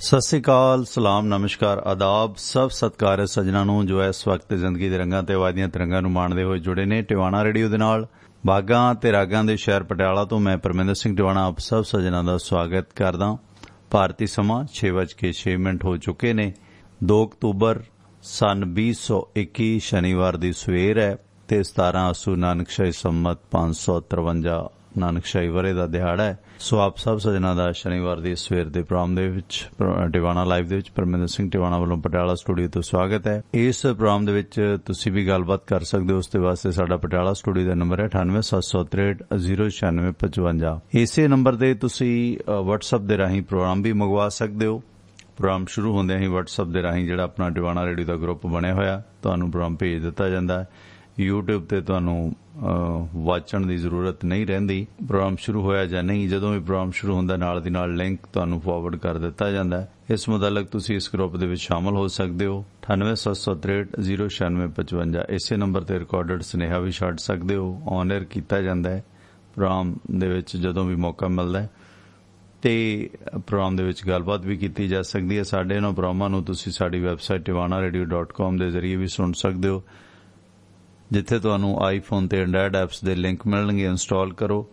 सत श्री अकाल, सलाम, नमस्कार, आदाब, सब सत्कार है सज्जनों ਨੂੰ ਜੋ ਇਸ ਵਕਤ ਜ਼ਿੰਦਗੀ ਦੇ ਰੰਗਾਂ ਤੇ ਵਾਦੀਆਂ ਤਿਰੰਗਾਂ ਨੂੰ ਮਾਣਦੇ ਹੋਏ ਜੁੜੇ ਨੇ ਟਿਵਾਣਾ ਰੇਡੀਓ ਦੇ ਨਾਲ। ਬਾਗਾਂ ਤੇ ਰਾਗਾਂ ਦੇ ਸ਼ਹਿਰ ਪਟਿਆਲਾ ਤੋਂ ਮੈਂ ਪਰਮਿੰਦਰ ਸਿੰਘ ਟਿਵਾਣਾ ਆਪ ਸਭ ਸੱਜਣਾਂ ਦਾ ਸਵਾਗਤ ਕਰਦਾ। ਭਾਰਤੀ ਸਮਾਂ 6:06 ਹੋ ਚੁੱਕੇ ਨੇ। 2 ਅਕਤੂਬਰ ਸਨ 2021 ਸ਼ਨੀਵਾਰ ਦੀ ਸਵੇਰ ਹੈ ਤੇ 17 ਆਸੂ ਨਾਨਕਸ਼ਾਹੀ ਸੰਮਤ 553 ਨਾਨਕਸ਼ਾਹੀ ਵਰੇ ਦਾ ਦਿਹਾੜਾ ਹੈ। ਸੋ ਆਪ ਸਭ ਸੱਜਣਾਂ ਦਾ ਸ਼ਨੀਵਾਰ ਦੀ ਸਵੇਰ ਦੇ ਪ੍ਰੋਗਰਾਮ ਦੇ ਵਿੱਚ ਟਿਵਾਣਾ ਲਾਈਵ ਦੇ ਵਿੱਚ ਪਰਮਿੰਦਰ ਸਿੰਘ ਟਿਵਾਣਾ ਵੱਲੋਂ ਪਟਿਆਲਾ ਸਟੂਡੀਓ ਤੋਂ ਸਵਾਗਤ ਹੈ। ਇਸ ਪ੍ਰੋਗਰਾਮ ਦੇ ਵਿੱਚ ਤੁਸੀਂ ਵੀ ਗੱਲਬਾਤ ਕਰ ਸਕਦੇ ਹੋ। ਉਸ ਦੇ ਵਾਸਤੇ ਸਾਡਾ ਪਟਿਆਲਾ ਸਟੂਡੀਓ ਦਾ ਨੰਬਰ ਹੈ 9876309655। ਇਸੇ ਨੰਬਰ ਤੇ ਤੁਸੀਂ WhatsApp ਦੇ ਰਾਹੀਂ ਪ੍ਰੋਗਰਾਮ ਵੀ ਮੰਗਵਾ ਸਕਦੇ ਹੋ। ਪ੍ਰੋਗਰਾਮ ਸ਼ੁਰੂ ਹੁੰਦਿਆਂ ਹੀ WhatsApp ਦੇ ਰਾਹੀਂ ਜਿਹੜਾ ਆਪਣਾ ਟਿਵਾਣਾ ਰੇਡੀਓ ਦਾ ਗਰੁੱਪ ਬਣਿਆ ਹੋਇਆ ਤੁਹਾਨੂੰ ਪ੍ਰੋਗਰਾਮ ਭੇਜ ਦਿੱਤਾ ਜਾਂਦਾ ਹੈ। YouTube ਤੇ ਤੁਹਾਨੂੰ ਵਾਚਣ ਦੀ ਜ਼ਰੂਰਤ ਨਹੀਂ ਰਹਿੰਦੀ। ਪ੍ਰੋਗਰਾਮ ਸ਼ੁਰੂ ਹੋਇਆ ਜਾਂ ਨਹੀਂ, ਜਦੋਂ ਵੀ ਪ੍ਰੋਗਰਾਮ ਸ਼ੁਰੂ ਹੁੰਦਾ ਨਾਲ ਦੀ ਨਾਲ ਲਿੰਕ ਤੁਹਾਨੂੰ ਫਾਰਵਰਡ ਕਰ ਦਿੱਤਾ ਜਾਂਦਾ ਹੈ। ਇਸ ਮੁਤਲਕ ਤੁਸੀਂ ਇਸ ਗਰੁੱਪ ਦੇ ਵਿੱਚ ਸ਼ਾਮਲ ਹੋ ਸਕਦੇ ਹੋ। 9876309655 ਇਸੇ ਨੰਬਰ ਤੇ ਰਿਕਾਰਡਡ ਸੁਨੇਹਾ ਵੀ ਛੱਡ ਸਕਦੇ ਹੋ। ਔਨ 에ਅਰ ਕੀਤਾ ਜਾਂਦਾ ਹੈ ਪ੍ਰੋਗਰਾਮ ਦੇ ਵਿੱਚ ਜਦੋਂ ਵੀ ਮੌਕਾ ਮਿਲਦਾ ਹੈ ਤੇ ਪ੍ਰੋਗਰਾਮ ਦੇ ਵਿੱਚ ਗੱਲਬਾਤ ਵੀ ਕੀਤੀ ਜਾ ਸਕਦੀ ਹੈ। ਸਾਡੇ ਇਹਨਾਂ ਪ੍ਰੋਗਰਾਮਾਂ ਨੂੰ ਤੁਸੀਂ ਸਾਡੀ ਵੈਬਸਾਈਟ tivanaradio.com ਦੇ ਜ਼ਰੀਏ ਵੀ ਸੁਣ ਸਕਦੇ ਹੋ, ਜਿੱਥੇ ਤੁਹਾਨੂੰ ਆਈਫੋਨ ਤੇ ਐਂਡਰਾਇਡ ਐਪਸ ਦੇ ਲਿੰਕ ਮਿਲਣਗੇ। ਇੰਸਟਾਲ ਕਰੋ।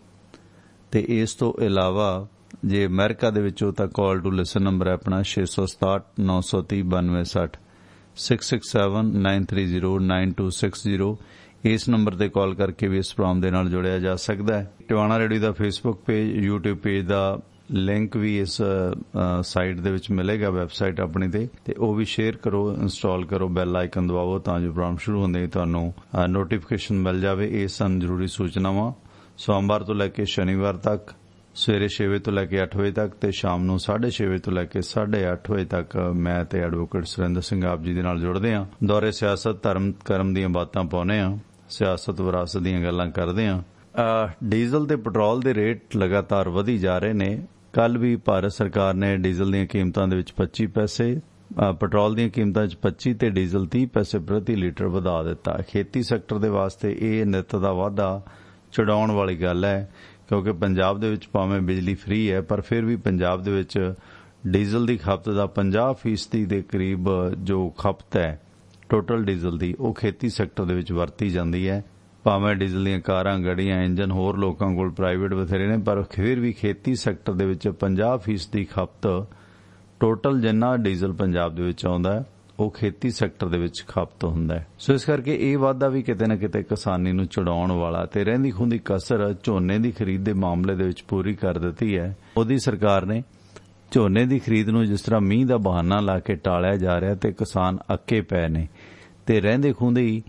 ਤੇ ਇਸ ਤੋਂ ਇਲਾਵਾ ਜੇ ਅਮਰੀਕਾ ਦੇ ਵਿੱਚੋਂ ਤਾਂ ਕਾਲ ਟੂ ਲਿਸਨ ਨੰਬਰ ਹੈ ਆਪਣਾ 667-930-9260 667-930-9260। ਇਸ ਨੰਬਰ ਤੇ ਕਾਲ ਕਰਕੇ ਵੀ ਇਸ ਪ੍ਰੋਗਰਾਮ ਦੇ ਨਾਲ ਜੁੜਿਆ ਜਾ ਸਕਦਾ ਹੈ। ਟਿਵਾਣਾ ਰੇਡੀਓ ਦਾ ਫੇਸਬੁੱਕ ਪੇਜ, YouTube ਪੇਜ ਦਾ ਲਿੰਕ ਵੀ ਇਸ ਸਾਈਟ ਦੇ ਵਿੱਚ ਮਿਲੇਗਾ, ਵੈਬਸਾਈਟ ਆਪਣੀ ਤੇ ਉਹ ਵੀ ਸ਼ੇਅਰ ਕਰੋ, ਇੰਸਟਾਲ ਕਰੋ, ਬੈਲ ਆਈਕਨ ਦਬਾਓ ਤਾਂ ਜੋ ਪ੍ਰੋਗਰਾਮ ਸ਼ੁਰੂ ਹੁੰਦੇ ਹੀ ਤੁਹਾਨੂੰ ਨੋਟੀਫਿਕੇਸ਼ਨ ਮਿਲ ਜਾਵੇ। ਇਹ ਸਨ ਜ਼ਰੂਰੀ ਸੂਚਨਾਵਾਂ। ਸੋਮਵਾਰ ਤੋਂ ਲੈ ਕੇ ਸ਼ਨੀਵਾਰ ਤੱਕ ਸਵੇਰੇ 6 ਵਜੇ ਤੋਂ ਲੈ ਕੇ 8 ਵਜੇ ਤੱਕ ਤੇ ਸ਼ਾਮ ਨੂੰ 6:30 ਵਜੇ ਤੋਂ ਲੈ ਕੇ 8:30 ਵਜੇ ਤੱਕ ਮੈਂ ਤੇ ਐਡਵੋਕੇਟ ਸੁਰਿੰਦਰ ਸਿੰਘ ਆਪ ਜੀ ਦੇ ਨਾਲ ਜੁੜਦੇ ਹਾਂ। ਦੌਰੇ ਸਿਆਸਤ, ਧਰਮ ਕਰਮ ਦੀਆਂ ਬਾਤਾਂ ਪਾਉਂਦੇ ਹਾਂ, ਸਿਆਸਤ ਵਿਰਾਸਤ ਦੀਆਂ ਗੱਲਾਂ ਕਰਦੇ ਹਾਂ। ਡੀਜ਼ਲ ਤੇ ਪੈਟਰੋਲ ਦੇ ਰੇਟ ਲਗਾਤਾਰ ਵਧੀ ਜਾ ਰਹੇ ਨੇ। ਕੱਲ ਵੀ ਭਾਰਤ ਸਰਕਾਰ ਨੇ ਡੀਜ਼ਲ ਦੀਆਂ ਕੀਮਤਾਂ ਦੇ ਵਿੱਚ 25 ਪੈਸੇ, ਪੈਟਰੋਲ ਦੀਆਂ ਕੀਮਤਾਂ ਵਿੱਚ 25 ਤੇ ਡੀਜ਼ਲ 30 ਪੈਸੇ ਪ੍ਰਤੀ ਲੀਟਰ ਵਧਾ ਦਿੱਤਾ। ਖੇਤੀ ਸੈਕਟਰ ਦੇ ਵਾਸਤੇ ਇਹ ਨਿੱਤ ਦਾ ਵਾਧਾ ਚੜਾਉਣ ਵਾਲੀ ਗੱਲ ਹੈ, ਕਿਉਂਕਿ ਪੰਜਾਬ ਦੇ ਵਿੱਚ ਭਾਵੇਂ ਬਿਜਲੀ ਫ੍ਰੀ ਹੈ ਪਰ ਫਿਰ ਵੀ ਪੰਜਾਬ ਦੇ ਵਿੱਚ ਡੀਜ਼ਲ ਦੀ ਖਪਤ ਦਾ 50% ਦੇ ਕਰੀਬ ਜੋ ਖਪਤ ਹੈ ਟੋਟਲ ਡੀਜ਼ਲ ਦੀ, ਉਹ ਖੇਤੀ ਸੈਕਟਰ ਦੇ ਵਿੱਚ ਵਰਤੀ ਜਾਂਦੀ ਹੈ। ਭਾਵੇਂ ਡੀਜ਼ਲ ਦੀਆਂ ਕਾਰਾਂ, ਗੱਡੀਆਂ, ਇੰਜਨ ਹੋਰ ਲੋਕਾਂ ਕੋਲ ਪ੍ਰਾਈਵੇਟ ਬਥੇਰੇ ਨੇ, ਪਰ ਫਿਰ ਵੀ ਖੇਤੀ ਸੈਕਟਰ ਦੇ ਵਿੱਚ 50% ਦੀ ਖਪਤ ਟੋਟਲ ਜਿੰਨਾ ਡੀਜ਼ਲ ਪੰਜਾਬ ਦੇ ਵਿੱਚ ਆਉਂਦਾ ਹੈ ਉਹ ਖੇਤੀ ਸੈਕਟਰ ਦੇ ਵਿੱਚ ਖਪਤ ਹੁੰਦਾ ਹੈ। ਸੋ ਇਸ ਕਰਕੇ ਇਹ ਵਾਧਾ ਵੀ ਕਿਤੇ ਨਾ ਕਿਤੇ ਕਿਸਾਨੀ ਨੂੰ ਚੜਾਉਣ ਵਾਲਾ ਤੇ ਰਹਿੰਦੀ ਖੁੰਦੀ ਕਸਰ ਝੋਨੇ ਦੀ ਖਰੀਦ ਦੇ ਮਾਮਲੇ ਦੇ ਵਿੱਚ ਪੂਰੀ ਕਰ ਦਿੱਤੀ ਹੈ ਮੋਦੀ ਸਰਕਾਰ ਨੇ। ਝੋਨੇ ਦੀ ਖਰੀਦ ਨੂੰ ਜਿਸ ਤਰ੍ਹਾਂ ਮੀਂਹ ਦਾ ਬਹਾਨਾ ਲਾ ਕੇ ਟਾਲਿਆ ਜਾ ਰਿਹਾ ਤੇ ਕਿਸਾਨ ਅੱਕੇ ਪਏ ਨੇ ਤੇ ਰਹਿੰਦੇ ਖੁੰਦੀ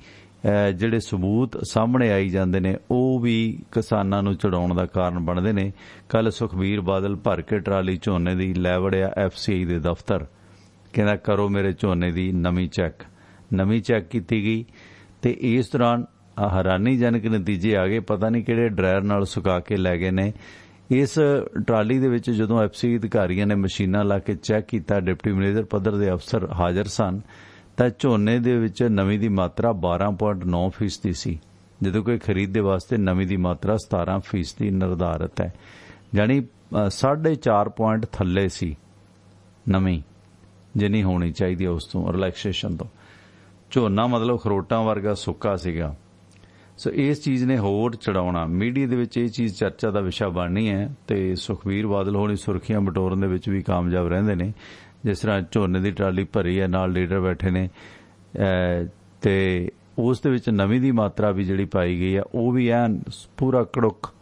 ਜਿਹੜੇ ਸਬੂਤ ਸਾਹਮਣੇ ਆਈ ਜਾਂਦੇ ਨੇ ਉਹ ਵੀ ਕਿਸਾਨਾਂ ਨੂੰ ਚੜਾਉਣ ਦਾ ਕਾਰਨ ਬਣਦੇ ਨੇ। ਕੱਲ ਸੁਖਬੀਰ ਬਾਦਲ ਭਰ ਕੇ ਟਰਾਲੀ ਝੋਨੇ ਦੀ ਲੈ ਵੜਿਆ FCI ਦੇ ਦਫ਼ਤਰ, ਕਹਿੰਦਾ ਕਰੋ ਮੇਰੇ ਝੋਨੇ ਦੀ ਨਵੀਂ ਚੈੱਕ ਕੀਤੀ ਗਈ ਤੇ ਇਸ ਦੌਰਾਨ ਹੈਰਾਨੀਜਨਕ ਨਤੀਜੇ ਆ ਗਏ। ਪਤਾ ਨਹੀਂ ਕਿਹੜੇ ਡਰਾਇਰ ਨਾਲ ਸੁਕਾ ਕੇ ਲੈ ਗਏ ਨੇ। ਇਸ ਟਰਾਲੀ ਦੇ ਵਿੱਚ ਜਦੋਂ FCI ਅਧਿਕਾਰੀਆਂ ਨੇ ਮਸ਼ੀਨਾਂ ਲਾ ਕੇ ਚੈੱਕ ਕੀਤਾ, ਡਿਪਟੀ ਮੈਨੇਜਰ ਪੱਧਰ ਦੇ ਅਫਸਰ ਹਾਜ਼ਰ ਸਨ, ਤਾਂ ਝੋਨੇ ਦੇ ਵਿੱਚ ਨਮੀ ਦੀ ਮਾਤਰਾ 12.9% ਸੀ, ਜਦੋਂ ਕਿ ਖਰੀਦ ਦੇ ਵਾਸਤੇ ਨਮੀ ਦੀ ਮਾਤਰਾ 17% ਨਿਰਧਾਰਿਤ ਹੈ। ਯਾਨੀ 4.5 ਪੁਆਇੰਟ ਥੱਲੇ ਸੀ ਨਮੀ ਜਿੰਨੀ ਹੋਣੀ ਚਾਹੀਦੀ ਹੈ ਉਸ ਤੋਂ ਰਿਲੈਕਸੇਸ਼ਨ ਤੋਂ। ਝੋਨਾ ਮਤਲਬ ਖਰੋਟਾਂ ਵਰਗਾ ਸੁੱਕਾ ਸੀਗਾ। ਸੋ ਇਸ ਚੀਜ਼ ਨੇ ਹੋਰ ਚੜਾਉਣਾ। ਮੀਡੀਆ ਦੇ ਵਿੱਚ ਇਹ ਚੀਜ਼ ਚਰਚਾ ਦਾ ਵਿਸ਼ਾ ਬਣਨੀ ਹੈ ਤੇ ਸੁਖਬੀਰ ਬਾਦਲ ਹੋਣੀ ਸੁਰਖੀਆਂ ਬਟੋਰਨ ਦੇ ਵਿੱਚ ਵੀ ਕਾਮਯਾਬ ਰਹਿੰਦੇ ਨੇ। ਜਿਸ ਤਰ੍ਹਾਂ ਝੋਨੇ ਦੀ ਟਰਾਲੀ ਭਰੀ ਹੈ, ਨਾਲ ਲੀਡਰ ਬੈਠੇ ਨੇ ਤੇ ਉਸ ਦੇ ਵਿੱਚ ਨਮੀ ਦੀ ਮਾਤਰਾ ਵੀ ਜਿਹੜੀ ਪਾਈ ਗਈ ਹੈ ਉਹ ਵੀ ਐਨ ਪੂਰਾ ਕੜੁੱਕ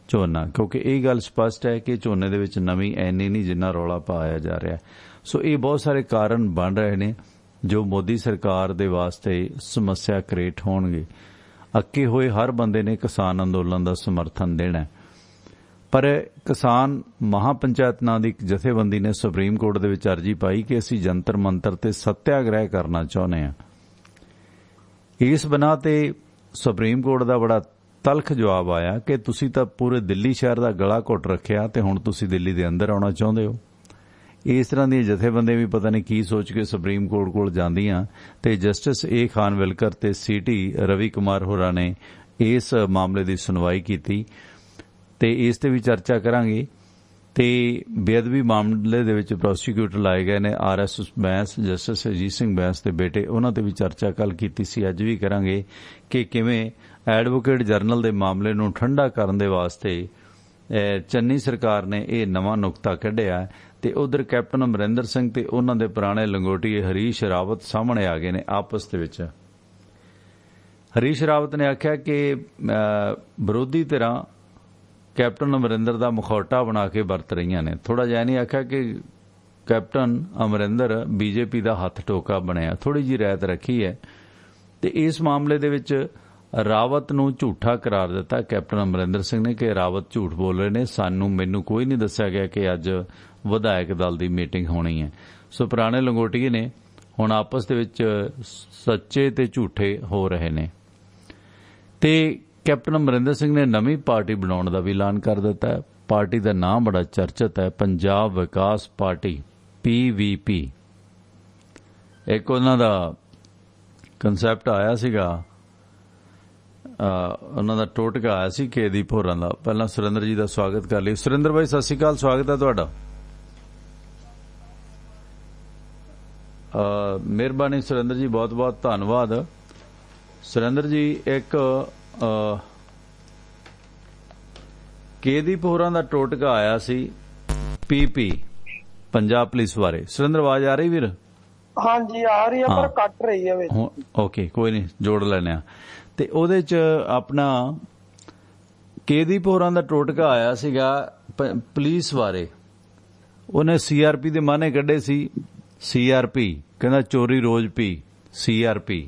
ਝੋਨਾ, ਕਿਉਂਕਿ ਇਹ ਗੱਲ ਸਪਸ਼ਟ ਹੈ ਕਿ ਝੋਨੇ ਦੇ ਵਿੱਚ ਨਮੀ ਐਨੀ ਨਹੀਂ ਜਿੰਨਾ ਰੌਲਾ ਪਾਇਆ ਜਾ ਰਿਹਾ। ਸੋ ਇਹ ਬਹੁਤ ਸਾਰੇ ਕਾਰਨ ਬਣ ਰਹੇ ਨੇ ਜੋ ਮੋਦੀ ਸਰਕਾਰ ਦੇ ਵਾਸਤੇ ਸਮੱਸਿਆ ਕ੍ਰੀਏਟ ਹੋਣਗੇ। ਅੱਕੇ ਹੋਏ ਹਰ ਬੰਦੇ ਨੇ ਕਿਸਾਨ ਅੰਦੋਲਨ ਦਾ ਸਮਰਥਨ ਦੇਣਾ, ਪਰ ਕਿਸਾਨ ਮਹਾਪੰਚਾਇਤ ਨਾਂ ਦੀ ਇੱਕ ਜਥੇਬੰਦੀ ਨੇ ਸੁਪਰੀਮ ਕੋਰਟ ਦੇ ਵਿੱਚ ਅਰਜੀ ਪਾਈ ਕਿ ਅਸੀਂ ਜੰਤਰ ਮੰਤਰ ਤੇ ਸੱਤਿਆਗ੍ਰਹਿ ਕਰਨਾ ਚਾਹੁੰਦੇ ਹਾਂ। ਇਸ ਬਿਨਾਂ ਤੇ ਸੁਪਰੀਮ ਕੋਰਟ ਦਾ ਬੜਾ ਤਲਖ ਜਵਾਬ ਆਇਆ ਕਿ ਤੁਸੀਂ ਤਾਂ ਪੂਰੇ ਦਿੱਲੀ ਸ਼ਹਿਰ ਦਾ ਗਲਾ ਘੁੱਟ ਰੱਖਿਆ ਤੇ ਹੁਣ ਤੁਸੀਂ ਦਿੱਲੀ ਦੇ ਅੰਦਰ ਆਉਣਾ ਚਾਹੁੰਦੇ ਹੋ। ਇਸ ਤਰ੍ਹਾਂ ਦੀਆਂ ਜਥੇਬੰਦੀਆਂ ਵੀ ਪਤਾ ਨਹੀਂ ਕੀ ਸੋਚ ਕੇ ਸੁਪਰੀਮ ਕੋਰਟ ਕੋਲ ਜਾਂਦੀਆਂ ਤੇ ਜਸਟਿਸ A ਖਾਨਵਿਲਕਰ ਤੇ CT ਰਵੀ ਕੁਮਾਰ ਹੋਰਾਂ ਨੇ ਇਸ ਮਾਮਲੇ ਦੀ ਸੁਣਵਾਈ ਕੀਤੀ ਤੇ ਇਸ ਤੇ ਵੀ ਚਰਚਾ ਕਰਾਂਗੇ। ਤੇ ਬੇਅਦਬੀ ਮਾਮਲੇ ਦੇ ਵਿੱਚ ਪ੍ਰੋਸੀਕਿਊਟਰ ਲਾਏ ਗਏ ਨੇ RS ਬੈਂਸ, ਜਸਟਿਸ ਅਜੀਤ ਸਿੰਘ ਬੈਂਸ ਦੇ ਬੇਟੇ, ਉਹਨਾਂ ਤੇ ਵੀ ਚਰਚਾ ਕੱਲ ਕੀਤੀ ਸੀ, ਅੱਜ ਵੀ ਕਰਾਂਗੇ ਕਿ ਕਿਵੇਂ ਐਡਵੋਕੇਟ ਜਨਰਲ ਦੇ ਮਾਮਲੇ ਨੂੰ ਠੰਡਾ ਕਰਨ ਦੇ ਵਾਸਤੇ ਚੰਨੀ ਸਰਕਾਰ ਨੇ ਇਹ ਨਵਾਂ ਨੁਕਤਾ ਕੱਢਿਆ। ਤੇ ਉਧਰ ਕੈਪਟਨ ਅਮਰਿੰਦਰ ਸਿੰਘ ਤੇ ਉਹਨਾਂ ਦੇ ਪੁਰਾਣੇ ਲੰਗੋਟੀਏ ਹਰੀਸ਼ ਰਾਵਤ ਸਾਹਮਣੇ ਆ ਗਏ ਨੇ ਆਪਸ ਦੇ ਵਿੱਚ। ਹਰੀਸ਼ ਰਾਵਤ ਨੇ ਆਖਿਆ ਕਿ ਵਿਰੋਧੀ ਧਿਰਾਂ ਕੈਪਟਨ ਅਮਰਿੰਦਰ ਦਾ ਮੁਖੌਟਾ ਬਣਾ ਕੇ ਵਰਤ ਰਹੀਆਂ ਨੇ। ਥੋੜਾ ਜਿਹਾ ਨਹੀਂ ਆਖਿਆ ਕਿ ਕੈਪਟਨ ਅਮਰਿੰਦਰ BJP ਦਾ ਹੱਥ ਟੋਕਾ ਬਣਿਆ, ਥੋੜੀ ਜਿਹੀ ਰਹਿਤ ਰੱਖੀ ਹੈ। ਤੇ ਇਸ ਮਾਮਲੇ ਦੇ ਵਿੱਚ ਰਾਵਤ ਨੂੰ ਝੂਠਾ ਕਰਾਰ ਦਿੱਤਾ ਕੈਪਟਨ ਅਮਰਿੰਦਰ ਸਿੰਘ ਨੇ ਕਿ ਰਾਵਤ ਝੂਠ ਬੋਲ ਰਹੇ ਨੇ, ਮੈਨੂੰ ਕੋਈ ਨਹੀਂ ਦੱਸਿਆ ਗਿਆ ਕਿ ਅੱਜ ਵਿਧਾਇਕ ਦਲ ਦੀ ਮੀਟਿੰਗ ਹੋਣੀ ਹੈ। ਸੋ ਪੁਰਾਣੇ ਲੰਗੋਟੀਏ ਨੇ ਹੁਣ ਆਪਸ ਦੇ ਵਿੱਚ ਸੱਚੇ ਤੇ ਝੂਠੇ ਹੋ ਰਹੇ ਨੇ। ਤੇ ਕੈਪਟਨ ਅਮਰਿੰਦਰ ਸਿੰਘ ਨੇ ਨਵੀਂ ਪਾਰਟੀ ਬਣਾਉਣ ਦਾ ਵੀ ਐਲਾਨ ਕਰ ਦਿੱਤਾ ਹੈ। ਪਾਰਟੀ ਦਾ ਨਾਮ ਬੜਾ ਚਰਚਿਤ ਹੈ, ਪੰਜਾਬ ਵਿਕਾਸ ਪਾਰਟੀ PVP। ਇੱਕ ਉਹਨਾਂ ਦਾ ਕਨਸੈਪਟ ਆਇਆ ਸੀਗਾ, ਉਹਨਾਂ ਦਾ ਟੋਟਕਾ ਆਇਆ ਸੀ ਕੇਦੀਪ ਹੋਰਾਂ ਦਾ। ਪਹਿਲਾਂ ਸੁਰਿੰਦਰ ਜੀ ਦਾ ਸਵਾਗਤ ਕਰ ਲਈ। ਸੁਰਿੰਦਰ ਭਾਈ ਸਤਿ ਸ਼੍ਰੀ ਅਕਾਲ, ਸਵਾਗਤ ਹੈ ਤੁਹਾਡਾ। ਮਿਹਰਬਾਨੀ ਸੁਰਿੰਦਰ ਜੀ, ਬਹੁਤ ਬਹੁਤ ਧੰਨਵਾਦ। ਸੁਰਿੰਦਰ ਜੀ, ਇੱਕ ਕੇਦੀਪ ਹੋਰਾਂ ਦਾ ਟੋਟਕਾ ਆਇਆ ਸੀ PP ਪੰਜਾਬ ਪੁਲਿਸ ਬਾਰੇ। ਸੁਰਿੰਦਰ ਆਵਾਜ਼ ਆ ਰਹੀ ਵੀਰ? ਹਾਂਜੀ ਆ ਰਹੀ ਹੈ, ਪਰ ਕੱਟ ਰਹੀ ਹੈ ਵਿੱਚ। ਓਕੇ, ਕੋਈ ਨਹੀਂ, ਜੋੜ ਲੈਣੇ ਆ। ਤੇ ਉਹਦੇ ਚ ਆਪਣਾ ਕੇਦੀਪ ਹੋਰਾਂ ਦਾ ਟੋਟਕਾ ਆਇਆ ਸੀਗਾ ਪੁਲਿਸ ਬਾਰੇ। ਉਹਨੇ CRP ਦੇ ਮਾਨੇ ਕੱਢੇ ਸੀ। CRP ਕਹਿੰਦਾ ਚੋਰੀ ਰੋਜ਼ ਪੀ CRP।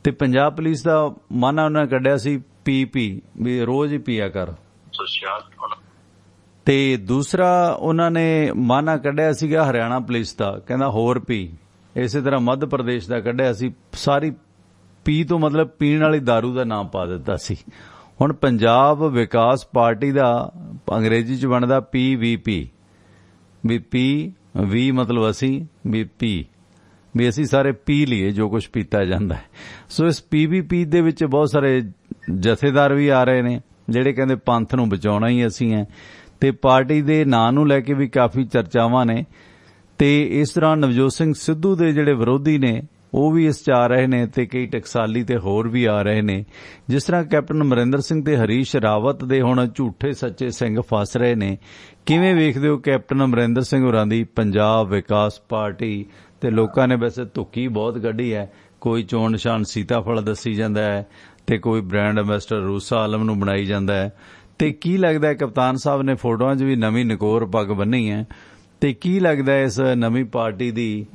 ਤੇ ਪੰਜਾਬ ਪੁਲਿਸ ਦਾ ਮਾਨਾ ਉਹਨਾਂ ਨੇ ਕੱਢਿਆ ਸੀ PP, ਵੀ ਰੋਜ਼ ਹੀ ਪੀਆ ਕਰ। ਤੇ ਦੂਸਰਾ ਉਹਨਾਂ ਨੇ ਮਾਨਾ ਕੱਢਿਆ ਸੀਗਾ ਹਰਿਆਣਾ ਪੁਲਿਸ ਦਾ, ਕਹਿੰਦਾ ਹੋਰ ਪੀ। ਇਸੇ ਤਰ੍ਹਾਂ ਮੱਧ ਪ੍ਰਦੇਸ਼ ਦਾ ਕੱਢਿਆ ਸੀ, ਸਾਰੀ ਪੀ ਤੋਂ ਮਤਲਬ ਪੀਣ ਵਾਲੀ ਦਾਰੂ ਦਾ ਨਾਮ ਪਾ ਦਿੱਤਾ ਸੀ। ਹੁਣ ਪੰਜਾਬ ਵਿਕਾਸ ਪਾਰਟੀ ਦਾ ਅੰਗਰੇਜ਼ੀ ਚ ਬਣਦਾ PVP, ਵੀ PV ਮਤਲਬ ਅਸੀਂ, ਵੀ ਪੀ, ਵੀ ਅਸੀਂ ਸਾਰੇ ਪੀ ਲਈਏ ਜੋ ਕੁਝ ਪੀਤਾ ਜਾਂਦਾ ਹੈ। ਸੋ ਇਸ PVP ਦੇ ਵਿੱਚ ਬਹੁਤ ਸਾਰੇ ਜਥੇਦਾਰ ਵੀ ਆ ਰਹੇ ਨੇ ਜਿਹੜੇ ਕਹਿੰਦੇ ਪੰਥ ਨੂੰ ਬਚਾਉਣਾ ਹੀ ਅਸੀਂ ਹੈ। ਤੇ ਪਾਰਟੀ ਦੇ ਨਾਂ ਨੂੰ ਲੈ ਕੇ ਵੀ ਕਾਫੀ ਚਰਚਾਵਾਂ ਨੇ। ਤੇ ਇਸ ਤਰ੍ਹਾਂ ਨਵਜੋਤ ਸਿੰਘ ਸਿੱਧੂ ਦੇ ਜਿਹੜੇ ਵਿਰੋਧੀ ਨੇ ਉਹ ਵੀ ਇਸ 'ਚ ਆ ਰਹੇ ਨੇ ਤੇ ਕਈ ਟਕਸਾਲੀ ਤੇ ਹੋਰ ਵੀ ਆ ਰਹੇ ਨੇ। ਜਿਸ ਤਰ੍ਹਾਂ ਕੈਪਟਨ ਅਮਰਿੰਦਰ ਸਿੰਘ ਤੇ ਹਰੀਸ਼ ਰਾਵਤ ਦੇ ਹੁਣ ਝੂਠੇ ਸੱਚੇ ਸਿੰਘ ਫਸ ਰਹੇ ਨੇ। ਕਿਵੇਂ ਵੇਖਦੇ ਹੋ ਕੈਪਟਨ ਅਮਰਿੰਦਰ ਸਿੰਘ ਹੋਰਾਂ ਦੀ ਪੰਜਾਬ ਵਿਕਾਸ ਪਾਰਟੀ? ਤੇ ਲੋਕਾਂ ਨੇ ਵੈਸੇ ਧੁੱਕੀ ਬਹੁਤ ਕੱਢੀ ਹੈ, ਕੋਈ ਚੋਣ ਨਿਸ਼ਾਨ ਸੀਤਾਫਲ ਦੱਸੀ ਜਾਂਦਾ ਹੈ ਤੇ ਕੋਈ ਬ੍ਰਾਂਡ ਐਂਬੈਸਡਰ ਰੂਸਾ ਆਲਮ ਨੂੰ ਬਣਾਈ ਜਾਂਦਾ ਹੈ। ਤੇ ਕੀ ਲੱਗਦਾ ਹੈ, ਕਪਤਾਨ ਸਾਹਿਬ ਨੇ ਫੋਟੋਆਂ 'ਚ ਵੀ ਨਵੀਂ ਨਕੋਰ ਪੱਗ ਬੰਨੀ ਹੈ, ਤੇ ਕੀ ਲੱਗਦਾ ਇਸ ਨਵੀਂ ਪਾਰਟੀ ਦੀ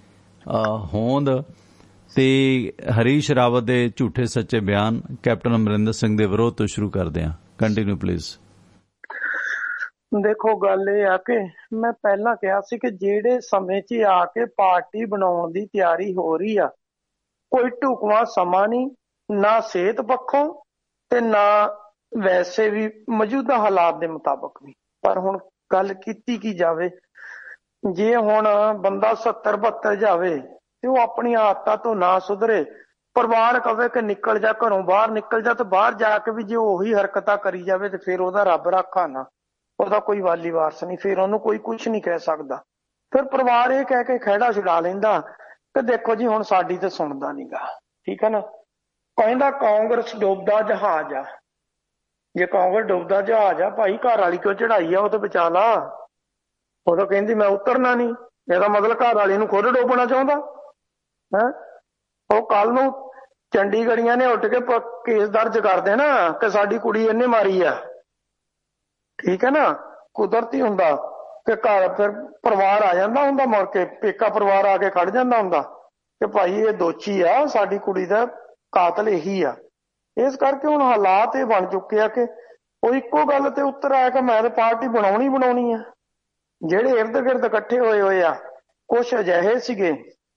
ਹੋਂਦ ਤੇ ਹਰੀਸ਼ ਰਾਵਤ ਦੇ ਝੂਠੇ ਸੱਚੇ ਬਿਆਨ ਕੈਪਟਨ ਅਮਰਿੰਦਰ ਸਿੰਘ ਦੇ ਵਿਰੋਧ ਤੋਂ ਸ਼ੁਰੂ ਕਰਦੇ ਹਾਂ। Continue please. ਦੇਖੋ, ਗੱਲ ਇਹ ਆ ਕਿ ਮੈਂ ਪਹਿਲਾਂ ਕਿਹਾ ਸੀ ਕਿ ਜਿਹੜੇ ਸਮੇਂ 'ਚ ਆ ਕੇ ਪਾਰਟੀ ਬਣਾਉਣ ਦੀ ਤਿਆਰੀ ਹੋ ਰਹੀ ਆ, ਕੋਈ ਢੁਕਵਾਂ ਸਮਾਂ ਨਹੀਂ, ਨਾ ਸਿਹਤ ਪੱਖੋਂ ਤੇ ਨਾ ਵੈਸੇ ਵੀ ਮੌਜੂਦਾ ਹਾਲਾਤ ਦੇ ਮੁਤਾਬਕ ਵੀ। ਪਰ ਹੁਣ ਗੱਲ ਕੀਤੀ ਕੀ ਜਾਵੇ, ਜੇ ਹੁਣ ਬੰਦਾ 70-72 ਜਾਵੇ ਤੇ ਉਹ ਆਪਣੀ ਆਦਤਾਂ ਤੋਂ ਨਾ ਸੁਧਰੇ, ਪਰਿਵਾਰ ਕਵੇ ਕਿ ਨਿਕਲ ਜਾ ਘਰੋਂ, ਬਾਹਰ ਨਿਕਲ ਜਾ, ਤੇ ਬਾਹਰ ਜਾ ਕੇ ਵੀ ਜੇ ਉਹੀ ਹਰਕਤਾਂ ਕਰੀ ਜਾਵੇ ਤੇ ਫਿਰ ਉਹਦਾ ਰੱਬ ਰਾਖਾ ਨਾ, ਉਹਦਾ ਕੋਈ ਵਾਲੀ ਵਾਰਸ ਨਹੀਂ, ਫਿਰ ਉਹਨੂੰ ਕੋਈ ਕੁਝ ਨਹੀਂ ਕਹਿ ਸਕਦਾ। ਫਿਰ ਪਰਿਵਾਰ ਇਹ ਕਹਿ ਕੇ ਖਹਿੜਾ ਛੁਡਾ ਲੈਂਦਾ ਕਿ ਦੇਖੋ ਜੀ ਹੁਣ ਸਾਡੀ ਤੇ ਸੁਣਦਾ ਨੀਗਾ, ਠੀਕ ਹੈ ਨਾ। ਕਹਿੰਦਾ ਕਾਂਗਰਸ ਡੁੱਬਦਾ ਜਹਾਜ਼ ਆ। ਜੇ ਕਾਂਗਰਸ ਡੁੱਬਦਾ ਜਹਾਜ਼ ਆ ਭਾਈ, ਘਰ ਵਾਲੀ ਕਿਉਂ ਚੜਾਈ ਆ, ਉਹ ਤੇ ਬਚਾ ਲਾ। ਉਹ ਤਾਂ ਕਹਿੰਦੀ ਮੈਂ ਉਤਰਨਾ ਨਹੀਂ, ਇਹਦਾ ਮਤਲਬ ਘਰ ਵਾਲੀ ਨੂੰ ਖੁਦ ਡੋਬਣਾ ਚਾਹੁੰਦਾ ਹੈ। ਉਹ ਕੱਲ ਨੂੰ ਚੰਡੀਗੜ੍ਹੀਆਂ ਨੇ ਉੱਠ ਕੇ ਕੇਸ ਦਰਜ ਕਰਦੇ ਨਾ ਕਿ ਸਾਡੀ ਕੁੜੀ ਇਹਨੇ ਮਾਰੀ ਆ, ਠੀਕ ਹੈ ਨਾ। ਕੁਦਰਤੀ ਹੁੰਦਾ ਕਿ ਘਰ ਫਿਰ ਪਰਿਵਾਰ ਆ ਜਾਂਦਾ ਹੁੰਦਾ, ਮੁੜ ਕੇ ਪੇਕਾ ਪਰਿਵਾਰ ਆ ਕੇ ਖੜ ਜਾਂਦਾ ਹੁੰਦਾ ਕਿ ਭਾਈ ਇਹ ਦੋਸ਼ੀ ਆ, ਸਾਡੀ ਕੁੜੀ ਦਾ ਕਾਤਲ ਇਹੀ ਆ। ਇਸ ਕਰਕੇ ਹੁਣ ਹਾਲਾਤ ਇਹ ਬਣ ਚੁੱਕੇ ਆ ਕਿ ਉਹ ਇੱਕੋ ਗੱਲ ਤੇ ਉੱਤਰ ਆਇਆ ਕਿ ਮੈਂ ਤਾਂ ਪਾਰਟੀ ਬਣਾਉਣੀ ਆ। ਜਿਹੜੇ ਇਰਦ ਗਿਰਦ ਇਕੱਠੇ ਹੋਏ ਆ, ਕੁਛ ਅਜਿਹੇ ਸੀਗੇ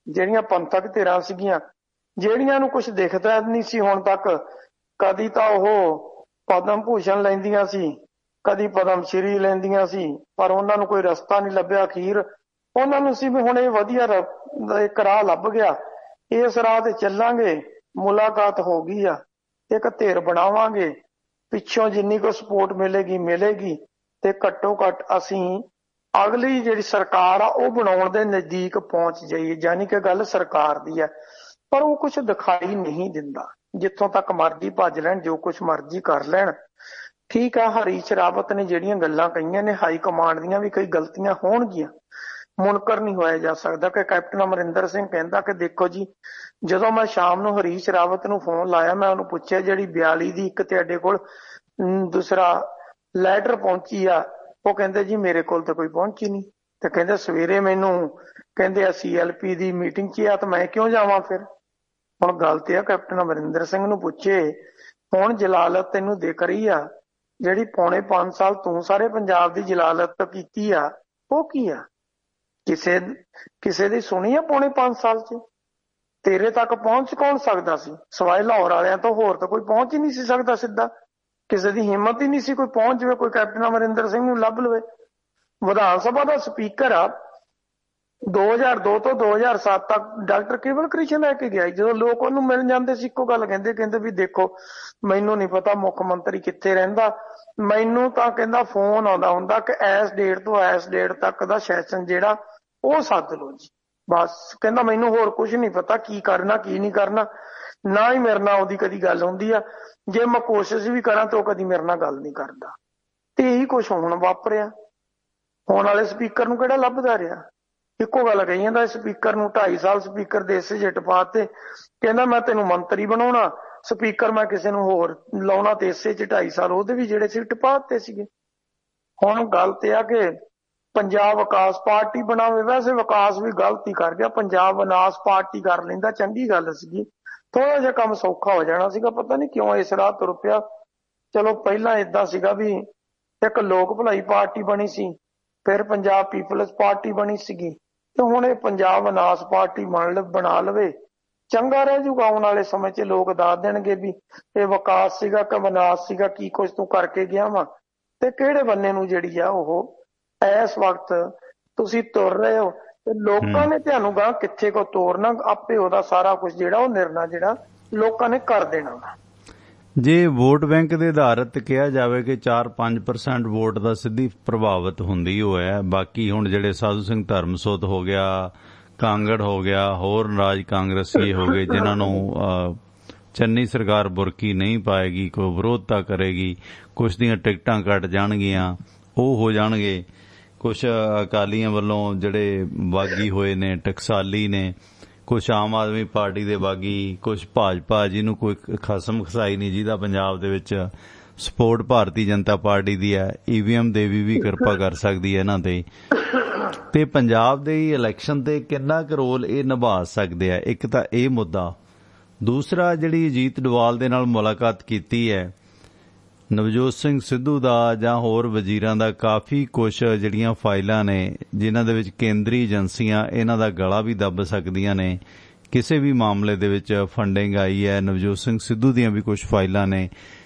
ਜਿਹੜੀਆਂ ਪੰਥਕ ਧਿਰਾਂ ਸੀਗੀਆਂ, ਜਿਹੜੀਆਂ ਨੂੰ ਕੁਛ ਦਿਖਦਾ ਨਹੀਂ ਸੀ ਹੁਣ ਤੱਕ। ਕਦੀ ਤਾਂ ਉਹ ਪਦਮ ਭੂਸ਼ਣ ਲੈਂਦੀਆਂ ਸੀ, ਕਦੀ ਪਦਮ ਸ਼੍ਰੀ ਲੈਂਦੀਆਂ ਸੀ, ਪਰ ਉਹਨਾਂ ਨੂੰ ਕੋਈ ਰਸਤਾ ਨਹੀਂ ਲੱਭਿਆ। ਅਖੀਰ ਉਹਨਾਂ ਨੂੰ ਸੀ ਵੀ ਹੁਣ ਇਹ ਵਧੀਆ ਇੱਕ ਰਾਹ ਲੱਭ ਗਿਆ, ਇਸ ਰਾਹ ਤੇ ਚੱਲਾਂਗੇ। ਮੁਲਾਕਾਤ ਹੋ ਗਈ ਆ, ਇੱਕ ਧਿਰ ਬਣਾਵਾਂਗੇ, ਪਿੱਛੋਂ ਜਿੰਨੀ ਕੁ ਸਪੋਰਟ ਮਿਲੇਗੀ ਤੇ ਘੱਟੋ ਘੱਟ ਅਸੀਂ ਅਗਲੀ ਜਿਹੜੀ ਸਰਕਾਰ ਆ ਉਹ ਬਣਾਉਣ ਦੇ ਨਜ਼ਦੀਕ ਪਹੁੰਚ ਜਾਈਏ। ਯਾਨੀ ਕਿ ਗੱਲ ਸਰਕਾਰ ਦੀ ਹੈ, ਪਰ ਉਹ ਕੁਝ ਦਿਖਾਈ ਨਹੀਂ ਦਿੰਦਾ। ਜਿੱਥੋਂ ਤੱਕ ਮਰਜ਼ੀ ਭੱਜ ਲੈਣ, ਜੋ ਕੁਝ ਮਰਜ਼ੀ ਕਰ ਲੈਣ। ਠੀਕ ਆ, ਹਰੀਸ਼ ਰਾਵਤ ਨੇ ਜਿਹੜੀਆਂ ਗੱਲਾਂ ਕਹੀਆਂ ਨੇ, ਹਾਈ ਕਮਾਂਡ ਦੀਆਂ ਵੀ ਕਈ ਗਲਤੀਆਂ ਹੋਣਗੀਆਂ, ਮੁਨਕਰ ਨਹੀਂ ਹੋਇਆ ਜਾ ਸਕਦਾ। ਕਿ ਕੈਪਟਨ ਅਮਰਿੰਦਰ ਸਿੰਘ ਕਹਿੰਦਾ ਕਿ ਦੇਖੋ ਜੀ, ਜਦੋਂ ਮੈਂ ਸ਼ਾਮ ਨੂੰ ਹਰੀਸ਼ ਰਾਵਤ ਨੂੰ ਫੋਨ ਲਾਇਆ, ਮੈਂ ਉਹਨੂੰ ਪੁੱਛਿਆ ਜਿਹੜੀ 42 ਦੀ ਇੱਕ ਤੁਹਾਡੇ ਕੋਲ ਦੂਸਰਾ ਲੈਟਰ ਪਹੁੰਚੀ ਆ, ਉਹ ਕਹਿੰਦੇ ਜੀ ਮੇਰੇ ਕੋਲ ਤਾਂ ਕੋਈ ਪਹੁੰਚੀ ਨਹੀਂ। ਤੇ ਕਹਿੰਦੇ ਸਵੇਰੇ ਮੈਨੂੰ ਕਹਿੰਦੇ CLP ਦੀ ਮੀਟਿੰਗ 'ਚ ਆ, ਤਾਂ ਮੈਂ ਕਿਉਂ ਜਾਵਾਂ ਫਿਰ। ਹੁਣ ਗੱਲ ਤੇ ਆ ਕੈਪਟਨ ਅਮਰਿੰਦਰ ਸਿੰਘ ਨੂੰ ਪੁੱਛੇ, ਹੁਣ ਜਲਾਲਤ ਤੈਨੂੰ ਦਿਖ ਰਹੀ ਆ, ਜਿਹੜੀ ਪੌਣੇ 5 ਸਾਲ ਤੂੰ ਸਾਰੇ ਪੰਜਾਬ ਦੀ ਜਲਾਲਤ ਕੀਤੀ ਆ, ਉਹ ਕੀ ਆ? ਕਿਸੇ ਦੀ ਸੁਣੀ ਆ ਪੌਣੇ 5 ਸਾਲ 'ਚ? ਤੇਰੇ ਤੱਕ ਪਹੁੰਚ ਕੌਣ ਸਕਦਾ ਸੀ ਸਿਵਾਏ ਲਾਹੌਰ ਵਾਲਿਆਂ ਤੋਂ? ਹੋਰ ਤਾਂ ਕੋਈ ਪਹੁੰਚ ਹੀ ਨਹੀਂ ਸੀ ਸਕਦਾ ਸਿੱਧਾ। ਕਿਸੇ ਦੀ ਹਿੰਮਤ ਹੀ ਨਹੀਂ ਸੀ ਕੋਈ ਪਹੁੰਚ ਜਾਵੇ, ਕੋਈ ਕੈਪਟਨ ਅਮਰਿੰਦਰ ਸਿੰਘ ਨੂੰ ਲੱਭ ਲਵੇ। ਵਿਧਾਨ ਸਭਾ ਦਾ ਸਪੀਕਰ ਆ 2002 ਤੋਂ 2007 ਤੱਕ ਡਾਕਟਰ ਕੇਵਲ ਕ੍ਰਿਸ਼ਨ ਲੈ ਕੇ ਗਿਆ। ਜਦੋਂ ਲੋਕ ਉਹਨੂੰ ਮਿਲਣ ਜਾਂਦੇ ਸੀ, ਇੱਕੋ ਗੱਲ ਕਹਿੰਦੇ ਵੀ ਦੇਖੋ ਮੈਨੂੰ ਨਹੀਂ ਪਤਾ ਮੁੱਖ ਮੰਤਰੀ ਕਿੱਥੇ ਰਹਿੰਦਾ, ਮੈਨੂੰ ਤਾਂ ਕਹਿੰਦਾ ਫੋਨ ਆਉਂਦਾ ਹੁੰਦਾ ਕਿ ਇਸ ਡੇਟ ਤੋਂ ਇਸ ਡੇਟ ਤੱਕ ਦਾ ਸੈਸ਼ਨ ਜਿਹੜਾ ਉਹ ਸੱਦ ਲਓ ਜੀ, ਬਸ। ਕਹਿੰਦਾ ਮੈਨੂੰ ਹੋਰ ਕੁਝ ਨਹੀਂ ਪਤਾ ਕੀ ਕਰਨਾ ਕੀ ਨਹੀਂ ਕਰਨਾ, ਨਾ ਹੀ ਮੇਰੇ ਨਾਲ ਉਹਦੀ ਕਦੀ ਗੱਲ ਹੁੰਦੀ ਆ, ਜੇ ਮੈਂ ਕੋਸ਼ਿਸ਼ ਵੀ ਕਰਾਂ ਤਾਂ ਉਹ ਕਦੀ ਮੇਰੇ ਨਾਲ ਗੱਲ ਨਹੀਂ ਕਰਦਾ। ਤੇ ਇਹੀ ਕੁਝ ਹੁਣ ਵਾਪਰਿਆ। ਹੁਣ ਵਾਲੇ ਸਪੀਕਰ ਨੂੰ ਕਿਹੜਾ ਲੱਭਦਾ ਰਿਹਾ? ਇੱਕੋ ਗੱਲ ਕਹੀ ਜਾਂਦਾ ਸਪੀਕਰ ਨੂੰ, 2.5 ਸਾਲ ਸਪੀਕਰ ਦੇ ਇਸੇ ਜਿੱਟ ਪਾਤੇ, ਕਹਿੰਦਾ ਮੈਂ ਤੈਨੂੰ ਮੰਤਰੀ ਬਣਾਉਣਾ, ਸਪੀਕਰ ਮੈਂ ਕਿਸੇ ਨੂੰ ਹੋਰ ਲਾਉਣਾ, ਤੇ ਇਸੇ 'ਚ 2.5 ਸਾਲ ਉਹਦੇ ਵੀ ਜਿਹੜੇ ਸੀ ਟਪਾ ਦਿੱਤੇ ਸੀਗੇ। ਹੁਣ ਗੱਲ ਤੇ ਆ ਕਿ ਪੰਜਾਬ ਵਿਕਾਸ ਪਾਰਟੀ ਬਣਾਵੇ। ਵੈਸੇ ਵਿਕਾਸ ਵੀ ਗਲਤੀ ਕਰ ਗਿਆ, ਪੰਜਾਬ ਵਿਨਾਸ਼ ਪਾਰਟੀ ਕਰ ਲੈਂਦਾ, ਚੰਗੀ ਗੱਲ ਸੀਗੀ, ਥੋੜਾ ਜਿਹਾ ਕੰਮ ਸੌਖਾ ਹੋ ਜਾਣਾ ਸੀਗਾ। ਪਤਾ ਨਹੀਂ ਕਿਉਂ ਇਸ ਰਾਹ ਤੁਰ ਪਿਆ। ਚਲੋ ਪਹਿਲਾਂ ਏਦਾਂ ਸੀਗਾ ਵੀ ਇੱਕ ਲੋਕ ਭਲਾਈ ਪਾਰਟੀ ਬਣੀ ਸੀ, ਫਿਰ ਪੰਜਾਬ ਪੀਪਲਸ ਪਾਰਟੀ ਬਣੀ ਸੀਗੀ, ਤੇ ਹੁਣ ਇਹ ਪੰਜਾਬ ਵਿਨਾਸ਼ ਪਾਰਟੀ ਬਣਾ ਲਵੇ, ਚੰਗਾ ਰਹਿ ਜੂਗਾ। ਆਉਣ ਵਾਲੇ ਸਮੇਂ 'ਚ ਲੋਕ ਦੱਸ ਦੇਣਗੇ ਵੀ ਇਹ ਵਿਕਾਸ ਸੀਗਾ ਕਿ ਵਿਨਾਸ਼ ਸੀਗਾ, ਕੀ ਕੁਝ ਤੂੰ ਕਰਕੇ ਗਿਆ ਵਾ, ਤੇ ਕਿਹੜੇ ਬੰਨੇ ਨੂੰ ਜਿਹੜੀ ਆ ਉਹ ਇਸ ਵਕਤ ਤੁਸੀਂ ਤੁਰ ਰਹੇ ਹੋ, ਤੇ ਲੋਕਾਂ ਨੇ ਤੁਹਾਨੂੰ ਗਾਂ ਕਿੱਥੇ ਕੋ ਤੋਰਨਾ, ਆਪੇ ਉਹਦਾ ਸਾਰਾ ਕੁਝ ਜਿਹੜਾ ਉਹ ਨਿਰਣਾ ਜਿਹੜਾ ਲੋਕਾਂ ਨੇ ਕਰ ਦੇਣਾ। ਜੇ ਵੋਟ ਬੈਂਕ ਦੇ ਆਧਾਰਿਤ ਕਿਹਾ ਜਾਵੇ ਕਿ 4-5% ਵੋਟ ਦਾ ਸਿੱਧੀ ਪ੍ਰਭਾਵਿਤ ਹੁੰਦੀ ਹੋਇਆ, ਬਾਕੀ ਹੁਣ ਜਿਹੜੇ ਸਾਧੂ ਸਿੰਘ ਧਰਮਸੋਤ ਹੋ ਗਿਆ, ਕਾਂਗੜ ਹੋ ਗਿਆ, ਹੋਰ ਰਾਜ ਕਾਂਗਰਸੀ ਹੋ ਗਏ, ਜਿਨ੍ਹਾਂ ਨੂੰ ਚੰਨੀ ਸਰਕਾਰ ਬੁਰਕੀ ਨਹੀਂ ਪਾਏਗੀ, ਕੋਈ ਵਿਰੋਧਤਾ ਕਰੇਗੀ, ਕੁਛ ਦੀਆਂ ਟਿਕਟਾਂ ਕੱਟ ਜਾਣਗੀਆਂ, ਉਹ ਹੋ ਜਾਣਗੇ। ਕੁਛ ਅਕਾਲੀਆਂ ਵੱਲੋਂ ਜਿਹੜੇ ਬਾਗੀ ਹੋਏ ਨੇ, ਟਕਸਾਲੀ ਨੇ, ਕੁਛ ਆਮ ਆਦਮੀ ਪਾਰਟੀ ਦੇ ਬਾਗੀ, ਕੁਛ ਭਾਜਪਾ ਜਿਹਨੂੰ ਕੋਈ ਖਸਮ ਖਸਾਈ ਨਹੀਂ, ਜਿਹਦਾ ਪੰਜਾਬ ਦੇ ਵਿੱਚ ਸਪੋਰਟ ਭਾਰਤੀ ਜਨਤਾ ਪਾਰਟੀ ਦੀ ਹੈ। EVM ਦੇਵੀ ਵੀ ਕਿਰਪਾ ਕਰ ਸਕਦੀ ਹੈ ਇਹਨਾਂ ਤੇ ਪੰਜਾਬ ਦੇ ਇਲੈਕਸ਼ਨ ਤੇ ਕਿੰਨਾ ਕੁ ਰੋਲ ਇਹ ਨਿਭਾ ਸਕਦੇ ਆ। ਇੱਕ ਤਾਂ ਇਹ ਮੁੱਦਾ। ਦੂਸਰਾ, ਜਿਹੜੀ ਅਜੀਤ ਡੋਵਾਲ ਦੇ ਨਾਲ ਮੁਲਾਕਾਤ ਕੀਤੀ ਹੈ ਨਵਜੋਤ ਸਿੰਘ ਸਿੱਧੂ ਦਾ ਜਾਂ ਹੋਰ ਵਜ਼ੀਰਾਂ ਦਾ, ਕਾਫੀ ਕੁਛ ਜਿਹੜੀਆਂ ਫਾਈਲਾਂ ਨੇ ਜਿਨ੍ਹਾਂ ਦੇ ਵਿੱਚ ਕੇਂਦਰੀ ਏਜੰਸੀਆਂ ਇਹਨਾਂ ਦਾ ਗਲਾ ਵੀ ਦੱਬ ਸਕਦੀਆਂ ਨੇ। ਕਿਸੇ ਵੀ ਮਾਮਲੇ ਦੇ ਵਿੱਚ ਫੰਡਿੰਗ ਆਈ ਹੈ, ਨਵਜੋਤ ਸਿੰਘ ਸਿੱਧੂ ਦੀਆਂ ਵੀ ਕੁਛ ਫਾਈਲਾਂ ਨੇ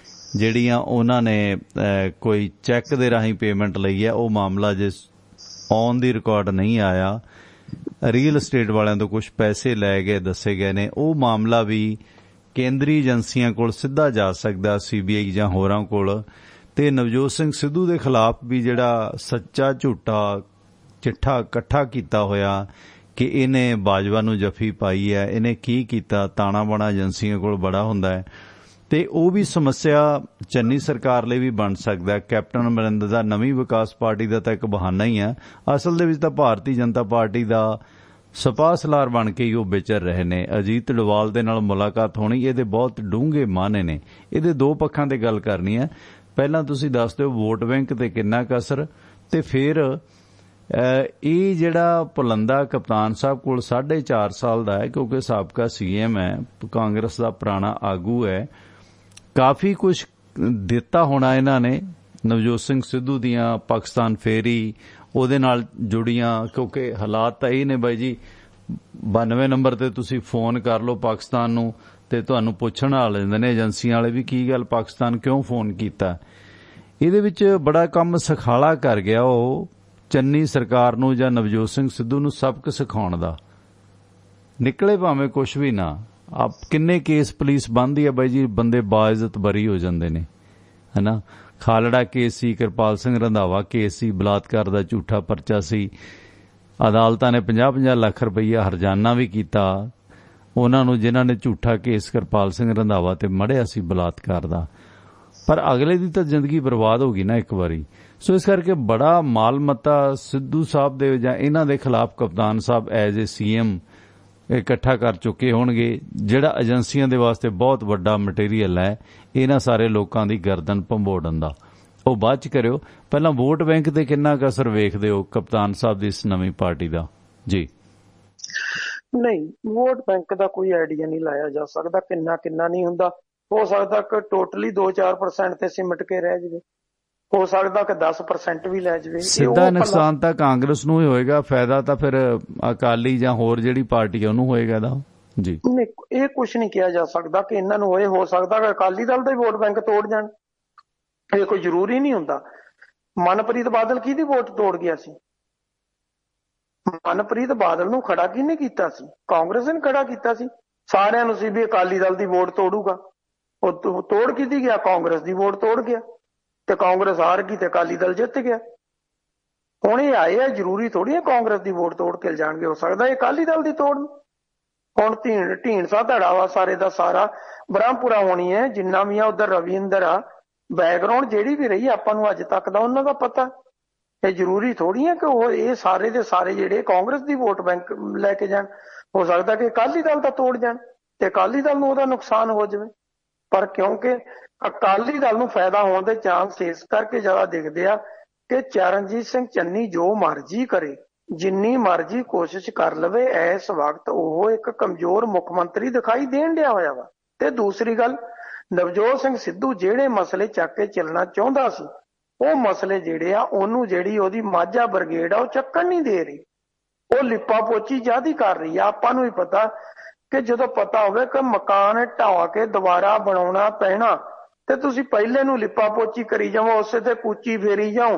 ਜਿਹੜੀਆਂ ਉਹਨਾਂ ਨੇ ਕੋਈ ਚੈੱਕ ਦੇ ਰਾਹੀਂ ਪੇਮੈਂਟ ਲਈ ਹੈ। ਉਹ ਮਾਮਲਾ ਜੇ ਔਨ ਦੀ ਰਿਕਾਰਡ ਨਹੀਂ ਆਇਆ, ਰੀਅਲ estate ਵਾਲਿਆਂ ਤੋਂ ਕੁਛ ਪੈਸੇ ਲੈ ਗਏ ਦੱਸੇ ਗਏ ਨੇ, ਉਹ ਮਾਮਲਾ ਵੀ ਕੇਂਦਰੀ ਏਜੰਸੀਆਂ ਕੋਲ ਸਿੱਧਾ ਜਾ ਸਕਦਾ, CBI ਜਾਂ ਹੋਰਾਂ ਕੋਲ। ਤੇ ਨਵਜੋਤ ਸਿੰਘ ਸਿੱਧੂ ਦੇ ਖਿਲਾਫ ਵੀ ਜਿਹੜਾ ਸੱਚਾ ਝੂਠਾ ਚਿੱਠਾ ਇਕੱਠਾ ਕੀਤਾ ਹੋਇਆ ਕਿ ਇਹਨੇ ਬਾਜਵਾ ਨੂੰ ਜੱਫੀ ਪਾਈ ਹੈ, ਇਹਨੇ ਕੀ ਕੀਤਾ, ਤਾਣਾ ਬਾਣਾ ਏਜੰਸੀਆਂ ਕੋਲ ਬੜਾ ਹੁੰਦਾ ਹੈ। ਤੇ ਉਹ ਵੀ ਸਮੱਸਿਆ ਚੰਨੀ ਸਰਕਾਰ ਲਈ ਵੀ ਬਣ ਸਕਦਾ। ਕੈਪਟਨ ਅਮਰਿੰਦਰ ਦਾ ਨਵੀਂ ਵਿਕਾਸ ਪਾਰਟੀ ਦਾ ਤਾਂ ਇੱਕ ਬਹਾਨਾ ਹੀ ਹੈ, ਅਸਲ ਦੇ ਵਿੱਚ ਤਾਂ ਭਾਰਤੀ ਜਨਤਾ ਪਾਰਟੀ ਦਾ ਸਪਾ ਸਲਾਰ ਬਣ ਕੇ ਹੀ ਉਹ ਵਿਚਰ ਰਹੇ ਨੇ। ਅਜੀਤ ਡੋਵਾਲ ਦੇ ਨਾਲ ਮੁਲਾਕਾਤ ਹੋਣੀ, ਇਹਦੇ ਬਹੁਤ ਡੂੰਘੇ ਮਾਅਨੇ ਨੇ। ਇਹਦੇ ਦੋ ਪੱਖਾਂ ਤੇ ਗੱਲ ਕਰਨੀ ਹੈ। ਪਹਿਲਾਂ ਤੁਸੀਂ ਦੱਸ ਦਿਓ ਵੋਟ ਬੈਂਕ ਤੇ ਕਿੰਨਾ ਕੁ ਅਸਰ, ਤੇ ਫਿਰ ਇਹ ਜਿਹੜਾ ਪੁਲੰਦਾ ਕਪਤਾਨ ਸਾਹਿਬ ਕੋਲ 4.5 ਸਾਲ ਦਾ ਹੈ, ਕਿਉਂਕਿ ਸਾਬਕਾ CM ਹੈ, ਕਾਂਗਰਸ ਦਾ ਪੁਰਾਣਾ ਆਗੂ ਹੈ, ਕਾਫੀ ਕੁਝ ਦਿੱਤਾ ਹੋਣਾ ਇਹਨਾਂ ਨੇ। ਨਵਜੋਤ ਸਿੰਘ ਸਿੱਧੂ ਦੀਆਂ ਪਾਕਿਸਤਾਨ ਫੇਰੀ ਉਹਦੇ ਨਾਲ ਜੁੜੀਆਂ, ਕਿਉਂਕਿ ਹਾਲਾਤ ਤਾਂ ਇਹ ਨੇ ਬਾਈ ਜੀ, 92 ਨੰਬਰ ਤੇ ਤੁਸੀਂ ਫੋਨ ਕਰ ਲਓ ਪਾਕਿਸਤਾਨ ਨੂੰ ਤੇ ਤੁਹਾਨੂੰ ਪੁੱਛਣ ਆ ਲੈਂਦੇ ਨੇ ਏਜੰਸੀਆਂ ਵਾਲੇ ਵੀ ਕੀ ਗੱਲ, ਪਾਕਿਸਤਾਨ ਕਿਉਂ ਫੋਨ ਕੀਤਾ। ਇਹਦੇ ਵਿੱਚ ਬੜਾ ਕੰਮ ਸਖਾਲਾ ਕਰ ਗਿਆ ਉਹ ਚੰਨੀ ਸਰਕਾਰ ਨੂੰ ਜਾਂ ਨਵਜੋਤ ਸਿੰਘ ਸਿੱਧੂ ਨੂੰ ਸਬਕ ਸਿਖਾਉਣ ਦਾ। ਨਿਕਲੇ ਭਾਵੇਂ ਕੁਛ ਵੀ ਨਾ, ਆਪ ਕਿੰਨੇ ਕੇਸ ਪੁਲਿਸ ਬੰਨ੍ਹਦੀ ਹੈ ਬਾਈ ਜੀ, ਬੰਦੇ ਬਾਇਜ਼ਤ ਬਰੀ ਹੋ ਜਾਂਦੇ ਨੇ, ਹੈ ਨਾ। ਖਾਲੜਾ ਕੇਸ ਸੀ, ਕਿਰਪਾਲ ਸਿੰਘ ਰੰਧਾਵਾ ਕੇਸ ਸੀ, ਬਲਾਤਕਾਰ ਦਾ ਝੂਠਾ ਪਰਚਾ ਸੀ। ਅਦਾਲਤਾਂ ਨੇ 50-50 ਲੱਖ ਰੁਪਈਆ ਹਰਜਾਨਾ ਵੀ ਕੀਤਾ ਉਹਨਾਂ ਨੂੰ ਜਿਨ੍ਹਾਂ ਨੇ ਝੂਠਾ ਕੇਸ ਕਿਰਪਾਲ ਸਿੰਘ ਰੰਧਾਵਾ ਤੇ ਮੜਿਆ ਸੀ ਬਲਾਤਕਾਰ ਦਾ। ਪਰ ਅਗਲੇ ਦੀ ਤਾਂ ਜ਼ਿੰਦਗੀ ਬਰਬਾਦ ਹੋ ਗਈ ਨਾ ਇੱਕ ਵਾਰੀ। ਸੋ ਇਸ ਕਰਕੇ ਬੜਾ ਮਾਲ ਮਤਾ ਸਿੱਧੂ ਸਾਹਿਬ ਦੇ ਜਾਂ ਇਹਨਾਂ ਦੇ ਖਿਲਾਫ ਕਪਤਾਨ ਸਾਹਿਬ ਐਜ਼ ਏ CM ਇਕੱਠਾ ਕਰ ਚੁੱਕੇ ਹੋਣਗੇ, ਜਿਹੜਾ ਏਜੰਸੀਆਂ ਦੇ ਵਾਸਤੇ ਬਹੁਤ ਵੱਡਾ ਮਟੀਰੀਅਲ ਹੈ ਇਹਨਾਂ ਸਾਰੇ ਲੋਕਾਂ ਦੀ ਗਰਦਨ ਭੰਬੋੜਨ ਦਾ। ਉਹ ਬਾਅਦ ਚ ਕਰਿਓ, ਪਹਿਲਾਂ ਵੋਟ ਬੈਂਕ ਤੇ ਕਿੰਨਾ ਕੁ ਅਸਰ ਵੇਖਦੇ ਹੋ ਕਪਤਾਨ ਸਾਹਿਬ ਦੀ ਇਸ ਨਵੀਂ ਪਾਰਟੀ ਦਾ? ਜੀ ਨਹੀਂ, ਵੋਟ ਬੈਂਕ ਦਾ ਕੋਈ ਆਈਡੀਆ ਨਹੀਂ ਲਾਇਆ ਜਾ ਸਕਦਾ, ਕਿੰਨਾ ਨਹੀਂ ਹੁੰਦਾ। ਹੋ ਸਕਦਾ ਕਿ ਟੋਟਲੀ 2-4% ਤੇ ਸਿਮਟ ਕੇ ਰਹਿ ਜਾਵੇ, ਹੋ ਸਕਦਾ ਕਿ 10% ਵੀ ਲੈ ਜਾਵੇ। ਸਿੱਧਾ ਨੁਕਸਾਨ ਤਾਂ ਕਾਂਗਰਸ ਨੂੰ ਹੀ ਹੋਏਗਾ, ਫਾਇਦਾ ਤਾਂ ਫਿਰ ਅਕਾਲੀ ਜਾਂ ਹੋਰ ਜਿਹੜੀ ਪਾਰਟੀ ਹੈ ਉਹਨੂੰ ਹੋਏਗਾ ਇਹਦਾ। ਜੀ ਨਹੀਂ, ਇਹ ਕੁਝ ਨਹੀਂ ਕਿਹਾ ਜਾ ਸਕਦਾ ਕਿ ਇਹਨਾਂ ਨੂੰ ਹੋਏ। ਹੋ ਸਕਦਾ ਕਿ ਅਕਾਲੀ ਦਲ ਦਾ ਹੀ ਵੋਟ ਬੈਂਕ ਤੋੜ ਜਾਣ, ਇਹ ਕੋਈ ਜ਼ਰੂਰੀ ਨਹੀਂ ਹੁੰਦਾ। ਮਨਪ੍ਰੀਤ ਬਾਦਲ ਕਿਹਦੀ ਵੋਟ ਤੋੜ ਗਿਆ ਸੀ? ਮਨਪ੍ਰੀਤ ਬਾਦਲ ਨੂੰ ਖੜਾ ਕਿਹਨੇ ਕੀਤਾ ਸੀ? ਕਾਂਗਰਸ ਨੇ ਖੜਾ ਕੀਤਾ ਸੀ। ਸਾਰਿਆਂ ਨੂੰ ਸੀ ਵੀ ਅਕਾਲੀ ਦਲ ਦੀ ਵੋਟ ਤੋੜੂਗਾ, ਉਹ ਤੋੜ ਕਿਹਦੀ ਗਿਆ? ਕਾਂਗਰਸ ਦੀ ਵੋਟ ਤੋੜ ਗਿਆ ਤੇ ਕਾਂਗਰਸ ਹਾਰ ਗਈ ਤੇ ਅਕਾਲੀ ਦਲ ਜਿੱਤ ਗਿਆ। ਹੁਣ ਇਹ ਆਏ ਆ, ਜ਼ਰੂਰੀ ਥੋੜੀ ਹੈ ਕਾਂਗਰਸ ਦੀ ਵੋਟ ਤੋੜ ਕੇ ਜਾਣਗੇ, ਹੋ ਸਕਦਾ ਇਹ ਅਕਾਲੀ ਦਲ ਦੀ ਤੋੜਨ। ਹੁਣ ਢੀਂਡਸਾ ਧੜਾ ਵਾ ਸਾਰੇ ਦਾ ਸਾਰਾ, ਬ੍ਰਹਮਪੁਰਾ ਹੋਣੀ ਹੈ, ਜਿੰਨਾ ਵੀ ਆ ਉਧਰ ਰਵਿੰਦਰ ਆ, ਬੈਕਗਰਾਉਂਡ ਜਿਹੜੀ ਵੀ ਰਹੀ ਆਪਾਂ ਨੂੰ ਅੱਜ ਤੱਕ ਦਾ ਉਹਨਾਂ ਦਾ ਪਤਾ। ਇਹ ਜ਼ਰੂਰੀ ਥੋੜੀ ਹੈ ਕਿ ਉਹ ਇਹ ਸਾਰੇ ਦੇ ਸਾਰੇ ਜਿਹੜੇ ਕਾਂਗਰਸ ਦੀ ਵੋਟ ਬੈਂਕ ਲੈ ਕੇ ਜਾਣ। ਹੋ ਸਕਦਾ ਕਿ ਅਕਾਲੀ ਦਲ ਦਾ ਤੋੜ ਜਾਣ ਤੇ ਅਕਾਲੀ ਦਲ ਨੂੰ ਉਹਦਾ ਨੁਕਸਾਨ ਹੋ ਜਾਵੇ। ਪਰ ਕਿਉਂਕਿ ਅਕਾਲੀ ਦਲ ਨੂੰ ਫਾਇਦਾ ਹੋਣ ਦੇ ਚਾਂਸ ਇਸ ਕਰਕੇ ਜ਼ਿਆਦਾ ਦਿਖਦੇ ਆ ਕਿ ਚਰਨਜੀਤ ਸਿੰਘ ਚੰਨੀ ਜੋ ਮਰਜ਼ੀ ਕਰੇ, ਜਿੰਨੀ ਮਰਜ਼ੀ ਕੋਸ਼ਿਸ਼ ਕਰ ਲਵੇ, ਇਸ ਵਕਤ ਉਹ ਇੱਕ ਕਮਜ਼ੋਰ ਮੁੱਖ ਮੰਤਰੀ ਦਿਖਾਈ ਦੇਣ ਡਿਆ ਹੋਇਆ ਵਾ। ਤੇ ਦੂਸਰੀ ਗੱਲ, ਨਵਜੋਤ ਸਿੰਘ ਸਿੱਧੂ ਜਿਹੜੇ ਮਸਲੇ ਚੱਕ ਕੇ ਚੱਲਣਾ ਚਾਹੁੰਦਾ ਸੀ, ਉਹ ਮਸਲੇ ਜਿਹੜੇ ਆ ਉਹਨੂੰ ਜਿਹੜੀ ਉਹਦੀ ਮਾਝਾ ਬ੍ਰਿਗੇਡ ਆ ਉਹ ਚੱਕਣ ਨਹੀਂ ਦੇ ਰਹੀ। ਉਹ ਲਿਪਾ ਪੋਚੀ ਜ਼ਿਆਦਾ ਕਰ ਰਹੀ ਆ। ਆਪਾਂ ਨੂੰ ਹੀ ਪਤਾ ਕਿ ਜਦੋਂ ਪਤਾ ਹੋਵੇ ਕਿ ਮਕਾਨ ਢਾਹ ਕੇ ਦੁਬਾਰਾ ਬਣਾਉਣਾ ਪੈਣਾ ਤੇ ਤੁਸੀਂ ਪਹਿਲੇ ਨੂੰ ਲਿਪਾ ਪੋਚੀ ਕਰੀ ਜਾਓ, ਉਸੇ ਤੇ ਕੂਚੀ ਫੇਰੀ ਜਾਓ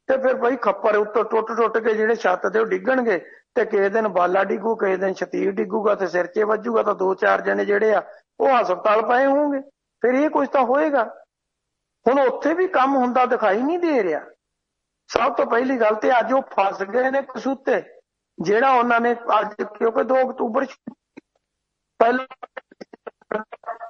ਤੇ ਫਿਰ ਭਾਈ ਖੱਪਰ ਉੱਤੋਂ ਟੁੱਟ ਕੇ ਜਿਹੜੇ ਛੱਤ ਤੇ ਉਹ ਡਿੱਗਣਗੇ ਤੇ ਕਿਸੇ ਦਿਨ ਬਾਲਾ ਡਿੱਗੂ, ਕਿਸੇ ਦਿਨ ਸ਼ਤੀਰ ਡਿੱਗੂਗਾ ਤੇ ਸਿਰ 'ਚ ਵੱਜੂਗਾ ਤਾਂ 2-4 ਜਣੇ ਜਿਹੜੇ ਆ ਉਹ ਹਸਪਤਾਲ ਪਏ ਹੋਣਗੇ। ਫਿਰ ਇਹ ਕੁਝ ਤਾਂ ਹੋਏਗਾ। ਹੁਣ ਉੱਥੇ ਵੀ ਕੰਮ ਹੁੰਦਾ ਦਿਖਾਈ ਨਹੀਂ ਦੇ ਰਿਹਾ। ਸਭ ਤੋਂ ਪਹਿਲੀ ਗੱਲ ਤੇ ਅੱਜ ਉਹ ਫਸ ਗਏ ਨੇ ਕਸੂਤੇ, ਜਿਹੜਾ ਉਹਨਾਂ ਨੇ ਅੱਜ, ਕਿਉਂਕਿ 2 ਅਕਤੂਬਰ ਪਹਿਲਾਂ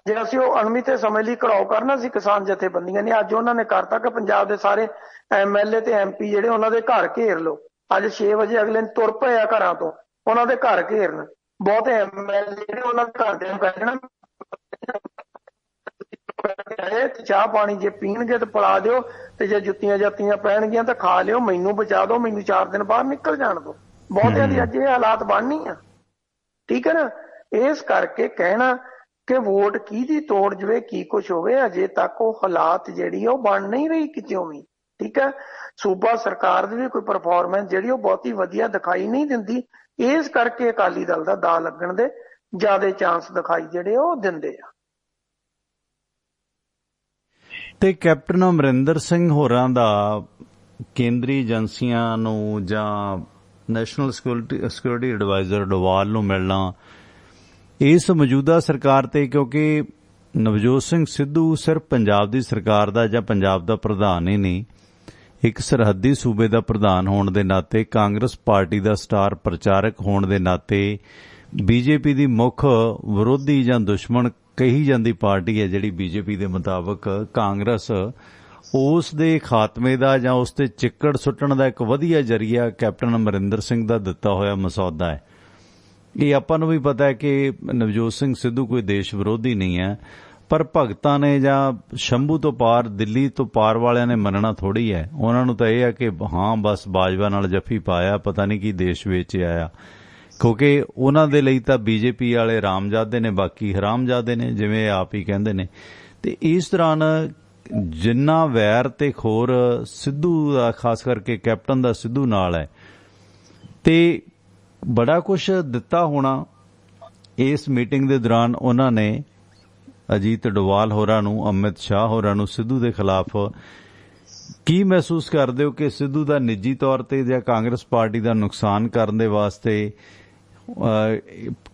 ਜਿਹੜਾ ਸੀ ਉਹ ਅਣਮਿੱਥੇ ਸਮੇਂ ਲਈ ਘਿਰਾਓ ਕਰਨਾ ਸੀ ਕਿਸਾਨ ਜਥੇਬੰਦੀਆਂ ਨੇ, ਅੱਜ ਉਹਨਾਂ ਨੇ ਕਰਤਾ ਕਿ ਪੰਜਾਬ ਦੇ ਸਾਰੇ MLA ਤੇ MP ਜਿਹੜੇ ਉਹਨਾਂ ਦੇ ਘਰ ਘੇਰ ਲਓ। ਅੱਜ 6 ਵਜੇ ਅਗਲੇ ਨੂੰ ਤੁਰ ਪਏ ਆ ਘਰਾਂ ਤੋਂ, ਉਹਨਾਂ ਦੇ ਘਰ ਘੇਰਨ। ਬਹੁਤੇ MLA ਜਿਹੜੇ ਉਹਨਾਂ ਦੇ ਘਰ ਦੇ ਬੈਠਣਾ, ਚਾਹ ਪਾਣੀ ਜੇ ਪੀਣਗੇ ਤਾਂ ਪਿਲਾ ਦਿਓ, ਤੇ ਜੇ ਜੁੱਤੀਆਂ ਜਾਤੀਆਂ ਪੈਣਗੀਆਂ ਤਾਂ ਖਾ ਲਿਓ, ਮੈਨੂੰ ਬਚਾ ਦਿਓ, ਮੈਨੂੰ 4 ਦਿਨ ਬਾਹਰ ਨਿਕਲ ਜਾਣ ਦਿਓ। ਬਹੁਤਿਆਂ ਦੀ ਅੱਜ ਇਹ ਹਾਲਾਤ ਬਣਨੀ ਆ, ਠੀਕ ਹੈ ਨਾ। ਇਸ ਕਰਕੇ ਕਹਿਣਾ ਕਿ ਵੋਟ ਕਿਹਦੀ ਤੋੜ ਜਵੇ, ਕੀ ਕੁਝ ਹੋਵੇ, ਅਜੇ ਤੱਕ ਉਹ ਹਾਲਾਤ ਜਿਹੜੀ ਉਹ ਬਣ ਨਹੀਂ ਰਹੀ ਕਿਤਿਓਂ ਵੀ, ਠੀਕ ਹੈ। ਸੂਬਾ ਸਰਕਾਰ ਦੀ ਵੀ ਕੋਈ ਪਰਫਾਰਮੈਂਸ ਜਿਹੜੀ ਉਹ ਬਹੁਤੀ ਵਧੀਆ ਦਿਖਾਈ ਨਹੀਂ ਦਿੰਦੀ। ਇਸ ਕਰਕੇ ਅਕਾਲੀ ਦਲ ਦਾ ਦਾਅ ਲੱਗਣ ਦੇ ਜ਼ਿਆਦਾ ਚਾਂਸ ਦਿਖਾਈ ਜਿਹੜੇ ਉਹ ਦਿੰਦੇ ਆ। ਤੇ ਕੈਪਟਨ ਅਮਰਿੰਦਰ ਸਿੰਘ ਹੋਰਾਂ ਦਾ ਕੇਂਦਰੀ ਏਜੰਸੀਆਂ ਨੂੰ ਜਾਂ ਨੈਸ਼ਨਲ ਸਿਕਿਉਰਿਟੀ ਐਡਵਾਈਜ਼ਰ ਡੋਵਾਲ ਨੂੰ ਮਿਲਣਾ ਇਸ ਮੌਜੂਦਾ ਸਰਕਾਰ ਤੇ, ਕਿਉਂਕਿ ਨਵਜੋਤ ਸਿੰਘ ਸਿੱਧੂ ਸਿਰਫ ਪੰਜਾਬ ਦੀ ਸਰਕਾਰ ਦਾ ਜਾਂ ਪੰਜਾਬ ਦਾ ਪ੍ਰਧਾਨ ਹੀ ਨਹੀਂ, ਇੱਕ ਸਰਹੱਦੀ ਸੂਬੇ ਦਾ ਪ੍ਰਧਾਨ ਹੋਣ ਦੇ ਨਾਤੇ, ਕਾਂਗਰਸ ਪਾਰਟੀ ਦਾ ਸਟਾਰ ਪ੍ਰਚਾਰਕ ਹੋਣ ਦੇ ਨਾਤੇ, ਬੀਜੇਪੀ ਦੀ ਮੁੱਖ ਵਿਰੋਧੀ ਜਾਂ ਦੁਸ਼ਮਣ ਕਹੀ ਜਾਂਦੀ ਪਾਰਟੀ ਹੈ ਜਿਹੜੀ ਬੀਜੇਪੀ ਦੇ ਮੁਤਾਬਕ ਕਾਂਗਰਸ, ਉਸ ਦੇ ਖਾਤਮੇ ਦਾ ਜਾਂ ਉਸ ਤੇ ਚਿੱਕੜ ਸੁੱਟਣ ਦਾ ਇੱਕ ਵਧੀਆ ਜਰੀਆ ਕੈਪਟਨ ਅਮਰਿੰਦਰ ਸਿੰਘ ਦਾ ਦਿੱਤਾ ਹੋਇਆ ਮਸੌਦਾ ਹੈ। ਇਹ ਆਪਾਂ ਨੂੰ ਵੀ ਪਤਾ ਹੈ ਕਿ ਨਵਜੋਤ ਸਿੰਘ ਸਿੱਧੂ ਕੋਈ ਦੇਸ਼ ਵਿਰੋਧੀ ਨਹੀਂ ਹੈ, ਪਰ ਭਗਤਾਂ ਨੇ ਜਾਂ ਸ਼ੰਭੂ ਤੋਂ ਪਾਰ, ਦਿੱਲੀ ਤੋਂ ਪਾਰ ਵਾਲਿਆਂ ਨੇ ਮੰਨਣਾ ਥੋੜ੍ਹੀ ਹੈ। ਉਹਨਾਂ ਨੂੰ ਤਾਂ ਇਹ ਹੈ ਕਿ ਹਾਂ ਬਸ ਬਾਜਵਾ ਨਾਲ ਜੱਫੀ ਪਾਇਆ, ਪਤਾ ਨਹੀਂ ਕੀ ਦੇਸ਼ ਵੇਚ ਆਇਆ, ਕਿਉਂਕਿ ਉਹਨਾਂ ਦੇ ਲਈ ਤਾਂ ਬੀਜੇਪੀ ਵਾਲੇ ਰਾਮਜ਼ਾਦੇ ਨੇ, ਬਾਕੀ ਹਰਾਮਜ਼ਾਦੇ ਨੇ, ਜਿਵੇਂ ਆਪ ਹੀ ਕਹਿੰਦੇ ਨੇ। ਤੇ ਇਸ ਦੌਰਾਨ ਜਿੰਨਾ ਵੈਰ ਤੇ ਖੋਰ ਸਿੱਧੂ ਦਾ, ਖਾਸ ਕਰਕੇ ਕੈਪਟਨ ਦਾ ਸਿੱਧੂ ਨਾਲ ਹੈ, ਤੇ ਬੜਾ ਕੁਛ ਦਿੱਤਾ ਹੋਣਾ। ਇਸ ਮੀਟਿੰਗ ਦੇ ਦੌਰਾਨ ਉਹਨਾਂ ਨੇ ਅਜੀਤ ਡੋਵਾਲ ਹੋਰਾਂ ਨੂੰ, ਅਮਿਤ ਸ਼ਾਹ ਹੋਰਾਂ ਨੂੰ ਸਿੱਧੂ ਦੇ ਖਿਲਾਫ ਕੀ ਮਹਿਸੂਸ ਕਰਦੇ ਹੋ ਕਿ ਸਿੱਧੂ ਦਾ ਨਿੱਜੀ ਤੌਰ ਤੇ ਜਾਂ ਕਾਂਗਰਸ ਪਾਰਟੀ ਦਾ ਨੁਕਸਾਨ ਕਰਨ ਦੇ ਵਾਸਤੇ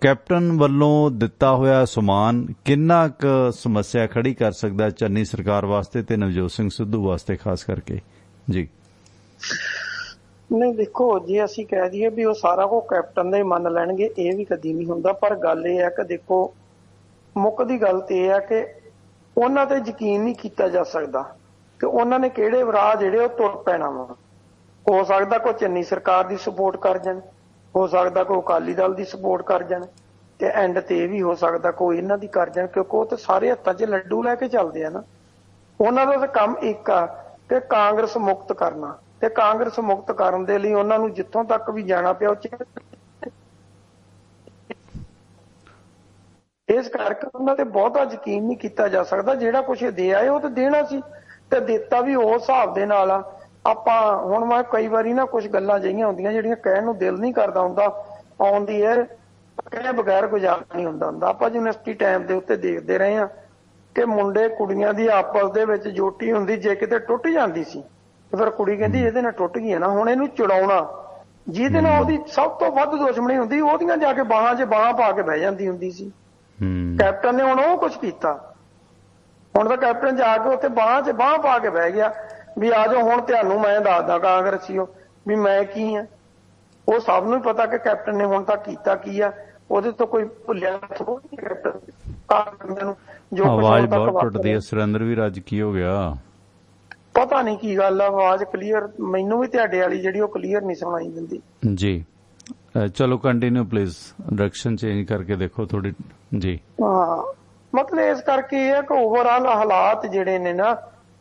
ਕੈਪਟਨ ਵੱਲੋਂ ਦਿੱਤਾ ਹੋਇਆ ਸਮਾਨ ਕਿੰਨਾ ਕੁ ਸਮੱਸਿਆ ਖੜੀ ਕਰ ਸਕਦਾ ਚੰਨੀ ਸਰਕਾਰ ਵਾਸਤੇ ਤੇ ਨਵਜੋਤ ਸਿੰਘ ਸਿੱਧੂ ਵਾਸਤੇ ਖਾਸ ਕਰਕੇ ਜੀ? ਨਹੀਂ ਦੇਖੋ, ਜੇ ਅਸੀਂ ਕਹਿ ਦਈਏ ਵੀ ਉਹ ਸਾਰਾ ਕੁਝ ਕੈਪਟਨ ਦਾ ਹੀ ਮੰਨ ਲੈਣਗੇ, ਇਹ ਵੀ ਕਦੀ ਨਹੀਂ ਹੁੰਦਾ। ਪਰ ਗੱਲ ਇਹ ਹੈ ਕਿ ਦੇਖੋ, ਮੁੱਖ ਦੀ ਗੱਲ ਤੇ ਇਹ ਹੈ ਕਿ ਉਹਨਾਂ ਤੇ ਯਕੀਨ ਨਹੀਂ ਕੀਤਾ ਜਾ ਸਕਦਾ ਕਿ ਉਹਨਾਂ ਨੇ ਕਿਹੜੇ ਰਾਹ ਜਿਹੜੇ ਉਹ ਤੁਰ ਪੈਣਾ ਵਾ। ਹੋ ਸਕਦਾ ਕੋਈ ਚੰਨੀ ਸਰਕਾਰ ਦੀ ਸਪੋਰਟ ਕਰ ਜਾਣ, ਹੋ ਸਕਦਾ ਕੋਈ ਅਕਾਲੀ ਦਲ ਦੀ ਸਪੋਰਟ ਕਰ ਜਾਣ, ਤੇ ਐਂਡ ਤੇ ਇਹ ਵੀ ਹੋ ਸਕਦਾ ਕੋਈ ਇਹਨਾਂ ਦੀ ਕਰ ਜਾਣ, ਕਿਉਂਕਿ ਉਹ ਤਾਂ ਸਾਰੇ ਹੱਥਾਂ 'ਚ ਲੱਡੂ ਲੈ ਕੇ ਚੱਲਦੇ ਆ ਨਾ। ਉਹਨਾਂ ਦਾ ਤਾਂ ਕੰਮ ਇੱਕ ਆ ਕਿ ਕਾਂਗਰਸ ਮੁਕਤ ਕਰਨਾ, ਤੇ ਕਾਂਗਰਸ ਮੁਕਤ ਕਰਨ ਦੇ ਲਈ ਉਹਨਾਂ ਨੂੰ ਜਿੱਥੋਂ ਤੱਕ ਵੀ ਜਾਣਾ ਪਿਆ ਇਸ ਕਰਕੇ ਉਹਨਾਂ ਤੇ ਬਹੁਤਾ ਯਕੀਨ ਨਹੀਂ ਕੀਤਾ ਜਾ ਸਕਦਾ। ਜਿਹੜਾ ਕੁਛ ਦੇ ਆਏ ਉਹ ਤਾਂ ਦੇਣਾ ਸੀ, ਤੇ ਦਿੱਤਾ ਵੀ ਉਸ ਹਿਸਾਬ ਦੇ ਨਾਲ ਆ। ਆਪਾਂ ਹੁਣ ਮੈਂ ਕਈ ਵਾਰੀ ਨਾ ਕੁਛ ਗੱਲਾਂ ਜਿਹੀਆਂ ਹੁੰਦੀਆਂ ਜਿਹੜੀਆਂ ਕਹਿਣ ਨੂੰ ਦਿਲ ਨਹੀਂ ਕਰਦਾ ਹੁੰਦਾ, ਆਨ ਦੀ ਏਅਰ ਕਹੇ ਬਗੈਰ ਗੁਜ਼ਾਰਾ ਨਹੀਂ ਹੁੰਦਾ। ਆਪਾਂ ਯੂਨੀਵਰਸਿਟੀ ਟਾਈਮ ਦੇ ਉੱਤੇ ਦੇਖਦੇ ਰਹੇ ਹਾਂ ਕਿ ਮੁੰਡੇ ਕੁੜੀਆਂ ਦੀ ਆਪਸ ਦੇ ਵਿੱਚ ਜੋਟੀ ਹੁੰਦੀ, ਜੇ ਕਿਤੇ ਟੁੱਟ ਜਾਂਦੀ ਸੀ ਤੇ ਫਿਰ ਕੁੜੀ ਕਹਿੰਦੀ ਇਹਦੇ ਨਾਲ ਟੁੱਟ ਗਈ ਹੈ ਨਾ, ਹੁਣ ਇਹਨੂੰ ਚੁੜਾਉਣਾ। ਜਿਹਦੇ ਨਾਲ ਉਹਦੀ ਸਭ ਤੋਂ ਵੱਧ ਦੁਸ਼ਮਣੀ ਹੁੰਦੀ, ਉਹਦੀਆਂ ਜਾ ਕੇ ਬਾਹਾਂ 'ਚ ਬਾਹਾਂ ਪਾ ਕੇ ਬਹਿ ਜਾਂਦੀ ਹੁੰਦੀ ਸੀ। ਕੈਪਟਨ ਨੇ ਹੁਣ ਉਹ ਕੁਛ ਕੀਤਾ। ਹੁਣ ਤਾਂ ਕੈਪਟਨ ਜਾ ਕੇ ਉੱਥੇ ਬਾਹਾਂ 'ਚ ਬਾਹਾਂ ਪਾ ਕੇ ਬਹਿ ਗਿਆ ਵੀ ਆ ਜਾਓ ਹੁਣ ਤੁਹਾਨੂੰ ਮੈਂ ਦੱਸਦਾ ਕਾਂਗਰਸੀਓ ਵੀ ਮੈਂ ਕੀ ਆ। ਉਹ ਸਭ ਨੂੰ ਪਤਾ ਕਿ ਕੈਪਟਨ ਨੇ ਹੁਣ ਤੱਕ ਕੀਤਾ ਕੀ ਆ, ਉਹਦੇ ਤੋਂ ਕੋਈ ਭੁੱਲਿਆ ਥੋੜੀ ਕੈਪਟਨ ਨੂੰ। ਜੋ ਆਵਾਜ਼ ਬਹੁਤ ਟੁੱਟਦੀ ਹੈ ਸੁਰਿੰਦਰ ਵੀਰ, ਅੱਜ ਕੀ ਹੋ ਗਿਆ? ਪਤਾ ਨਹੀਂ ਕੀ ਗੱਲ ਆ, ਆਵਾਜ਼ ਕਲੀਅਰ ਮੈਨੂੰ ਵੀ ਤੁਹਾਡੇ ਵਾਲੀ ਜਿਹੜੀ ਉਹ ਕਲੀਅਰ ਨਹੀਂ ਸੁਣਾਈ ਦਿੰਦੀ ਜੀ। ਚਲੋ ਕੰਟੀਨਿਊ ਪਲੀਜ਼, ਡਾਇਰੈਕਸ਼ਨ ਚੇਂਜ ਕਰਕੇ ਦੇਖੋ ਥੋੜੀ ਜੀ। ਹਾਂ, ਮਤਲਬ ਇਸ ਕਰਕੇ ਇਹ ਹੈ ਕਿ ਓਵਰਆਲ ਹਾਲਾਤ ਜਿਹੜੇ ਨੇ ਨਾ,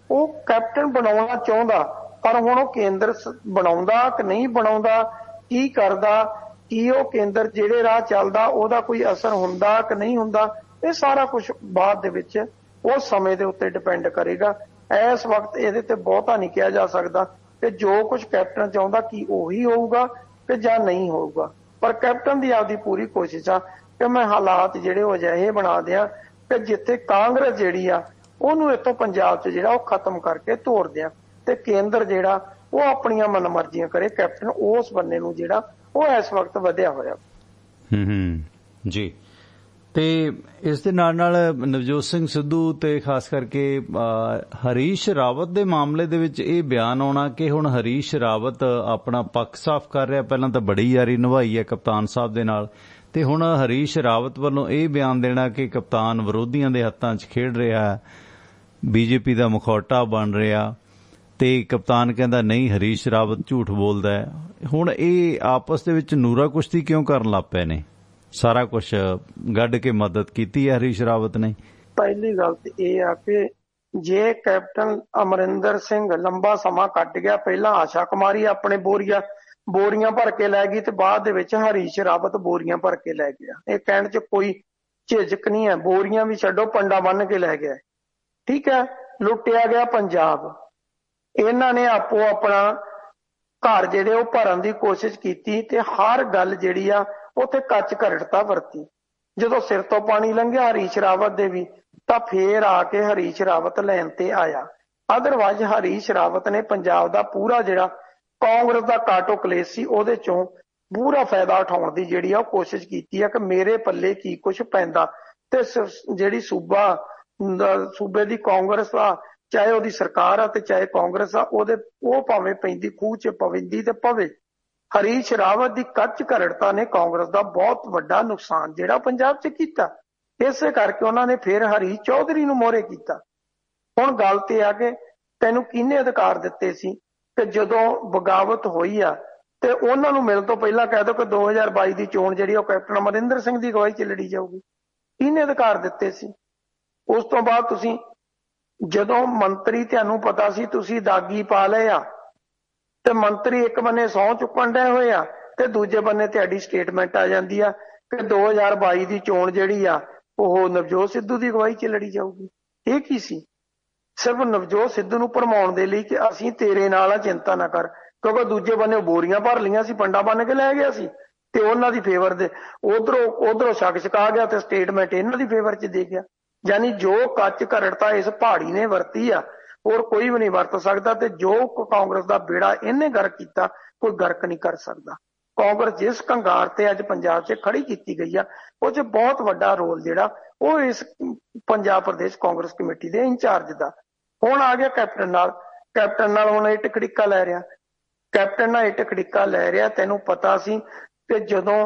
ਉਹ ਕੈਪਟਨ ਬਣਾਉਣਾ ਚਾਹੁੰਦਾ, ਪਰ ਹੁਣ ਉਹ ਕੇਂਦਰ ਬਣਾਉਂਦਾ ਕਿ ਨਹੀਂ ਬਣਾਉਂਦਾ, ਕੀ ਕਰਦਾ, ਕੀ ਉਹ ਕੇਂਦਰ ਜਿਹੜੇ ਰਾਹ ਚੱਲਦਾ ਉਹਦਾ ਕੋਈ ਅਸਰ ਹੁੰਦਾ ਕਿ ਨਹੀਂ ਹੁੰਦਾ, ਇਹ ਸਾਰਾ ਕੁਝ ਬਾਅਦ ਦੇ ਵਿੱਚ ਉਸ ਸਮੇਂ ਦੇ ਉੱਤੇ ਡਿਪੈਂਡ ਕਰੇਗਾ। ਇਸ ਵਕਤ ਇਹਦੇ ਤੇ ਬਹੁਤਾ ਨਹੀਂ ਕਿਹਾ ਜਾ ਸਕਦਾ ਕਿ ਜੋ ਕੁਝ ਕੈਪਟਨ ਚਾਹੁੰਦਾ ਕੀ ਉਹੀ ਹੋਊਗਾ ਕਿ ਜਾਂ ਨਹੀਂ ਹੋਊਗਾ। ਪਰ ਕੈਪਟਨ ਦੀ ਆਪਦੀ ਪੂਰੀ ਕੋਸ਼ਿਸ਼ ਆ ਕਿ ਮੈਂ ਹਾਲਾਤ ਜਿਹੜੇ ਉਹ ਅਜਿਹੇ ਬਣਾ ਦਿਆਂ ਕਿ ਜਿੱਥੇ ਕਾਂਗਰਸ ਜਿਹੜੀ ਆ ਉਹਨੂੰ ਇੱਥੋਂ ਪੰਜਾਬ 'ਚ ਜਿਹੜਾ ਉਹ ਖਤਮ ਕਰਕੇ ਤੋੜ ਦਿਆਂ, ਤੇ ਕੇਂਦਰ ਜਿਹੜਾ ਉਹ ਆਪਣੀਆਂ ਮਨਮਰਜ਼ੀਆਂ ਕਰੇ। ਕੈਪਟਨ ਉਸ ਬੰਨੇ ਨੂੰ ਜਿਹੜਾ ਉਹ ਇਸ ਵਕਤ ਵਧਿਆ ਹੋਇਆ। ਜੀ। ਤੇ ਇਸ ਦੇ ਨਾਲ ਨਾਲ ਨਵਜੋਤ ਸਿੰਘ ਸਿੱਧੂ ਤੇ ਖਾਸ ਕਰਕੇ ਹਰੀਸ਼ ਰਾਵਤ ਦੇ ਮਾਮਲੇ ਦੇ ਵਿੱਚ ਇਹ ਬਿਆਨ ਆਉਣਾ ਕਿ ਹੁਣ ਹਰੀਸ਼ ਰਾਵਤ ਆਪਣਾ ਪੱਖ ਸਾਫ਼ ਕਰ ਰਿਹਾ। ਪਹਿਲਾਂ ਤਾਂ ਬੜੀ ਯਾਰੀ ਨਿਭਾਈ ਹੈ ਕਪਤਾਨ ਸਾਹਿਬ ਦੇ ਨਾਲ, ਤੇ ਹੁਣ ਹਰੀਸ਼ ਰਾਵਤ ਵੱਲੋਂ ਇਹ ਬਿਆਨ ਦੇਣਾ ਕਿ ਕਪਤਾਨ ਵਿਰੋਧੀਆਂ ਦੇ ਹੱਥਾਂ 'ਚ ਖੇਡ ਰਿਹਾ, ਬੀਜੇਪੀ ਦਾ ਮੁਖੌਟਾ ਬਣ ਰਿਹਾ, ਤੇ ਕਪਤਾਨ ਕਹਿੰਦਾ ਨਹੀਂ ਹਰੀਸ਼ ਰਾਵਤ ਝੂਠ ਬੋਲਦਾ ਹੈ। ਹੁਣ ਇਹ ਆਪਸ ਦੇ ਵਿੱਚ ਨੂਰਾ ਕੁਸ਼ਤੀ ਕਿਉਂ ਕਰਨ ਲੱਗ ਪਏ ਨੇ? ਸਾਰਾ ਕੁਝ ਗੱਡ ਕੇ ਮਦਦ ਕੀਤੀ ਹੈ ਹਰੀਸ਼ ਰਾਵਤ ਨੇ। ਪਹਿਲੀ ਗੱਲ ਤੇ ਇਹ ਆ ਕਿ ਜੇ ਕੈਪਟਨ ਅਮਰਿੰਦਰ ਸਿੰਘ ਲੰਬਾ ਸਮਾਂ ਕੱਟ ਗਿਆ, ਪਹਿਲਾਂ ਆਸ਼ਾ ਕੁਮਾਰੀ ਆਪਣੇ ਬੋਰੀਆਂ ਭਰ ਕੇ ਲੈ ਗਈ ਤੇ ਬਾਅਦ ਦੇ ਵਿੱਚ ਹਰੀਸ਼ ਰਾਵਤ ਬੋਰੀਆਂ ਭਰ ਕੇ ਲੈ ਗਿਆ। ਇਹ ਕਹਿਣ 'ਚ ਕੋਈ ਝਿਜਕ ਨਹੀਂ ਹੈ, ਬੋਰੀਆਂ ਵੀ ਛੱਡੋ ਪੰਡਾ ਬੰਨ ਕੇ ਲੈ ਗਿਆ। ਠੀਕ ਹੈ, ਲੁੱਟਿਆ ਗਿਆ ਪੰਜਾਬ। ਇਹਨਾਂ ਨੇ ਆਪੋ ਆਪਣਾ ਘਰ ਜਿਹੜੇ ਉਹ ਭਰਨ ਦੀ ਕੋਸ਼ਿਸ਼ ਕੀਤੀ ਤੇ ਹਰ ਗੱਲ ਜਿਹੜੀ ਆ ਉੱਥੇ ਕੱਚ ਘਰੜਤਾ ਵਰਤੀ। ਜਦੋਂ ਸਿਰ ਤੋਂ ਪਾਣੀ ਲੰਘਿਆ ਹਰੀਸ਼ ਰਾਵਤ ਦੇ ਵੀ, ਤਾਂ ਫੇਰ ਆ ਕੇ ਹਰੀਸ਼ ਰਾਵਤ ਲੈਣ ਤੇ ਆਇਆ। ਅਦਰਵਾਈਜ਼ ਹਰੀਸ਼ ਰਾਵਤ ਨੇ ਪੰਜਾਬ ਦਾ ਪੂਰਾ ਜਿਹੜਾ ਕਾਂਗਰਸ ਦਾ ਕਾਟੋ ਕਲੇਸ਼ ਸੀ ਉਹਦੇ ਚੋਂ ਪੂਰਾ ਫਾਇਦਾ ਉਠਾਉਣ ਦੀ ਜਿਹੜੀ ਆ ਉਹ ਕੋਸ਼ਿਸ਼ ਕੀਤੀ ਆ ਕਿ ਮੇਰੇ ਪੱਲੇ ਕੀ ਕੁਝ ਪੈਂਦਾ। ਤੇ ਜਿਹੜੀ ਸੂਬੇ ਦੀ ਕਾਂਗਰਸ ਆ, ਚਾਹੇ ਉਹਦੀ ਸਰਕਾਰ ਆ ਤੇ ਚਾਹੇ ਕਾਂਗਰਸ ਆ, ਉਹ ਭਾਵੇਂ ਪੈਂਦੀ ਖੂਹ 'ਚ ਪਵਿੰਦੀ ਤੇ ਪਵੇ। ਹਰੀਸ਼ ਰਾਵਤ ਦੀ ਕੱਚ ਘਰੜਤਾ ਨੇ ਕਾਂਗਰਸ ਦਾ ਬਹੁਤ ਵੱਡਾ ਨੁਕਸਾਨ ਜਿਹੜਾ ਪੰਜਾਬ 'ਚ ਕੀਤਾ। ਇਸੇ ਕਰਕੇ ਉਹਨਾਂ ਨੇ ਫਿਰ ਹਰੀਸ਼ ਚੌਧਰੀ ਨੂੰ ਮੋਹਰੇ ਕੀਤਾ। ਹੁਣ ਗੱਲ ਤੇ ਆ ਕਿ ਤੈਨੂੰ ਕਿਹਨੇ ਅਧਿਕਾਰ ਦਿੱਤੇ ਸੀ ਕਿ ਜਦੋਂ ਬਗਾਵਤ ਹੋਈ ਆ ਤੇ ਉਹਨਾਂ ਨੂੰ ਮਿਲਣ ਤੋਂ ਪਹਿਲਾਂ ਕਹਿ ਦੋ ਕਿ 2022 ਦੀ ਚੋਣ ਜਿਹੜੀ ਉਹ ਕੈਪਟਨ ਅਮਰਿੰਦਰ ਸਿੰਘ ਦੀ ਅਗਵਾਈ 'ਚ ਲੜੀ ਜਾਊਗੀ। ਕਿਹਨੇ ਅਧਿਕਾਰ ਦਿੱਤੇ ਸੀ? ਉਸ ਤੋਂ ਬਾਅਦ ਤੁਸੀਂ ਜਦੋਂ ਮੰਤਰੀ ਤੁਹਾਨੂੰ ਪਤਾ ਸੀ ਤੁਸੀਂ ਦਾਗੀ ਪਾ ਲਏ ਆ, ਤੇ ਮੰਤਰੀ ਇੱਕ ਬੰਨੇ ਸਹੁੰ ਚੁੱਕਣ ਡਏ ਹੋਏ ਆ ਤੇ ਦੂਜੇ ਬੰਨੇ ਤੁਹਾਡੀ ਸਟੇਟਮੈਂਟ ਆ ਜਾਂਦੀ ਆ ਕਿ 2022 ਦੀ ਚੋਣ ਜਿਹੜੀ ਆ ਉਹ ਨਵਜੋਤ ਸਿੱਧੂ ਦੀ ਅਗਵਾਈ 'ਚ ਲੜੀ ਜਾਊਗੀ। ਇਹ ਕੀ ਸੀ? ਸਿਰਫ ਨਵਜੋਤ ਸਿੱਧੂ ਨੂੰ ਭਰਮਾਉਣ ਦੇ ਲਈ ਕਿ ਅਸੀਂ ਤੇਰੇ ਨਾਲ ਆ, ਚਿੰਤਾ ਨਾ ਕਰ, ਕਿਉਂਕਿ ਦੂਜੇ ਬੰਨੇ ਬੋਰੀਆਂ ਭਰ ਲਈਆਂ ਸੀ, ਪੰਡਾ ਬੰਨ ਕੇ ਲੈ ਗਿਆ ਸੀ ਤੇ ਉਹਨਾਂ ਦੀ ਫੇਵਰ ਦੇ ਉਧਰੋਂ ਸ਼ੱਕ ਛਕਾ ਗਿਆ ਤੇ ਸਟੇਟਮੈਂਟ ਇਹਨਾਂ ਦੀ ਫੇਵਰ 'ਚ ਦੇ ਗਿਆ। ਯਾਨੀ ਜੋ ਕੱਚ ਘਰੜਤਾ ਇਸ ਪਹਾੜੀ ਨੇ ਵਰਤੀ ਆ ਹੋਰ ਕੋਈ ਵੀ ਨਹੀਂ ਵਰਤ ਸਕਦਾ, ਤੇ ਜੋ ਕਾਂਗਰਸ ਦਾ ਬੇੜਾ ਇਹਨੇ ਗਰਕ ਕੀਤਾ ਕੋਈ ਗਰਕ ਨਹੀਂ ਕਰ ਸਕਦਾ। ਕਾਂਗਰਸ ਜਿਸ ਕੰਗਾਰ ਤੇ ਅੱਜ ਪੰਜਾਬ 'ਚ ਖੜੀ ਕੀਤੀ ਗਈ ਆ, ਉਹ 'ਚ ਬਹੁਤ ਵੱਡਾ ਰੋਲ ਜਿਹੜਾ ਉਹ ਇਸ ਪੰਜਾਬ ਪ੍ਰਦੇਸ਼ ਕਾਂਗਰਸ ਕਮੇਟੀ ਦੇ ਇੰਚਾਰਜ ਦਾ। ਹੁਣ ਆ ਗਿਆ ਕੈਪਟਨ ਨਾਲ ਹੁਣ ਇਹ ਟਕੜੀਕਾ ਲੈ ਰਿਹਾ, ਕੈਪਟਨ ਨਾਲ ਇਹ ਟਕੜੀਕਾ ਲੈ ਰਿਹਾ। ਤੈਨੂੰ ਪਤਾ ਸੀ ਕਿ ਜਦੋਂ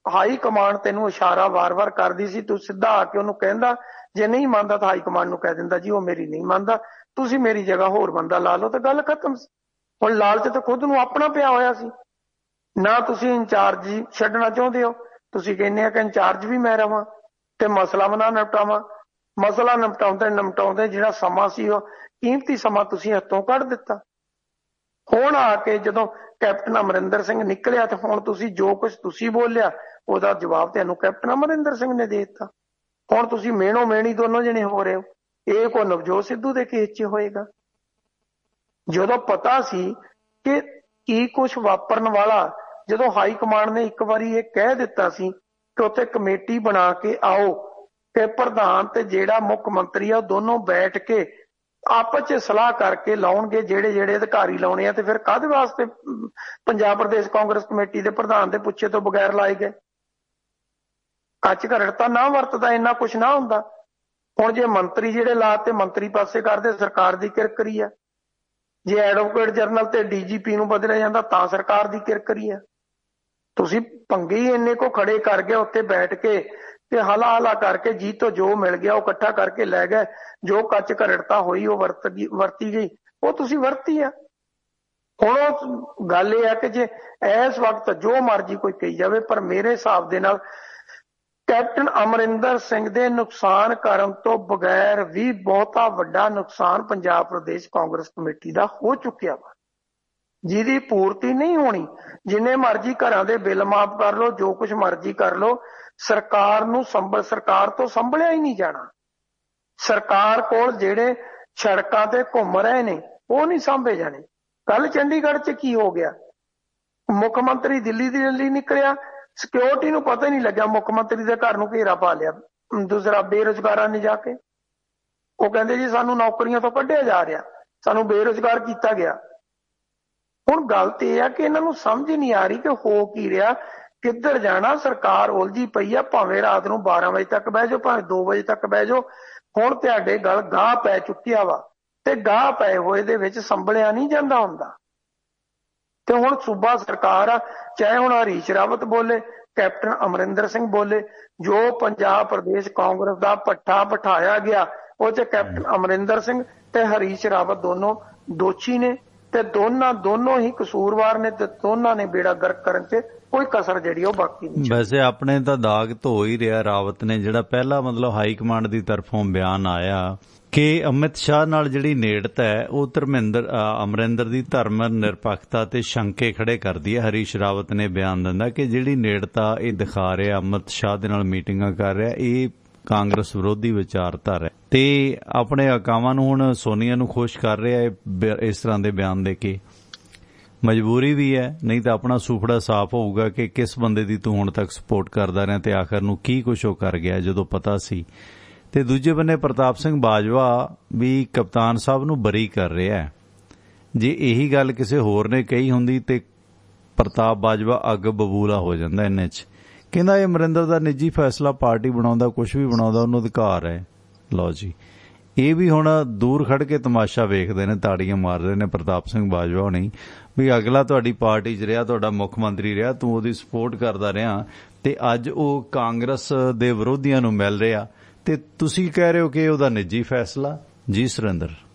ਹਾਈ ਕਮਾਂਡ ਤੈਨੂੰ ਇਸ਼ਾਰਾ ਵਾਰ-ਵਾਰ ਕਰਦੀ ਸੀ, ਤੂੰ ਸਿੱਧਾ ਆ ਕੇ ਉਹਨੂੰ ਕਹਿੰਦਾ, ਜੇ ਨਹੀਂ ਮੰਨਦਾ ਤਾਂ ਹਾਈ ਕਮਾਂਡ ਨੂੰ ਕਹਿ ਦਿੰਦਾ ਜੀ ਉਹ ਮੇਰੀ ਨਹੀਂ ਮੰਨਦਾ, ਤੁਸੀਂ ਮੇਰੀ ਜਗ੍ਹਾ ਹੋਰ ਬੰਦਾ ਲਾ ਲਓ, ਤਾਂ ਗੱਲ ਖਤਮ ਸੀ। ਹੁਣ ਲਾਲਚ ਤਾਂ ਖੁਦ ਨੂੰ ਆਪਣਾ ਪਿਆ ਹੋਇਆ ਸੀ ਨਾ। ਤੁਸੀਂ ਇੰਚਾਰਜ ਛੱਡਣਾ ਚਾਹੁੰਦੇ ਹੋ, ਤੁਸੀਂ ਕਹਿੰਦੇ ਆ ਕਿ ਇੰਚਾਰਜ ਵੀ ਮੈਂ ਰਵਾਂ ਤੇ ਮਸਲਾ ਨਾ ਨਿਪਟਾਵਾਂ। ਮਸਲਾ ਨਿਪਟਾਉਂਦੇ ਜਿਹੜਾ ਸਮਾਂ ਸੀ ਉਹ ਕੀਮਤੀ ਸਮਾਂ ਤੁਸੀਂ ਹੱਥੋਂ ਕੱਢ ਦਿੱਤਾ। ਹੁਣ ਆ ਕੇ ਜਦੋਂ ਕੈਪਟਨ ਅਮਰਿੰਦਰ ਸਿੰਘ ਨਿਕਲਿਆ ਤੇ ਹੁਣ ਤੁਸੀਂ ਜੋ ਕੁਝ ਤੁਸੀਂ ਬੋਲਿਆ ਉਹਦਾ ਜਵਾਬ ਤੁਹਾਨੂੰ ਕੈਪਟਨ ਅਮਰਿੰਦਰ ਸਿੰਘ ਨੇ ਦੇ ਦਿੱਤਾ। ਹੁਣ ਤੁਸੀਂ ਮੇਣੋ ਮੇਣੀ ਦੋਨੋਂ ਜਣੇ ਹੋ ਰਹੇ ਹੋ। ਇਹ ਕੋ ਨਵਜੋਤ ਸਿੱਧੂ ਦੇ ਕੇਸ 'ਚ ਹੋਏਗਾ। ਜਦੋਂ ਪਤਾ ਸੀ ਕਿ ਕੀ ਕੁਝ ਵਾਪਰਨ ਵਾਲਾ, ਜਦੋਂ ਹਾਈ ਕਮਾਂਡ ਨੇ ਇੱਕ ਵਾਰੀ ਇਹ ਕਹਿ ਦਿੱਤਾ ਸੀ ਕਿ ਉੱਥੇ ਕਮੇਟੀ ਬਣਾ ਕੇ ਆਓ ਕਿ ਪ੍ਰਧਾਨ ਤੇ ਜਿਹੜਾ ਮੁੱਖ ਮੰਤਰੀ ਆ ਉਹ ਦੋਨੋਂ ਬੈਠ ਕੇ ਆਪਸ 'ਚ ਸਲਾਹ ਕਰਕੇ ਲਾਉਣਗੇ ਜਿਹੜੇ ਅਧਿਕਾਰੀ ਲਾਉਣੇ ਆ, ਤੇ ਫਿਰ ਕਾਹਦੇ ਵਾਸਤੇ ਪੰਜਾਬ ਪ੍ਰਦੇਸ਼ ਕਾਂਗਰਸ ਕਮੇਟੀ ਦੇ ਪ੍ਰਧਾਨ ਦੇ ਪੁੱਛੇ ਤੋਂ ਬਗੈਰ ਲਾਏ ਗਏ? ਕੱਚ ਘਰੜਤਾ ਨਾ ਵਰਤਦਾ, ਇੰਨਾ ਕੁਛ ਨਾ ਹੁੰਦਾ। ਹੁਣ ਜੇ ਮੰਤਰੀ ਜਿਹੜੇ ਲਾਤੇ ਮੰਤਰੀ ਪਾਸੇ ਕਰਦੇ, ਸਰਕਾਰ ਦੀ ਕਿਰਕਰੀ ਆ। ਜੇ ਐਡਵੋਕੇਟ ਜਨਰਲ ਤੇ ਡੀਜੀਪੀ ਨੂੰ ਬਦਲਿਆ ਜਾਂਦਾ ਤਾਂ ਸਰਕਾਰ ਦੀ ਕਿਰਕਰੀ ਆ। ਤੁਸੀਂ ਪੰਗੇ ਹੀ ਇੰਨੇ ਕੋ ਖੜੇ ਕਰ ਗਏ ਉੱਥੇ ਬੈਠ ਕੇ ਤੇ ਹਲਾ ਕਰਕੇ ਜੀ ਤੋਂ ਜੋ ਮਿਲ ਗਿਆ ਉਹ ਇਕੱਠਾ ਕਰਕੇ ਲੈ ਗਏ। ਜੋ ਕੱਚ ਘਰੜਤਾ ਹੋਈ ਉਹ ਵਰਤੀ ਗਈ, ਉਹ ਤੁਸੀਂ ਵਰਤੀ ਆ। ਹੁਣ ਉਹ ਗੱਲ ਇਹ ਆ ਕਿ ਜੇ ਇਸ ਵਕਤ ਜੋ ਮਰਜ਼ੀ ਕੋਈ ਕਹੀ ਜਾਵੇ, ਪਰ ਮੇਰੇ ਹਿਸਾਬ ਦੇ ਨਾਲ ਕੈਪਟਨ ਅਮਰਿੰਦਰ ਸਿੰਘ ਦੇ ਨੁਕਸਾਨ ਕਰਨ ਤੋਂ ਬਗੈਰ ਵੀ ਬਹੁਤਾ ਵੱਡਾ ਨੁਕਸਾਨ ਪੰਜਾਬ ਪ੍ਰਦੇਸ਼ ਕਾਂਗਰਸ ਕਮੇਟੀ ਦਾ ਹੋ ਚੁੱਕਿਆ ਵਾ, ਜਿਹਦੀ ਪੂਰਤੀ ਨਹੀਂ ਹੋਣੀ। ਜਿੰਨੇ ਮਰਜ਼ੀ ਘਰਾਂ ਦੇ ਬਿੱਲ ਮਾਫ ਕਰ ਲਓ, ਜੋ ਕੁਝ ਮਰਜ਼ੀ ਕਰ ਲਓ, ਸਰਕਾਰ ਤੋਂ ਸੰਭਲਿਆ ਹੀ ਨਹੀਂ ਜਾਣਾ। ਸਰਕਾਰ ਕੋਲ ਜਿਹੜੇ ਸੜਕਾਂ ਤੇ ਘੁੰਮ ਰਹੇ ਨੇ ਉਹ ਨਹੀਂ ਸਾਂਭੇ ਜਾਣੇ। ਕੱਲ ਚੰਡੀਗੜ੍ਹ 'ਚ ਕੀ ਹੋ ਗਿਆ? ਮੁੱਖ ਮੰਤਰੀ ਦਿੱਲੀ ਨਿਕਲਿਆ, ਸਿਕਿਉਰਿਟੀ ਨੂੰ ਪਤਾ ਹੀ ਨਹੀਂ ਲੱਗਿਆ, ਮੁੱਖ ਮੰਤਰੀ ਦੇ ਘਰ ਨੂੰ ਘੇਰਾ ਪਾ ਲਿਆ ਦੂਸਰਾ ਬੇਰੁਜ਼ਗਾਰਾਂ ਨੇ ਜਾ ਕੇ। ਉਹ ਕਹਿੰਦੇ ਜੀ ਸਾਨੂੰ ਨੌਕਰੀਆਂ ਤੋਂ ਕੱਢਿਆ ਜਾ ਰਿਹਾ, ਸਾਨੂੰ ਬੇਰੁਜ਼ਗਾਰ ਕੀਤਾ ਗਿਆ। ਹੁਣ ਗੱਲ ਤੇ ਇਹ ਆ ਕਿ ਇਹਨਾਂ ਨੂੰ ਸਮਝ ਨਹੀਂ ਆ ਰਹੀ ਕਿ ਹੋ ਕੀ ਰਿਹਾ, ਕਿੱਧਰ ਜਾਣਾ। ਸਰਕਾਰ ਉਲਝੀ ਪਈ ਆ, ਭਾਵੇਂ ਰਾਤ ਨੂੰ 12 ਵਜੇ ਤੱਕ ਬਹਿ ਜਾਓ, ਭਾਵੇਂ 2 ਵਜੇ ਤੱਕ ਬਹਿ ਜਾਓ। ਹੁਣ ਤੁਹਾਡੇ ਗਲ ਗਾਹ ਪੈ ਚੁੱਕਿਆ ਵਾ ਤੇ ਗਾਹ ਪਏ ਹੋਏ ਦੇ ਵਿੱਚ ਸੰਭਲਿਆ ਨਹੀਂ ਜਾਂਦਾ ਹੁੰਦਾ। ਤੇ ਹੁਣ ਸੂਬਾ ਸਰਕਾਰ ਆ, ਚਾਹੇ ਹੁਣ ਹਰੀਸ਼ ਰਾਵਤ ਬੋਲੇ, ਕੈਪਟਨ ਅਮਰਿੰਦਰ ਸਿੰਘ ਬੋਲੇ, ਜੋ ਪੰਜਾਬ ਪ੍ਰਦੇਸ਼ ਕਾਂਗਰਸ ਦਾ ਪੱਠਾ ਬਿਠਾਇਆ ਗਿਆ ਉਹ 'ਚ ਕੈਪਟਨ ਅਮਰਿੰਦਰ ਸਿੰਘ ਤੇ ਹਰੀਸ਼ ਰਾਵਤ ਦੋਨੋਂ ਦੋਸ਼ੀ ਨੇ ਤੇ ਦੋਨੋਂ ਹੀ ਕਸੂਰਵਾਰ ਨੇ ਤੇ ਦੋਨਾਂ ਨੇ ਬੇੜਾ ਗਰਕ ਕਰਨ 'ਚ ਕੋਈ ਕਸਰ ਜਿਹੜੀ ਉਹ ਬਾਕੀ ਨਹੀਂ। ਵੈਸੇ ਆਪਣੇ ਤਾਂ ਦਾਗ ਧੋ ਹੀ ਰਿਹਾ ਰਾਵਤ ਨੇ, ਜਿਹੜਾ ਪਹਿਲਾ ਮਤਲਬ ਹਾਈ ਕਮਾਂਡ ਦੀ ਤਰਫੋਂ ਬਿਆਨ ਆਇਆ ਕਿ ਅਮਿਤ ਸ਼ਾਹ ਨਾਲ ਜਿਹੜੀ ਨੇੜਤਾ ਹੈ ਉਹ ਅਮਰਿੰਦਰ ਦੀ ਧਰਮ ਨਿਰਪੱਖਤਾ ਤੇ ਸ਼ੰਕੇ ਖੜੇ ਕਰਦੀ ਹੈ। ਹਰੀਸ਼ ਰਾਵਤ ਨੇ ਬਿਆਨ ਦਿੰਦਾ ਕਿ ਜਿਹੜੀ ਨੇੜਤਾ ਇਹ ਦਿਖਾ ਰਿਹਾ, ਅਮਿਤ ਸ਼ਾਹ ਦੇ ਨਾਲ ਮੀਟਿੰਗਾਂ ਕਰ ਰਿਹਾ, ਇਹ ਕਾਂਗਰਸ ਵਿਰੋਧੀ ਵਿਚਾਰਧਾਰਾ ਹੈ ਤੇ ਆਪਣੇ ਆਕਾਵਾਂ ਨੂੰ ਹੁਣ ਸੋਨੀਆ ਨੂੰ ਖੁਸ਼ ਕਰ ਰਿਹਾ ਇਸ ਤਰ੍ਹਾਂ ਦੇ ਬਿਆਨ ਦੇ ਕੇ। ਮਜਬੂਰੀ ਵੀ ਹੈ, ਨਹੀਂ ਤਾਂ ਆਪਣਾ ਸੁਫੜਾ ਸਾਫ਼ ਹੋਊਗਾ ਕਿ ਕਿਸ ਬੰਦੇ ਦੀ ਤੂੰ ਹੁਣ ਤੱਕ ਸਪੋਰਟ ਕਰਦਾ ਰਿਹਾ ਤੇ ਆਖਰ ਨੂੰ ਕੀ ਕੁਛ ਉਹ ਕਰ ਗਿਆ ਜਦੋਂ ਪਤਾ ਸੀ। ਤੇ ਦੂਜੇ ਬੰਨੇ ਪ੍ਰਤਾਪ ਸਿੰਘ ਬਾਜਵਾ ਵੀ ਕਪਤਾਨ ਸਾਹਿਬ ਨੂੰ ਬਰੀ ਕਰ ਰਿਹਾ ਹੈ। ਜੇ ਇਹੀ ਗੱਲ ਕਿਸੇ ਹੋਰ ਨੇ ਕਹੀ ਹੁੰਦੀ ਤੇ ਪ੍ਰਤਾਪ ਬਾਜਵਾ ਅੱਗ ਬਬੂਲਾ ਹੋ ਜਾਂਦਾ। ਇੰਨੇ 'ਚ ਕਹਿੰਦਾ ਇਹ ਅਮਰਿੰਦਰ ਦਾ ਨਿੱਜੀ ਫੈਸਲਾ, ਪਾਰਟੀ ਬਣਾਉਂਦਾ ਕੁਛ ਵੀ ਬਣਾਉਂਦਾ ਉਹਨੂੰ ਅਧਿਕਾਰ ਹੈ। ਲਓ ਜੀ, ਇਹ ਵੀ ਹੁਣ ਦੂਰ ਖੜ ਕੇ ਤਮਾਸ਼ਾ ਵੇਖਦੇ ਨੇ, ਤਾੜੀਆਂ ਮਾਰ ਰਹੇ ਨੇ ਪ੍ਰਤਾਪ ਸਿੰਘ ਬਾਜਵਾ ਹੋਣੀ ਵੀ ਅਗਲਾ ਤੁਹਾਡੀ ਪਾਰਟੀ 'ਚ ਰਿਹਾ, ਤੁਹਾਡਾ ਮੁੱਖ ਮੰਤਰੀ ਰਿਹਾ, ਤੂੰ ਉਹਦੀ ਸਪੋਰਟ ਕਰਦਾ ਰਿਹਾ ਤੇ ਅੱਜ ਉਹ ਕਾਂਗਰਸ ਦੇ ਵਿਰੋਧੀਆਂ ਨੂੰ ਮਿਲ ਰਿਹਾ ਤੇ ਤੁਸੀਂ ਕਹਿ ਰਹੇ ਹੋ ਕਿ ਉਹਦਾ ਨਿੱਜੀ ਫੈਸਲਾ। ਜੀ ਸੁਰਿੰਦਰ,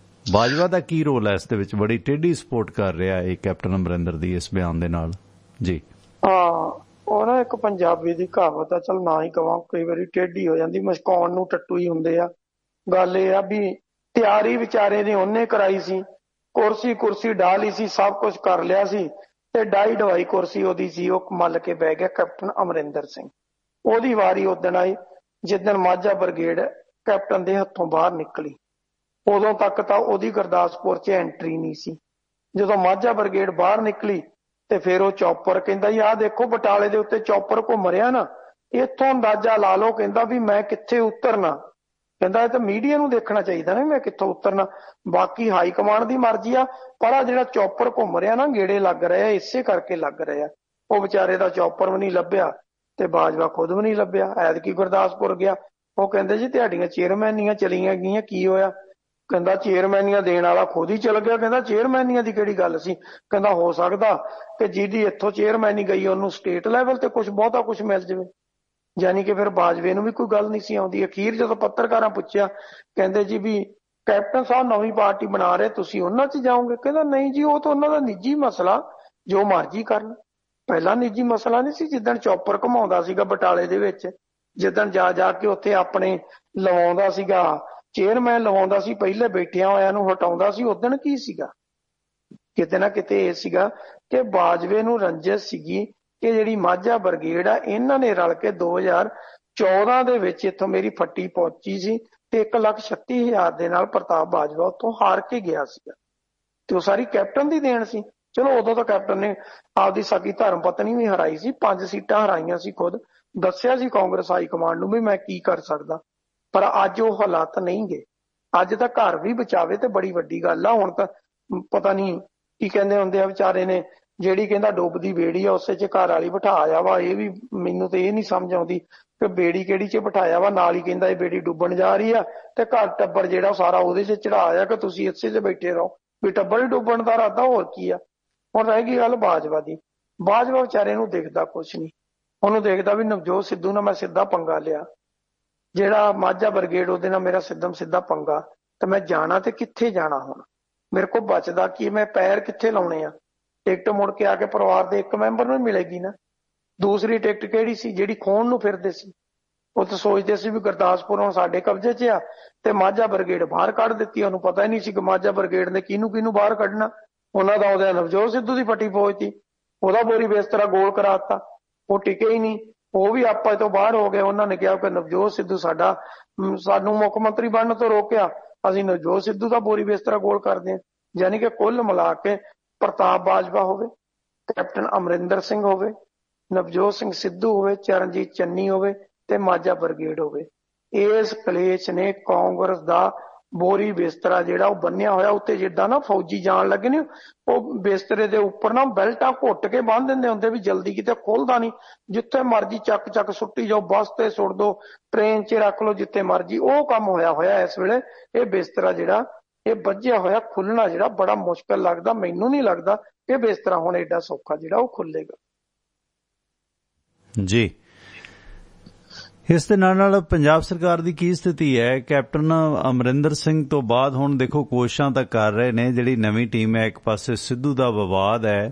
ਬਾਜਵਾ ਦਾ ਕੀ ਰੋਲ ਹੈ ਇਸ ਦੇ ਵਿੱਚ? ਬੜੀ ਟੇਢੀ ਸਪੋਰਟ ਕਰ ਰਿਹਾ ਇਹ ਕੈਪਟਨ ਅਮਰਿੰਦਰ ਦੀ ਇਸ ਬਿਆਨ ਦੇ ਨਾਲ। ਜੀ ਉਹ ਨਾ ਇੱਕ ਪੰਜਾਬੀ ਦੀ ਕਹਾਵਤ ਆ, ਚਲ ਨਾ ਹੀ ਕਵਾਂ, ਕਈ ਵਾਰੀ ਟੇਢੀ ਹੋ ਜਾਂਦੀ, ਮਸਕਾਉਣ ਨੂੰ ਟੱਟੂ ਹੀ ਹੁੰਦੇ ਆ। ਗੱਲ ਇਹ ਆ ਵੀ ਤਿਆਰੀ ਵਿਚਾਰੇ ਨੇ ਉਹਨੇ ਕਰਾਈ ਸੀ, ਕੁਰਸੀ ਢਾਹ ਲਈ ਸੀ, ਸਭ ਕੁਝ ਕਰ ਲਿਆ ਸੀ ਤੇ ਡਾਈ ਢਵਾਈ ਕੁਰਸੀ ਉਹਦੀ ਸੀ, ਉਹ ਮੱਲ ਕੇ ਬਹਿ ਗਿਆ ਕੈਪਟਨ ਅਮਰਿੰਦਰ ਸਿੰਘ। ਉਹਦੀ ਵਾਰੀ ਉਦਣ ਆਈ ਜਿੱਦਣ ਮਾਝਾ ਬ੍ਰਿਗੇਡ ਕੈਪਟਨ ਦੇ ਹੱਥੋਂ ਬਾਹਰ ਨਿਕਲੀ। ਉਦੋਂ ਤੱਕ ਤਾਂ ਉਹਦੀ ਗੁਰਦਾਸਪੁਰ 'ਚ ਐਂਟਰੀ ਨਹੀਂ ਸੀ। ਜਦੋਂ ਮਾਝਾ ਬ੍ਰਿਗੇਡ ਬਾਹਰ ਨਿਕਲੀ ਤੇ ਫਿਰ ਉਹ ਚੌਪਰ ਕਹਿੰਦਾ ਜੀ ਆਹ ਦੇਖੋ ਬਟਾਲੇ ਦੇ ਉੱਤੇ ਚੌਪਰ ਘੁੰਮ ਰਿਹਾ ਨਾ, ਇੱਥੋਂ ਅੰਦਾਜ਼ਾ ਲਾ ਲਓ ਕਹਿੰਦਾ ਵੀ ਮੈਂ ਕਿੱਥੇ ਉਤਰਨਾ। ਕਹਿੰਦਾ ਇਹ ਤਾਂ ਮੀਡੀਆ ਨੂੰ ਦੇਖਣਾ ਚਾਹੀਦਾ ਨਾ ਮੈਂ ਕਿੱਥੋਂ ਉਤਰਨਾ, ਬਾਕੀ ਹਾਈ ਕਮਾਂਡ ਦੀ ਮਰਜ਼ੀ ਆ, ਪਰ ਆ ਜਿਹੜਾ ਚੌਪਰ ਘੁੰਮ ਰਿਹਾ ਨਾ, ਗੇੜੇ ਲੱਗ ਰਹੇ ਆ, ਇਸੇ ਕਰਕੇ ਲੱਗ ਰਹੇ ਆ। ਉਹ ਵਿਚਾਰੇ ਦਾ ਚੌਪਰ ਵੀ ਨਹੀਂ ਲੱਭਿਆ ਤੇ ਬਾਜਵਾ ਖੁਦ ਵੀ ਨਹੀਂ ਲੱਭਿਆ। ਐਤਕੀ ਗੁਰਦਾਸਪੁਰ ਗਿਆ, ਉਹ ਕਹਿੰਦੇ ਜੀ ਤੁਹਾਡੀਆਂ ਚੇਅਰਮੈਨੀਆਂ ਚਲੀਆਂ ਗਈਆਂ, ਕੀ ਹੋਇਆ? ਕਹਿੰਦਾ ਚੇਅਰਮੈਨੀਆਂ ਦੇਣ ਵਾਲਾ ਖੁਦ ਹੀ ਚਲ ਗਿਆ। ਕਹਿੰਦਾ ਚੇਅਰਮੈਨੀਆਂ ਦੀ ਕਿਹੜੀ ਗੱਲ ਸੀ? ਕਹਿੰਦਾ ਹੋ ਸਕਦਾ ਕਿ ਜਿਹਦੀ ਇੱਥੋਂ ਚੇਅਰਮੈਨੀ ਗਈ ਉਹਨੂੰ ਸਟੇਟ ਲੈਵਲ ਤੇ ਕੁਝ ਬਹੁਤਾ ਕੁਝ ਮਿਲ ਜਾਵੇ। ਯਾਨੀ ਕਿ ਫਿਰ ਬਾਜਵੇ ਨੂੰ ਵੀ ਕੋਈ ਗੱਲ ਨਹੀਂ ਸੀ ਆਉਂਦੀ। ਅਖੀਰ ਜਦੋਂ ਪੱਤਰਕਾਰਾਂ ਪੁੱਛਿਆ, ਕਹਿੰਦੇ ਜੀ ਵੀ ਕੈਪਟਨ ਸਾਹਿਬ ਨਵੀਂ ਪਾਰਟੀ ਬਣਾ ਰਹੇ, ਤੁਸੀਂ ਉਹਨਾਂ 'ਚ ਜਾਓਗੇ? ਕਹਿੰਦਾ ਨਹੀਂ ਜੀ, ਉਹ ਤਾਂ ਉਹਨਾਂ ਦਾ ਨਿੱਜੀ ਮਸਲਾ, ਜੋ ਮਰਜ਼ੀ ਕਰਨ। ਪਹਿਲਾਂ ਨਿੱਜੀ ਮਸਲਾ ਨਹੀਂ ਸੀ। ਜਿੱਦਣ ਚੌਪਰ ਘੁਮਾਉਂਦਾ ਸੀਗਾ ਬਟਾਲੇ ਦੇ ਵਿੱਚ, ਜਿੱਦਣ ਜਾ ਕੇ ਉੱਥੇ ਆਪਣੇ ਲਵਾਉਂਦਾ ਸੀਗਾ, ਚੇਅਰਮੈਨ ਲਵਾਉਂਦਾ ਸੀ, ਪਹਿਲੇ ਬੈਠਿਆਂ ਹੋਇਆਂ ਨੂੰ ਹਟਾਉਂਦਾ ਸੀ, ਉਦਣ ਕੀ ਸੀਗਾ? ਕਿਤੇ ਨਾ ਕਿਤੇ ਇਹ ਸੀਗਾ ਕਿ ਬਾਜਵੇ ਨੂੰ ਰੰਜਿਸ਼ ਸੀਗੀ ਕਿ ਜਿਹੜੀ ਮਾਝਾ ਬ੍ਰਿਗੇਡ ਆ, ਇਹਨਾਂ ਨੇ ਰਲ ਕੇ 2014 ਦੇ ਵਿੱਚ ਇੱਥੋਂ ਮੇਰੀ ਫੱਟੀ ਪਹੁੰਚੀ ਸੀ ਤੇ 1,36,000 ਦੇ ਨਾਲ ਪ੍ਰਤਾਪ ਬਾਜਵਾ ਉੱਥੋਂ ਹਾਰ ਕੇ ਗਿਆ ਸੀਗਾ ਤੇ ਉਹ ਸਾਰੀ ਕੈਪਟਨ ਦੀ ਦੇਣ ਸੀ। ਚਲੋ ਉਦੋਂ ਤਾਂ ਕੈਪਟਨ ਨੇ ਆਪਦੀ ਸਕੀ ਧਰਮ ਪਤਨੀ ਵੀ ਹਰਾਈ ਸੀ, 5 ਸੀਟਾਂ ਹਰਾਈਆਂ ਸੀ, ਖੁਦ ਦੱਸਿਆ ਸੀ ਕਾਂਗਰਸ ਹਾਈ ਕਮਾਂਡ ਨੂੰ ਵੀ ਮੈਂ ਕੀ ਕਰ ਸਕਦਾ। ਪਰ ਅੱਜ ਉਹ ਹਾਲਾਤ ਨਹੀਂ ਗਏ। ਅੱਜ ਤਾਂ ਘਰ ਵੀ ਬਚਾਵੇ ਤੇ ਬੜੀ ਵੱਡੀ ਗੱਲ ਆ। ਹੁਣ ਤਾਂ ਪਤਾ ਨਹੀਂ ਕੀ ਕਹਿੰਦੇ ਹੁੰਦੇ ਆ ਵਿਚਾਰੇ ਨੇ, ਜਿਹੜੀ ਕਹਿੰਦਾ ਡੁੱਬਦੀ ਬੇੜੀ ਆ ਉਸੇ 'ਚ ਘਰ ਵਾਲੀ ਬਿਠਾਇਆ ਵਾ। ਇਹ ਵੀ ਮੈਨੂੰ ਤੇ ਇਹ ਨਹੀਂ ਸਮਝ ਆਉਂਦੀ ਕਿ ਬੇੜੀ ਕਿਹੜੀ 'ਚ ਬਿਠਾਇਆ ਵਾ। ਨਾਲ ਹੀ ਕਹਿੰਦਾ ਇਹ ਬੇੜੀ ਡੁੱਬਣ ਜਾ ਰਹੀ ਆ ਤੇ ਘਰ ਟੱਬਰ ਜਿਹੜਾ ਸਾਰਾ ਉਹਦੇ 'ਚ ਚੜਾਇਆ ਕਿ ਤੁਸੀਂ ਇਸੇ 'ਚ ਬੈਠੇ ਰਹੋ, ਵੀ ਟੱਬਰ ਹੀ ਡੁੱਬਣ ਦਾ ਇਰਾਦਾ, ਹੋਰ ਕੀ ਆ। ਹੁਣ ਰਹਿ ਗਈ ਗੱਲ ਬਾਜਵਾ ਦੀ। ਬਾਜਵਾ ਵਿਚਾਰੇ ਨੂੰ ਦਿਖਦਾ ਕੁਛ ਨਹੀਂ। ਉਹਨੂੰ ਦੇਖਦਾ ਵੀ ਨਵਜੋਤ ਸਿੱਧੂ ਨਾਲ ਮੈਂ ਸਿੱਧਾ ਪੰਗਾ ਲਿਆ, ਜਿਹੜਾ ਮਾਝਾ ਬ੍ਰਿਗੇਡ ਉਹਦੇ ਨਾਲ ਮੇਰਾ ਸਿੱਧਾ ਪੰਗਾ, ਤੇ ਮੈਂ ਜਾਣਾ ਤੇ ਕਿੱਥੇ ਜਾਣਾ? ਹੁਣ ਮੇਰੇ ਕੋਲ ਬਚਦਾ ਕੀ? ਮੈਂ ਪੈਰ ਕਿੱਥੇ ਲਾਉਣੇ ਆ? ਟਿਕਟ ਮੁੜ ਕੇ ਆ ਕੇ ਪਰਿਵਾਰ ਦੇ ਇੱਕ ਮੈਂਬਰ ਨੂੰ ਮਿਲੇਗੀ ਨਾ। ਦੂਸਰੀ ਟਿਕਟ ਕਿਹੜੀ ਸੀ? ਜਿਹੜੀ ਖੋਣ ਨੂੰ ਫਿਰਦੇ ਸੀ। ਉਹ ਤਾਂ ਸੋਚਦੇ ਸੀ ਵੀ ਗੁਰਦਾਸਪੁਰ ਹੁਣ ਸਾਡੇ ਕਬਜ਼ੇ 'ਚ ਆ ਤੇ ਮਾਝਾ ਬ੍ਰਿਗੇਡ ਬਾਹਰ ਕੱਢ ਦਿੱਤੀ। ਉਹਨੂੰ ਪਤਾ ਹੀ ਨਹੀਂ ਸੀ ਕਿ ਮਾਝਾ ਬ੍ਰਿਗੇਡ ਨੇ ਕਿਹਨੂੰ ਬਾਹਰ ਕੱਢਣਾ। ਉਹਨਾਂ ਦਾ ਉਹਦੇ ਨਵਜੋਤ ਸਿੱਧੂ ਦੀ ਫੱਟੀ ਫੌਜ ਸੀ, ਉਹਦਾ ਬੋਰੀ ਬਿਸਤਰਾ ਗੋਲ ਕਰਾਤਾ, ਉਹ ਟਿਕੇ ਹੀ ਨਹੀਂ। ਉਹ ਵੀ ਆਪਾਂ ਤੋਂ ਬਾਹਰ ਹੋ ਗਏ। ਉਹਨਾਂ ਨੇ ਕਿਹਾ ਕਿ ਨਵਜੋਤ ਸਿੱਧੂ ਸਾਨੂੰ ਮੁੱਖ ਮੰਤਰੀ ਬਣਨ ਤੋਂ ਰੋਕਿਆ, ਅਸੀਂ ਨਵਜੋਤ ਸਿੱਧੂ ਦਾ ਬੋਰੀ ਬਿਸਤਰਾ ਗੋਲ ਕਰਦੇ ਹਾਂ। ਯਾਨੀ ਕਿ ਕੁੱਲ ਮਿਲਾ ਕੇ ਪ੍ਰਤਾਪ ਬਾਜਵਾ ਹੋਵੇ, ਕੈਪਟਨ ਅਮਰਿੰਦਰ ਸਿੰਘ ਹੋਵੇ, ਨਵਜੋਤ ਸਿੰਘ ਸਿੱਧੂ ਹੋਵੇ, ਚਰਨਜੀਤ ਚੰਨੀ ਹੋਵੇ ਤੇ ਮਾਝਾ ਬ੍ਰਿਗੇਡ ਹੋਵੇ, ਇਸ ਕਲੇਸ਼ ਨੇ ਕਾਂਗਰਸ ਦਾ ਬੋਰੀ ਬਿਸਤਰਾ ਜਿਹੜਾ ਉਹ ਬੰਨਿਆ ਹੋਇਆ ਉੱਤੇ, ਜਿੱਦਾਂ ਨਾ ਫੌਜੀ ਜਾਣ ਲੱਗੇ ਨੇ ਉਹ ਬਿਸਤਰੇ ਦੇ ਉੱਪਰ ਨਾ ਬੈਲਟਾਂ ਘੁੱਟ ਕੇ ਬੰਨ ਦਿੰਦੇ ਹੁੰਦੇ ਵੀ ਜਲਦੀ ਕਿਤੇ ਖੁੱਲਦਾ ਨਹੀਂ। ਜਿੱਥੇ ਮਰਜੀ ਚੱਕ ਸੁੱਟੀ ਜਾਓ, ਬੱਸ ਤੇ ਸੁੱਟ ਦੋ, ਟ੍ਰੇਨ 'ਚ ਰੱਖ ਲਓ, ਜਿੱਥੇ ਮਰਜੀ। ਉਹ ਕੰਮ ਹੋਇਆ ਇਸ ਵੇਲੇ। ਇਹ ਬਿਸਤਰਾ ਜਿਹੜਾ ਇਹ ਵੱਜਿਆ ਹੋਇਆ, ਖੁੱਲਣਾ ਜਿਹੜਾ ਬੜਾ ਮੁਸ਼ਕਲ ਲੱਗਦਾ। ਮੈਨੂੰ ਨਹੀਂ ਲੱਗਦਾ ਕਿ ਬਿਸਤਰਾ ਹੁਣ ਏਡਾ ਸੌਖਾ ਜਿਹੜਾ ਉਹ ਖੁੱਲੇਗਾ ਜੀ। ਇਸ ਦੇ ਨਾਲ ਪੰਜਾਬ ਸਰਕਾਰ ਦੀ ਕੀ ਸਥਿਤੀ ਹੈ? ਕੈਪਟਨ ਅਮਰਿੰਦਰ ਸਿੰਘ ਤੋਂ ਬਾਅਦ ਹੁਣ ਦੇਖੋ ਕੋਸ਼ਿਸ਼ਾਂ ਤਾਂ ਕਰ ਰਹੇ ਨੇ, ਜਿਹੜੀ ਨਵੀਂ ਟੀਮ ਹੈ। ਇੱਕ ਪਾਸੇ ਸਿੱਧੂ ਦਾ ਵਿਵਾਦ ਹੈ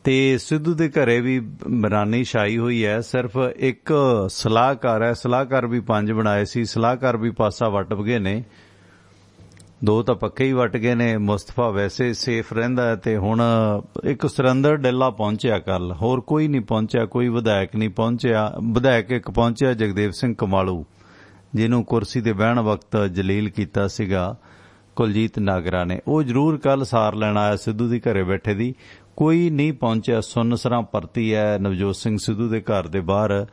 ਤੇ ਸਿੱਧੂ ਦੇ ਘਰੇ ਵੀ ਬਰਾਨੀ ਛਾਈ ਹੋਈ ਹੈ। ਸਿਰਫ ਇੱਕ ਸਲਾਹਕਾਰ ਹੈ, ਸਲਾਹਕਾਰ ਵੀ 5 ਬਣਾਏ ਸੀ, ਸਲਾਹਕਾਰ ਵੀ ਪਾਸਾ ਵੱਟ ਗਏ ਨੇ, 2 ਤਾਂ ਪੱਕੇ ਹੀ ਵੱਟ ਗਏ ਨੇ। ਮੁਸਤਫਾ ਵੈਸੇ ਸੇਫ ਰਹਿੰਦਾ ਤੇ ਹੁਣ ਇੱਕ ਸੁਰਿੰਦਰ ਡੱਲਾ ਪਹੁੰਚਿਆ ਕੱਲ, ਹੋਰ ਕੋਈ ਨਹੀਂ ਪਹੁੰਚਿਆ, ਕੋਈ ਵਿਧਾਇਕ ਨਹੀਂ ਪਹੁੰਚਿਆ। ਵਿਧਾਇਕ ਇੱਕ ਪਹੁੰਚਿਆ ਜਗਦੇਵ ਸਿੰਘ ਕਮਾਲੂ, ਜਿਹਨੂੰ ਕੁਰਸੀ ਤੇ ਬਹਿਣ ਵਕਤ ਜਲੀਲ ਕੀਤਾ ਸੀਗਾ ਕੁਲਜੀਤ ਨਾਗਰਾ ਨੇ। ਉਹ ਜ਼ਰੂਰ ਕੱਲ ਸਾਰ ਲੈਣ ਆਇਆ ਸਿੱਧੂ ਦੀ ਘਰੇ ਬੈਠੇ ਦੀ, ਕੋਈ ਨਹੀਂ ਪਹੁੰਚਿਆ। ਸੁੰਨਸਰਾਂ ਪਰਤੀ ਹੈ ਨਵਜੋਤ ਸਿੰਘ ਸਿੱਧੂ ਦੇ ਘਰ ਦੇ ਬਾਹਰ।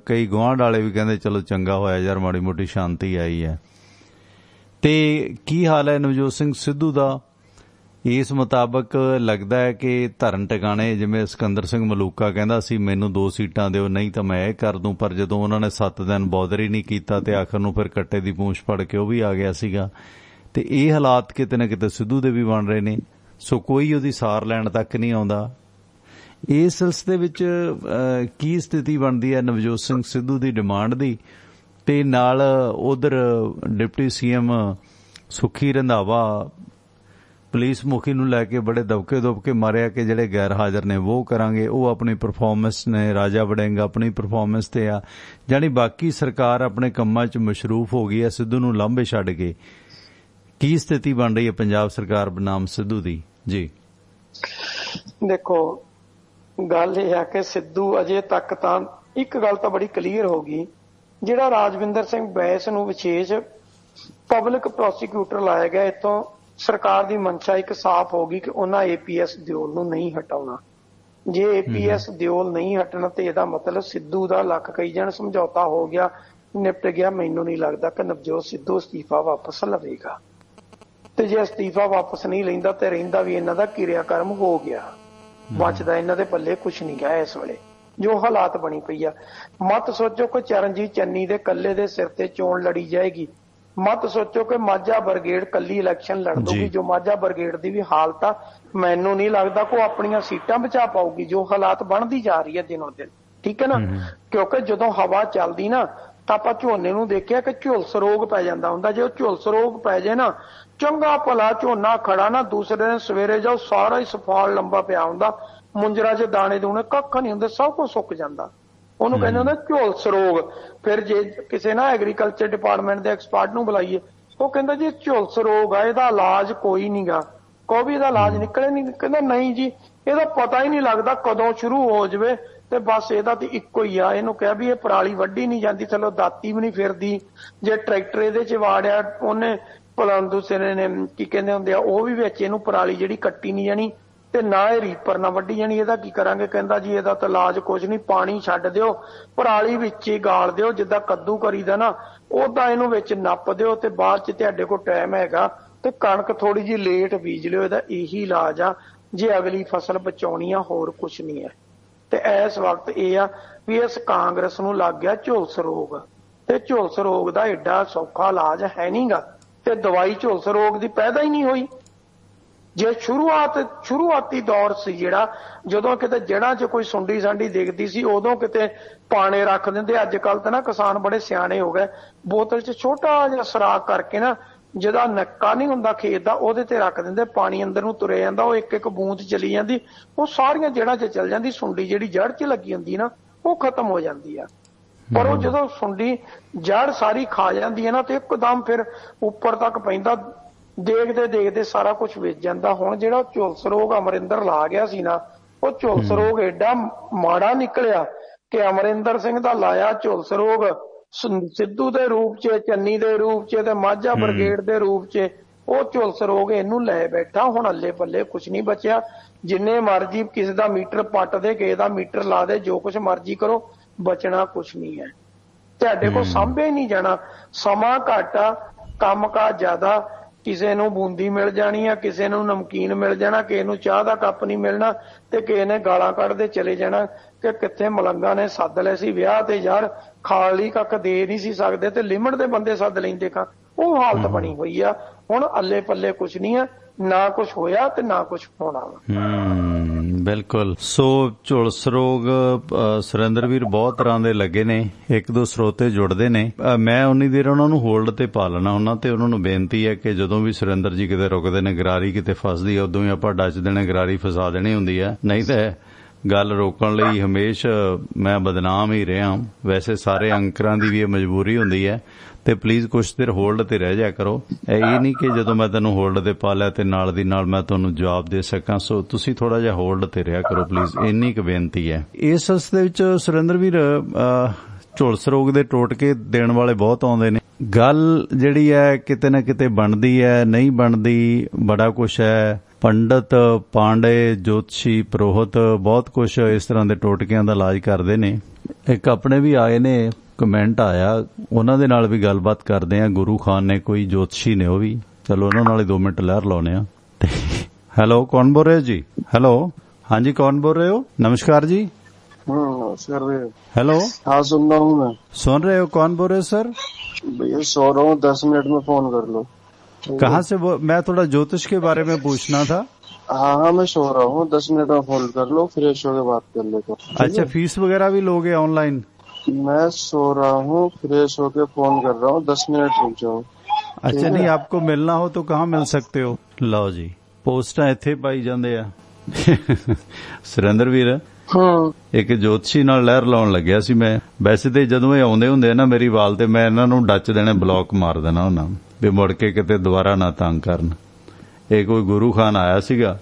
ਕਈ ਗੁਆਂਢ ਵਾਲੇ ਵੀ ਕਹਿੰਦੇ ਚਲੋ ਚੰਗਾ ਹੋਇਆ ਯਾਰ, ਮਾੜੀ ਮੋਟੀ ਸ਼ਾਂਤੀ ਆਈ ਹੈ। ਤੇ ਕੀ ਹਾਲ ਹੈ ਨਵਜੋਤ ਸਿੰਘ ਸਿੱਧੂ ਦਾ? ਇਸ ਮੁਤਾਬਕ ਲੱਗਦਾ ਹੈ ਕਿ ਧਰਨ ਟਿਕਾਣੇ, ਜਿਵੇਂ ਸਿਕੰਦਰ ਸਿੰਘ ਮਲੂਕਾ ਕਹਿੰਦਾ ਸੀ ਮੈਨੂੰ 2 ਸੀਟਾਂ ਦਿਓ ਨਹੀਂ ਤਾਂ ਮੈਂ ਇਹ ਕਰ ਦੂੰ, ਪਰ ਜਦੋਂ ਉਹਨਾਂ ਨੇ 7 ਦਿਨ ਬੌਦਰ ਹੀ ਨਹੀਂ ਕੀਤਾ ਤੇ ਆਖਰ ਨੂੰ ਫਿਰ ਕੱਟੇ ਦੀ ਪੂੰਛ ਫੜ ਕੇ ਉਹ ਵੀ ਆ ਗਿਆ ਸੀਗਾ। ਤੇ ਇਹ ਹਾਲਾਤ ਕਿਤੇ ਨਾ ਕਿਤੇ ਸਿੱਧੂ ਦੇ ਵੀ ਬਣ ਰਹੇ ਨੇ। ਸੋ ਕੋਈ ਉਹਦੀ ਸਾਰ ਲੈਣ ਤੱਕ ਨਹੀਂ ਆਉਂਦਾ। ਇਸ ਸਿਲਸਿਲੇ ਵਿੱਚ ਕੀ ਸਥਿਤੀ ਬਣਦੀ ਹੈ ਨਵਜੋਤ ਸਿੰਘ ਸਿੱਧੂ ਦੀ ਡਿਮਾਂਡ ਦੀ? ਤੇ ਨਾਲ ਉਧਰ ਡਿਪਟੀ ਸੀਐਮ ਸੁਖੀ ਰੰਧਾਵਾ ਪੁਲਿਸ ਮੁਖੀ ਨੂੰ ਲੈ ਕੇ ਬੜੇ ਦਬਕੇ ਮਾਰਿਆ ਕਿ ਜਿਹੜੇ ਗੈਰ ਹਾਜ਼ਰ ਨੇ ਉਹ ਕਰਾਂਗੇ। ਉਹ ਆਪਣੀ ਪਰਫਾਰਮੈਂਸ ਨੇ, ਰਾਜਾ ਵੜਿੰਗ ਆਪਣੀ ਪਰਫਾਰਮੈਂਸ ਤੇ ਆ, ਜਾਣੀ ਬਾਕੀ ਸਰਕਾਰ ਆਪਣੇ ਕੰਮਾਂ 'ਚ ਮਸ਼ਰੂਫ ਹੋ ਗਈ ਹੈ, ਸਿੱਧੂ ਨੂੰ ਲਾਂਭੇ ਛੱਡ ਕੇ। ਕੀ ਸਥਿਤੀ ਬਣ ਰਹੀ ਹੈ ਪੰਜਾਬ ਸਰਕਾਰ ਬਨਾਮ ਸਿੱਧੂ ਦੀ? ਜੀ ਦੇਖੋ, ਗੱਲ ਇਹ ਹੈ ਕਿ ਸਿੱਧੂ ਅਜੇ ਤੱਕ ਤਾਂ ਇੱਕ ਗੱਲ ਤਾਂ ਬੜੀ ਕਲੀਅਰ ਹੋ ਗਈ, ਜਿਹੜਾ ਰਾਜਵਿੰਦਰ ਸਿੰਘ ਬੈਂਸ ਨੂੰ ਵਿਸ਼ੇਸ਼ ਪਬਲਿਕ ਪ੍ਰੋਸੀਕਿਊਟਰ ਲਾਇਆ ਗਿਆ, ਇੱਥੋਂ ਸਰਕਾਰ ਦੀ ਮਨਸ਼ਾ ਇੱਕ ਸਾਫ਼ ਹੋ ਗਈ ਕਿ ਉਹਨਾਂ APS ਦਿਓਲ ਨੂੰ ਨਹੀਂ ਹਟਾਉਣਾ। ਜੇ APS ਦਿਓਲ ਨਹੀਂ ਹਟਣਾ ਤੇ ਇਹਦਾ ਮਤਲਬ ਸਿੱਧੂ ਦਾ ਲੱਖ ਕਈ ਜਣ ਸਮਝੌਤਾ ਹੋ ਗਿਆ, ਨਿਪਟ ਗਿਆ। ਮੈਨੂੰ ਨਹੀਂ ਲੱਗਦਾ ਕਿ ਨਵਜੋਤ ਸਿੱਧੂ ਅਸਤੀਫਾ ਵਾਪਸ ਲਵੇਗਾ, ਤੇ ਜੇ ਅਸਤੀਫਾ ਵਾਪਸ ਨਹੀਂ ਲੈਂਦਾ ਤੇ ਰਹਿੰਦਾ ਵੀ ਇਹਨਾਂ ਦਾ ਕਿਰਿਆ ਕਰਮ ਹੋ ਗਿਆ। ਬਚਦਾ ਇਹਨਾਂ ਦੇ ਪੱਲੇ ਕੁਛ ਨਹੀਂ ਗਿਆ ਇਸ ਵੇਲੇ ਜੋ ਹਾਲਾਤ ਬਣੀ ਪਈ ਆ। ਮਤ ਸੋਚੋ ਕਿ ਚਰਨਜੀਤ ਚੰਨੀ ਦੇ ਕੱਲੇ ਦੇ ਸਿਰ ਤੇ ਚੋਣ ਲੜੀ ਜਾਏਗੀ। ਮਤ ਸੋਚੋ ਕਿ ਮਾਝਾ ਬਰਗੇਡ ਕੱਲੀ ਇਲੈਕਸ਼ਨ ਲੜ ਦੂਗੀ। ਜੋ ਮਾਝਾ ਬਰਗੇਡ ਦੀ ਵੀ ਹਾਲਤ ਆ, ਮੈਨੂੰ ਨਹੀਂ ਲੱਗਦਾ ਕੋ ਆਪਣੀਆਂ ਸੀਟਾਂ ਬਚਾ ਪਾਊਗੀ ਜੋ ਹਾਲਾਤ ਬਣਦੀ ਜਾ ਰਹੀ ਹੈ ਦਿਨੋਂ ਦਿਨ। ਠੀਕ ਹੈ ਨਾ, ਕਿਉਂਕਿ ਜਦੋਂ ਹਵਾ ਚੱਲਦੀ ਨਾ ਤਾਂ ਆਪਾਂ ਝੋਨੇ ਨੂੰ ਦੇਖਿਆ ਕਿ ਝੁਲਸ ਰੋਗ ਪੈ ਜਾਂਦਾ ਹੁੰਦਾ। ਜੇ ਉਹ ਝੁਲਸ ਰੋਗ ਪੈ ਜਾਏ ਨਾ, ਚੰਗਾ ਭਲਾ ਝੋਨਾ ਖੜਾ ਨਾ, ਦੂਸਰੇ ਦਿਨ ਸਵੇਰੇ ਜਾਓ ਸਾਰਾ ਹੀ ਸਫਾਲ ਲੰਬਾ ਪਿਆ ਹੁੰਦਾ, ਮੁੰਜਰਾ 'ਚ ਦਾਣੇ ਦੂਣੇ ਕੱਖ ਨਹੀਂ ਹੁੰਦੇ, ਸਭ ਕੁਝ ਸੁੱਕ ਜਾਂਦਾ। ਉਹਨੂੰ ਕਹਿੰਦੇ ਹੁੰਦਾ ਝੁਲਸ ਰੋਗ। ਫਿਰ ਜੇ ਕਿਸੇ ਨਾ ਐਗਰੀਕਲਚਰ ਡਿਪਾਰਟਮੈਂਟ ਦੇ ਐਕਸਪਰਟ ਨੂੰ ਬੁਲਾਈਏ, ਉਹ ਕਹਿੰਦਾ ਜੀ ਝੁਲਸ ਰੋਗ ਆ, ਇਹਦਾ ਇਲਾਜ ਕੋਈ ਨਹੀਂ ਗਾ, ਕੋਈ ਵੀ ਇਹਦਾ ਇਲਾਜ ਨਿਕਲੇ ਨਹੀਂ। ਕਹਿੰਦਾ ਨਹੀਂ ਜੀ, ਇਹਦਾ ਪਤਾ ਹੀ ਨਹੀਂ ਲੱਗਦਾ ਕਦੋਂ ਸ਼ੁਰੂ ਹੋ ਜਾਵੇ, ਤੇ ਬਸ ਇਹਦਾ ਤੇ ਇੱਕੋ ਹੀ ਆ। ਇਹਨੂੰ ਕਿਹਾ ਵੀ ਇਹ ਪਰਾਲੀ ਵੱਢੀ ਨਹੀਂ ਜਾਂਦੀ, ਥੱਲੋਂ ਦਾਤੀ ਵੀ ਨਹੀਂ ਫਿਰਦੀ, ਜੇ ਟਰੈਕਟਰ ਇਹਦੇ 'ਚ ਵਾੜਿਆ ਉਹਨੇ ਭਲਾ ਦੂਸਰੇ ਨੇ ਕੀ ਕਹਿੰਦੇ ਹੁੰਦੇ ਆ ਉਹ ਵੀ ਵਿੱਚ ਇਹਨੂੰ ਪਰਾਲੀ ਜਿਹੜੀ ਕੱਟੀ ਨਹੀਂ ਜਾਣੀ, ਤੇ ਨਾ ਇਹ ਰੀਪਰ ਨਾ ਵੱਢੀ ਜਾਣੀ। ਇਹਦਾ ਕੀ ਕਰਾਂਗੇ? ਕਹਿੰਦਾ ਜੀ ਇਹਦਾ ਤਾਂ ਇਲਾਜ ਕੁਝ ਨਹੀਂ, ਪਾਣੀ ਛੱਡ ਦਿਓ, ਪਰਾਲੀ ਵਿੱਚ ਹੀ ਗਾਲ ਦਿਓ, ਜਿੱਦਾਂ ਕੱਦੂ ਕਰੀਦਾ ਨਾ ਉਦਾਂ ਇਹਨੂੰ ਵਿੱਚ ਨੱਪ ਦਿਓ, ਤੇ ਬਾਅਦ 'ਚ ਤੁਹਾਡੇ ਕੋਲ ਟਾਈਮ ਹੈਗਾ ਤੇ ਕਣਕ ਥੋੜੀ ਜਿਹੀ ਲੇਟ ਬੀਜ ਲਿਓ। ਇਹਦਾ ਇਹੀ ਇਲਾਜ ਆ ਜੇ ਅਗਲੀ ਫਸਲ ਬਚਾਉਣੀ ਆ, ਹੋਰ ਕੁਝ ਨਹੀਂ ਹੈ। ਤੇ ਇਸ ਵਕਤ ਇਹ ਆ ਵੀ ਇਸ ਕਾਂਗਰਸ ਨੂੰ ਲੱਗ ਗਿਆ ਝੁਲਸ ਰੋਗ, ਤੇ ਝੁਲਸ ਰੋਗ ਦਾ ਐਡਾ ਸੌਖਾ ਇਲਾਜ ਹੈ ਨਹੀਂਗਾ, ਤੇ ਦਵਾਈ ਝੁਲਸ ਰੋਗ ਦੀ ਪੈਦਾ ਹੀ ਨਹੀਂ ਹੋਈ। ਜੇ ਸ਼ੁਰੂਆਤੀ ਦੌਰ ਸੀ ਜਿਹੜਾ, ਜਦੋਂ ਕਿਤੇ ਜੜ੍ਹਾਂ 'ਚ ਕੋਈ ਸੁੰਡੀ ਸਾਂਡੀ ਦਿਖਦੀ ਸੀ ਉਦੋਂ ਕਿਤੇ ਪਾਣੇ ਰੱਖ ਦਿੰਦੇ। ਅੱਜ ਕੱਲ ਤਾਂ ਨਾ ਕਿਸਾਨ ਬੜੇ ਸਿਆਣੇ ਹੋ ਗਏ, ਬੋਤਲ 'ਚ ਛੋਟਾ ਜਿਹਾ ਸੁਰਾਖ ਕਰਕੇ ਨਾ, ਜਿਹਦਾ ਨੱਕਾ ਨਹੀਂ ਹੁੰਦਾ ਖੇਤ ਦਾ, ਉਹਦੇ ਤੇ ਰੱਖ ਦਿੰਦੇ, ਪਾਣੀ ਅੰਦਰ ਨੂੰ ਤੁਰੇ ਜਾਂਦਾ, ਉਹ ਇੱਕ ਇੱਕ ਬੂੰਦ ਚਲੀ ਜਾਂਦੀ, ਉਹ ਸਾਰੀਆਂ ਜੜ੍ਹਾਂ 'ਚ ਚਲ ਜਾਂਦੀ। ਸੁੰਡੀ ਜਿਹੜੀ ਜੜ੍ਹ 'ਚ ਲੱਗੀ ਹੁੰਦੀ ਨਾ ਉਹ ਖਤਮ ਹੋ ਜਾਂਦੀ ਆ। ਪਰ ਉਹ ਜਦੋਂ ਸੁੰਡੀ ਜੜ੍ਹ ਸਾਰੀ ਖਾ ਜਾਂਦੀ ਹੈ ਨਾ, ਤੇ ਇੱਕਦਮ ਫਿਰ ਉੱਪਰ ਤੱਕ ਪੈਂਦਾ, ਦੇਖਦੇ ਦੇਖਦੇ ਸਾਰਾ ਕੁਝ ਵਿਚ ਜਾਂਦਾ। ਹੁਣ ਜਿਹੜਾ ਝੁਲਸ ਰੋਗ ਅਮਰਿੰਦਰ ਲਾ ਗਿਆ ਸੀ ਨਾ, ਉਹ ਝੁਲਸ ਰੋਗ ਐਡਾ ਮਾੜਾ ਨਿਕਲਿਆ ਕਿ ਅਮਰਿੰਦਰ ਸਿੰਘ ਦਾ ਲਾਇਆ ਝੁਲਸ ਰੋਗ ਸਿੱਧੂ ਦੇ ਰੂਪ 'ਚ, ਚੰਨੀ ਦੇ ਰੂਪ 'ਚ ਤੇ ਮਾਝਾ ਬਰਗੇਡ ਦੇ ਰੂਪ 'ਚ, ਉਹ ਝੁਲਸ ਰੋਗ ਇਹਨੂੰ ਲੈ ਬੈਠਾ। ਹੁਣ ਅੱਲੇ ਪੱਲੇ ਕੁਝ ਨਹੀਂ ਬਚਿਆ। ਜਿੰਨੇ ਮਰਜੀ ਕਿਸੇ ਦਾ ਮੀਟਰ ਪੱਟ ਦੇ, ਕਿਸੇ ਦਾ ਮੀਟਰ ਲਾ ਦੇ, ਜੋ ਕੁਝ ਮਰਜੀ ਕਰੋ, ਬਚਣਾ ਕੁਝ ਨਹੀਂ ਹੈ। ਤੁਹਾਡੇ ਕੋਲ ਸਾਂਭਿਆ ਹੀ ਨਹੀਂ ਜਾਣਾ। ਸਮਾਂ ਘੱਟ ਆ, ਕੰਮ ਕਾਜ ਜ਼ਿਆਦਾ। ਕਿਸੇ ਨੂੰ ਬੂੰਦੀ ਮਿਲ ਜਾਣੀ ਆ, ਕਿਸੇ ਨੂੰ ਨਮਕੀਨ ਮਿਲ ਜਾਣਾ, ਕਿਸੇ ਨੂੰ ਚਾਹ ਦਾ ਕੱਪ ਨਹੀਂ ਮਿਲਣਾ, ਤੇ ਕਿਸੇ ਨੇ ਗਾਲਾਂ ਕੱਢਦੇ ਚਲੇ ਜਾਣਾ ਕਿ ਕਿੱਥੇ ਮਲੰਗਾ ਨੇ ਸੱਦ ਲਏ ਸੀ ਵਿਆਹ ਤੇ, ਯਾਰ ਖਾਣ ਲਈ ਕੱਖ ਦੇ ਨਹੀਂ ਸੀ ਸਕਦੇ ਤੇ ਲਿਮਟ ਦੇ ਬੰਦੇ ਸੱਦ ਲੈਂਦੇ ਖਾਂ। ਉਹ ਹਾਲਤ ਬਣੀ ਹੋਈ ਆ। ਹੁਣ ਅੱਲੇ ਪੱਲੇ ਕੁਝ ਨਹੀਂ ਆ, ਨਾ ਕੁਝ ਹੋਇਆ ਤੇ ਨਾ ਕੁਝ ਹੋਣਾ ਵਾ। ਬਿਲਕੁਲ। ਸੋ ਝੁਲਸ ਰੋਗ ਸੁਰਿੰਦਰ ਵੀਰ ਬਹੁਤ ਤਰ੍ਹਾਂ ਦੇ ਲੱਗੇ ਨੇ, ਇੱਕ ਦੋ ਸਰੋਤੇ ਜੁੜਦੇ ਨੇ, ਮੈਂ ਉਨੀ ਦੇਰ ਉਹਨਾਂ ਨੂੰ ਹੋਲਡ ਤੇ ਪਾ ਲੈਣਾ ਹੁੰਦਾ, ਤੇ ਉਹਨਾਂ ਨੂੰ ਬੇਨਤੀ ਹੈ ਕਿ ਜਦੋਂ ਵੀ ਸੁਰਿੰਦਰ ਜੀ ਕਿਤੇ ਰੁਕਦੇ ਨੇ, ਗਰਾਰੀ ਕਿਤੇ ਫਸਦੀ ਆ, ਉਦੋਂ ਹੀ ਆਪਾਂ ਡੱਚ ਦੇਣੇ, ਗਰਾਰੀ ਫਸਾ ਦੇਣੀ ਹੁੰਦੀ ਹੈ। ਨਹੀਂ ਤਾਂ ਗੱਲ ਰੋਕਣ ਲਈ ਹਮੇਸ਼ ਮੈਂ ਬਦਨਾਮ ਹੀ ਰਿਹਾ। ਵੈਸੇ ਸਾਰੇ ਅੰਕਰਾਂ ਦੀ ਵੀ ਇਹ ਮਜਬੂਰੀ ਹੁੰਦੀ ਹੈ, ਤੇ ਪਲੀਜ਼ ਕੁਛ ਦੇਰ ਹੋਲਡ ਤੇ ਰਹਿ ਜਾ ਕਰੋ। ਇਹ ਨਹੀਂ ਕਿ ਜਦੋਂ ਮੈਂ ਤੈਨੂੰ ਹੋਲਡ ਤੇ ਪਾ ਲਿਆ ਤੇ ਨਾਲ ਦੀ ਨਾਲ ਮੈਂ ਤੁਹਾਨੂੰ ਜਵਾਬ ਦੇ ਸਕਾਂ। ਸੋ ਤੁਸੀਂ ਥੋੜਾ ਜਿਹਾ ਹੋਲਡ ਤੇ ਰਿਹਾ ਕਰੋ ਪਲੀਜ਼, ਇੰਨੀ ਕੁ ਬੇਨਤੀ ਹੈ। ਇਸ ਦੇ ਵਿੱਚ ਸੁਰਿੰਦਰ ਵੀਰ ਝੁਲਸ ਰੋਗ ਦੇ ਟੋਟਕੇ ਦੇਣ ਵਾਲੇ ਬਹੁਤ ਆਉਂਦੇ ਨੇ। ਗੱਲ ਜਿਹੜੀ ਹੈ ਕਿਤੇ ਨਾ ਕਿਤੇ ਬਣਦੀ ਹੈ, ਨਹੀਂ ਬਣਦੀ, ਬੜਾ ਕੁਛ ਹੈ। ਪੰਡਤ, ਪਾਂਡੇ, ਜੋਤਸ਼ੀ, ਪ੍ਰੋਹਤ ਬਹੁਤ ਕੁਛ ਇਸ ਤਰ੍ਹਾਂ ਦੇ ਟੋਟਕਿਆਂ ਦਾ ਇਲਾਜ ਕਰਦੇ ਨੇ। ਇੱਕ ਆਪਣੇ ਵੀ ਆਏ ਨੇ, ਕਮੈਂਟ ਆਇਆ, ਉਹਨਾਂ ਦੇ ਨਾਲ ਵੀ ਗੱਲਬਾਤ ਕਰਦੇ ਆ। ਗੁਰੂ ਖਾਨ ਨੇ ਕੋਈ ਜੋਤਸ਼ੀ ਨੇ, ਉਹ ਵੀ, ਚਲੋ ਉਹਨਾਂ ਨਾਲ 2 ਮਿੰਟ ਲਹਿਰ ਲਾਉਨੇ ਆ। ਹੈਲੋ, ਕੌਣ ਬੋਲ ਰਹੇ ਜੀ? ਹੈਲੋ, ਹਾਂਜੀ, कौन बोल रहे हो? नमस्कार जी। नमस्कार भैया। हेलो, हाँ सुन रहा हूँ मैं। सुन रहे हो? कौन बोल रहे हो सर? भैया सो रहा हूँ, 10 मिनट में फोन कर लो। कहाँ से? मैं थोड़ा ज्योतिष के बारे में पूछना था। हाँ मैं सो रहा हूँ, 10 मिनट में फोन कर लो, फ्रेश होके बात कर लेते। अच्छा, फीस वगैरह भी लोगे ऑनलाइन? मैं सो रहा हूँ, फ्रेश होके फोन कर रहा हूँ, 10 मिनट रुक जाओ। अच्छा, नहीं आपको मिलना हो तो कहाँ मिल सकते हो? लो जी, पोस्टा इत्थे पाई जांदे आ। ਸੁਰਿੰਦਰ ਵੀਰ, ਇੱਕ ਜੋਤਸ਼ੀ ਨਾਲ ਲਹਿਰ ਲਾਉਣ ਲੱਗਿਆ ਸੀ ਮੈਂ। ਵੈਸੇ ਤੇ ਜਦੋਂ ਇਹ ਆਉਂਦੇ ਹੁੰਦੇ ਨਾ ਮੇਰੀ ਵਾਲ ਤੇ, ਮੈਂ ਇਹਨਾਂ ਨੂੰ ਡੱਚ ਦੇਣੇ, ਬਲੌਕ ਮਾਰ ਦੇਣਾ ਉਹਨਾਂ ਵੀ ਮੁੜ ਕੇ ਕਿਤੇ ਦੁਬਾਰਾ ਨਾ ਤੰਗ ਕਰਨ। ਇਹ ਕੋਈ ਗੁਰੂ ਖਾਨ ਆਇਆ ਸੀਗਾ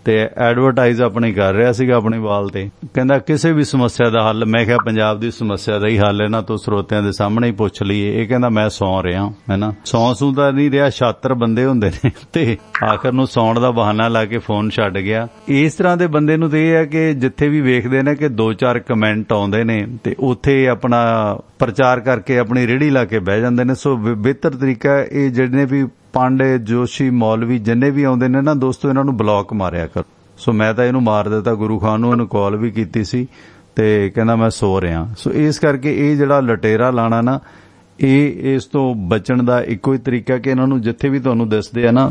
ਤੇ ਐਡਵਰਟਾਈਜ਼ ਆਪਣੀ ਕਰ ਰਿਹਾ ਸੀਗਾ ਆਪਣੇ ਵਾਲ ਤੇ, ਕਹਿੰਦਾ ਕਿਸੇ ਵੀ ਸਮੱਸਿਆ ਦਾ ਹੱਲ। ਮੈਂ ਕਿਹਾ ਪੰਜਾਬ ਦੀ ਸਮੱਸਿਆ ਦਾ ਹੀ ਹੱਲ ਇਹਨਾਂ ਤੋਂ ਸਰੋਤਿਆਂ ਦੇ ਸਾਹਮਣੇ ਹੀ ਪੁੱਛ ਲਈਏ। ਇਹ ਕਹਿੰਦਾ ਮੈਂ ਸੌਂ ਰਿਹਾ, ਹੈ ਨਾ। ਸੌਂ ਤਾਂ ਨਹੀਂ ਰਿਹਾ, ਛਾਤਰ ਬੰਦੇ ਹੁੰਦੇ ਨੇ, ਤੇ ਆਖਰ ਨੂੰ ਸੌਣ ਦਾ ਬਹਾਨਾ ਲਾ ਕੇ ਫੋਨ ਛੱਡ ਗਿਆ। ਇਸ ਤਰ੍ਹਾਂ ਦੇ ਬੰਦੇ ਨੂੰ ਤੇ ਇਹ ਹੈ ਕਿ ਜਿੱਥੇ ਵੀ ਵੇਖਦੇ ਨੇ ਕਿ 2-4 ਕਮੈਂਟ ਆਉਂਦੇ ਨੇ ਤੇ ਉੱਥੇ ਆਪਣਾ ਪ੍ਰਚਾਰ ਕਰਕੇ ਆਪਣੀ ਰੇਹੜੀ ਲਾ ਕੇ ਬਹਿ ਜਾਂਦੇ ਨੇ। ਸੋ ਬਿਹਤਰ ਤਰੀਕਾ ਇਹ ਜਿਹੜੇ ਵੀ ਪਾਂਡੇ, ਜੋਸ਼ੀ, ਮੌਲਵੀ ਜਿੰਨੇ ਵੀ ਆਉਂਦੇ ਨੇ ਨਾ ਦੋਸਤੋ, ਇਹਨਾਂ ਨੂੰ ਬਲੌਕ ਮਾਰਿਆ ਕਰੋ। ਸੋ ਮੈਂ ਤਾਂ ਇਹਨੂੰ ਮਾਰ ਦਿੱਤਾ। ਗੁਰੂ ਖਾਨ ਨੂੰ ਇਹਨੂੰ ਕਾਲ ਵੀ ਕੀਤੀ ਸੀ ਤੇ ਕਹਿੰਦਾ ਮੈਂ ਸੋ ਰਿਹਾ। ਸੋ ਇਸ ਕਰਕੇ ਇਹ ਜਿਹੜਾ ਲਟੇਰਾ ਲਾਣਾ ਨਾ, ਇਹ ਇਸ ਤੋਂ ਬਚਣ ਦਾ ਇੱਕੋ ਹੀ ਤਰੀਕਾ ਕਿ ਇਹਨਾਂ ਨੂੰ ਜਿੱਥੇ ਵੀ ਤੁਹਾਨੂੰ ਦਿਸਦੇ ਆ ਨਾ,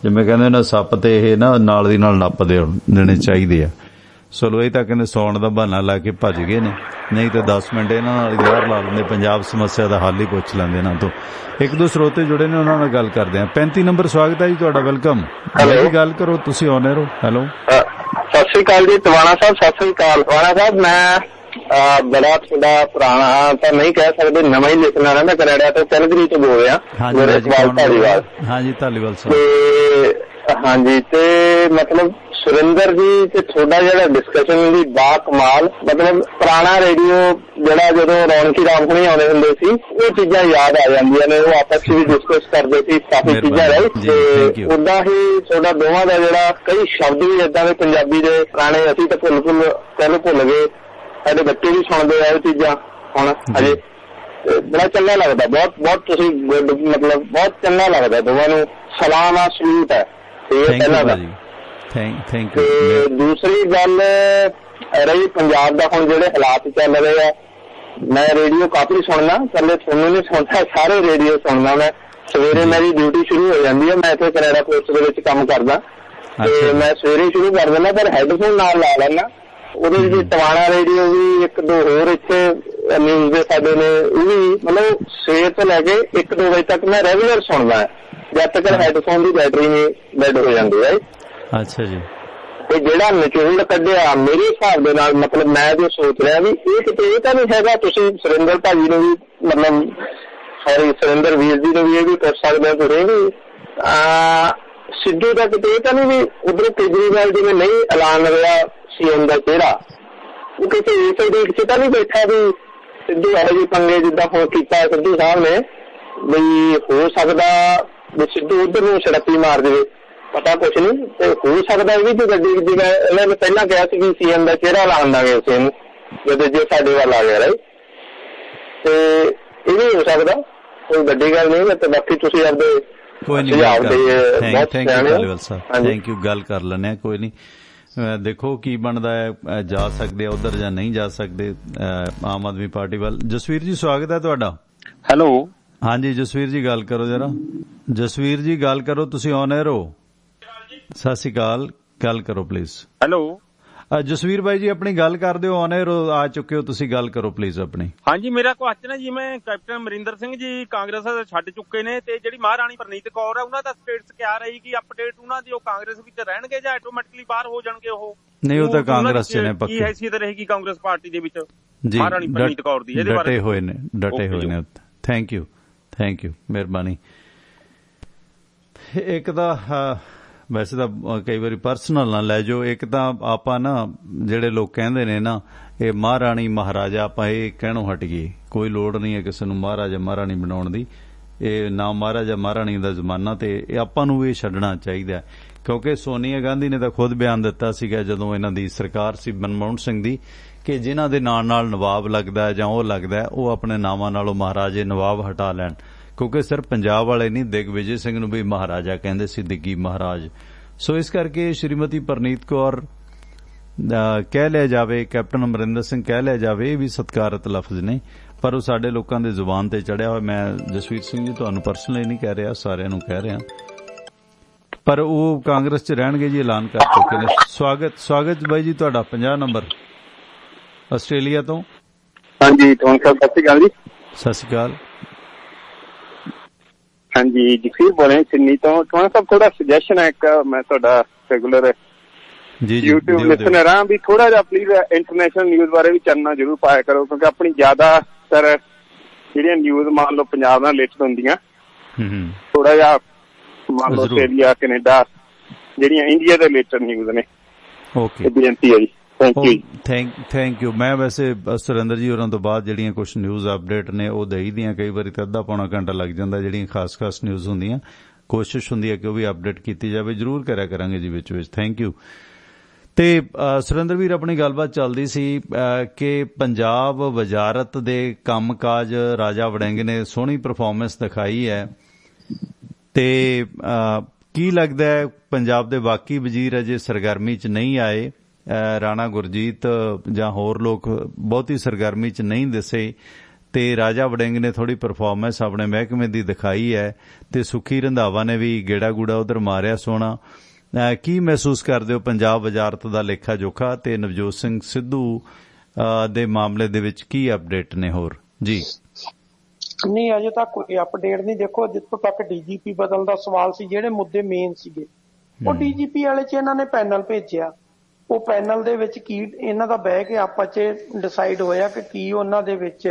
ਜਿਵੇਂ ਕਹਿੰਦੇ ਨਾ ਸੱਪ ਤੇ ਇਹ ਨਾ ਨਾਲ ਦੀ ਨਾਲ ਨੱਪ ਦੇਣੇ ਚਾਹੀਦੇ ਆ। ਸੋ ਲੋਈ ਤਾਂ ਕਹਿੰਦੇ ਸੌਣ ਦਾ ਬਹਾਨਾ ਲਾ ਕੇ ਭੱਜ ਗਏ ਨੇ, ਨਹੀਂ ਤਾਂ 10 ਮਿੰਟ ਇਹਨਾਂ ਨਾਲ ਗਾਰ ਲਾ ਲੈਂਦੇ, ਪੰਜਾਬ ਸਮੱਸਿਆ ਦਾ ਹੱਲ ਹੀ ਪੁੱਛ ਲੈਂਦੇ ਇਹਨਾਂ ਤੋਂ। ਇੱਕ ਦੋ ਸਰੋਤੇ ਜੁੜੇ ਨੇ, ਉਹਨਾਂ ਨਾਲ ਗੱਲ ਕਰਦੇ ਆ। 35 ਨੰਬਰ ਸਵਾਗਤ ਹੈ ਜੀ ਤੁਹਾਡਾ, ਵੈਲਕਮ। ਗੱਲ ਕਰੋ, ਤੁਸੀਂ ਆਨ 에ਅਰ ਹੋ। ਹੈਲੋ, ਸਤਿ ਸ੍ਰੀ ਅਕਾਲ ਜੀ ਟਵਾਣਾ ਸਾਹਿਬ। ਸਤਿ ਸ੍ਰੀ ਅਕਾਲ ਟਵਾਣਾ ਸਾਹਿਬ। ਮੈਂ ਬੜਾ ਥੋੜਾ ਪੁਰਾਣਾ ਤਾਂ ਨਹੀਂ ਕਹਿ ਸਕਦੇ, ਨਵਾਂ ਹੀ ਲਿਖਣਾ ਰਹਿੰਦਾ, ਕੈਨੇਡਾ ਤੋਂ ਕੈਲਗਰੀ ਤੋਂ ਬੋਲ ਰਿਹਾ। ਧਾਲੀਵਾਲ। ਹਾਂਜੀ, ਧਾਲੀਵਾਲ ਸਾਹਿਬ। ਤੇ ਹਾਂਜੀ, ਤੇ ਮਤਲਬ ਸੁਰਿੰਦਰ ਜੀ ਤੇ ਤੁਹਾਡਾ ਜਿਹੜਾ ਡਿਸਕਸ਼ਨ ਦੀ ਬਾ ਕਮਾਲ, ਮਤਲਬ ਪੁਰਾਣਾ ਰੇਡੀਓ ਜਿਹੜਾ ਜਦੋਂ ਰੌਣਕੀ ਰਾਮ ਹੁਣੀ ਆਉਂਦੇ ਹੁੰਦੇ ਸੀ, ਉਹ ਚੀਜ਼ਾਂ ਯਾਦ ਆ ਜਾਂਦੀਆਂ ਨੇ। ਉਹ ਆਪਸ ਵਿੱਚ ਡਿਸਕਸ ਕਰਦੇ ਸੀ ਕਾਫੀ ਚੀਜ਼ਾਂ, ਰਾਈਟ। ਤੇ ਉਦਾਂ ਹੀ ਤੁਹਾਡਾ ਦੋਵਾਂ ਦਾ ਜਿਹੜਾ ਕਈ ਸ਼ਬਦ ਵੀ ਏਦਾਂ ਦੇ ਪੰਜਾਬੀ ਦੇ ਪੁਰਾਣੇ, ਅਸੀਂ ਤਾਂ ਭੁੱਲ ਗਏ, ਸਾਡੇ ਬੱਚੇ ਵੀ ਸੁਣਦੇ ਆ ਇਹ ਚੀਜ਼ਾਂ ਹੁਣ ਹਜੇ। ਬੜਾ ਚੰਗਾ ਲੱਗਦਾ, ਬਹੁਤ ਤੁਸੀਂ ਮਤਲਬ ਬਹੁਤ ਚੰਗਾ ਲੱਗਦਾ। ਦੋਵਾਂ ਨੂੰ ਸਲਾਮ ਆ, ਸਲੂਟ ਹੈ। ਪਹਿਲਾਂ ਦਾ ਥੈਂਕ ਯੂ। ਤੇ ਦੂਸਰੀ ਗੱਲ ਰਹੀ ਪੰਜਾਬ ਦਾ, ਹੁਣ ਜਿਹੜੇ ਹਾਲਾਤ ਚੱਲ ਰਹੇ ਆ, ਮੈਂ ਰੇਡੀਓ ਕਾਫੀ ਸੁਣਨਾ, ਪਹਿਲੇ ਤੁਹਾਨੂੰ ਨਹੀਂ ਸੁਣਦਾ, ਸਾਰੇ ਰੇਡੀਓ ਸੁਣਦਾ ਮੈਂ। ਸਵੇਰੇ ਮੇਰੀ ਡਿਊਟੀ ਸ਼ੁਰੂ ਹੋ ਜਾਂਦੀ ਹੈ, ਮੈਂ ਇੱਥੇ ਕੈਨੇਡਾ ਪੋਸਟ ਦੇ ਵਿੱਚ ਕੰਮ ਕਰਦਾ, ਤੇ ਮੈਂ ਸਵੇਰੇ ਸ਼ੁਰੂ ਕਰ ਦਿੰਦਾ, ਪਰ ਹੈਡਫੋਨ ਨਾਲ ਲਾ ਲੈਂਦਾ। ਉਹਦੇ ਵਿੱਚ ਟਵਾਣਾ ਰੇਡੀਓ ਵੀ, ਇੱਕ ਦੋ ਹੋਰ ਇੱਥੇ ਨਿਊਜ਼ ਦੇ ਸਾਡੇ ਨੇ, ਉਹ ਵੀ ਮਤਲਬ ਸਵੇਰ ਤੋਂ ਲੈ ਕੇ 1-2 ਵਜੇ ਤੱਕ ਮੈਂ ਰੈਗੂਲਰ ਸੁਣਦਾ, ਜਦ ਤੱਕ ਹੈਡਫੋਨ ਦੀ ਬੈਟਰੀ ਨਹੀਂ ਡੈਡ ਹੋ ਜਾਂਦੀ ਹੈ। ਅੱਛਾ ਜੀ। ਤੇ ਜਿਹੜਾ ਨਿਚੋੜ ਕੱਢਿਆ ਮੇਰੇ ਹਿਸਾਬ ਦੇ ਨਾਲ, ਮਤਲਬ ਮੈਂ ਜੋ ਸੋਚ ਰਿਹਾ ਵੀ ਇਹ ਕਿਤੇ ਇਹ ਤਾਂ ਨਹੀਂ ਹੈਗਾ, ਤੁਸੀਂ ਸੁਰਿੰਦਰ ਭਾਜੀ ਨੂੰ ਵੀ ਮਤਲਬ ਸੁਰਿੰਦਰ ਵੀਰ ਜੀ ਨੂੰ ਵੀ ਇਹ ਵੀ ਪੁੱਛ ਸਕਦੇ ਹੋ ਤੁਸੀਂ ਵੀ, ਸਿੱਧੂ ਦਾ ਕਿਤੇ ਇਹ ਤਾਂ ਨਹੀਂ ਵੀ ਉਧਰੋਂ ਕੇਜਰੀਵਾਲ ਜਿਵੇਂ ਨਹੀਂ ਐਲਾਨ ਰਿਹਾ ਸੀਐਮ ਦਾ ਚਿਹਰਾ, ਉਹ ਕਿਸੇ ਇਸ ਦੇਖ ਚ ਤਾਂ ਨਹੀਂ ਬੈਠਾ ਵੀ ਸਿੱਧੂ ਇਹੋ ਜਿਹੇ ਪੰਗੇ ਜਿੱਦਾਂ ਹੁਣ ਕੀਤਾ ਸਿੱਧੂ ਸਾਹਿਬ ਨੇ, ਵੀ ਹੋ ਸਕਦਾ ਵੀ ਸਿੱਧੂ ਉਧਰ ਨੂੰ ਛੜੱਪੀ ਮਾਰ ਦੇਵੇ, ਪਤਾ ਕੁਛ ਨਹੀਂ। ਤੇ ਹੋ ਸਕਦਾ ਇਹ ਵੀ ਕਿ ਗੱਡੀ ਜਿਵੇਂ ਇਹਨਾਂ ਨੇ ਪਹਿਲਾਂ ਕਿਹਾ ਸੀ ਕਿ ਸੀਐਮ ਦਾ ਚਿਹਰਾ ਲਾਉਣ ਦਾਂਗੇ ਉਸੇ ਨੂੰ, ਜਦੋਂ ਜੇ ਸਾਡੇ ਵੱਲ ਆ ਗਿਆ, ਰਾਈਟ। ਤੇ ਇਹ ਵੀ ਹੋ ਸਕਦਾ, ਕੋਈ ਵੱਡੀ ਗੱਲ ਨਹੀਂ ਹੈ। ਤੇ ਬਾਕੀ ਤੁਸੀਂ ਆਪਦੇ ਕੋਈ ਨਹੀਂ, ਥੈਂਕ ਯੂ, ਗੱਲ ਕਰ ਲੈਂਦੇ, ਕੋਈ ਨਹੀਂ। ਦੇਖੋ ਕੀ ਬਣਦਾ ਹੈ, ਜਾ ਸਕਦੇ ਆ ਉਧਰ ਜਾਂ ਨਹੀਂ ਜਾ ਸਕਦੇ ਆਮ ਆਦਮੀ ਪਾਰਟੀ ਵੱਲ। ਜਸਵੀਰ ਜੀ ਸਵਾਗਤ ਹੈ ਤੁਹਾਡਾ। ਹੈਲੋ, ਹਾਂਜੀ ਜਸਵੀਰ ਜੀ ਗੱਲ ਕਰੋ ਜਰਾ। ਜਸਵੀਰ ਜੀ ਗੱਲ ਕਰੋ, ਤੁਸੀਂ ਔਨ 에ਅਰ ਹੋ। ਸਤਿ ਸ਼੍ਰੀ ਅਕਾਲ, ਗੱਲ ਕਰੋ ਪਲੀਜ਼। ਹੈਲੋ ਜਸਵੀਰ ਬਾਈ ਜੀ ਆਪਣੀ ਗੱਲ ਕਰ ਦਿਓ, ਔਨ 에ਅਰ ਆ ਚੁੱਕੇ ਹੋ ਤੁਸੀਂ, ਗੱਲ ਕਰੋ ਪਲੀਜ਼ ਆਪਣੀ। ਹਾਂਜੀ, ਮੇਰਾ ਕੁਐਸਚਨ ਹੈ ਜੀ, ਮੈਂ ਕੈਪਟਨ ਅਮਰਿੰਦਰ ਸਿੰਘ ਜੀ ਕਾਂਗਰਸ ਛੱਡ ਚੁੱਕੇ ਨੇ, ਤੇ ਜਿਹੜੀ ਮਹਾਰਾਣੀ ਪ੍ਰਨੀਤ ਕੌਰ ਹੈ ਉਹਨਾਂ ਦਾ ਸਟੇਟਸ ਕਿਆ ਰਹੇਗੀ ਅਪਡੇਟ ਉਹਨਾਂ ਦੀ? ਉਹ ਕਾਂਗਰਸ ਵਿੱਚ ਰਹਿਣਗੇ ਜਾਂ ਆਟੋਮੈਟਿਕਲੀ ਬਾਹਰ ਹੋ ਜਾਣਗੇ? ਉਹ ਨਹੀਂ, ਉਹ ਤਾਂ ਕਾਂਗਰਸ ਚ ਨੇ ਪੱਕੇ। ਕੀ ਹੈਸੀਅਤ ਰਹੇਗੀ ਕਾਂਗਰਸ ਪਾਰਟੀ ਦੇ ਵਿੱਚ ਮਹਾਰਾਣੀ ਪ੍ਰਨੀਤ ਕੌਰ ਦੀ? ਇਹਦੇ ਬਾਰੇ ਡਟੇ ਹੋਏ ਨੇ। ਥੈਂਕ ਯੂ, ਮਿਹਰਬਾਨੀ। ਇੱਕ ਤਾਂ ਵੈਸੇ ਤਾਂ ਕਈ ਵਾਰੀ ਪਰਸਨਲ ਨਾ ਲੈ ਜਾਓ। ਇੱਕ ਤਾਂ ਆਪਾਂ ਨਾ ਜਿਹੜੇ ਲੋਕ ਕਹਿੰਦੇ ਨੇ ਨਾ ਇਹ ਮਹਾਰਾਣੀ ਮਹਾਰਾਜਾ, ਆਪਾਂ ਇਹ ਕਹਿਣੋਂ ਹਟ ਗਏ। ਕੋਈ ਲੋੜ ਨਹੀਂ ਹੈ ਕਿਸੇ ਨੂੰ ਮਹਾਰਾਜਾ ਮਹਾਰਾਣੀ ਬਣਾਉਣ ਦੀ। ਇਹ ਨਾ ਮਹਾਰਾਜਾ ਮਹਾਰਾਣੀ ਦਾ ਜ਼ਮਾਨਾ, ਤੇ ਇਹ ਆਪਾਂ ਨੂੰ ਇਹ ਛੱਡਣਾ ਚਾਹੀਦਾ। ਕਿਉਂਕਿ ਸੋਨੀਆ ਗਾਂਧੀ ਨੇ ਤਾਂ ਖੁਦ ਬਿਆਨ ਦਿੱਤਾ ਸੀਗਾ ਜਦੋਂ ਇਹਨਾਂ ਦੀ ਸਰਕਾਰ ਸੀ ਮਨਮੋਹਨ ਸਿੰਘ ਦੀ, ਕਿ ਜਿਨ੍ਹਾਂ ਦੇ ਨਾਲ ਨਵਾਬ ਲੱਗਦਾ ਜਾਂ ਉਹ ਲੱਗਦਾ, ਉਹ ਆਪਣੇ ਨਾਵਾਂ ਨਾਲੋਂ ਮਹਾਰਾਜੇ ਨਵਾਬ ਹਟਾ ਲੈਣ। ਕਿਉਂਕਿ ਸਿਰਫ ਪੰਜਾਬ ਵਾਲੇ ਨਹੀਂ, ਦਿਗਵਿਜੇ ਸਿੰਘ ਨੂੰ ਵੀ ਮਹਾਰਾਜਾ ਕਹਿੰਦੇ ਸੀ, ਦਿੱਗੀ ਮਹਾਰਾਜ। ਸੋ ਇਸ ਕਰਕੇ ਸ਼੍ਰੀਮਤੀ ਪ੍ਰਨੀਤ ਕੌਰ ਕਹਿ ਲਿਆ ਜਾਵੇ, ਕੈਪਟਨ ਅਮਰਿੰਦਰ ਸਿੰਘ ਕਹਿ ਲਿਆ ਜਾਵੇ, ਇਹ ਵੀ ਸਤਿਕਾਰਤ ਲਫ਼ਜ਼ ਨੇ, ਪਰ ਉਹ ਸਾਡੇ ਲੋਕਾਂ ਦੇ ਜ਼ੁਬਾਨ ਤੇ ਚੜਿਆ ਹੋਇਆ। ਮੈਂ ਜਸਵੀਰ ਸਿੰਘ ਜੀ ਤੁਹਾਨੂੰ ਪਰਸਨਲੀ ਨਹੀਂ ਕਹਿ ਰਿਹਾ, ਸਾਰਿਆਂ ਨੂੰ ਕਹਿ ਰਿਹਾ, ਪਰ ਉਹ ਕਾਂਗਰਸ ਚ ਰਹਿਣਗੇ ਜੀ, ਐਲਾਨ ਕਰ ਚੁੱਕੇ ਨੇ। ਸਵਾਗਤ ਬਾਈ ਜੀ ਤੁਹਾਡਾ, 50 ਨੰਬਰ ਆਸਟ੍ਰੇਲੀਆ ਤੋਂ। ਹਾਂਜੀ ਟੋਨ ਸਾਹਿਬ, ਸਤਿ ਸ਼੍ਰੀ ਅਕਾਲ ਜੀ। ਸਤਿ ਸ਼੍ਰੀ ਅਕਾਲ। ਹਾਂਜੀ, ਜਗਸੀਰ ਬੋਲ ਰਿਹਾ ਸਿੰਨੀ ਤੋਂ। ਟੋਨ ਸਾਹਿਬ ਥੋੜਾ ਸੁਜੈਸ਼ਨ ਹੈ, ਇੱਕ ਮੈਂ ਤੁਹਾਡਾ ਰੈਗੂਲਰ YouTube ਲਿਸਨਰ ਹਾਂ, ਵੀ ਥੋੜਾ ਜਿਹਾ ਪਲੀਜ਼ ਇੰਟਰਨੈਸ਼ਨਲ ਨਿਊਜ਼ ਬਾਰੇ ਵੀ ਚਾਨਣਾ ਜ਼ਰੂਰ ਪਾਇਆ ਕਰੋ, ਕਿਉਂਕਿ ਆਪਣੀ ਜ਼ਿਆਦਾਤਰ ਜਿਹੜੀਆਂ ਨਿਊਜ਼ ਮੰਨ ਲਓ ਪੰਜਾਬ ਨਾਲ ਰਿਲੇਟਡ ਹੁੰਦੀਆਂ, ਥੋੜਾ ਜਿਹਾ ਮੰਨ ਲਓ ਆਸਟ੍ਰੇਲੀਆ ਕੈਨੇਡਾ ਜਿਹੜੀਆਂ ਇੰਡੀਆ ਦੇ ਰਿਲੇਟਡ ਨਿਊਜ਼ ਨੇ। ਓਕੇ, ਬੇਨਤੀ ਹੈ ਜੀ। Thank you. ਮੈਂ ਵੈਸੇ ਸੁਰਿੰਦਰ ਜੀ ਹੋਰਾਂ ਤੋਂ ਬਾਅਦ ਜਿਹੜੀਆਂ ਕੁਝ ਨਿਊਜ਼ ਅਪਡੇਟ ਨੇ ਉਹ ਦੇਈ ਦੀਆਂ, ਕਈ ਵਾਰੀ ਤਾਂ ਅੱਧਾ ਪੌਣਾ ਘੰਟਾ ਲੱਗ ਜਾਂਦਾ। ਜਿਹੜੀਆਂ ਖਾਸ ਨਿਊਜ਼ ਹੁੰਦੀਆਂ, ਕੋਸ਼ਿਸ਼ ਹੁੰਦੀ ਹੈ ਕਿ ਉਹ ਵੀ ਅਪਡੇਟ ਕੀਤੀ ਜਾਵੇ, ਜ਼ਰੂਰ ਕਰਿਆ ਕਰਾਂਗੇ ਜੀ ਵਿੱਚ। Thank you. ਤੇ ਸੁਰਿੰਦਰ ਵੀਰ, ਆਪਣੀ ਗੱਲਬਾਤ ਚੱਲਦੀ ਸੀ ਕਿ ਪੰਜਾਬ ਵਜ਼ਾਰਤ ਦੇ ਕੰਮਕਾਜ ਰਾਜਾ ਵੜਿੰਗ ਨੇ ਸੋਹਣੀ ਪਰਫਾਰਮੈਂਸ ਦਿਖਾਈ ਹੈ, ਤੇ ਕੀ ਲੱਗਦਾ ਹੈ ਪੰਜਾਬ ਦੇ ਬਾਕੀ ਵਜ਼ੀਰ ਅਜੇ ਸਰਗਰਮੀ 'ਚ ਨਹੀਂ ਆਏ, ਰਾਣਾ ਗੁਰਜੀਤ ਜਾਂ ਹੋਰ ਲੋਕ ਬਹੁਤੀ ਸਰਗਰਮੀ 'ਚ ਨਹੀਂ ਦਿਸੇ ਤੇ ਰਾਜਾ ਵੜਿੰਗ ਨੇ ਥੋੜੀ ਪਰਫਾਰਮੈਂਸ ਆਪਣੇ ਮਹਿਕਮੇ ਦੀ ਦਿਖਾਈ ਹੈ ਤੇ ਸੁੱਖੀ ਰੰਧਾਵਾ ਨੇ ਵੀ ਗੇੜਾ ਗੂੜਾ ਉਧਰ ਮਾਰਿਆ ਸੋਹਣਾ। ਕੀ ਮਹਿਸੂਸ ਕਰਦੇ ਹੋ ਪੰਜਾਬ ਵਜ਼ਾਰਤ ਦਾ ਲੇਖਾ ਜੋਖਾ ਤੇ ਨਵਜੋਤ ਸਿੰਘ ਸਿੱਧੂ ਦੇ ਮਾਮਲੇ ਦੇ ਵਿੱਚ ਕੀ ਅਪਡੇਟ ਨੇ ਹੋਰ? ਜੀ ਨਹੀਂ, ਅਜੇ ਤੱਕ ਕੋਈ ਅਪਡੇਟ ਨਹੀਂ। ਦੇਖੋ, ਜਿੱਥੋਂ ਤੱਕ ਡੀਜੀਪੀ ਬਦਲਣ ਦਾ ਸਵਾਲ ਸੀ, ਜਿਹੜੇ ਮੁੱਦੇ ਮੇਨ ਸੀਗੇ ਉਹ ਡੀਜੀਪੀ ਵਾਲੇ 'ਚ ਇਹਨਾਂ ਨੇ ਪੈਨਲ ਭੇਜਿਆ। ਉਹ ਪੈਨਲ ਦੇ ਵਿੱਚ ਕੀ ਇਹਨਾਂ ਦਾ ਬਹਿ ਕੇ ਆਪਸ 'ਚ ਡਿਸਾਈਡ ਹੋਇਆ ਕਿ ਕੀ ਉਹਨਾਂ ਦੇ ਵਿੱਚ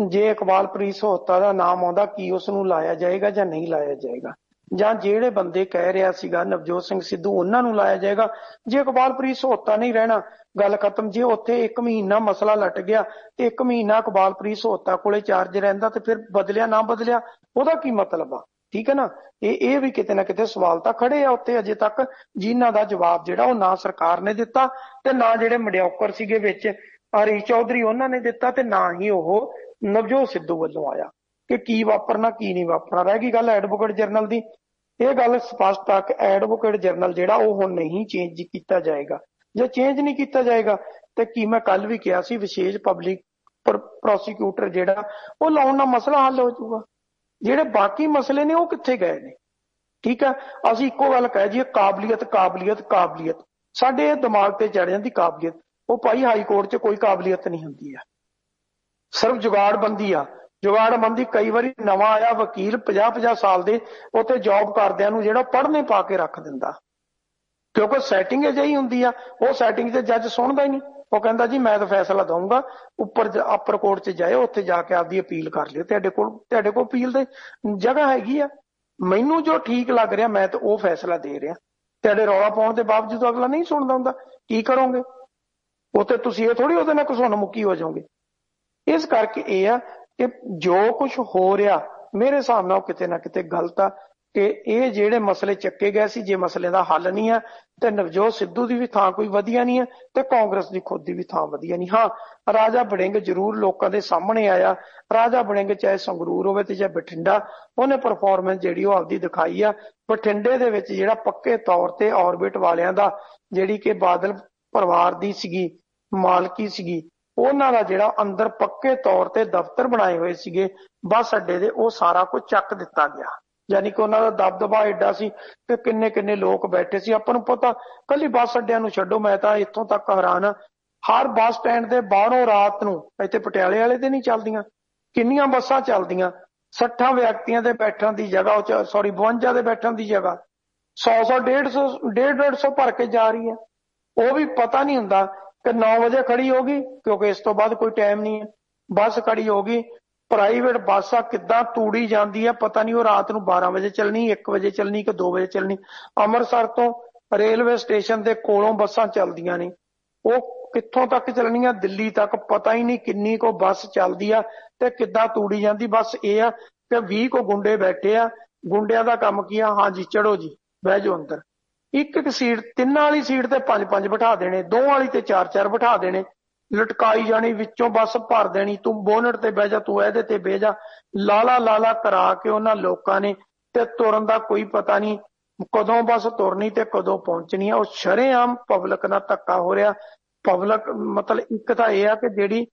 ਜੇ ਇਕਬਾਲਪ੍ਰੀਤ ਸਹੋਤਾ ਦਾ ਨਾਮ ਆਉਂਦਾ ਕੀ ਉਸ ਨੂੰ ਲਾਇਆ ਜਾਏਗਾ ਜਾਂ ਨਹੀਂ ਲਾਇਆ ਜਾਏਗਾ, ਜਾਂ ਜਿਹੜੇ ਬੰਦੇ ਕਹਿ ਰਿਹਾ ਸੀਗਾ ਨਵਜੋਤ ਸਿੰਘ ਸਿੱਧੂ ਉਹਨਾਂ ਨੂੰ ਲਾਇਆ ਜਾਏਗਾ। ਜੇ ਇਕਬਾਲਪ੍ਰੀਤ ਸਹੋਤਾ ਨਹੀਂ ਰਹਿਣਾ, ਗੱਲ ਖਤਮ। ਜੇ ਉੱਥੇ 1 ਮਹੀਨਾ ਮਸਲਾ ਲਟ ਗਿਆ ਤੇ 1 ਮਹੀਨਾ ਇਕਬਾਲਪ੍ਰੀਤ ਸਹੋਤਾ ਕੋਲੇ ਚਾਰਜ ਰਹਿੰਦਾ ਤੇ ਫਿਰ ਬਦਲਿਆ ਨਾ ਬਦਲਿਆ ਉਹਦਾ ਕੀ ਮਤਲਬ ਆ? ਠੀਕ ਹੈ ਨਾ। ਇਹ ਵੀ ਕਿਤੇ ਨਾ ਕਿਤੇ ਸਵਾਲ ਤਾਂ ਖੜੇ ਆ ਉੱਥੇ ਅਜੇ ਤੱਕ, ਜਿਨ੍ਹਾਂ ਦਾ ਜਵਾਬ ਜਿਹੜਾ ਉਹ ਨਾ ਸਰਕਾਰ ਨੇ ਦਿੱਤਾ ਤੇ ਨਾ ਜਿਹੜੇ ਮਡਿਓਕਰ ਸੀਗੇ ਵਿੱਚ ਹਰੀਸ਼ ਚੌਧਰੀ ਉਹਨਾਂ ਨੇ ਦਿੱਤਾ ਤੇ ਨਾ ਹੀ ਉਹ ਨਵਜੋਤ ਸਿੱਧੂ ਵੱਲੋਂ ਆਇਆ ਕਿ ਕੀ ਵਾਪਰਨਾ ਕੀ ਨਹੀਂ ਵਾਪਰਨਾ। ਰਹਿ ਗਈ ਗੱਲ ਐਡਵੋਕੇਟ ਜਨਰਲ ਦੀ, ਇਹ ਗੱਲ ਸਪਸ਼ਟ ਆ ਕਿ ਐਡਵੋਕੇਟ ਜਨਰਲ ਜਿਹੜਾ ਉਹ ਹੁਣ ਨਹੀਂ ਚੇਂਜ ਕੀਤਾ ਜਾਏਗਾ। ਜੇ ਚੇਂਜ ਨਹੀਂ ਕੀਤਾ ਜਾਏਗਾ ਤੇ ਕੀ ਮੈਂ ਕੱਲ ਵੀ ਕਿਹਾ ਸੀ, ਵਿਸ਼ੇਸ਼ ਪਬਲਿਕ ਪ੍ਰੋਸੀਕਿਊਟਰ ਜਿਹੜਾ ਉਹ ਲਾਉਣ ਨਾਲ ਮਸਲਾ ਹੱਲ ਹੋ ਜਾਊਗਾ। ਜਿਹੜੇ ਬਾਕੀ ਮਸਲੇ ਨੇ ਉਹ ਕਿੱਥੇ ਗਏ ਨੇ? ਠੀਕ ਹੈ, ਅਸੀਂ ਇੱਕੋ ਗੱਲ ਕਹਿ ਜੀਏ ਕਾਬਲੀਅਤ ਕਾਬਲੀਅਤ ਕਾਬਲੀਅਤ, ਸਾਡੇ ਦਿਮਾਗ ਤੇ ਚੜ ਜਾਂਦੀ ਕਾਬਲੀਅਤ। ਉਹ ਭਾਈ ਹਾਈ ਕੋਰਟ 'ਚ ਕੋਈ ਕਾਬਲੀਅਤ ਨਹੀਂ ਹੁੰਦੀ ਆ, ਸਿਰਫ ਜੁਗਾੜਬੰਦੀ ਆ। ਜੁਗਾੜਬੰਦੀ ਕਈ ਵਾਰੀ ਨਵਾਂ ਆਇਆ ਵਕੀਲ 50-50 ਸਾਲ ਦੇ ਉੱਥੇ ਜੌਬ ਕਰਦਿਆਂ ਨੂੰ ਜਿਹੜਾ ਪੜ੍ਹਨੇ ਪਾ ਕੇ ਰੱਖ ਦਿੰਦਾ, ਕਿਉਂਕਿ ਸੈਟਿੰਗ ਅਜਿਹੀ ਹੁੰਦੀ ਆ। ਉਹ ਸੈਟਿੰਗ 'ਚ ਜੱਜ ਸੁਣਦਾ ਹੀ ਨਹੀਂ, ਉਹ ਕਹਿੰਦਾ ਜੀ ਮੈਂ ਤਾਂ ਫੈਸਲਾ ਦਊਂਗਾ, ਉੱਪਰ ਅਪਰ ਕੋਰਟ 'ਚ ਜਾਏ, ਉੱਥੇ ਜਾ ਕੇ ਆਪਦੀ ਅਪੀਲ ਕਰ ਲਿਓ, ਤੁਹਾਡੇ ਕੋਲ ਅਪੀਲ ਦੀ ਜਗ੍ਹਾ ਹੈਗੀ ਆ, ਮੈਨੂੰ ਜੋ ਠੀਕ ਲੱਗ ਰਿਹਾ ਮੈਂ ਤਾਂ ਉਹ ਫੈਸਲਾ ਦੇ ਰਿਹਾ। ਤੁਹਾਡੇ ਰੌਲਾ ਪਾਉਣ ਦੇ ਬਾਵਜੂਦ ਅਗਲਾ ਨਹੀਂ ਸੁਣਦਾ ਹੁੰਦਾ, ਕੀ ਕਰੋਗੇ? ਉੱਥੇ ਤੁਸੀਂ ਇਹ ਥੋੜੀ ਉਹਦੇ ਨਾਲ ਘਸੁੰਨ ਮੁੱਕੀ ਹੋ ਜਾਓਗੇ। ਇਸ ਕਰਕੇ ਇਹ ਆ ਕਿ ਜੋ ਕੁਝ ਹੋ ਰਿਹਾ ਮੇਰੇ ਹਿਸਾਬ ਨਾਲ ਉਹ ਕਿਤੇ ਨਾ ਕਿਤੇ ਗਲਤ ਆ ਕਿ ਇਹ ਜਿਹੜੇ ਮਸਲੇ ਚੱਕੇ ਗਏ ਸੀ, ਜੇ ਮਸਲੇ ਦਾ ਹੱਲ ਨਹੀਂ ਹੈ ਤੇ ਨਵਜੋਤ ਸਿੱਧੂ ਦੀ ਵੀ ਥਾਂ ਕੋਈ ਵਧੀਆ ਨਹੀਂ ਹੈ ਤੇ ਕਾਂਗਰਸ ਦੀ ਖੁਦ ਦੀ ਵੀ ਥਾਂ ਵਧੀਆ ਨਹੀਂ। ਹਾਂ, ਰਾਜਾ ਵੜਿੰਗ ਜ਼ਰੂਰ ਲੋਕਾਂ ਦੇ ਸਾਹਮਣੇ ਆਇਆ। ਰਾਜਾ ਵੜਿੰਗ ਚਾਹੇ ਸੰਗਰੂਰ ਹੋਵੇ ਤੇ ਚਾਹੇ ਬਠਿੰਡਾ, ਉਹਨੇ ਪਰਫਾਰਮੈਂਸ ਜਿਹੜੀ ਉਹ ਆਪਦੀ ਦਿਖਾਈ ਆ। ਬਠਿੰਡੇ ਦੇ ਵਿੱਚ ਜਿਹੜਾ ਪੱਕੇ ਤੌਰ ਤੇ ਔਰਬਿਟ ਵਾਲਿਆਂ ਦਾ ਜਿਹੜੀ ਕਿ ਬਾਦਲ ਪਰਿਵਾਰ ਦੀ ਸੀਗੀ ਮਾਲਕੀ ਸੀਗੀ, ਉਹਨਾਂ ਦਾ ਜਿਹੜਾ ਅੰਦਰ ਪੱਕੇ ਤੌਰ ਤੇ ਦਫ਼ਤਰ ਬਣਾਏ ਹੋਏ ਸੀਗੇ ਬੱਸ ਅੱਡੇ ਦੇ, ਉਹ ਸਾਰਾ ਕੁਝ ਚੱਕ ਦਿੱਤਾ ਗਿਆ। ਯਾਨੀ ਕਿ ਉਹਨਾਂ ਦਾ ਦਬਦਬਾ ਐਡਾ ਸੀ ਕਿ ਕਿੰਨੇ ਲੋਕ ਬੈਠੇ ਸੀ। ਆਪਾਂ ਨੂੰ ਪਤਾ, ਕੱਲੀ ਬੱਸ ਅੱਡਿਆਂ ਨੂੰ ਛੱਡੋ, ਮੈਂ ਤਾਂ ਇੱਥੋਂ ਤੱਕ ਹੈਰਾਨ ਆ, ਹਰ ਬੱਸ ਸਟੈਂਡ ਦੇ ਬਾਹਰੋਂ ਰਾਤ ਨੂੰ, ਇੱਥੇ ਪਟਿਆਲੇ ਵਾਲੇ ਤੇ ਨਹੀਂ ਚੱਲਦੀਆਂ, ਕਿੰਨੀਆਂ ਬੱਸਾਂ ਚੱਲਦੀਆਂ, 60 ਵਿਅਕਤੀਆਂ ਦੇ ਬੈਠਣ ਦੀ ਜਗ੍ਹਾ, 52 ਦੇ ਬੈਠਣ ਦੀ ਜਗ੍ਹਾ 100 150 ਭਰ ਕੇ ਜਾ ਰਹੀ ਹੈ। ਉਹ ਵੀ ਪਤਾ ਨਹੀਂ ਹੁੰਦਾ ਕਿ 9 ਵਜੇ ਖੜੀ ਹੋਗੀ, ਕਿਉਂਕਿ ਇਸ ਤੋਂ ਬਾਅਦ ਕੋਈ ਟਾਈਮ ਨਹੀਂ ਹੈ, ਬੱਸ ਖੜੀ ਹੋਗੀ। ਪ੍ਰਾਈਵੇਟ ਬੱਸ ਆ ਕਿੱਦਾਂ ਤੂੜੀ ਜਾਂਦੀ ਹੈ ਪਤਾ ਨਹੀਂ, ਉਹ ਰਾਤ ਨੂੰ 12 ਵਜੇ ਚੱਲਣੀ, 1 ਵਜੇ ਚੱਲਣੀ ਕਿ 2 ਵਜੇ ਚੱਲਣੀ। ਅੰਮ੍ਰਿਤਸਰ ਤੋਂ ਰੇਲਵੇ ਸਟੇਸ਼ਨ ਦੇ ਕੋਲੋਂ ਬੱਸਾਂ ਚੱਲਦੀਆਂ ਨੇ, ਉਹ ਕਿੱਥੋਂ ਤੱਕ ਚੱਲਣੀਆਂ, ਦਿੱਲੀ ਤੱਕ, ਪਤਾ ਹੀ ਨਹੀਂ ਕਿੰਨੀ ਕੋ ਬੱਸ ਚੱਲਦੀ ਆ ਤੇ ਕਿੱਦਾਂ ਤੂੜੀ ਜਾਂਦੀ। ਬਸ ਇਹ ਆ ਕਿ 20 ਕੋ ਗੁੰਡੇ ਬੈਠੇ ਆ, ਗੁੰਡਿਆਂ ਦਾ ਕੰਮ ਕੀ ਆ, ਹਾਂਜੀ ਚੜੋ ਜੀ ਬਹਿ ਜਾਓ ਅੰਦਰ। ਇੱਕ ਸੀਟ, 3 ਵਾਲੀ ਸੀਟ ਤੇ 5 ਬਿਠਾ ਦੇਣੇ, 2 ਵਾਲੀ ਤੇ 4 ਬਿਠਾ ਦੇਣੇ, ਲਟਕਾਈ ਜਾਣੀ, ਵਿੱਚੋਂ ਬੱਸ ਭਰ ਦੇਣੀ, ਤੂੰ ਬੋਨਟ ਤੇ ਬਹਿ ਜਾ, ਤੂੰ ਇਹਦੇ ਤੇ ਬਹਿ ਜਾ, ਲਾਲਾ ਕਰਾ ਕੇ ਉਹਨਾਂ ਲੋਕਾਂ ਨੇ। ਤੇ ਤੁਰਨ ਦਾ ਕੋਈ ਪਤਾ ਨਹੀਂ ਕਦੋਂ ਬੱਸ ਤੁਰਨੀ ਤੇ ਕਦੋਂ ਪਹੁੰਚਣੀ ਆ। ਉਹ ਸ਼ਰੇਆਮ ਪਬਲਿਕ ਨਾਲ ਧੱਕਾ ਹੋ ਰਿਹਾ। ਪਬਲਿਕ ਮਤਲਬ ਇੱਕ ਤਾਂ ਇਹ ਆ ਕਿ ਜਿਹੜੀ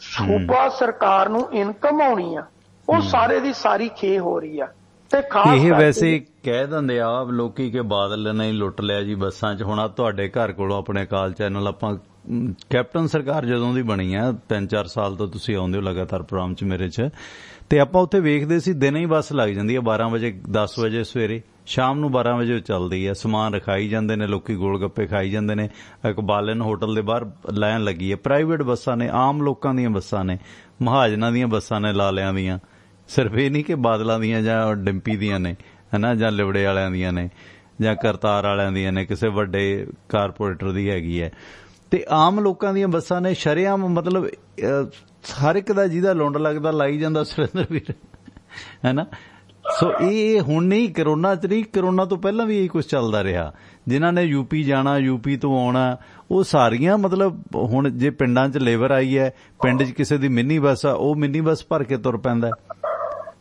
ਸੂਬਾ ਸਰਕਾਰ ਨੂੰ ਇਨਕਮ ਆਉਣੀ ਆ ਉਹ ਸਾਰੇ ਦੀ ਸਾਰੀ ਖੇ ਹੋ ਰਹੀ ਆ। ਤੇ ਖਾਸ ਇਹ ਵੈਸੇ ਕਹਿ ਦਿੰਦੇ ਆ ਲੋਕੀ ਕਿ ਬਾਦਲ ਨੇ ਲੁੱਟ ਲਿਆ ਜੀ ਬੱਸਾਂ 'ਚ। ਹੁਣ ਤੁਹਾਡੇ ਘਰ ਕੋਲੋਂ ਆਪਣੇ ਕਾਲ ਚੈਨਲ, ਆਪਾਂ ਕੈਪਟਨ ਸਰਕਾਰ ਜਦੋਂ ਦੀ ਬਣੀ ਆ 3-4 ਸਾਲ ਤੋਂ ਤੁਸੀਂ ਆਉਂਦੇ ਹੋ ਲਗਾਤਾਰ ਪ੍ਰੋਗਰਾਮ 'ਚ ਮੇਰੇ 'ਚ, ਤੇ ਆਪਾਂ ਉੱਥੇ ਵੇਖਦੇ ਸੀ ਦਿਨੇ ਹੀ ਬੱਸ ਲੱਗ ਜਾਂਦੀ ਹੈ 12 ਵਜੇ 10 ਵਜੇ ਸਵੇਰੇ, ਸ਼ਾਮ ਨੂੰ 12 ਵਜੇ ਚੱਲਦੀ ਹੈ, ਸਮਾਨ ਰਖਾਈ ਜਾਂਦੇ ਨੇ, ਲੋਕੀ ਗੋਲ ਗੱਪੇ ਖਾਈ ਜਾਂਦੇ ਨੇ। ਇਕਬਾਲਨ ਹੋਟਲ ਦੇ ਬਾਹਰ ਲਾਈਨ ਲੱਗੀ ਹੈ। ਪ੍ਰਾਈਵੇਟ ਬੱਸਾਂ ਨੇ, ਆਮ ਲੋਕਾਂ ਦੀਆਂ ਬੱਸਾਂ ਨੇ, ਮਹਾਜਨਾਂ ਦੀਆਂ ਬੱਸਾਂ ਨੇ, ਲਾਲਿਆਂ ਦੀਆਂ, ਸਿਰਫ ਇਹ ਨਹੀਂ ਕਿ ਬਾਦਲਾਂ ਦੀਆਂ ਜਾਂ ਡਿੰਪੀ ਦੀਆਂ ਨੇ ਹਨਾ, ਜਾਂ ਲਿਬੜੇ ਵਾਲਿਆਂ ਦੀਆਂ ਨੇ, ਜਾਂ ਕਰਤਾਰ ਵਾਲਿਆਂ ਦੀਆਂ ਨੇ, ਕਿਸੇ ਵੱਡੇ ਕਾਰਪੋਰੇਟਰ ਦੀ ਹੈਗੀ ਹੈ। ਤੇ ਆਮ ਲੋਕਾਂ ਦੀਆਂ ਬੱਸਾਂ ਨੇ ਸ਼ਰੇਆਮ, ਮਤਲਬ ਹਰ ਇੱਕ ਦਾ ਜਿਹਦਾ ਲੁੰਡ ਲੱਗਦਾ ਲਾਈ ਜਾਂਦਾ ਸੁਰਿੰਦਰ ਵੀਰ ਹੈਨਾ। ਸੋ ਇਹ ਹੁਣ ਨਹੀਂ, ਕਰੋਨਾ 'ਚ ਨਹੀਂ, ਕਰੋਨਾ ਤੋਂ ਪਹਿਲਾਂ ਵੀ ਇਹੀ ਕੁਛ ਚੱਲਦਾ ਰਿਹਾ। ਜਿਨ੍ਹਾਂ ਨੇ ਯੂਪੀ ਜਾਣਾ, ਯੂਪੀ ਤੋਂ ਆਉਣਾ, ਉਹ ਸਾਰੀਆਂ ਮਤਲਬ ਹੁਣ ਜੇ ਪਿੰਡਾਂ 'ਚ ਲੇਬਰ ਆਈ ਹੈ, ਪਿੰਡ 'ਚ ਕਿਸੇ ਦੀ ਮਿੰਨੀ ਬੱਸ ਆ, ਉਹ ਮਿੰਨੀ ਬੱਸ ਭਰ ਕੇ ਤੁਰ ਪੈਂਦਾ।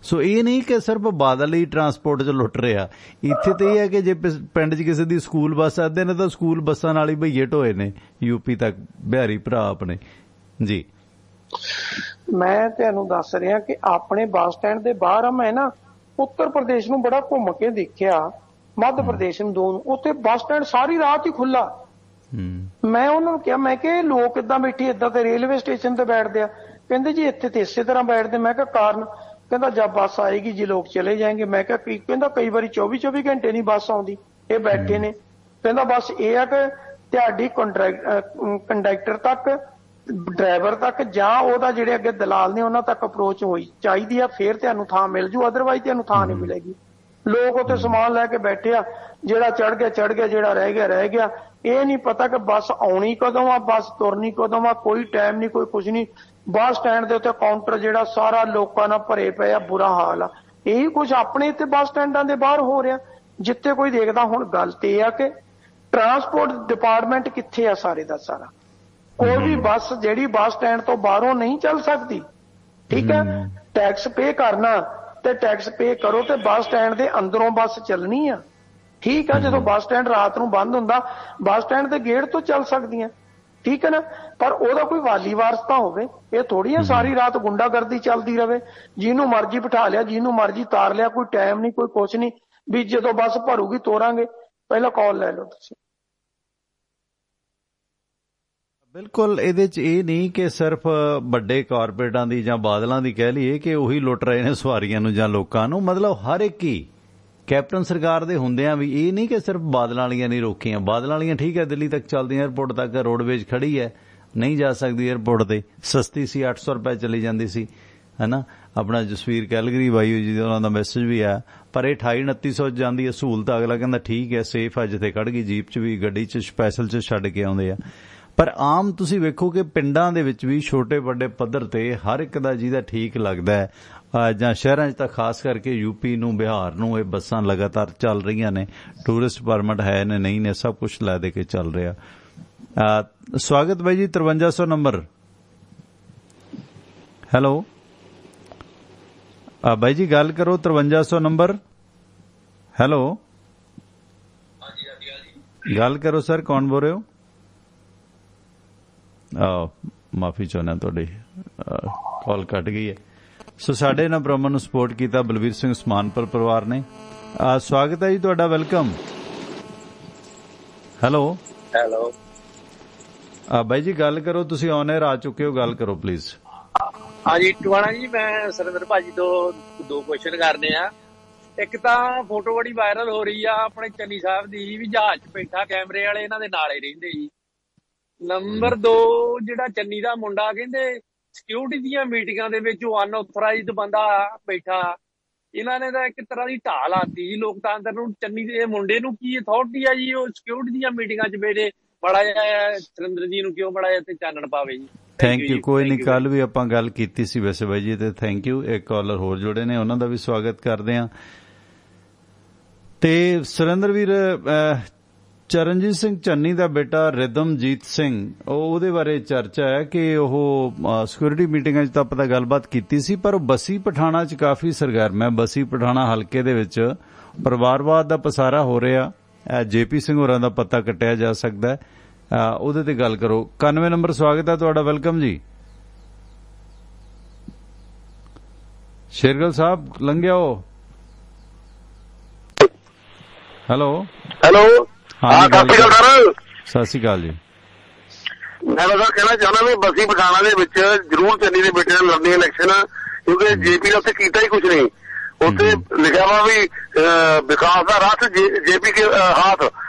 ਸੋ ਇਹ ਨਹੀਂ ਕਿ ਸਿਰਫ ਬਾਦਲ ਹੀ ਟਰਾਂਸਪੋਰਟ 'ਚ ਲੁੱਟ ਰਿਹਾ, ਇੱਥੇ ਤਾਂ ਇਹ ਹੈ ਕਿ ਜੇ ਪਿੰਡ 'ਚ ਕਿਸੇ ਦੀ ਸਕੂਲ ਬੱਸ ਆਉਂਦੇ ਨੇ ਤਾਂ ਸਕੂਲ ਬੱਸਾਂ ਨਾਲ ਹੀ ਭਈਏ ਢੋਏ ਨੇ ਯੂਪੀ ਤੱਕ, ਬਿਹਾਰੀ ਭਰਾ ਆਪਣੇ ਜੀ। ਮੈਂ ਤੁਹਾਨੂੰ ਦੱਸ ਰਿਹਾ ਕਿ ਆਪਣੇ ਬੱਸ ਸਟੈਂਡ ਦੇ ਬਾਹਰ ਆ, ਮੈਂ ਨਾ ਉੱਤਰ ਪ੍ਰਦੇਸ਼ ਨੂੰ ਬੜਾ ਘੁੰਮ ਕੇ ਦੇਖਿਆ, ਮੱਧ ਪ੍ਰਦੇਸ਼ ਨੂੰ ਦੋ ਨੂੰ, ਉੱਥੇ ਬੱਸ ਸਟੈਂਡ ਸਾਰੀ ਰਾਤ ਹੀ ਖੁੱਲਾ। ਮੈਂ ਉਹਨਾਂ ਨੂੰ ਕਿਹਾ, ਮੈਂ ਕਿਹਾ ਲੋਕ ਏਦਾਂ ਬੈਠੇ, ਏਦਾਂ ਤੇ ਰੇਲਵੇ ਸਟੇਸ਼ਨ ਤੇ ਬੈਠਦੇ ਆ। ਕਹਿੰਦੇ ਜੀ ਇੱਥੇ ਤੇ ਇਸੇ ਤਰ੍ਹਾਂ ਬੈਠਦੇ। ਮੈਂ ਕਿਹਾ ਕਾਰਨ? ਕਹਿੰਦਾ ਜਦ ਬੱਸ ਆਏਗੀ ਜੀ ਲੋਕ ਚਲੇ ਜਾਏंगे। मैं क्या कहता कई बारी 24 घंटे नहीं बस आउंदी, ये बैठे ने। कहता बस ये है कि ਤੁਹਾਡੀ ਕੰਡਕਟਰ ਤੱਕ, ਡਰਾਈਵਰ ਤੱਕ ਜਾਂ ਉਹਦਾ ਜਿਹੜੇ ਅੱਗੇ ਦਲਾਲ ਨੇ ਉਹਨਾਂ ਤੱਕ ਅਪਰੋਚ ਹੋਈ ਚਾਹੀਦੀ ਆ, ਫਿਰ ਤੁਹਾਨੂੰ ਥਾਂ ਮਿਲ ਜੂ, ਅਦਰਵਾਈਜ਼ ਤੁਹਾਨੂੰ ਥਾਂ ਨਹੀਂ ਮਿਲੇਗੀ। ਲੋਕ ਉੱਥੇ ਸਮਾਨ ਲੈ ਕੇ ਬੈਠੇ ਆ, ਜਿਹੜਾ ਚੜ ਗਿਆ ਚੜ ਗਿਆ, ਜਿਹੜਾ ਰਹਿ ਗਿਆ ਰਹਿ ਗਿਆ। ਇਹ ਨਹੀਂ ਪਤਾ ਕਿ ਬੱਸ ਆਉਣੀ ਕਦੋਂ ਆ, ਬੱਸ ਤੁਰਨੀ ਕਦੋਂ ਆ, ਕੋਈ ਟਾਈਮ ਨਹੀਂ, ਕੋਈ ਕੁਝ ਨਹੀਂ। ਬੱਸ ਸਟੈਂਡ ਦੇ ਉੱਤੇ ਕਾਊਂਟਰ ਜਿਹੜਾ ਸਾਰਾ ਲੋਕਾਂ ਨਾਲ ਭਰੇ ਪਏ ਆ, ਬੁਰਾ ਹਾਲ ਆ। ਇਹੀ ਕੁਝ ਆਪਣੇ ਇੱਥੇ ਬੱਸ ਸਟੈਂਡਾਂ ਦੇ ਬਾਹਰ ਹੋ ਰਿਹਾ, ਜਿੱਥੇ ਕੋਈ ਦੇਖਦਾ। ਹੁਣ ਗੱਲ ਤੇ ਇਹ ਆ ਕਿ ਟਰਾਂਸਪੋਰਟ ਡਿਪਾਰਟਮੈਂਟ ਕਿੱਥੇ ਆ ਸਾਰੇ ਦਾ ਸਾਰਾ। ਕੋਈ ਵੀ ਬੱਸ ਜਿਹੜੀ ਬੱਸ ਸਟੈਂਡ ਤੋਂ ਬਾਹਰੋਂ ਨਹੀਂ ਚੱਲ ਸਕਦੀ, ਠੀਕ ਹੈ। ਟੈਕਸ ਪੇ ਕਰਨਾ ਤੇ ਟੈਕਸ ਪੇ ਕਰੋ ਤੇ ਬੱਸ ਸਟੈਂਡ ਦੇ ਅੰਦਰੋਂ ਬੱਸ ਚੱਲਣੀ ਆ, ਠੀਕ ਆ। ਜਦੋਂ ਬੱਸ ਸਟੈਂਡ ਰਾਤ ਨੂੰ ਬੰਦ ਹੁੰਦਾ, ਬੱਸ ਸਟੈਂਡ ਦੇ ਗੇਟ ਤੋਂ ਚੱਲ ਸਕਦੀਆਂ, ਠੀਕ ਹੈ ਨਾ। ਪਰ ਉਹਦਾ ਕੋਈ ਵਾਲੀ ਵਾਰਸ ਤਾਂ ਹੋਵੇ। ਇਹ ਥੋੜੀ ਆ ਸਾਰੀ ਰਾਤ ਗੁੰਡਾਗਰਦੀ ਚੱਲਦੀ ਰਵੇ, ਜਿਹਨੂੰ ਮਰਜ਼ੀ ਬਿਠਾ ਲਿਆ, ਜਿਹਨੂੰ ਮਰਜ਼ੀ ਤਾਰ ਲਿਆ, ਕੋਈ ਟਾਈਮ ਨਹੀਂ, ਕੋਈ ਕੁਛ ਨਹੀਂ ਵੀ ਜਦੋਂ ਬੱਸ ਭਰੂਗੀ ਤੋਰਾਂਗੇ। ਪਹਿਲਾਂ ਕਾਲ ਲੈ ਲਓ ਤੁਸੀਂ। ਬਿਲਕੁਲ, ਇਹਦੇ 'ਚ ਇਹ ਨਹੀਂ ਕਿ ਸਿਰਫ ਵੱਡੇ ਕਾਰਪੋਰੇਟਾਂ ਦੀ ਜਾਂ ਬਾਦਲਾਂ ਦੀ ਕਹਿ ਲਈਏ ਕਿ ਉਹੀ ਲੁੱਟ ਰਹੇ ਨੇ ਸਵਾਰੀਆਂ ਨੂੰ ਜਾਂ ਲੋਕਾਂ ਨੂੰ, ਮਤਲਬ ਹਰ ਇੱਕ ਹੀ ਕੈਪਟਨ ਸਰਕਾਰ ਦੇ ਹੁੰਦਿਆਂ ਵੀ ਇਹ ਨਹੀਂ ਕਿ ਸਿਰਫ ਬਾਦਲਾਂ ਵਾਲੀਆਂ ਨਹੀਂ ਰੋਕੀਆਂ। ਬਾਦਲਾਂ ਵਾਲੀਆਂ ਠੀਕ ਹੈ, ਦਿੱਲੀ ਤੱਕ ਚੱਲਦੀਆਂ, ਏਅਰਪੋਰਟ ਤੱਕ ਰੋਡਵੇਜ ਖੜੀ ਹੈ, ਨਹੀਂ ਜਾ ਸਕਦੀ ਏਅਰਪੋਰਟ ਤੇ, ਸਸਤੀ ਸੀ, 800 ਰੁਪਏ ਚਲੀ ਜਾਂਦੀ ਸੀ, ਹੈ ਨਾ। ਆਪਣਾ ਜਸਵੀਰ ਕੈਲਗਰੀ ਬਾਈ ਜੀ ਉਹਨਾਂ ਦਾ ਮੈਸੇਜ ਵੀ ਆਇਆ, ਪਰ ਇਹ 2800-2900 ਜਾਂਦੀ ਹੈ ਸਹੂਲਤ। ਅਗਲਾ ਕਹਿੰਦਾ ਠੀਕ ਹੈ, ਸੇਫ ਹੈ, ਜਿੱਥੇ ਖੜ ਗਈ ਜੀਪ 'ਚ ਵੀ, ਗੱਡੀ 'ਚ ਸਪੈਸ਼ਲ 'ਚ ਛੱਡ ਕੇ ਆਉਂਦੇ ਆ। ਪਰ ਆਮ ਤੁਸੀਂ ਵੇਖੋ ਕਿ ਪਿੰਡਾਂ ਦੇ ਵਿੱਚ ਵੀ ਛੋਟੇ ਵੱਡੇ ਪੱਧਰ ਤੇ ਹਰ ਇੱਕ ਦਾ ਜਿਹਦਾ ਠੀਕ ਲੱਗਦਾ ਹੈ, ਜਾਂ ਸ਼ਹਿਰਾਂ 'ਚ ਤਾਂ ਖਾਸ ਕਰਕੇ ਯੂਪੀ ਨੂੰ, ਬਿਹਾਰ ਨੂੰ ਇਹ ਬੱਸਾਂ ਲਗਾਤਾਰ ਚੱਲ ਰਹੀਆਂ ਨੇ। ਟੂਰਿਸਟ ਪਰਮਿਟ ਹੈ ਨੇ, ਨਹੀਂ ਨੇ, ਸਭ ਕੁਝ ਲੈ ਦੇ ਕੇ ਚੱਲ ਰਿਹਾ। ਸਵਾਗਤ ਬਾਈ ਜੀ, 5300 ਨੰਬਰ। ਹੈਲੋ ਬਾਈ ਜੀ, ਗੱਲ ਕਰੋ, 5300 ਨੰਬਰ। ਹੈਲੋ, ਗੱਲ ਕਰੋ ਸਰ, ਕੌਣ ਬੋਲ ਰਹੇ ਹੋ? ਮਾਫੀ ਚਾਹੁੰਦਾ, ਤੁਹਾਡੀ ਕਾਲ ਕੱਟ ਗਈ ਹੈ। ਸੋ ਸਾਡੇ ਨਾਲ ਬ੍ਰਹਮਣ ਨੂੰ ਸਪੋਰਟ ਕੀਤਾ ਬਲਵੀਰ ਸਿੰਘ ਸਮਾਨਪੁਰ ਪਰਿਵਾਰ ਨੇ। ਸਵਾਗਤ ਹੈ ਜੀ ਤੁਹਾਡਾ, ਵੈਲਕਮ। ਹੈਲੋ ਬਾਈ ਜੀ, ਗੱਲ ਕਰੋ, ਤੁਸੀਂ ਔਨ 에ਅਰ ਆ ਚੁੱਕੇ ਹੋ, ਗੱਲ ਕਰੋ ਪਲੀਜ਼। ਹਾਂਜੀ ਟਵਾਣਾ ਜੀ, ਮੈਂ ਸੁਰਿੰਦਰ ਭਾਜੀ ਤੋਂ 2 ਕੁਐਸਚਨ ਕਰਨੇ ਆ। ਇੱਕ ਤਾਂ ਫੋਟੋ ਬੜੀ ਵਾਇਰਲ ਹੋ ਰਹੀ ਆ ਆਪਣੇ ਚੰਨੀ ਸਾਹਿਬ ਦੀ, ਵੀ ਜਹਾਜ਼ 'ਚ ਬੈਠਾ ਕੈਮਰੇ ਵਾਲੇ ਇਹਨਾਂ ਦੇ ਨਾਲ ਹੀ ਰਹਿੰਦੇ ਜੀ। ਨੰਬਰ 2, ਜਿਹੜਾ ਚੰਨੀ ਦਾ ਮੁੰਡਾ ਕਹਿੰਦੇ ਸਿਕਿਉਰਿਟੀ ਦੀਆਂ ਮੀਟਿੰਗਾਂ ਦੇ ਵਿੱਚ ਉਹ ਅਨਆਥੋਰਾਈਜ਼ਡ ਬੰਦਾ ਬੈਠਾ, ਇਹਨਾਂ ਨੇ ਤਾਂ ਇੱਕ ਤਰ੍ਹਾਂ ਦੀ ਢਾਹ ਲਾਤੀ ਜੀ ਲੋਕਤੰਤਰ ਨੂੰ। ਚੰਨੀ ਦੇ ਮੁੰਡੇ ਨੂੰ ਕੀ ਅਥਾਰਟੀ ਆ ਜੀ, ਉਹ ਸਿਕਿਉਰਿਟੀ ਦੀਆਂ ਮੀਟਿੰਗਾਂ 'ਚ ਬੈਠੇ? ਬੜਾ ਜਿਹਾ ਸੁਰਿੰਦਰ ਜੀ ਨੂੰ ਕਿਉਂ ਬੜਾ ਜਿਹਾ ਤੇ ਚਾਨਣ ਪਾਵੇ ਜੀ। Thank you. ਕੋਈ ਨਹੀਂ, ਕੱਲ ਵੀ ਆਪਾਂ ਗੱਲ ਕੀਤੀ ਸੀ ਵੈਸੇ ਬਾਈ ਜੀ, ਤੇ ਥੈਂਕ ਯੂ। ਇੱਕ ਕਾਲਰ ਹੋਰ ਜੁੜੇ ਨੇ, ਉਹਨਾਂ ਦਾ ਵੀ ਸਵਾਗਤ ਕਰਦੇ ਹਾਂ। ਤੇ ਸੁਰਿੰਦਰ ਵੀਰ, ਚਰਨਜੀਤ ਸਿੰਘ ਚੰਨੀ ਦਾ ਬੇਟਾ ਰਿਦਮਜੀਤ ਸਿੰਘ, ਉਹਦੇ ਬਾਰੇ ਚਰਚਾ ਹੈ ਕਿ ਉਹ ਸਿਕਿਉਰਿਟੀ ਮੀਟਿੰਗਾਂ 'ਚ ਤਾਂ ਪਤਾ ਗੱਲਬਾਤ ਕੀਤੀ ਸੀ, ਪਰ ਉਹ ਬਸੀ ਪਠਾਣਾ 'ਚ ਕਾਫੀ ਸਰਗਰਮ ਹੈ। ਬਸੀ ਪਠਾਣਾ ਹਲਕੇ ਦੇ ਵਿੱਚ ਪਰਿਵਾਰਵਾਦ ਦਾ ਪਸਾਰਾ ਹੋ ਰਿਹਾ। ਜੇਪੀ ਸਿੰਘ ਹੋਰਾਂ ਦਾ ਪਤਾ ਕੱਟਿਆ ਜਾ ਸਕਦਾ ਹੈ, ਉਹਦੇ ਤੇ ਗੱਲ ਕਰੋ। 91 ਨੰਬਰ, ਸਵਾਗਤ ਹੈ ਤੁਹਾਡਾ, ਵੈਲਕਮ ਜੀ। ਸ਼ੇਰਗਲ ਸਾਹਿਬ ਲੰਘਿਆ ਹੋ। ਹੈਲੋ ਹਾਂ, ਸਤਿ ਸ਼੍ਰੀ ਅਕਾਲ ਸਰ। ਸਤਿ ਸ਼੍ਰੀ ਅਕਾਲ ਜੀ। ਮੈਂ ਤਾਂ ਸਰ ਕਹਿਣਾ ਚਾਹੁੰਦਾ ਵੀ ਬਸੀ ਪਠਾਣਾ ਦੇ ਵਿੱਚ ਜ਼ਰੂਰ ਚੰਨੀ ਦੇ ਬੇਟੇ ਨਾਲ ਲੜਨੀ ਇਲੈਕਸ਼ਨ, ਕਿਉਂਕਿ ਜੇਪੀ ਨੇ ਉੱਥੇ ਕੀਤਾ ਹੀ ਕੁਛ ਨਹੀਂ। ਉੱਥੇ ਲਿਖਿਆ ਵਾ ਵੀ ਵਿਕਾਸ ਦਾ ਰਥ ਜੇਪੀ ਕੇ ਹੱਥ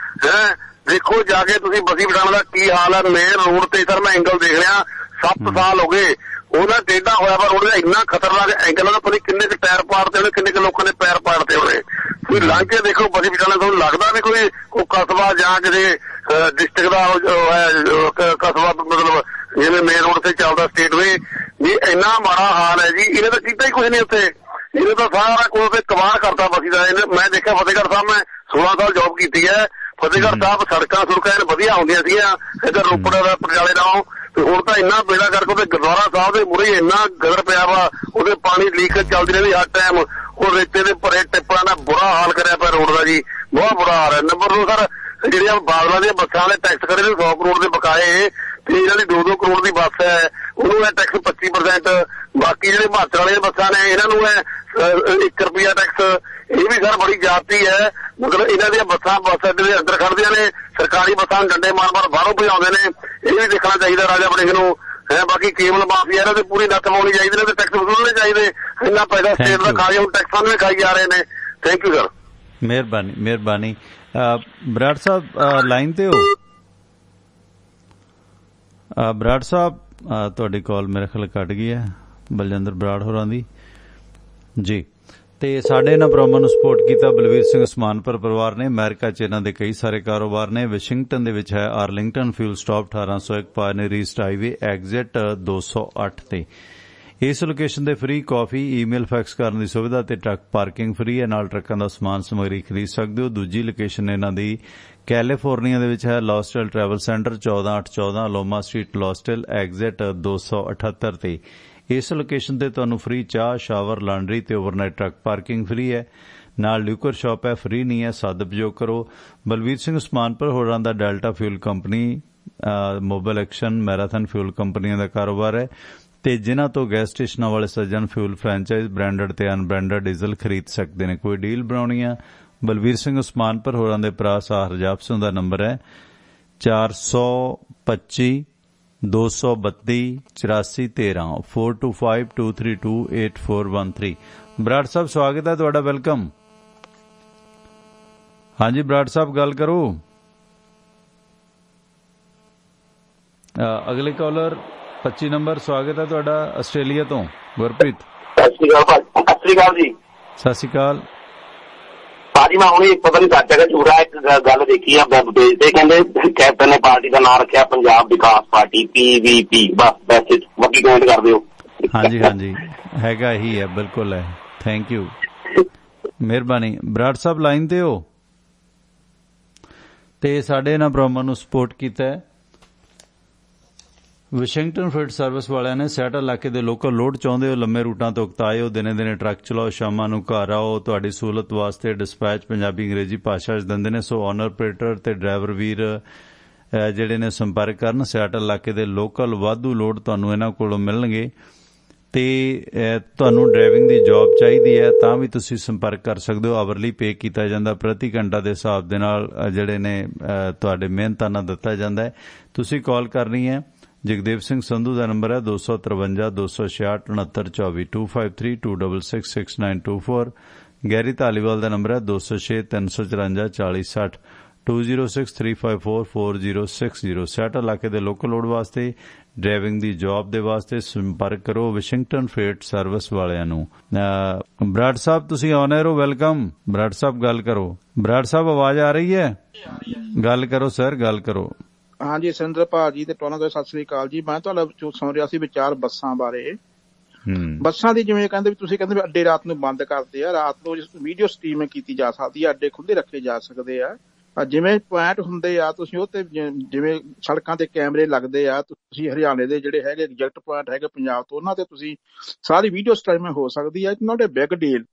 ਹੈ। ਦੇਖੋ ਜਾ ਕੇ ਤੁਸੀਂ ਬਸੀ ਪਠਾਣਾ ਦਾ ਕੀ ਹਾਲ ਹੈ। ਮੇਨ ਰੋਡ ਤੇ ਸਰ ਮੈਂ ਐਂਗਲ ਦੇਖ ਰਿਹਾ, 7 ਸਾਲ ਹੋ ਗਏ ਉਹਦਾ ਟੇਢਾ ਹੋਇਆ, ਪਰ ਉਹਦਾ ਇੰਨਾ ਖਤਰਨਾਕ ਐਂਗਲ ਉਹਦਾ ਪਤਾ ਕਿੰਨੇ ਕੁ ਟਾਇਰ ਪਾੜਤੇ ਹੋਣੇ, ਕਿੰਨੇ ਕੁ ਲੋਕਾਂ ਨੇ ਪੈਰ ਪਾੜਤੇ ਹੋਣੇ। ਤੁਸੀਂ ਲੰਘ ਕੇ ਦੇਖੋ ਬਸੀ ਪਠਾਣਾ, ਤੁਹਾਨੂੰ ਲੱਗਦਾ ਵੀ ਕੋਈ ਕਸਬਾ ਜਾਂ ਕਿਤੇ ਡਿਸਟ੍ਰਿਕਟ ਦਾ ਕਸਬਾ, ਮਤਲਬ ਜਿਵੇਂ ਮੇਨ ਰੋਡ ਤੇ ਚੱਲਦਾ ਸਟੇਟਵੇ ਜੀ, ਇੰਨਾ ਮਾੜਾ ਹਾਲ ਹੈ ਜੀ। ਇਹਨੇ ਤਾਂ ਕੀਤਾ ਹੀ ਕੁਛ ਨਹੀਂ ਉੱਥੇ, ਇਹਨੇ ਤਾਂ ਸਾਰਾ ਕੋਲ ਤੇ ਕਬਾੜ ਕਰਤਾ ਬਸੀ ਦਾ। ਮੈਂ ਦੇਖਿਆ ਫਤਿਹਗੜ੍ਹ ਸਾਹਿਬ, ਮੈਂ 16 ਸਾਲ ਜੌਬ ਕੀਤੀ ਹੈ, ਫਤਿਹਗੜ੍ਹ ਸਾਹਿਬ ਸੜਕਾਂ ਸੁੜਕਾਂ ਵਧੀਆ ਹੁੰਦੀਆਂ ਸੀਗੀਆਂ ਇੱਧਰ ਰੋਪੜ ਦਾ ਪਟਿਆਲੇ ਨਾਲੋਂ, ਤੇ ਹੁਣ ਤਾਂ ਇੰਨਾ ਬੇੜਾ ਕਰਕੇ ਉਹਦੇ ਗੁਰਦੁਆਰਾ ਸਾਹਿਬ ਦੇ ਮੂਹਰੇ ਇੰਨਾ ਗਦਰ ਪਿਆ ਵਾ, ਉਹਦੇ ਪਾਣੀ ਲੀਕੇਜ ਚੱਲਦੀ ਰਹਿੰਦੀ ਹਰ ਟਾਈਮ, ਉਹ ਰੇਤੇ ਦੇ ਭਰੇ ਟਿੱਪਰਾਂ ਦਾ ਬੁਰਾ ਹਾਲ ਕਰਿਆ ਪਿਆ ਰੋਡ ਦਾ ਜੀ, ਬਹੁਤ ਬੁਰਾ ਹਾਲ ਹੈ। ਨੰਬਰ 2 ਸਰ, ਜਿਹੜੀਆਂ ਬਾਦਲਾਂ ਦੀਆਂ ਬੱਸਾਂ ਵਾਲੇ ਟੈਕਸ ਕਰੇ ਨੇ 100 ਕਰੋੜ ਦੇ ਬਕਾਏ, ਤੇ ਇਹਨਾਂ ਦੀ 2-2 ਕਰੋੜ ਦੀ ਬੱਸ ਹੈ ਉਹਨੂੰ ਇਹ ਟੈਕਸ 25%, ਬਾਕੀ ਜਿਹੜੇ ਹਿਮਾਚਲ ਵਾਲੀਆਂ ਬੱਸਾਂ ਨੇ ਇਹਨਾਂ ਨੂੰ ਇਹ 1 ਰੁਪਿਆ ਟੈਕਸ, ਇਹ ਵੀ ਸਰ ਬੜੀ ਜ਼ਿਆਦਤੀ ਹੈ। ਮਤਲਬ ਇਹਨਾਂ ਦੀਆਂ ਬੱਸਾਂ ਬੱਸ ਅੱਡੇ ਦੇ ਅੰਦਰ ਖੜਦੀਆਂ ਨੇ, ਸਰਕਾਰੀ ਬੱਸਾਂ ਡੰਡੇ ਮਾਰ ਬਾਹਰੋਂ ਭਜਾਉਂਦੇ ਨੇ, ਇਹ ਵੀ ਦੇਖਣਾ ਚਾਹੀਦਾ ਰਾਜਾ ਵੜਿੰਗ ਨੂੰ ਹੈ। ਬਾਕੀ ਕੇਬਲ ਮਾਫੀਆ ਇਹਨਾਂ ਤੇ ਪੂਰੀ ਨੱਥ ਪਾਉਣੀ ਚਾਹੀਦੀ ਨੇ ਤੇ ਟੈਕਸ ਵਸੂਲਣੇ ਚਾਹੀਦੇ, ਇੰਨਾ ਪੈਸਾ ਸਟੇਟ ਦਾ ਖਾ ਕੇ ਹੁਣ ਟੈਕਸਾਂ ਨੂੰ ਵੀ ਖਾਈ ਜਾ ਰਹੇ ਨੇ। Thank you sir. ਮਿਹਰਬਾਨੀ। ਬਰਾੜ ਸਾਹਿਬ ਲਾਈਨ ਤੇ ਹੋ? ਬਰਾੜ ਸਾਹਿਬ ਤੁਹਾਡੀ ਕਾਲ ਮੇਰੇ ਖਿਆਲ ਕੱਟ ਗਈ ਹੈ, ਬਲਜਿੰਦਰ ਬਰਾੜ ਹੋਰਾਂ ਦੀ ਜੀ। ਤੇ ਸਾਡੇ ਇਹਨਾਂ ਪ੍ਰੋਗਰਾਮਾਂ ਨੂੰ ਸਪੋਰਟ ਕੀਤਾ ਬਲਵੀਰ ਸਿੰਘ ਉਸਮਾਨਪੁਰ ਪਰਿਵਾਰ ਨੇ। ਅਮਰੀਕਾ 'ਚ ਇਹਨਾਂ ਦੇ ਕਈ ਸਾਰੇ ਕਾਰੋਬਾਰ ਨੇ। ਵਾਸ਼ਿੰਗਟਨ ਦੇ ਵਿੱਚ ਹੈ Arlington fuel stop 1801 pioneer east highway exit 208 ਤੇ। ਇਸ ਲੋਕੇਸ਼ਨ ਤੇ ਫ੍ਰੀ ਕਾਫੀ, ਈਮੇਲ, ਫੈਕਸ ਕਰਨ ਦੀ ਸੁਵਿਧਾ ਤੇ ਟਰੱਕ ਪਾਰਕਿੰਗ ਫ੍ਰੀ ਹੈ, ਨਾਲ ਟਰੱਕਾਂ ਦਾ ਸਮਾਨ ਸਮੱਗਰੀ ਖਰੀਦ ਸਕਦੇ ਹੋ। ਦੂਜੀ ਲੋਕੇਸ਼ਨ ਇਹਨਾਂ ਦੀ ਕੈਲੀਫੋਰਨੀਆ ਦੇ ਵਿੱਚ ਹੈ ਲੌਸਟਲ ਟਰੈਵਲ ਸੈਂਟਰ 14814 ਲੋਮਾ ਸਟਰੀਟ ਲੌਸਟਲ ਐਗਜ਼ਿਟ 278 ਤੇ। ਇਸ ਲੋਕੇਸ਼ਨ ਤੇ ਤੁਹਾਨੂੰ ਫ੍ਰੀ ਚਾਹ, ਸ਼ਾਵਰ, ਲਾਂਡਰੀ ਤੇ ਓਵਰਨਾਈਟ ਟਰੱਕ ਪਾਰਕਿੰਗ ਫ੍ਰੀ ਹੈ, ਨਾਲ ਲਿਕਰ ਸ਼ਾਪ ਹੈ, ਫ੍ਰੀ ਨਹੀਂ ਹੈ, ਸਦਉਪਯੋਗ ਕਰੋ। ਬਲਵੀਰ ਸਿੰਘ ਉਸਮਾਨਪੁਰ ਹੋਰਾਂ ਦਾ Delta fuel company, Mobil Exxon, Marathon fuel ਕੰਪਨੀਆਂ ਦਾ ਕਾਰੋਬਾਰ ਹੈ ਤੇ ਜਿਨ੍ਹਾਂ ਤੋਂ ਗੈਸ ਸਟੇਸ਼ਨਾਂ ਵਾਲੇ ਸੱਜਣ ਫਿਊਲ ਫਰੈਂਚਾਈਜ਼ ਬ੍ਰਾਂਡਡ ਤੇ ਅਨਬ੍ਰਾਂਡਡ ਡੀਜ਼ਲ ਖਰੀਦ ਸਕਦੇ ਨੇ। ਕੋਈ ਡੀਲ ਬਣਾਉਣੀ ਆ ਬਲਵੀਰ ਸਿੰਘ ਉਸਮਾਨਪੁਰ ਹੋਰਾਂ ਦੇ ਭਰਾ ਸਾਹ ਹਰਜਾਪ ਸਿੰਘ ਦਾ ਨੰਬਰ ਹੈ 425 232 8413 4252328413। ਬਰਾੜ ਸਾਹਿਬ ਸਵਾਗਤ ਹੈ ਤੁਹਾਡਾ, ਵੈਲਕਮ। ਹਾਂਜੀ ਬਰਾੜ ਸਾਹਿਬ ਗੱਲ ਕਰੋ। ਅਗਲੇ ਕਾਲਰ 25 ਨੰਬਰ, ਸਵਾਗਤ ਹੈ ਤੁਹਾਡਾ ਆਸਟ੍ਰੇਲੀਆ ਤੋਂ, ਗੁਰਪ੍ਰੀਤ। ਸਤਿ ਸ਼੍ਰੀ ਅਕਾਲ ਜੀ। ਸਤਿ ਸ਼੍ਰੀ ਅਕਾਲ ਭਾਜੀ। ਮੈਂ ਹੁਣੇ ਪਤਾ ਨਹੀਂ ਸੱਚ ਹੈਗਾ ਝੂਠਾ ਇੱਕ ਗੱਲ ਦੇਖੀ ਆ ਵੈਬ ਪੇਜ ਤੇ, ਕਹਿੰਦੇ ਕੈਪਟਨ ਨੇ ਪਾਰਟੀ ਦਾ ਨਾਂ ਰੱਖਿਆ ਪੰਜਾਬ ਵਿਕਾਸ ਪਾਰਟੀ PVP। ਬਸ ਵੈਸੇ ਬਾਕੀ ਕਮੈਂਟ ਕਰ ਦਿਓ। ਹਾਂਜੀ ਹੈਗਾ ਹੀ ਹੈ, ਬਿਲਕੁਲ ਹੈ। ਥੈਂਕ ਯੂ, ਮਿਹਰਬਾਨੀ। ਬਰਾੜ ਸਾਹਿਬ ਲਾਈਨ ਤੇ ਹੋ ਤੇ ਸਾਡੇ ਇਹਨਾਂ ਪ੍ਰੋਗਰਾਮਾਂ ਨੂੰ ਸਪੋਰਟ ਕੀਤਾ ਹੈ ਵਾਸ਼ਿੰਗਟਨ ਫੀਡ ਸਰਵਿਸ ਵਾਲਿਆਂ ਨੇ। ਸੈਟਲ ਇਲਾਕੇ ਦੇ ਲੋਕਲ ਲੋਡ ਚਾਹੁੰਦੇ ਹੋ, ਲੰਮੇ ਰੂਟਾਂ ਤੋਂ ਉਕਤਾਏ ਹੋ, ਦਿਨੇ ਟਰੱਕ ਚਲਾਓ, ਸ਼ਾਮਾਂ ਨੂੰ ਘਰ ਆਓ। ਤੁਹਾਡੀ ਸਹੂਲਤ ਵਾਸਤੇ ਡਿਸਪੈਚ ਪੰਜਾਬੀ ਅੰਗਰੇਜ਼ੀ ਭਾਸ਼ਾ 'ਚ ਦਿੰਦੇ ਨੇ। ਸੋ ਓਨਰ ਆਪਰੇਟਰ ਤੇ ਡਰਾਈਵਰ ਵੀਰ ਜਿਹੜੇ ਨੇ ਸੰਪਰਕ ਕਰਨ। ਸੈਟਲ ਇਲਾਕੇ ਦੇ ਲੋਕਲ ਵਾਧੂ ਲੋਡ ਤੁਹਾਨੂੰ ਇਹਨਾਂ ਕੋਲੋਂ ਮਿਲਣਗੇ ਤੇ ਤੁਹਾਨੂੰ ਡਰਾਈਵਿੰਗ ਦੀ ਜੌਬ ਚਾਹੀਦੀ ਹੈ ਤਾਂ ਵੀ ਤੁਸੀਂ ਸੰਪਰਕ ਕਰ ਸਕਦੇ ਹੋ। ਆਵਰਲੀ ਪੇ ਕੀਤਾ ਜਾਂਦਾ, ਪ੍ਰਤੀ ਘੰਟਾ ਦੇ ਹਿਸਾਬ ਦੇ ਨਾਲ ਜਿਹੜੇ ਨੇ ਤੁਹਾਡੇ ਮਿਹਨਤਾਨਾ ਦਿੱਤਾ ਜਾਂਦਾ ਹੈ। ਤੁਸੀਂ ਕਾਲ ਕਰਨੀ ਹੈ। ਜਗਦੇਵ ਸਿੰਘ ਸੰਧੂ ਦਾ ਨੰਬਰ ਹੈ 253 266 6924 253 266 6924। ਗੈਰੀ ਧਾਲੀਵਾਲ ਦਾ ਨੰਬਰ ਹੈ 206 354 4060 206 354 4060। ਸੈਟਲ ਇਲਾਕੇ ਦੇ ਲੋਕਲ ਲੋਡ ਵਾਸਤੇ, ਡਰਾਈਵਿੰਗ ਦੀ ਜੌਬ ਦੇ ਵਾਸਤੇ ਸੰਪਰਕ ਕਰੋ ਵਾਸ਼ਿੰਗਟਨ ਫreight ਸਰਵਿਸ ਵਾਲਿਆਂ ਨੂੰ। ਬਰਾੜ ਸਾਹਿਬ ਤੁਸੀਂ ਆਨ 에ਅਰ ਹੋ, ਵੈਲਕਮ। ਬਰਾੜ ਸਾਹਿਬ ਗੱਲ ਕਰੋ। ਬਰਾੜ ਸਾਹਿਬ ਆਵਾਜ਼ ਆ ਰਹੀ ਹੈ? ਗੱਲ ਕਰੋ ਸਰ, ਗੱਲ ਕਰੋ। ਹਾਂਜੀ ਸੁਰਿੰਦਰ ਭਾਜੀ ਤੇ ਟੋਨਾ ਤੋਂ ਸਤਿ ਸ੍ਰੀ ਅਕਾਲ ਜੀ। ਮੈਂ ਤੁਹਾਡਾ ਸੁਣ ਰਿਹਾ ਸੀ ਵਿਚਾਰ ਬੱਸਾਂ ਬਾਰੇ। ਬੱਸਾਂ ਦੀ ਜਿਵੇਂ ਕਹਿੰਦੇ ਵੀ ਤੁਸੀਂ ਕਹਿੰਦੇ ਵੀ ਅੱਡੇ ਰਾਤ ਨੂੰ ਬੰਦ ਕਰਦੇ ਆ, ਰਾਤ ਨੂੰ ਵੀਡੀਓ ਸਟ੍ਰੀਮਿੰਗ ਕੀਤੀ ਜਾ ਸਕਦੀ ਆ, ਅੱਡੇ ਖੁੱਲ੍ਹੇ ਰੱਖੇ ਜਾ ਸਕਦੇ ਆ। ਜਿਵੇਂ ਪੁਆਇੰਟ ਹੁੰਦੇ ਆ ਤੁਸੀਂ ਉਹ ਤੇ ਜਿਵੇਂ ਸੜਕਾਂ ਤੇ ਕੈਮਰੇ ਲੱਗਦੇ ਆ, ਤੁਸੀਂ ਹਰਿਆਣੇ ਦੇ ਜਿਹੜੇ ਹੈਗੇ ਐਗਜ਼ੈਕਟ ਪੁਆਇੰਟ ਹੈਗੇ ਪੰਜਾਬ ਤੋਂ, ਉਹਨਾਂ ਤੇ ਤੁਸੀਂ ਸਾਰੀ ਵੀਡੀਓ ਸਟ੍ਰੀਮਿੰਗ ਹੋ ਸਕਦੀ ਹੈ। ਨਾਟ ਏ ਬਿਗ ਡੀਲ।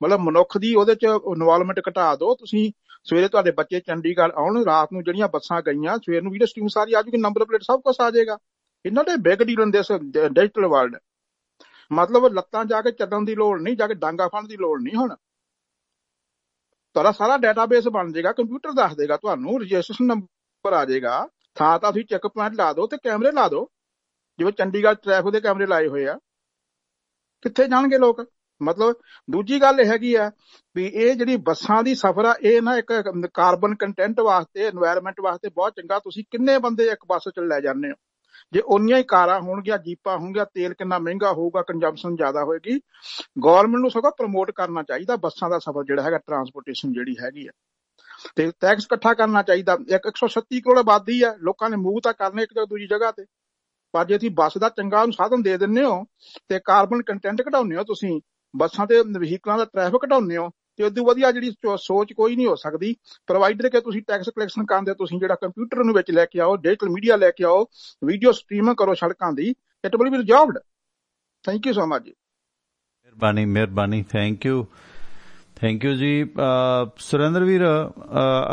ਮਤਲਬ ਮਨੁੱਖ ਦੀ ਉਹਦੇ ਚ ਇਨਵੋਲਵਮੈਂਟ ਘਟਾ ਦਿਓ। ਤੁਸੀਂ ਸਵੇਰੇ ਤੁਹਾਡੇ ਬੱਚੇ ਚੰਡੀਗੜ੍ਹ ਆਉਣ, ਰਾਤ ਨੂੰ ਜਿਹੜੀਆਂ ਬੱਸਾਂ ਗਈਆਂ ਸਵੇਰ ਨੂੰ ਵੀਡੀਓ ਸਟ੍ਰੀਮ ਸਾਰੀ ਆ ਜੂਗੀ, ਨੰਬਰ ਪਲੇਟ ਸਭ ਕੁਛ ਆ ਜਾਏਗਾ। ਇਹਨਾਂ ਦੇ ਬਿਗ ਡੀਲ ਹੁੰਦੇ ਡਿਜੀਟਲ ਵਰਲਡ। ਮਤਲਬ ਲੱਤਾਂ ਜਾ ਕੇ ਚੱਲਣ ਦੀ ਲੋੜ ਨਹੀਂ, ਜਾ ਕੇ ਡਾਂਗਾ ਫੜਨ ਦੀ ਲੋੜ ਨਹੀਂ। ਹੁਣ ਤੁਹਾਡਾ ਸਾਰਾ ਡਾਟਾਬੇਸ ਬਣ ਜਾਏਗਾ, ਕੰਪਿਊਟਰ ਦੱਸ ਦੇਗਾ ਤੁਹਾਨੂੰ, ਰਜਿਸਟ੍ਰੇਸ਼ਨ ਨੰਬਰ ਆ ਜਾਏਗਾ। ਥਾਂ ਤਾਂ ਤੁਸੀਂ ਚੈੱਕ ਪੁਆਇੰਟ ਲਾ ਦਿਓ ਤੇ ਕੈਮਰੇ ਲਾ ਦਿਓ, ਜਿਵੇਂ ਚੰਡੀਗੜ੍ਹ ਟ੍ਰੈਫਿਕ ਦੇ ਕੈਮਰੇ ਲਾਏ ਹੋਏ ਆ। ਕਿੱਥੇ ਜਾਣਗੇ ਲੋਕ? ਮਤਲਬ ਦੂਜੀ ਗੱਲ ਇਹ ਹੈਗੀ ਆ ਵੀ ਇਹ ਜਿਹੜੀ ਬੱਸਾਂ ਦੀ ਸਫ਼ਰ ਆ, ਇਹ ਨਾ ਇੱਕ ਕਾਰਬਨ ਕੰਟੈਂਟ ਵਾਸਤੇ, এনवायरमेंट ਵਾਸਤੇ ਬਹੁਤ ਚੰਗਾ। ਤੁਸੀਂ ਕਿੰਨੇ ਬੰਦੇ ਇੱਕ ਬੱਸ ਚ ਲੈ ਜਾਂਦੇ ਹੋ? ਜੇ ਉਨੀਆਂ ਹੀ ਕਾਰਾਂ ਹੋਣਗੀਆਂ, ਜੀਪਾਂ ਹੋਣਗੀਆਂ, ਤੇਲ ਕਿੰਨਾ ਮਹਿੰਗਾ ਹੋਊਗਾ, ਕੰਜੰਪਸ਼ਨ ਜ਼ਿਆਦਾ ਹੋਏਗੀ। ਗੌਰਮੈਂਟ ਨੂੰ ਸਗੋਂ ਪ੍ਰਮੋਟ ਕਰਨਾ ਚਾਹੀਦਾ ਬੱਸਾਂ ਦਾ ਸਫ਼ਰ ਜਿਹੜਾ ਹੈਗਾ, ਟਰਾਂਸਪੋਰਟੇਸ਼ਨ ਜਿਹੜੀ ਹੈਗੀ ਆ, ਤੇ ਟੈਕਸ ਇਕੱਠਾ ਕਰਨਾ ਚਾਹੀਦਾ। 136 ਕਰੋੜ ਆਬਾਦੀ ਆ, ਲੋਕਾਂ ਨੇ ਮੂਵ ਤਾਂ ਕਰਨੇ ਇੱਕ ਜਗ੍ਹਾ ਦੂਜੀ ਜਗ੍ਹਾ ਤੇ, ਪਰ ਜੇ ਤੁਸੀਂ ਬੱਸ ਦਾ ਚੰਗਾ ਸਾਧਨ ਦੇ ਦਿੰਦੇ ਹੋ ਤੇ ਕਾਰਬਨ ਕੰਟੈਂਟ ਘਟਾਉਂਦੇ ਹੋ, ਤੁਸੀਂ ਬੱਸਾਂ ਤੇ ਵਹੀਕਲਾਂ ਦਾ ਟ੍ਰੈਫਿਕ ਘਟਾਉਂਦੇ ਹੋ, ਤੇ ਉਦੋਂ ਵਧੀਆ ਜਿਹੜੀ ਸੋਚ ਕੋਈ ਨਹੀਂ ਹੋ ਸਕਦੀ। ਪ੍ਰੋਵਾਈਡਰ ਕਿ ਤੁਸੀਂ ਟੈਕਸ ਕਲੈਕਸ਼ਨ ਕਰਦੇ, ਤੁਸੀਂ ਜਿਹੜਾ ਕੰਪਿਊਟਰ ਨੂੰ ਵਿੱਚ ਲੈ ਕੇ ਆਓ, ਡਿਜੀਟਲ ਮੀਡੀਆ ਲੈ ਕੇ ਆਓ, ਵੀਡੀਓ ਸਟ੍ਰੀਮਿੰਗ ਕਰੋ ਸੜਕਾਂ ਦੀ, it will be resolved. Thank you so much ਜੀ। ਮਿਹਰਬਾਨੀ ਥੈਂਕ ਯੂ ਜੀ। ਸੁਰਿੰਦਰ ਵੀਰ,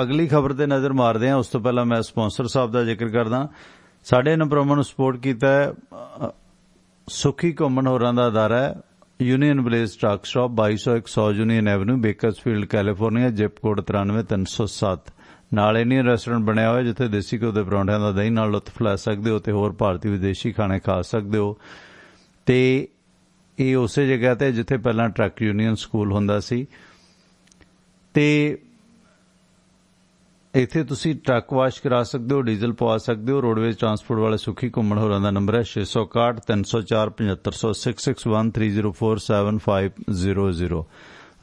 ਅਗਲੀ ਖਬਰ ਤੇ ਨਜ਼ਰ ਮਾਰਦੇ ਹਾਂ। ਉਸ ਤੋਂ ਪਹਿਲਾਂ ਮੈਂ ਸਪਾਂਸਰ ਸਾਹਿਬ ਦਾ ਜ਼ਿਕਰ ਕਰਦਾ। ਸਾਡੇ ਇਹਨਾਂ ਪ੍ਰੋਗਰਾਮਾਂ ਨੂੰ ਸਪੋਰਟ ਕੀਤਾ ਹੈ ਸੁਖੀ ਘੁੰਮਣ ਹੋਰਾਂ ਦਾ ਅਦਾਰਾ ਹੈ, union blaze truck stop 2201 100 Union Avenue, Bakersfield, California, zip code 93-307। ਨਾਲ ਇੰਡੀਅਨ ਰੈਸਟੋਰੈਂਟ ਬਣਿਆ ਹੋਇਆ ਜਿੱਥੇ ਦੇਸੀ ਘਿਓ ਦੇ ਪਰੌਂਠਿਆਂ ਦਾ ਦਹੀਂ ਨਾਲ ਲੁਤਫ ਲੈ ਸਕਦੇ ਹੋ ਤੇ ਹੋਰ ਭਾਰਤੀ ਵਿਦੇਸ਼ੀ ਖਾਣੇ ਖਾ ਸਕਦੇ ਹੋ। ਤੇ ਇਹ ਉਸੇ ਜਗ੍ਹਾ ਤੇ ਜਿੱਥੇ ਪਹਿਲਾਂ ਟਰੱਕ ਯੂਨੀਅਨ ਸਕੂਲ ਹੁੰਦਾ ਸੀ। ਤੇ ਇੱਥੇ ਤੁਸੀਂ ਟਰੱਕ ਵਾਸ਼ ਕਰਾ ਸਕਦੇ ਹੋ, ਡੀਜ਼ਲ ਪਵਾ ਸਕਦੇ ਹੋ। ਰੋਡਵੇਜ਼ ਟਰਾਂਸਪੋਰਟ ਵਾਲੇ ਸੁਖੀ ਘੁੰਮਣ ਹੋਰਾਂ ਦਾ ਨੰਬਰ ਹੈ 661 304 7500 6613047500।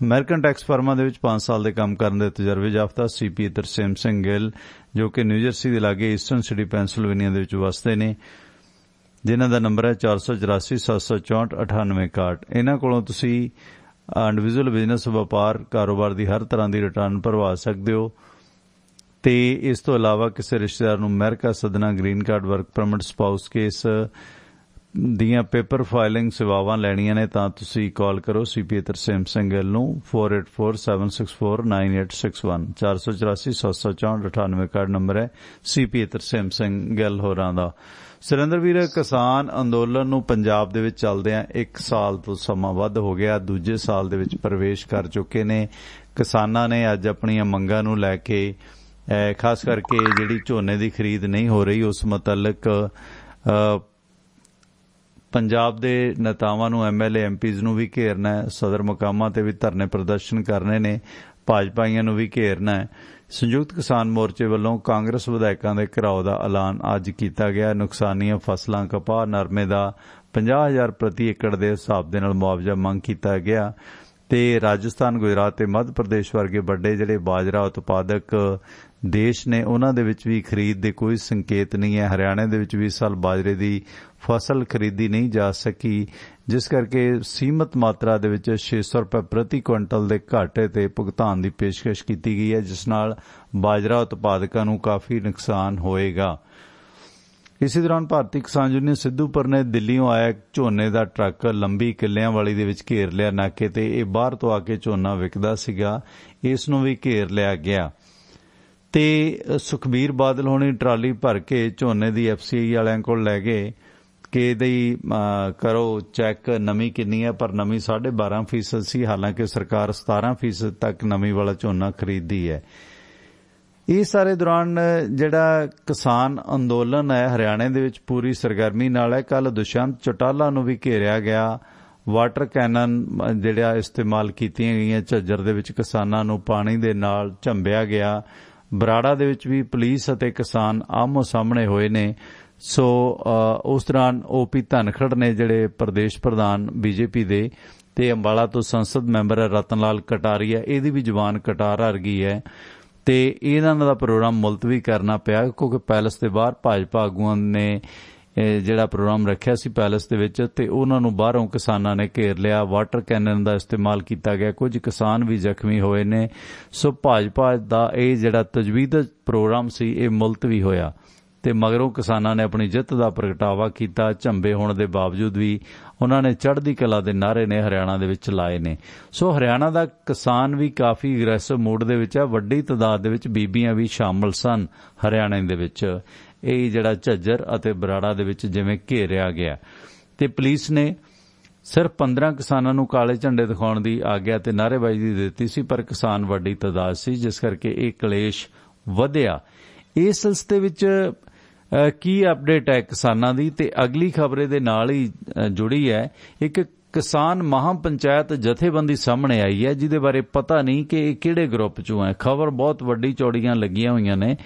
ਅਮਰੀਕਨ ਟੈਕਸ ਫਰਮਾਂ ਦੇ ਵਿੱਚ 5 ਸਾਲ ਦੇ ਕੰਮ ਕਰਨ ਦੇ ਤਜਰਬੇ ਯਾਫਤਾ CPA ਤਰਸੇਮ ਸਿੰਘ ਗਿੱਲ, ਜੋ ਕਿ ਨਿਊਜਰਸੀ ਦੇ ਲਾਗੇ ਈਸਟਰਨ ਸਿਟੀ ਪੈਂਸਿਲਵੇਨੀਆ ਦੇ ਵਿੱਚ ਵਸਦੇ ਨੇ, ਜਿਨ੍ਹਾਂ ਦਾ ਨੰਬਰ ਹੈ 484 764 9861। ਇਹਨਾਂ ਕੋਲੋਂ ਤੁਸੀਂ ਇੰਡੀਵਿਜੂਅਲ ਬਿਜ਼ਨਸ, ਵਪਾਰ, ਕਾਰੋਬਾਰ ਦੀ ਹਰ ਤਰ੍ਹਾਂ ਦੀ ਰਿਟਰਨ ਭਰਵਾ ਸਕਦੇ ਹੋ। ਤੇ ਇਸ ਤੋਂ ਇਲਾਵਾ ਕਿਸੇ ਰਿਸ਼ਤੇਦਾਰ ਨੂੰ ਅਮਰੀਕਾ ਸੱਦਣਾ, green card, work permit, spouse case ਦੀਆਂ ਪੇਪਰ ਫਾਈਲਿੰਗ ਸੇਵਾਵਾਂ ਲੈਣੀਆਂ ਨੇ ਤਾਂ ਤੁਸੀਂ ਕਾਲ ਕਰੋ CPA ਤਰਸੇਮ ਸਿੰਘ ਗਿੱਲ ਨੂੰ 4847649861 484 764 9861 ਨੰਬਰ ਹੈ CPA ਤਰਸੇਮ ਸਿੰਘ ਗਿੱਲ ਹੋਰਾਂ ਦਾ। ਸੁਰਿੰਦਰ ਵੀਰ, ਕਿਸਾਨ ਅੰਦੋਲਨ ਨੂੰ ਪੰਜਾਬ ਦੇ ਵਿੱਚ ਚੱਲਦਿਆਂ 1 ਸਾਲ ਤੋਂ ਸਮਾਂ ਵੱਧ ਹੋ ਗਿਆ, ਦੂਜੇ ਸਾਲ ਦੇ ਵਿੱਚ ਪ੍ਰਵੇਸ਼ ਕਰ ਚੁੱਕੇ ਨੇ। ਕਿਸਾਨਾਂ ਨੇ ਅੱਜ ਆਪਣੀਆਂ ਮੰਗਾਂ ਨੂੰ ਲੈ ਕੇ, ਖਾਸ ਕਰਕੇ ਜਿਹੜੀ ਝੋਨੇ ਦੀ ਖਰੀਦ ਨਹੀਂ ਹੋ ਰਹੀ ਉਸ ਮੁਤਲਕ ਪੰਜਾਬ ਦੇ ਨੇਤਾਵਾਂ ਨੂੰ, MLA MPs ਨੂੰ ਵੀ ਘੇਰਨਾ ਹੈ, ਸਦਰ ਮੁਕਾਮਾਂ ਤੇ ਵੀ ਧਰਨੇ ਪ੍ਰਦਰਸ਼ਨ ਕਰਨੇ ਨੇ, ਭਾਜਪਾਈਆਂ ਨੂੰ ਵੀ ਘੇਰਨਾ ਹੈ। ਸੰਯੁਕਤ ਕਿਸਾਨ ਮੋਰਚੇ ਵੱਲੋਂ ਕਾਂਗਰਸ ਵਿਧਾਇਕਾਂ ਦੇ ਘਿਰਾਓ ਦਾ ਐਲਾਨ ਅੱਜ ਕੀਤਾ ਗਿਆ। ਨੁਕਸਾਨੀਆਂ ਫਸਲਾਂ ਕਪਾਹ, ਨਰਮੇ ਦਾ 50,000 ਪ੍ਰਤੀ ਏਕੜ ਦੇ ਹਿਸਾਬ ਦੇ ਨਾਲ ਮੁਆਵਜ਼ਾ ਮੰਗ ਕੀਤਾ ਗਿਆ। ਤੇ ਰਾਜਸਥਾਨ, ਗੁਜਰਾਤ ਤੇ ਮੱਧ ਪ੍ਰਦੇਸ਼ ਵਰਗੇ ਵੱਡੇ ਜਿਹੜੇ ਬਾਜਰਾ ਉਤਪਾਦਕ ਦੇਸ਼ ਨੇ ਉਹਨਾਂ ਦੇ ਵਿੱਚ ਵੀ ਖਰੀਦ ਦੇ ਕੋਈ ਸੰਕੇਤ ਨਹੀਂ ਹੈ। ਹਰਿਆਣੇ ਦੇ ਵਿੱਚ ਵੀ ਇਸ ਸਾਲ ਬਾਜਰੇ ਦੀ ਫਸਲ ਖਰੀਦੀ ਨਹੀਂ ਜਾ ਸਕੀ, ਜਿਸ ਕਰਕੇ ਸੀਮਤ ਮਾਤਰਾ ਦੇ ਵਿੱਚ 600 ਰੁਪਏ ਪ੍ਰਤੀ ਕੁਇੰਟਲ ਦੇ ਘਾਟੇ ਤੇ ਭੁਗਤਾਨ ਦੀ ਪੇਸ਼ਕਸ਼ ਕੀਤੀ ਗਈ ਹੈ, ਜਿਸ ਨਾਲ ਬਾਜਰਾ ਉਤਪਾਦਕਾਂ ਨੂੰ ਕਾਫੀ ਨੁਕਸਾਨ ਹੋਏਗਾ। ਇਸੇ ਦੌਰਾਨ ਭਾਰਤੀ ਕਿਸਾਨ ਯੂਨੀਅਨ ਸਿੱਧੂਪੁਰ ਨੇ ਦਿੱਲੀੋਂ ਆਇਆ ਝੋਨੇ ਦਾ ਟਰੱਕ ਲੰਬੀ ਕਿੱਲਿਆਂ ਵਾਲੀ ਦੇ ਵਿੱਚ ਘੇਰ ਲਿਆ ਨਾਕੇ ਤੇ। ਇਹ ਬਾਹਰ ਤੋਂ ਆ ਕੇ ਝੋਨਾ ਵਿਕਦਾ ਸੀਗਾ, ਇਸ ਨੂੰ ਵੀ ਘੇਰ ਲਿਆ ਗਿਆ। ਤੇ ਸੁਖਬੀਰ ਬਾਦਲ ਹੋਣੀ ਟਰਾਲੀ ਭਰ ਕੇ ਝੋਨੇ ਦੀ FCI ਵਾਲਿਆਂ ਕੋਲ ਲੈ ਗਏ ਕਿ ਇਹਦੀ ਕਰੋ ਚੈੱਕ, ਨਮੀ ਕਿੰਨੀ ਹੈ, ਪਰ ਨਮੀ 12.5% ਸੀ, ਹਾਲਾਂਕਿ ਸਰਕਾਰ 17% ਤੱਕ ਨਮੀ ਵਾਲਾ ਝੋਨਾ ਖਰੀਦਦੀ ਹੈ। ਇਸ ਸਾਰੇ ਦੌਰਾਨ ਜਿਹੜਾ ਕਿਸਾਨ ਅੰਦੋਲਨ ਹੈ ਹਰਿਆਣੇ ਦੇ ਵਿੱਚ ਪੂਰੀ ਸਰਗਰਮੀ ਨਾਲ ਹੈ। ਕੱਲ ਦੁਸ਼ਯੰਤ ਚੌਟਾਲਾ ਨੂੰ ਵੀ ਘੇਰਿਆ ਗਿਆ। ਵਾਟਰ ਕੈਨਨ ਜਿਹੜਾ ਇਸਤੇਮਾਲ ਕੀਤੀਆਂ ਗਈਆਂ, ਝੱਜਰ ਦੇ ਵਿੱਚ ਕਿਸਾਨਾਂ ਨੂੰ ਪਾਣੀ ਦੇ ਨਾਲ ਝੰਬਿਆ ਗਿਆ। ਬਰਾੜਾ ਦੇ ਵਿੱਚ ਵੀ ਪੁਲਿਸ ਅਤੇ ਕਿਸਾਨ ਆਮੋ ਸਾਹਮਣੇ ਹੋਏ ਨੇ। ਸੋ ਉਸ ਦੌਰਾਨ OP ਧਨਖੜ ਨੇ ਜਿਹੜੇ ਪ੍ਰਦੇਸ਼ ਪ੍ਰਧਾਨ BJP ਦੇ, ਤੇ ਅੰਬਾਲਾ ਤੋਂ ਸੰਸਦ ਮੈਂਬਰ ਹੈ ਰਤਨ ਲਾਲ ਕਟਾਰੀਆ, ਇਹਦੀ ਵੀ ਜ਼ੁਬਾਨ ਕਟਾਰ ਹਰ ਗਈ ਹੈ। ਤੇ ਇਹਨਾਂ ਦਾ ਪ੍ਰੋਗਰਾਮ ਮੁਲਤਵੀ ਕਰਨਾ ਪਿਆ ਕਿਉਂਕਿ ਪੈਲਸ ਦੇ ਬਾਹਰ ਭਾਜਪਾ ਆਗੂਆਂ ਨੇ ਜਿਹੜਾ ਪ੍ਰੋਗਰਾਮ ਰੱਖਿਆ ਸੀ ਪੈਲਸ ਦੇ ਵਿੱਚ, ਤੇ ਉਹਨਾਂ ਨੂੰ ਬਾਹਰੋਂ ਕਿਸਾਨਾਂ ਨੇ ਘੇਰ ਲਿਆ। ਵਾਟਰ ਕੈਨਨ ਦਾ ਇਸਤੇਮਾਲ ਕੀਤਾ ਗਿਆ, ਕੁਝ ਕਿਸਾਨ ਵੀ ਜ਼ਖਮੀ ਹੋਏ ਨੇ। ਸੋ ਭਾਜਪਾ ਦਾ ਇਹ ਜਿਹੜਾ ਤਜਵੀਜ਼ ਪ੍ਰੋਗਰਾਮ ਸੀ ਇਹ ਮੁਲਤਵੀ ਹੋਇਆ ਤੇ ਮਗਰੋਂ ਕਿਸਾਨਾਂ ਨੇ ਆਪਣੀ ਜਿੱਤ ਦਾ ਪ੍ਰਗਟਾਵਾ ਕੀਤਾ। ਝੰਬੇ ਹੋਣ ਦੇ ਬਾਵਜੂਦ ਵੀ ਉਹਨਾਂ ਨੇ ਚੜ੍ਹਦੀ ਕਲਾ ਦੇ ਨਾਅਰੇ ਨੇ ਹਰਿਆਣਾ ਦੇ ਵਿੱਚ ਲਾਏ ਨੇ। ਸੋ ਹਰਿਆਣਾ ਦਾ ਕਿਸਾਨ ਵੀ ਕਾਫੀ ਅਗਰੈਸਿਵ ਮੂਡ ਦੇ ਵਿੱਚ ਹੈ। ਵੱਡੀ ਤਾਦਾਦ ਦੇ ਵਿੱਚ ਬੀਬੀਆਂ ਵੀ ਸ਼ਾਮਲ ਸਨ ਹਰਿਆਣੇ ਦੇ ਵਿੱਚ। ਇਹ ਜਿਹੜਾ ਝੱਜਰ ਅਤੇ ਬਰਾੜਾ ਦੇ ਵਿੱਚ ਜਿਵੇਂ ਘੇਰਿਆ ਗਿਆ, ਤੇ ਪੁਲਿਸ ਨੇ ਸਿਰਫ 15 ਕਿਸਾਨਾਂ ਨੂੰ ਕਾਲੇ ਝੰਡੇ ਦਿਖਾਉਣ ਦੀ ਆਗਿਆ ਤੇ ਨਾਅਰੇਬਾਜ਼ੀ ਦਿੱਤੀ ਸੀ, ਪਰ ਕਿਸਾਨ ਵੱਡੀ ਤਾਦਾਦ ਸੀ, ਜਿਸ ਕਰਕੇ ਇਹ ਕਲੇਸ਼ ਵਧਿਆ। ਇਸ ਸਿਲਸਿਲੇ ਵਿੱਚ ਕੀ ਅਪਡੇਟ ਹੈ ਕਿਸਾਨਾਂ ਦੀ, ਤੇ ਅਗਲੀ ਖਬਰ ਦੇ ਨਾਲ ਹੀ ਜੁੜੀ ਹੈ। ਇੱਕ ਕਿਸਾਨ ਮਹਾਂ ਪੰਚਾਇਤ ਜਥੇਬੰਦੀ ਸਾਹਮਣੇ ਆਈ ਹੈ, ਜਿਹਦੇ ਬਾਰੇ ਪਤਾ ਨਹੀਂ ਕਿ ਇਹ ਕਿਹੜੇ ਗਰੁੱਪ ਚੋਂ ਹੈ। ਖਬਰ ਬਹੁਤ ਵੱਡੀ ਚੌੜੀਆਂ ਲੱਗੀਆਂ ਹੋਈਆਂ ਨੇ,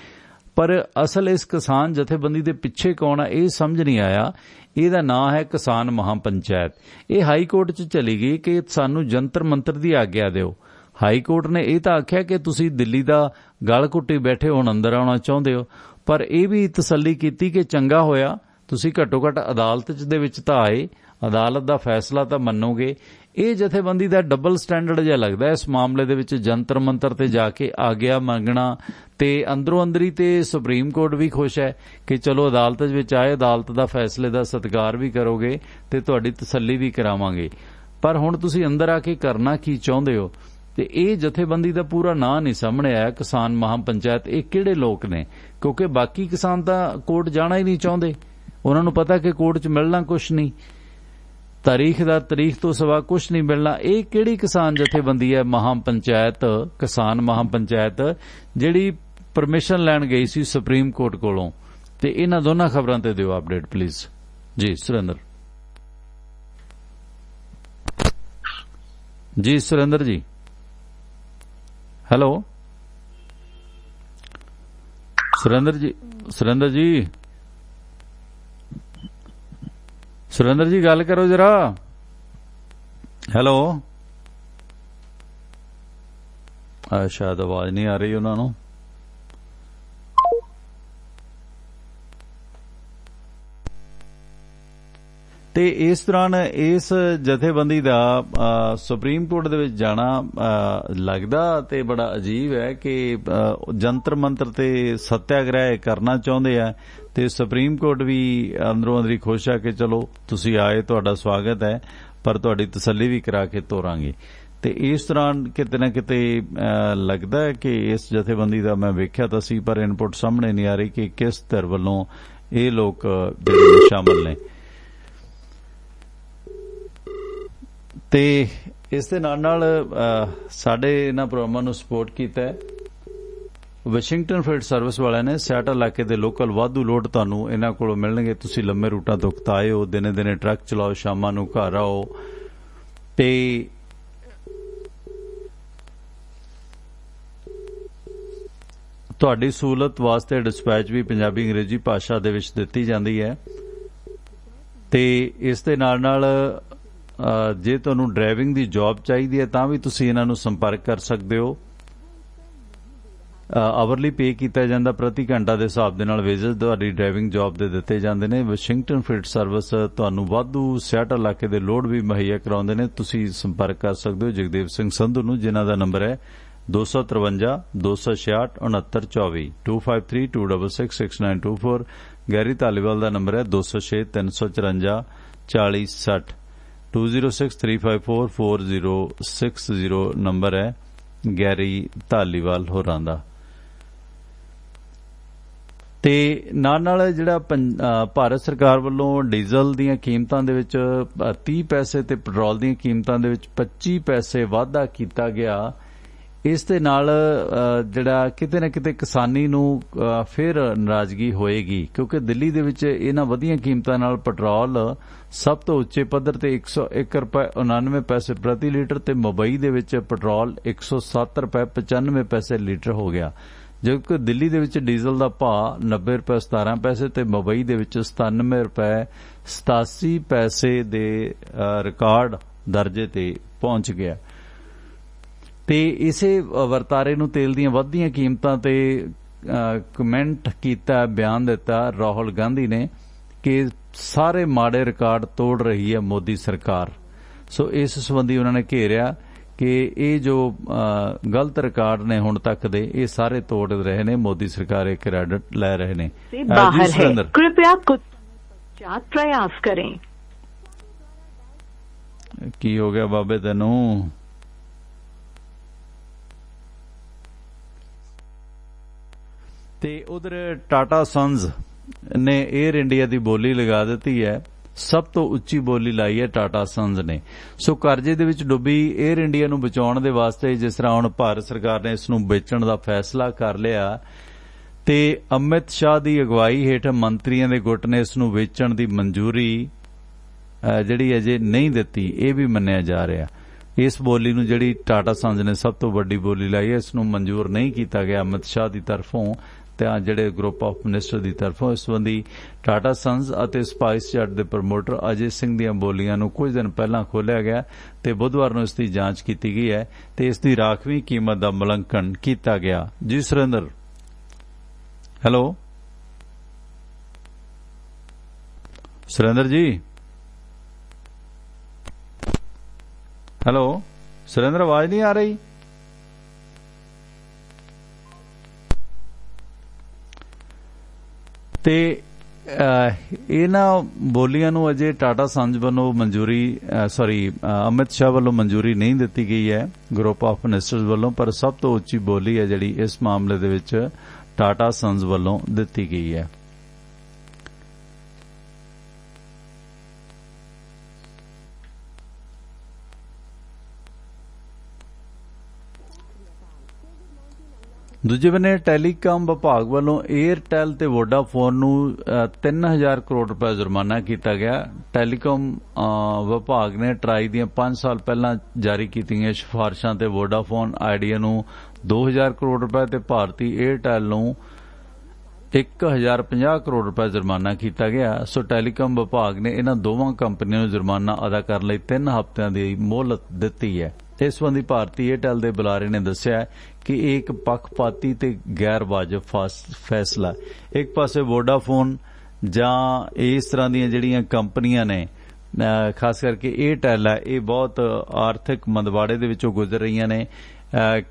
ਪਰ ਅਸਲ ਇਸ ਕਿਸਾਨ ਜਥੇਬੰਦੀ ਦੇ ਪਿੱਛੇ ਕੌਣ ਹੈ ਇਹ ਸਮਝ ਨਹੀਂ ਆਇਆ। ਇਹਦਾ ਨਾਂ ਹੈ ਕਿਸਾਨ ਮਹਾਂ ਪੰਚਾਇਤ। ਇਹ ਹਾਈ ਕੋਰਟ 'ਚ ਚਲੀ ਗਈ ਕਿ ਸਾਨੂੰ ਜੰਤਰ ਮੰਤਰ ਦੀ ਆਗਿਆ ਦਿਓ। ਹਾਈ ਕੋਰਟ ਨੇ ਇਹ ਤਾਂ ਆਖਿਆ ਕਿ ਤੁਸੀਂ ਦਿੱਲੀ ਦਾ ਗਲ ਘੁੱਟੀ ਬੈਠੇ ਹੁਣ ਅੰਦਰ ਆਉਣਾ ਚਾਹੁੰਦੇ ਹੋ, ਪਰ ਇਹ ਵੀ ਤਸੱਲੀ ਕੀਤੀ ਕਿ ਚੰਗਾ ਹੋਇਆ ਤੁਸੀਂ ਘੱਟੋ ਘੱਟ ਅਦਾਲਤ ਦੇ ਵਿੱਚ ਤਾਂ ਆਏ, ਅਦਾਲਤ ਦਾ ਫੈਸਲਾ ਤਾਂ ਮੰਨੋਗੇ। ਇਹ ਜਥੇਬੰਦੀ ਦਾ ਡਬਲ ਸਟੈਂਡਰਡ ਜਿਹਾ ਲੱਗਦਾ ਇਸ ਮਾਮਲੇ ਦੇ ਵਿੱਚ, ਜੰਤਰ ਮੰਤਰ ਤੇ ਜਾ ਕੇ ਆਗਿਆ ਮੰਗਣਾ ਤੇ ਅੰਦਰੋਂ ਅੰਦਰੀ ਤੇ ਸੁਪਰੀਮ ਕੋਰਟ ਵੀ ਖੁਸ਼ ਹੈ ਕਿ ਚਲੋ ਅਦਾਲਤ ਵਿੱਚ ਆਏ, ਅਦਾਲਤ ਦਾ ਫੈਸਲੇ ਦਾ ਸਤਿਕਾਰ ਵੀ ਕਰੋਗੇ ਤੇ ਤੁਹਾਡੀ ਤਸੱਲੀ ਵੀ ਕਰਾਵਾਂਗੇ। ਪਰ ਹੁਣ ਤੁਸੀਂ ਅੰਦਰ ਆ ਕੇ ਕਰਨਾ ਕੀ ਚਾਹੁੰਦੇ ਹੋ? ਤੇ ਇਹ ਜਥੇਬੰਦੀ ਦਾ ਪੂਰਾ ਨਾਂ ਨਹੀਂ ਸਾਹਮਣੇ ਆਇਆ, ਕਿਸਾਨ ਮਹਾਪੰਚਾਇਤ। ਇਹ ਕਿਹੜੇ ਲੋਕ ਨੇ? ਕਿਉਂਕਿ ਬਾਕੀ ਕਿਸਾਨ ਤਾਂ ਕੋਰਟ ਜਾਣਾ ਹੀ ਨਹੀਂ ਚਾਹੁੰਦੇ, ਉਹਨਾਂ ਨੂੰ ਪਤਾ ਕਿ ਕੋਰਟ 'ਚ ਮਿਲਣਾ ਕੁਛ ਨਹੀਂ, ਤਾਰੀਖ ਤੋਂ ਸਿਵਾ ਕੁਛ ਨਹੀਂ ਮਿਲਣਾ। ਇਹ ਕਿਹੜੀ ਕਿਸਾਨ ਜਥੇਬੰਦੀ ਹੈ ਮਹਾਪੰਚਾਇਤ, ਕਿਸਾਨ ਮਹਾਪੰਚਾਇਤ, ਜਿਹੜੀ ਪਰਮਿਸ਼ਨ ਲੈਣ ਗਈ ਸੀ ਸੁਪਰੀਮ ਕੋਰਟ ਕੋਲੋਂ? ਤੇ ਇਹਨਾਂ ਦੋਨਾਂ ਖਬਰਾਂ ਤੇ ਦਿਓ ਅਪਡੇਟ ਪਲੀਜ਼। ਜੀ ਸੁਰਿੰਦਰ ਜੀ, ਹੈਲੋ ਸੁਰਿੰਦਰ ਜੀ ਗੱਲ ਕਰੋ ਜਰਾ। ਹੈਲੋ, ਸ਼ਾਇਦ ਆਵਾਜ਼ ਨਹੀਂ ਆ ਰਹੀ ਉਹਨਾਂ ਨੂੰ। ਤੇ ਇਸ ਦੌਰਾਨ ਇਸ ਜਥੇਬੰਦੀ ਦਾ ਸੁਪਰੀਮ ਕੋਰਟ ਦੇ ਵਿੱਚ ਜਾਣਾ ਲੱਗਦਾ ਤੇ ਬੜਾ ਅਜੀਬ ਹੈ ਕਿ ਜੰਤਰ ਮੰਤਰ ਤੇ ਸੱਤਿਆਗ੍ਰਹਿ ਕਰਨਾ ਚਾਹੁੰਦੇ ਆ ਤੇ ਸੁਪਰੀਮ ਕੋਰਟ ਵੀ ਅੰਦਰੋਂ ਅੰਦਰੀ ਖੁਸ਼ ਆ ਕਿ ਚਲੋ ਤੁਸੀਂ ਆਏ, ਤੁਹਾਡਾ ਸਵਾਗਤ ਹੈ, ਪਰ ਤੁਹਾਡੀ ਤਸੱਲੀ ਵੀ ਕਰਾ ਕੇ ਤੋਰਾਂਗੇ। ਤੇ ਇਸ ਦੌਰਾਨ ਕਿਤੇ ਨਾ ਕਿਤੇ ਲੱਗਦਾ ਹੈ ਕਿ ਇਸ ਜਥੇਬੰਦੀ ਦਾ, ਮੈਂ ਵੇਖਿਆ ਤਾਂ ਸੀ ਪਰ ਇਨਪੁਟ ਸਾਹਮਣੇ ਨਹੀਂ ਆ ਰਹੀ ਕਿ ਕਿਸ ਧਿਰ ਵੱਲੋਂ ਇਹ ਲੋਕ ਜਿਹੜੇ ਸ਼ਾਮਲ ਨੇ। ਤੇ ਇਸ ਦੇ ਨਾਲ ਸਾਡੇ ਇਹਨਾਂ ਪ੍ਰੋਗਰਾਮਾਂ ਨੂੰ ਸਪੋਰਟ ਕੀਤਾ ਹੈ ਵਾਸ਼ਿੰਗਟਨ ਫੀਲਡ ਸਰਵਿਸ ਵਾਲਿਆਂ ਨੇ। ਸਿਆਟਲ ਇਲਾਕੇ ਦੇ ਲੋਕਲ ਵਾਧੂ ਲੋਡ ਤੁਹਾਨੂੰ ਇਹਨਾਂ ਕੋਲੋਂ ਮਿਲਣਗੇ। ਤੁਸੀਂ ਲੰਮੇ ਰੂਟਾਂ ਤੋਂ ਆਏ ਹੋ, ਦਿਨੇ ਦਿਨੇ ਟਰੱਕ ਚਲਾਓ, ਸ਼ਾਮਾਂ ਨੂੰ ਘਰ ਆਓ, ਤੇ ਤੁਹਾਡੀ ਸਹੂਲਤ ਵਾਸਤੇ ਡਿਸਪੈਚ ਵੀ ਪੰਜਾਬੀ ਅੰਗਰੇਜ਼ੀ ਭਾਸ਼ਾ ਦੇ ਵਿੱਚ ਦਿੱਤੀ ਜਾਂਦੀ ਹੈ। ਤੇ ਇਸ ਦੇ ਨਾਲ ਜੇ ਤੁਹਾਨੂੰ ਡਰਾਈਵਿੰਗ ਦੀ ਜੌਬ ਚਾਹੀਦੀ ਹੈ ਤਾਂ ਵੀ ਤੁਸੀਂ ਇਹਨਾਂ ਨੂੰ ਸੰਪਰਕ ਕਰ ਸਕਦੇ ਹੋ। ਆਵਰਲੀ ਪੇ ਕੀਤਾ ਜਾਂਦਾ, ਪ੍ਰਤੀ ਘੰਟਾ ਦੇ ਹਿਸਾਬ ਦੇ ਨਾਲ ਵੇਜਸ ਤੁਹਾਡੀ ਡਰਾਈਵਿੰਗ ਜੌਬ ਦੇ ਦਿੱਤੇ ਜਾਂਦੇ ਨੇ। ਵਾਸ਼ਿੰਗਟਨ ਫੀਲਡ ਸਰਵਿਸ ਤੁਹਾਨੂੰ ਵਾਧੂ ਸਿਆਟਲ ਇਲਾਕੇ ਦੇ ਲੋਡ ਵੀ ਮੁਹੱਈਆ ਕਰਾਉਂਦੇ ਨੇ। ਤੁਸੀਂ ਸੰਪਰਕ ਕਰ ਸਕਦੇ ਹੋ ਜਗਦੇਵ ਸਿੰਘ ਸੰਧੂ ਨੂੰ, ਜਿਨ੍ਹਾਂ ਦਾ ਨੰਬਰ ਹੈ 253 266 6924 2532666924। ਗੈਰੀ ਧਾਲੀਵਾਲ ਦਾ ਨੰਬਰ ਹੈ 206 354 4060 2063544060 ਨੰਬਰ ਹੈ ਗੈਰੀ ਧਾਲੀਵਾਲ ਹੋਰਾਂ ਦਾ। ਤੇ ਨਾਲ ਜਿਹੜਾ ਭਾਰਤ ਸਰਕਾਰ ਵੱਲੋਂ ਡੀਜ਼ਲ ਦੀਆਂ ਕੀਮਤਾਂ ਦੇ ਵਿੱਚ 30 ਪੈਸੇ ਤੇ ਪੈਟਰੋਲ ਦੀਆਂ ਕੀਮਤਾਂ ਦੇ ਵਿੱਚ 25 ਪੈਸੇ ਵਾਧਾ ਕੀਤਾ ਗਿਆ। ਇਸ ਦੇ ਨਾਲ ਜਿਹੜਾ ਕਿਤੇ ਨਾ ਕਿਤੇ ਕਿਸਾਨੀ ਨੂੰ ਫਿਰ ਨਾਰਾਜ਼ਗੀ ਹੋਏਗੀ, ਕਿਉਂਕਿ ਦਿੱਲੀ ਦੇ ਵਿੱਚ ਇਹਨਾਂ ਵਧੀਆਂ ਕੀਮਤਾਂ ਨਾਲ ਪੈਟਰੋਲ ਸਭ ਤੋਂ ਉੱਚੇ ਪੱਧਰ ਤੇ 101 ਰੁਪਏ 99 ਪੈਸੇ ਪ੍ਰਤੀ ਲੀਟਰ ਤੇ ਮੁੰਬਈ ਦੇ ਵਿੱਚ ਪੈਟਰੋਲ 107 ਰੁਪਏ 95 ਪੈਸੇ ਲੀਟਰ ਹੋ ਗਿਆ। ਜਦਕਿ ਦਿੱਲੀ ਦੇ ਵਿੱਚ ਡੀਜ਼ਲ ਦਾ ਭਾਅ 90 ਰੁਪਏ 17 ਪੈਸੇ ਤੇ ਮੁੰਬਈ ਦੇ ਵਿੱਚ 97 ਰੁਪਏ 87 ਪੈਸੇ ਦੇ ਰਿਕਾਰਡ ਦਰਜੇ ਤੇ ਪਹੁੰਚ ਗਿਆ। ਤੇ ਇਸੇ ਵਰਤਾਰੇ ਨੂੰ ਤੇਲ ਦੀਆਂ ਵੱਧਦੀਆਂ ਕੀਮਤਾਂ ਤੇ ਕਮੈਂਟ ਕੀਤਾ, ਬਿਆਨ ਦਿੱਤਾ ਰਾਹੁਲ ਗਾਂਧੀ ਨੇ ਕਿ ਸਾਰੇ ਮਾੜੇ ਰਿਕਾਰਡ ਤੋੜ ਰਹੀ ਹੈ ਮੋਦੀ ਸਰਕਾਰ। ਸੋ ਇਸ ਸੰਬੰਧੀ ਉਹਨਾਂ ਨੇ ਘੇਰਿਆ ਕਿ ਇਹ ਜੋ ਗਲਤ ਰਿਕਾਰਡ ਨੇ ਹੁਣ ਤੱਕ ਦੇ, ਇਹ ਸਾਰੇ ਤੋੜ ਰਹੇ ਨੇ, ਮੋਦੀ ਸਰਕਾਰ ਇਹ ਕ੍ਰੈਡਿਟ ਲੈ ਰਹੇ ਨੇ। कृपया कुछ प्रयास करें। ਕੀ ਹੋ ਗਿਆ ਬਾਬੇ ਤੈਨੂੰ? ਤੇ ਉਧਰ ਟਾਟਾ ਸੰਜ਼ ਨੇ 에ਅਰ ਇੰਡੀਆ ਦੀ ਬੋਲੀ ਲਗਾ ਦਿੱਤੀ ਹੈ। ਸਭ ਤੋਂ ਉੱਚੀ ਬੋਲੀ ਲਾਈ ਹੈ ਟਾਟਾ ਸੰਜ਼ ਨੇ। ਸੋ ਕਰਜ਼ੇ ਦੇ ਵਿੱਚ ਡੁੱਬੀ 에ਅਰ ਇੰਡੀਆ ਨੂੰ ਬਚਾਉਣ ਦੇ ਵਾਸਤੇ, ਜਿਸ ਤਰ੍ਹਾਂ ਹੁਣ ਭਾਰਤ ਸਰਕਾਰ ਨੇ ਇਸ ਨੂੰ ਵੇਚਣ ਦਾ ਫੈਸਲਾ ਕਰ ਲਿਆ ਤੇ ਅਮਿਤ ਸ਼ਾਹ ਦੀ ਅਗਵਾਈ ਹੇਠ ਮੰਤਰੀਆਂ ਦੇ ਗੁੱਟ ਨੇ ਇਸ ਨੂੰ ਵੇਚਣ ਦੀ ਮਨਜ਼ੂਰੀ ਜਿਹੜੀ ਅਜੇ ਨਹੀਂ ਦਿੱਤੀ, ਇਹ ਵੀ ਮੰਨਿਆ ਜਾ ਰਿਹਾ। ਇਸ ਬੋਲੀ ਨੂੰ ਜਿਹੜੀ ਟਾਟਾ ਸੰਜ਼ ਨੇ ਸਭ ਤੋਂ ਵੱਡੀ ਬੋਲੀ ਲਾਈ ਹੈ, ਇਸ ਨੂੰ ਮਨਜ਼ੂਰ ਨਹੀਂ ਕੀਤਾ ਗਿਆ ਅਮਿਤ ਸ਼ਾਹ ਦੀ ਤਰਫੋਂ ਤੇ ਜਿਹੜੇ ਗਰੁੱਪ ਆਫ ਮਿਨਿਸਟਰ ਦੀ ਤਰਫੋਂ। ਇਸ ਸੰਬੰਧੀ ਟਾਟਾ ਸੰਜ਼ ਅਤੇ ਸਪਾਈਸ ਜੈਟ ਦੇ ਪ੍ਰਮੋਟਰ ਅਜੇ ਸਿੰਘ ਦੀਆਂ ਬੋਲੀਆਂ ਨੂੰ ਕੁਝ ਦਿਨ ਪਹਿਲਾਂ ਖੋਲ੍ਹਿਆ ਗਿਆ ਤੇ ਬੁੱਧਵਾਰ ਨੂੰ ਇਸ ਦੀ ਜਾਂਚ ਕੀਤੀ ਗਈ ਹੈ ਤੇ ਇਸ ਦੀ ਰਾਖਵੀਂ ਕੀਮਤ ਦਾ ਮੁਲਾਂਕਣ ਕੀਤਾ ਗਿਆ। ਜੀ ਸੁਰਿੰਦਰ, ਹੈਲੋ ਸੁਰਿੰਦਰ ਜੀ, ਹੈਲੋ ਸੁਰਿੰਦਰ, ਆਵਾਜ਼ ਨਹੀਂ ਆ ਰਹੀ? ਤੇ ਇਹਨਾਂ ਬੋਲੀਆਂ ਨੂੰ ਅਜੇ ਟਾਟਾ ਸੰਸ ਵੱਲੋਂ ਅਮਿਤ ਸ਼ਾਹ ਵੱਲੋਂ ਮਨਜ਼ੂਰੀ ਨਹੀਂ ਦਿੱਤੀ ਗਈ ਹੈ ਗਰੁੱਪ ਆਫ ਮਿਨਿਸਟਰਸ ਵੱਲੋਂ, ਪਰ ਸਭ ਤੋਂ ਉੱਚੀ ਬੋਲੀ ਹੈ ਜਿਹੜੀ ਇਸ ਮਾਮਲੇ ਦੇ ਵਿੱਚ ਟਾਟਾ ਸੰਸ ਵੱਲੋਂ ਦਿੱਤੀ ਗਈ ਹੈ। ਦੂਜੇ ਬੰਨੇ ਟੈਲੀਕਾਮ ਵਿਭਾਗ ਵੱਲੋਂ ਏਅਰਟੈਲ ਤੇ ਵੋਡਾਫੋਨ ਨੂੰ 3000 ਕਰੋੜ ਰੁਪਏ ਜੁਰਮਾਨਾ ਕੀਤਾ ਗਿਆ। ਟੈਲੀਕਾਮ ਵਿਭਾਗ ਨੇ ਟਰਾਈ ਦੀਆਂ 5 ਸਾਲ ਪਹਿਲਾਂ ਜਾਰੀ ਕੀਤੀਆਂ ਸਿਫਾਰਸ਼ਾਂ ਤੇ ਵੋਡਾਫੋਨ ਆਈਡੀਆ ਨੂੰ 2000 ਕਰੋੜ ਰੁਪਏ ਤੇ ਭਾਰਤੀ ਏਅਰਟੈਲ ਨੂੰ 1050 ਕਰੋੜ ਰੁਪਏ ਜੁਰਮਾਨਾ ਕੀਤਾ ਗਿਆ। ਸੋ ਟੈਲੀਕਾਮ ਵਿਭਾਗ ਨੇ ਇਹਨਾਂ ਦੋਵਾਂ ਕੰਪਨੀਆਂ ਨੂੰ ਜੁਰਮਾਨਾ ਅਦਾ ਕਰਨ ਲਈ 3 ਹਫ਼ਤਿਆਂ ਦੀ ਮੋਹਲਤ ਦਿੱਤੀ ਹੈ। ਇਸ ਸੰਬੰਧੀ ਭਾਰਤੀ ਏਅਰਟੈਲ ਦੇ ਬੁਲਾਰੇ ਨੇ ਦੱਸਿਆ ਕਿ ਇਹ ਇੱਕ ਪੱਖਪਾਤੀ ਤੇ ਗੈਰ ਵਾਜਬ ਫੈਸਲਾ। ਇੱਕ ਪਾਸੇ ਵੋਡਾਫੋਨ ਜਾਂ ਇਸ ਤਰ੍ਹਾਂ ਦੀਆਂ ਜਿਹੜੀਆਂ ਕੰਪਨੀਆਂ ਨੇ, ਖਾਸ ਕਰਕੇ ਏਅਰਟੈਲ ਹੈ, ਇਹ ਬਹੁਤ ਆਰਥਿਕ ਮੰਦਵਾੜੇ ਦੇ ਵਿੱਚੋਂ ਗੁਜ਼ਰ ਰਹੀਆਂ ਨੇ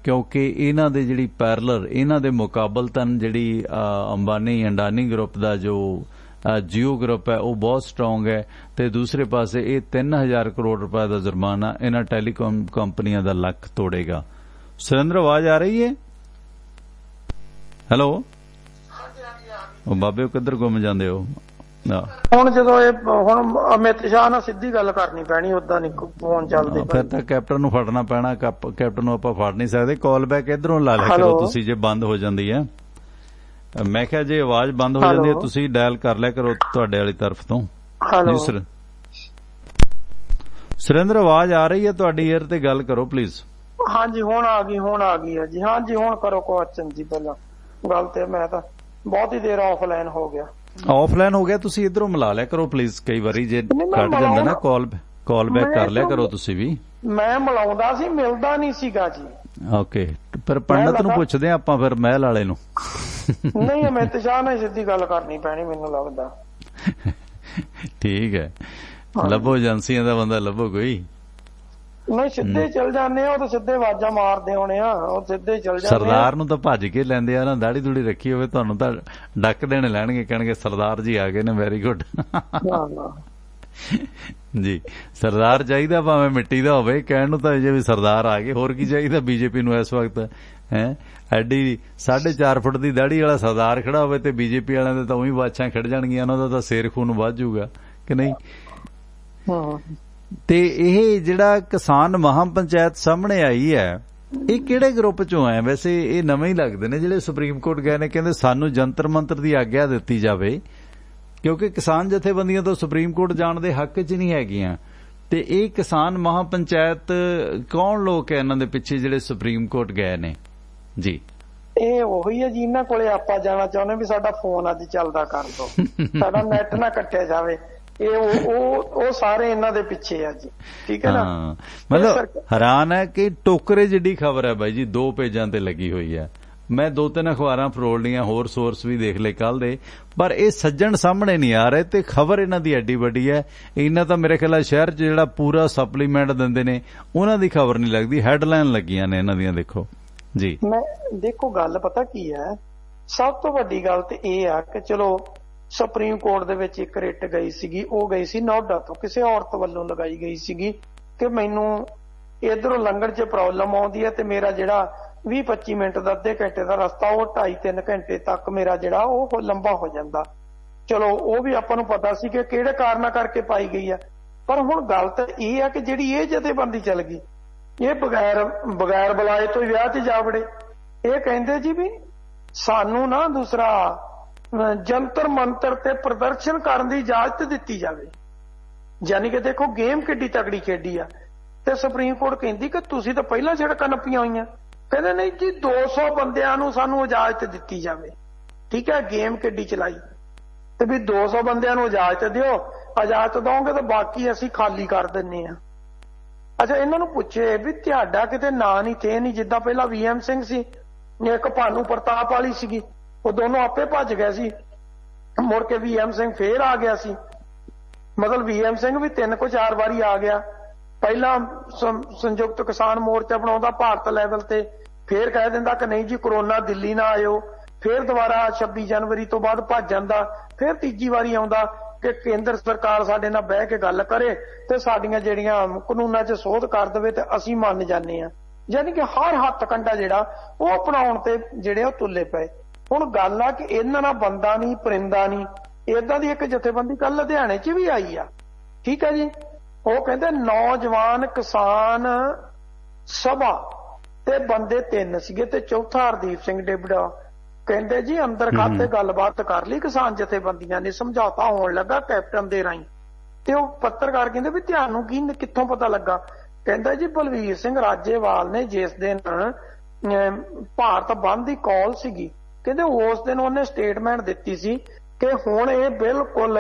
ਕਿਉਂਕਿ ਇਹਨਾਂ ਦੇ ਜਿਹੜੀ ਪੈਰਲਰ, ਇਹਨਾਂ ਦੇ ਮੁਕਾਬਲਤਨ ਜਿਹੜੀ ਅੰਬਾਨੀ ਅੰਡਾਨੀ ਗਰੁੱਪ ਦਾ ਜੋ ਜੀਓ ਗਰੁੱਪ ਹੈ ਉਹ ਬਹੁਤ ਸਟਰੋਂਗ ਹੈ ਤੇ ਦੂਸਰੇ ਪਾਸੇ ਇਹ 3000 ਕਰੋੜ ਰੁਪਏ ਦਾ ਜੁਰਮਾਨਾ ਇਹਨਾਂ ਟੈਲੀਕਾਮ ਕੰਪਨੀਆਂ ਦਾ ਲੱਕ ਤੋੜੇਗਾ। ਸੁਰਿੰਦਰ, ਆਵਾਜ਼ ਆ ਰਹੀ ਹੈ? ਹੈਲੋ, ਉਹ ਬਾਬੇ ਕਿੱਧਰ ਗੁੰਮ ਜਾਂਦੇ ਹੋ? ਹੁਣ ਜਦੋਂ ਹੁਣ ਅਮਿਤ ਸ਼ਾਹ ਨਾਲ ਸਿੱਧੀ ਗੱਲ ਕਰਨੀ ਪੈਣੀ, ਉਦਾਂ ਨਹੀਂ ਫੋਨ ਚੱਲਦੇ। ਫਿਰ ਤਾਂ ਕੈਪਟਨ ਨੂੰ ਫੜਨਾ ਪੈਣਾ। ਕੈਪਟਨ ਨੂੰ ਆਪਾਂ ਫੜ ਨਹੀਂ ਸਕਦੇ। ਕਾਲ ਬੈਕ ਇਧਰੋਂ ਲਾ ਲਿਆ ਕਰੋ ਤੁਸੀਂ ਜੇ ਬੰਦ ਹੋ ਜਾਂਦੀ ਹੈ। ਮੈਂ ਕਿਹਾ ਜੇ ਆਵਾਜ਼ ਬੰਦ ਹੋ ਜਾਂਦੀ ਹੈ ਤੁਸੀਂ ਡਾਇਲ ਕਰ ਲਿਆ ਕਰੋ ਤੁਹਾਡੇ ਵਾਲੀ ਤਰਫ ਤੋਂ। ਜੀ ਸਰ, ਸੁਰਿੰਦਰ ਆਵਾਜ਼ ਆ ਰਹੀ ਹੈ ਤੁਹਾਡੀ? ਏਅਰ ਤੇ ਗੱਲ ਕਰੋ ਪਲੀਜ਼। ਹਾਂਜੀ ਹੁਣ ਆ ਗਈ ਹੈ ਜੀ। ਹਾਂਜੀ ਹੁਣ ਕਰੋ ਕੁਐਸਚਨ ਜੀ। ਪਹਿਲਾਂ ਗੱਲ ਤੇ ਮੈਂ ਤਾਂ ਬਹੁਤੀ ਦੇਰ ਆਫਲਾਈਨ ਹੋ ਗਿਆ। ਆਫਲਾਈਨ ਹੋ ਗਿਆ, ਤੁਸੀਂ ਇਧਰੋਂ ਮਿਲਾ ਲਿਆ ਕਰੋ ਪਲੀਜ਼। ਕਈ ਵਾਰੀ ਜੇ ਕੱਟ ਜਾਂਦਾ ਨਾ ਕਾਲ ਬੈਕ ਕਰ ਲਿਆ ਕਰੋ ਤੁਸੀਂ ਵੀ। ਮੈਂ ਮਿਲਾਉਂਦਾ ਸੀ, ਮਿਲਦਾ ਨਹੀਂ ਸੀਗਾ ਜੀ। ਓਕੇ, ਪਰ ਪੰਡਤ ਨੂੰ ਪੁੱਛਦੇ ਆ ਆਪਾਂ ਫਿਰ, ਮਹਿਲ ਵਾਲੇ ਨੂੰ। ਨਹੀਂ, ਅਮਿਤ ਸ਼ਾਹ ਨਾਲ ਸਿੱਧੀ ਗੱਲ ਕਰਨੀ ਪੈਣੀ ਮੈਨੂੰ ਲੱਗਦਾ। ਠੀਕ ਹੈ, ਲੱਭੋ ਏਜੰਸੀਆਂ ਦਾ ਬੰਦਾ ਲੱਭੋ ਕੋਈ। ਨਹੀਂ ਸਿੱਧੇ ਚਲ ਜਾਂਦੇ ਆ, ਉਹ ਤਾਂ ਸਿੱਧੇ ਆਵਾਜ਼ਾਂ ਮਾਰਦੇ ਹੋਣੇ ਆ, ਉਹ ਸਿੱਧੇ ਚਲ ਜਾਂਦੇ। ਸਰਦਾਰ ਨੂੰ ਤਾਂ ਭੱਜ ਕੇ ਲੈਂਦੇ ਆ ਨਾ, ਦਾੜੀ ਦੂੜੀ ਰੱਖੀ ਹੋਵੇ ਤੁਹਾਨੂੰ ਤਾਂ ਡੱਕ ਦੇਣੇ ਲੈਣਗੇ, ਕਹਿਣਗੇ ਸਰਦਾਰ ਜੀ ਆ ਗਏ ਨੇ, ਵੈਰੀ ਗੁੱਡ। ਜੀ ਸਰਦਾਰ ਚਾਹੀਦਾ, ਭਾਵੇਂ ਮਿੱਟੀ ਦਾ ਹੋਵੇ, ਕਹਿਣ ਨੂੰ ਤਾਂ ਜੇ ਵੀ ਸਰਦਾਰ ਆ ਗਏ। ਹੋਰ ਕੀ ਚਾਹੀਦਾ ਬੀਜੇਪੀ ਨੂੰ ਇਸ ਵਕਤ? ਹੈ ਐਡੀ 4.5 ਫੁੱਟ ਦੀ ਦਾੜੀ ਵਾਲਾ ਸਰਦਾਰ ਖੜਾ ਹੋਵੇ ਤੇ ਬੀਜੇਪੀ ਵਾਲਿਆਂ ਦੇ ਤਾਂ ਉਹੀ ਬਾਛਾਂ ਖੜ ਜਾਣਗੀਆਂ, ਉਹਨਾਂ ਦਾ ਤਾਂ ਸਿਰ ਖੂਨ ਵੱਧ ਜਾਊਗਾ ਕਿ ਨਹੀਂ? ਤੇ ਇਹ ਜਿਹੜਾ ਕਿਸਾਨ ਮਹਾਂ ਪੰਚਾਇਤ ਸਾਹਮਣੇ ਆਈ ਹੈ, ਇਹ ਕਿਹੜੇ ਗਰੁੱਪ ਚੋਂ ਹੈ? ਵੈਸੇ ਇਹ ਨਵੇਂ ਹੀ ਲੱਗਦੇ ਨੇ ਜਿਹੜੇ ਸੁਪਰੀਮ ਕੋਰਟ ਗਏ ਨੇ, ਕਹਿੰਦੇ ਸਾਨੂੰ ਜੰਤਰ ਮੰਤਰ ਦੀ ਆਗਿਆ ਦਿੱਤੀ ਜਾਵੇ ਕਿਉਂਕਿ ਕਿਸਾਨ ਜਥੇਬੰਦੀਆਂ ਤੋਂ ਸੁਪਰੀਮ ਕੋਰਟ ਜਾਣ ਦੇ ਹੱਕ 'ਚ ਨਹੀਂ ਹੈਗੀਆਂ। ਤੇ ਇਹ ਕਿਸਾਨ ਮਹਾਂ ਪੰਚਾਇਤ ਕੌਣ ਲੋਕ ਹੈ ਇਹਨਾਂ ਦੇ ਪਿੱਛੇ ਜਿਹੜੇ ਸੁਪਰੀਮ ਕੋਰਟ ਗਏ ਨੇ? ਜੀ ਇਹ ਉਹੀ ਹੈ ਜਿਨ੍ਹਾਂ ਕੋਲੇ ਆਪਾਂ ਜਾਣਾ ਚਾਹੁੰਦੇ ਵੀ ਸਾਡਾ ਫੋਨ ਅੱਜ ਚੱਲਦਾ ਕਰ ਦੋ, ਸਾਡਾ ਨੈਟ ਨਾ ਕੱਟਿਆ ਜਾਵੇ। ਇਹ ਉਹ ਸਾਰੇ ਇਹਨਾਂ ਦੇ ਪਿੱਛੇ ਆ ਜੀ। ਠੀਕ ਹੈ ਨਾ? ਮਤਲਬ ਹੈਰਾਨ ਹੈ ਕਿ ਟੋਕਰੇ ਜਿੱਡੀ ਖਬਰ ਹੈ ਬਾਈ ਜੀ, 2 ਪੇਜਾਂ ਤੇ ਲੱਗੀ ਹੋਈ ਹੈ। ਮੈਂ 2-3 ਅਖਬਾਰਾਂ ਫਰੋਲ ਲਈਆਂ, ਹੋਰ ਸੋਰਸ ਵੀ ਦੇਖ ਲਏ ਕੱਲ ਦੇ, ਪਰ ਇਹ ਸੱਜਣ ਸਾਹਮਣੇ ਨਹੀਂ ਆ ਰਹੇ ਤੇ ਖਬਰ ਇਹਨਾਂ ਦੀ ਐਡੀ ਵੱਡੀ ਹੈ। ਇਹਨਾਂ ਤਾਂ ਮੇਰੇ ਖਿਆਲ ਸ਼ਹਿਰ 'ਚ ਜਿਹੜਾ ਪੂਰਾ ਸਪਲੀਮੈਂਟ ਦਿੰਦੇ ਨੇ ਉਹਨਾਂ ਦੀ ਖਬਰ ਨਹੀਂ ਲੱਗਦੀ, ਹੈਡਲਾਈਨ ਲੱਗੀਆਂ ਨੇ ਇਹਨਾਂ ਦੀਆਂ। ਦੇਖੋ ਜੀ, ਮੈਂ ਦੇਖੋ ਗੱਲ ਪਤਾ ਕੀ ਹੈ, ਸਭ ਤੋਂ ਵੱਡੀ ਗੱਲ ਤੇ ਇਹ ਆ ਕਿ ਚਲੋ ਸੁਪਰੀਮ ਕੋਰਟ ਦੇ ਵਿੱਚ ਇੱਕ ਰਿਟ ਗਈ ਸੀਗੀ, ਉਹ ਗਈ ਸੀ ਨੋਇਡਾ ਤੋਂ, ਕਿਸੇ ਔਰਤ ਵੱਲੋਂ ਲਗਾਈ ਗਈ ਸੀਗੀ ਕਿ ਮੈਨੂੰ ਇਧਰੋਂ ਲੰਘਣ 'ਚ ਪ੍ਰੋਬਲਮ ਆਉਂਦੀ ਹੈ ਤੇ ਮੇਰਾ ਜਿਹੜਾ 20-25 ਮਿੰਟ ਦਾ, ਅੱਧੇ ਘੰਟੇ ਦਾ ਰਸਤਾ, ਉਹ 2.5-3 ਘੰਟੇ ਤੱਕ ਮੇਰਾ ਜਿਹੜਾ ਉਹ ਲੰਬਾ ਹੋ ਜਾਂਦਾ। ਚਲੋ ਉਹ ਵੀ ਆਪਾਂ ਨੂੰ ਪਤਾ ਸੀ ਕਿ ਕਿਹੜੇ ਕਾਰਨਾਂ ਕਰਕੇ ਪਾਈ ਗਈ ਆ, ਪਰ ਹੁਣ ਗੱਲ ਤਾਂ ਇਹ ਆ ਕਿ ਜਿਹੜੀ ਇਹ ਜਥੇਬੰਦੀ ਚੱਲ ਗਈ, ਇਹ ਬਗੈਰ ਬੁਲਾਏ ਤੋਂ ਵਿਆਹ 'ਚ ਜਾ ਵੜੇ। ਇਹ ਕਹਿੰਦੇ ਜੀ ਵੀ ਸਾਨੂੰ ਨਾ ਦੂਸਰਾ ਜੰਤਰ ਮੰਤਰ ਤੇ ਪ੍ਰਦਰਸ਼ਨ ਕਰਨ ਦੀ ਇਜਾਜ਼ਤ ਦਿੱਤੀ ਜਾਵੇ। ਯਾਨੀ ਕਿ ਦੇਖੋ ਗੇਮ ਕਿੱਡੀ ਤਕੜੀ ਖੇਡੀ ਆ। ਤੇ ਸੁਪਰੀਮ ਕੋਰਟ ਕਹਿੰਦੀ ਕਿ ਤੁਸੀਂ ਤਾਂ ਪਹਿਲਾਂ ਸੜਕਾਂ ਨੱਪੀਆਂ ਹੋਈਆਂ। ਕਹਿੰਦੇ ਨਹੀਂ ਜੀ, 200 ਬੰਦਿਆਂ ਨੂੰ ਸਾਨੂੰ ਇਜਾਜ਼ਤ ਦਿੱਤੀ ਜਾਵੇ। ਠੀਕ ਹੈ, ਗੇਮ ਕਿੱਡੀ ਚਲਾਈ ਤੇ ਵੀ 200 ਬੰਦਿਆਂ ਨੂੰ ਇਜਾਜ਼ਤ ਦਿਓ, ਇਜਾਜ਼ਤ ਦਓਗੇ ਤਾਂ ਬਾਕੀ ਅਸੀਂ ਖਾਲੀ ਕਰ ਦਿੰਨੇ ਆ। ਅੱਛਾ, ਇਹਨਾਂ ਨੂੰ ਪੁੱਛੇ ਵੀ ਤੁਹਾਡਾ ਕਿਤੇ ਨਾਂ ਨਹੀਂ ਤੇ ਨਹੀਂ, ਜਿੱਦਾਂ ਪਹਿਲਾਂ VM ਸਿੰਘ ਸੀ, ਇੱਕ ਭਾਨੂ ਪ੍ਰਤਾਪ ਵਾਲੀ ਸੀਗੀ, ਉਹ ਦੋਨੋਂ ਆਪੇ ਭੱਜ ਗਏ ਸੀ, ਮੁੜ ਕੇ VM ਸਿੰਘ ਫੇਰ ਆ ਗਿਆ ਸੀ। ਮਤਲਬ VM ਸਿੰਘ ਵੀ 3-4 ਵਾਰੀ ਆ ਗਿਆ ਪਹਿਲਾਂ ਸੰਯੁਕਤ ਕਿਸਾਨ ਮੋਰਚਾ ਬਣਾਉਂਦਾ ਭਾਰਤ ਲੈਵਲ ਤੇ, ਫੇਰ ਕਹਿ ਦਿੰਦਾ ਕਿ ਨਹੀਂ ਜੀ ਕਰੋਨਾ ਦਿੱਲੀ ਨਾ ਆਇਓ, ਫੇਰ ਦੁਬਾਰਾ 26 ਜਨਵਰੀ ਤੋਂ ਬਾਅਦ ਭੱਜ ਜਾਂਦਾ, ਫੇਰ ਤੀਜੀ ਵਾਰੀ ਆਉਂਦਾ ਕਿ ਕੇਂਦਰ ਸਰਕਾਰ ਸਾਡੇ ਨਾਲ ਬਹਿ ਕੇ ਗੱਲ ਕਰੇ ਤੇ ਸਾਡੀਆਂ ਜਿਹੜੀਆਂ ਕਾਨੂੰਨਾਂ 'ਚ ਸੋਧ ਕਰ ਦੇਵੇ ਤੇ ਅਸੀਂ ਮੰਨ ਜਾਂਦੇ ਹਾਂ। ਯਾਨੀ ਕਿ ਹਰ ਹੱਥ ਕੰਡਾ ਜਿਹੜਾ ਉਹ ਅਪਣਾਉਣ ਤੇ ਜਿਹੜੇ ਉਹ ਤੁੱਲੇ ਪਏ। ਹੁਣ ਗੱਲ ਆ ਕਿ ਇਹਨਾਂ ਨਾਲ ਬੰਦਾ ਨਹੀਂ ਪਰਿੰਦਾ ਨਹੀਂ, ਏਦਾਂ ਦੀ ਇੱਕ ਜਥੇਬੰਦੀ ਕੱਲ ਲੁਧਿਆਣੇ 'ਚ ਵੀ ਆਈ ਆ, ਠੀਕ ਹੈ ਜੀ। ਉਹ ਕਹਿੰਦੇ ਨੌਜਵਾਨ ਕਿਸਾਨ ਸਭਾ ਤੇ ਬੰਦੇ 3 ਸੀਗੇ ਤੇ ਚੌਥਾ ਹਰਦੀਪ ਸਿੰਘ ਡਿਬੜਾ। ਕਹਿੰਦੇ ਜੀ ਅੰਦਰ ਖਾਤੇ ਗੱਲਬਾਤ ਕਰ ਲਈ ਕਿਸਾਨ ਜਥੇਬੰਦੀਆਂ ਨੇ, ਸਮਝੌਤਾ ਹੋਣ ਲੱਗਾ ਕੈਪਟਨ ਦੇ ਰਾਹੀਂ। ਤੇ ਉਹ ਪੱਤਰਕਾਰ ਕਹਿੰਦੇ ਵੀ ਤੁਹਾਨੂੰ ਕਿੱਥੋਂ ਪਤਾ ਲੱਗਾ? ਕਹਿੰਦਾ ਜੀ ਬਲਵੀਰ ਸਿੰਘ ਰਾਜੇਵਾਲ ਨੇ ਜਿਸ ਦਿਨ ਭਾਰਤ ਬੰਦ ਦੀ ਕਾਲ ਸੀਗੀ, ਕਹਿੰਦੇ ਉਸ ਦਿਨ ਉਹਨੇ ਸਟੇਟਮੈਂਟ ਦਿੱਤੀ ਸੀ ਕਿ ਹੁਣ ਇਹ ਬਿਲਕੁਲ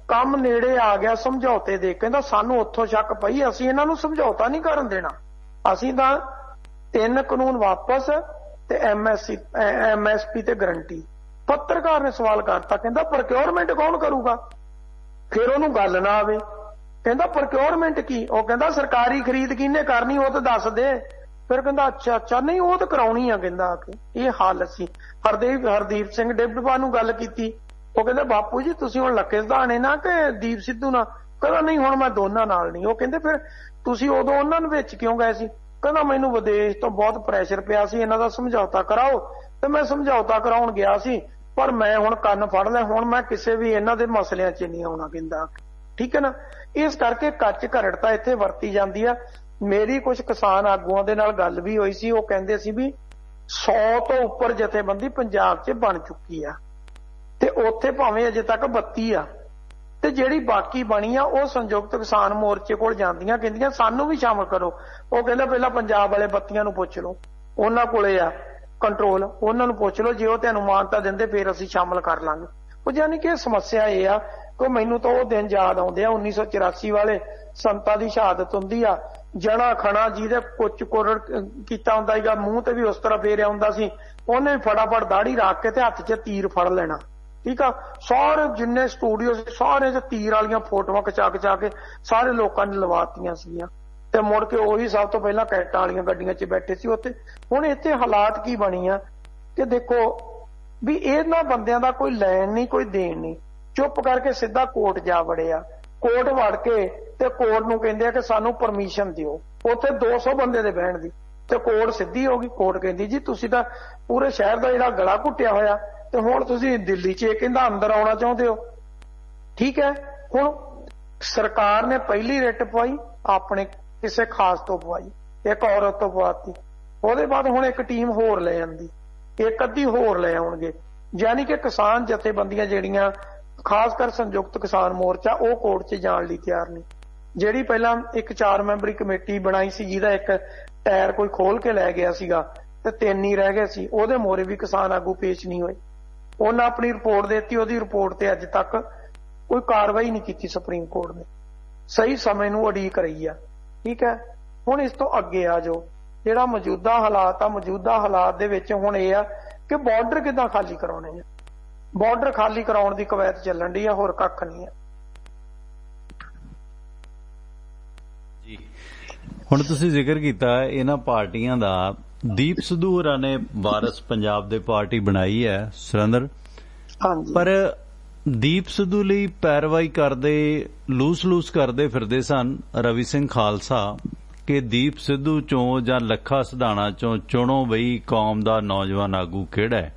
ਕੰਮ ਨੇੜੇ ਆ ਗਿਆ ਸਮਝੌਤੇ ਦੇ। ਕਹਿੰਦਾ ਸਾਨੂੰ ਉੱਥੋਂ ਸ਼ੱਕ ਪਈ, ਅਸੀਂ ਇਹਨਾਂ ਨੂੰ ਸਮਝੌਤਾ ਨਹੀਂ ਕਰਨ ਦੇਣਾ, ਅਸੀਂ ਤਾਂ 3 ਕਾਨੂੰਨ ਵਾਪਸ ਤੇ MSP ਤੇ ਗਰੰਟੀ। ਪੱਤਰਕਾਰ ਨੇ ਸਵਾਲ ਕਰਤਾ, ਕਹਿੰਦਾ ਪ੍ਰੋਕਿਉਰਮੈਂਟ ਕੌਣ ਕਰੂਗਾ? ਫਿਰ ਉਹਨੂੰ ਗੱਲ ਨਾ ਆਵੇ, ਕਹਿੰਦਾ ਪ੍ਰੋਕਿਉਰਮੈਂਟ ਕੀ? ਉਹ ਕਹਿੰਦਾ ਸਰਕਾਰੀ ਖਰੀਦ ਕਿਹਨੇ ਕਰਨੀ ਉਹ ਤਾਂ ਦੱਸ ਦੇ। ਫਿਰ ਕਹਿੰਦਾ ਅੱਛਾ ਨਹੀਂ ਉਹ ਤਾਂ ਕਰਾਉਣੀ ਆ। ਕਹਿੰਦਾ ਕਿ ਇਹ ਹਾਲ ਸੀ। ਹਰਦੀਪ ਸਿੰਘ ਡਿਬੜਾ ਨੂੰ ਗੱਲ ਕੀਤੀ, ਉਹ ਕਹਿੰਦੇ ਬਾਪੂ ਜੀ ਤੁਸੀਂ ਹੁਣ ਲੱਖੇ ਸਧਾਣੇ ਨਾ ਕਿ ਦੀਪ ਸਿੱਧੂ ਨਾਲ? ਕਹਿੰਦਾ ਨਹੀਂ ਹੁਣ ਮੈਂ ਦੋਨਾਂ ਨਾਲ ਨਹੀਂ। ਉਹ ਕਹਿੰਦੇ ਫਿਰ ਤੁਸੀਂ ਉਦੋਂ ਉਹਨਾਂ ਨੂੰ ਵਿੱਚ ਕਿਉਂ ਗਏ ਸੀ? ਕਹਿੰਦਾ ਮੈਨੂੰ ਵਿਦੇਸ਼ ਤੋਂ ਬਹੁਤ ਪ੍ਰੈਸ਼ਰ ਪਿਆ ਸੀ, ਇਹਨਾਂ ਦਾ ਸਮਝੌਤਾ ਕਰਾਓ, ਤੇ ਮੈਂ ਸਮਝੌਤਾ ਕਰਾਉਣ ਗਿਆ ਸੀ, ਪਰ ਮੈਂ ਹੁਣ ਕੰਨ ਫੜ ਲਿਆ, ਹੁਣ ਮੈਂ ਕਿਸੇ ਵੀ ਇਹਨਾਂ ਦੇ ਮਸਲਿਆਂ 'ਚ ਨਹੀਂ ਆਉਣਾ। ਕਹਿੰਦਾ ਠੀਕ ਹੈ ਨਾ। ਇਸ ਕਰਕੇ ਕੱਚ ਘਰੜਤਾ ਇੱਥੇ ਵਰਤੀ ਜਾਂਦੀ ਆ। ਮੇਰੀ ਕੁਝ ਕਿਸਾਨ ਆਗੂਆਂ ਦੇ ਨਾਲ ਗੱਲ ਵੀ ਹੋਈ ਸੀ, ਉਹ ਕਹਿੰਦੇ ਸੀ ਵੀ 100 ਤੋਂ ਉੱਪਰ ਜਥੇਬੰਦੀ ਪੰਜਾਬ 'ਚ ਬਣ ਚੁੱਕੀ ਆ ਤੇ ਉੱਥੇ ਭਾਵੇਂ ਅਜੇ ਤੱਕ 32 ਆ, ਤੇ ਜਿਹੜੀ ਬਾਕੀ ਬਣੀ ਆ ਉਹ ਸੰਯੁਕਤ ਕਿਸਾਨ ਮੋਰਚੇ ਕੋਲ ਜਾਂਦੀਆਂ, ਕਹਿੰਦੀਆਂ ਸਾਨੂੰ ਵੀ ਸ਼ਾਮਲ ਕਰੋ। ਉਹ ਕਹਿੰਦਾ ਪਹਿਲਾਂ ਪੰਜਾਬ ਵਾਲੇ 32 ਨੂੰ ਪੁੱਛ ਲਓ, ਉਹਨਾਂ ਕੋਲੇ ਆ ਕੰਟਰੋਲ, ਉਹਨਾਂ ਨੂੰ ਪੁੱਛ ਲਓ, ਜੇ ਉਹ ਤੁਹਾਨੂੰ ਮਾਨਤਾ ਦਿੰਦੇ ਫਿਰ ਅਸੀਂ ਸ਼ਾਮਲ ਕਰ ਲਾਂਗੇ। ਉਹ ਯਾਨੀ ਕਿ ਸਮੱਸਿਆ ਇਹ ਆ ਕਿ ਮੈਨੂੰ ਤਾਂ ਉਹ ਦਿਨ ਯਾਦ ਆਉਂਦੇ ਆ 1984 ਵਾਲੇ, ਸੰਤਾਂ ਦੀ ਸ਼ਹਾਦਤ ਹੁੰਦੀ ਆ, ਜਣਾ ਖਣਾ ਜਿਹਦੇ ਕੁੱਚ ਕੁਰੜ ਕੀਤਾ ਹੁੰਦਾ ਸੀਗਾ, ਮੂੰਹ ਤੇ ਵੀ ਉਸ ਤਰ੍ਹਾਂ ਫੇਰਿਆ ਹੁੰਦਾ ਸੀ, ਉਹਨੇ ਫਟਾਫਟ ਦਾੜੀ ਰੱਖ ਕੇ ਤੇ ਹੱਥ 'ਚ ਤੀਰ ਫੜ ਲੈਣਾ, ਠੀਕ ਆ। ਸਾਰੇ ਜਿੰਨੇ ਸਟੂਡੀਓ ਸੀ ਸਾਰੇ 'ਚ ਤੀਰ ਵਾਲੀਆਂ ਫੋਟੋਆਂ ਖਿਚਾ ਕੇ ਸਾਰੇ ਲੋਕਾਂ ਨੇ ਲਵਾਤੀਆਂ ਸੀਗੀਆਂ, ਤੇ ਮੁੜ ਕੇ ਉਹੀ ਸਭ ਤੋਂ ਪਹਿਲਾਂ ਕੈਟਾਂ ਵਾਲੀਆਂ ਗੱਡੀਆਂ 'ਚ ਬੈਠੇ ਸੀ ਉੱਥੇ। ਹੁਣ ਇੱਥੇ ਹਾਲਾਤ ਕੀ ਬਣੀ ਆ ਕਿ ਦੇਖੋ ਵੀ ਇਹਨਾਂ ਬੰਦਿਆਂ ਦਾ ਕੋਈ ਲੈਣ ਨਹੀਂ ਕੋਈ ਦੇਣ ਨਹੀਂ, ਚੁੱਪ ਕਰਕੇ ਸਿੱਧਾ ਕੋਰਟ ਜਾ ਵੜਿਆ। ਕੋਰਟ ਵੜ ਕੇ ਤੇ ਕੋਰਟ ਨੂੰ ਕਹਿੰਦੇ ਆ ਕਿ ਸਾਨੂੰ ਪਰਮਿਸ਼ਨ ਦਿਓ, ਉੱਥੇ 200 ਬੰਦੇ ਦੇ ਬਹਿਣ ਦੀ, ਤੇ ਕੋਰਟ ਸਿੱਧੀ ਹੋ ਗਈ। ਕੋਰਟ ਕਹਿੰਦੀ ਜੀ ਤੁਸੀਂ ਤਾਂ ਪੂਰੇ ਸ਼ਹਿਰ ਦਾ ਜਿਹੜਾ ਗਲਾ ਘੁੱਟਿਆ ਹੋਇਆ, ਤੇ ਹੁਣ ਤੁਸੀਂ ਦਿੱਲੀ 'ਚ ਕਹਿੰਦਾ ਅੰਦਰ ਆਉਣਾ ਚਾਹੁੰਦੇ ਹੋ, ਠੀਕ ਹੈ। ਹੁਣ ਸਰਕਾਰ ਨੇ ਪਹਿਲੀ ਰਿਟ ਪਵਾਈ ਆਪਣੇ ਕਿਸੇ ਖਾਸ ਤੋਂ ਪਵਾਈ, ਇੱਕ ਔਰਤ ਤੋਂ ਪਵਾਤੀ, ਉਹਦੇ ਬਾਅਦ ਹੁਣ ਇੱਕ ਟੀਮ ਹੋਰ ਲੈ ਆਂਦੀ, ਇੱਕ ਅੱਧੀ ਹੋਰ ਲੈ ਆਉਣਗੇ। ਯਾਨੀ ਕਿ ਕਿਸਾਨ ਜਥੇਬੰਦੀਆਂ ਜਿਹੜੀਆਂ ਖਾਸ ਕਰ ਸੰਯੁਕਤ ਕਿਸਾਨ ਮੋਰਚਾ ਉਹ ਕੋਰਟ 'ਚ ਜਾਣ ਲਈ ਤਿਆਰ ਨਹੀਂ। ਜਿਹੜੀ ਪਹਿਲਾਂ ਇੱਕ 4 ਮੈਂਬਰੀ ਕਮੇਟੀ ਬਣਾਈ ਸੀ ਜਿਹਦਾ ਇੱਕ ਟਾਇਰ ਕੋਈ ਖੋਲ ਕੇ ਲੈ ਗਿਆ ਸੀਗਾ ਤੇ 3 ਹੀ ਰਹਿ ਗਏ ਸੀ, ਉਹਦੇ ਮੋਰੇ ਵੀ ਕਿਸਾਨ ਆਗੂ ਪੇਸ਼ ਨਹੀਂ ਹੋਏ। ਉਹਨਾਂ ਆਪਣੀ ਰਿਪੋਰਟ ਦਿੱਤੀ, ਉਹਦੀ ਰਿਪੋਰਟ ਤੇ ਅੱਜ ਤੱਕ ਕੋਈ ਕਾਰਵਾਈ ਨਹੀਂ ਕੀਤੀ ਸੁਪਰੀਮ ਕੋਰਟ ਨੇ, ਸਹੀ ਸਮੇਂ ਨੂੰ ਉਡੀਕ ਰਹੀ ਆ, ਠੀਕ ਹੈ। ਹੁਣ ਇਸ ਤੋਂ ਅੱਗੇ ਆ ਜੋ ਜਿਹੜਾ ਮੌਜੂਦਾ ਹਾਲਾਤ ਆ, ਮੌਜੂਦਾ ਹਾਲਾਤ ਦੇ ਵਿੱਚ ਹੁਣ ਇਹ ਆ ਕਿ ਬਾਰਡਰ ਕਿੱਦਾਂ ਖਾਲੀ ਕਰਾਉਣੇ ਆ। ਬਾਰਡਰ ਖਾਲੀ ਕਰਾਉਣ ਦੀ ਕਵਾਇਦ ਚੱਲਣ ਦੀ ਆ, ਹੋਰ ਕੱਖ ਨਹੀਂ ਆ ਜੀ। ਹੁਣ ਤੁਸੀਂ ਜ਼ਿਕਰ ਕੀਤਾ ਇਹਨਾਂ ਪਾਰਟੀਆਂ ਦਾ, ਦੀਪ ਸਿੱਧੂ ਹੋਰਾਂ ਨੇ ਵਾਰਸ ਪੰਜਾਬ ਦੇ ਪਾਰਟੀ ਬਣਾਈ ਹੈ ਸੁਰਿੰਦਰ, ਪਰ ਦੀਪ ਸਿੱਧੂ ਲਈ ਪੈਰਵਾਈ ਕਰਦੇ ਲੂਸ ਕਰਦੇ ਫਿਰਦੇ ਸਨ ਰਵੀ ਸਿੰਘ ਖਾਲਸਾ ਕਿ ਦੀਪ ਸਿੱਧੂ ਚੋਂ ਜਾਂ ਲੱਖਾ ਸਧਾਣਾ ਚੋਂ ਚੁਣੋ ਬਈ ਕੌਮ ਦਾ ਨੌਜਵਾਨ ਆਗੂ ਕਿਹੜਾ ਹੈ।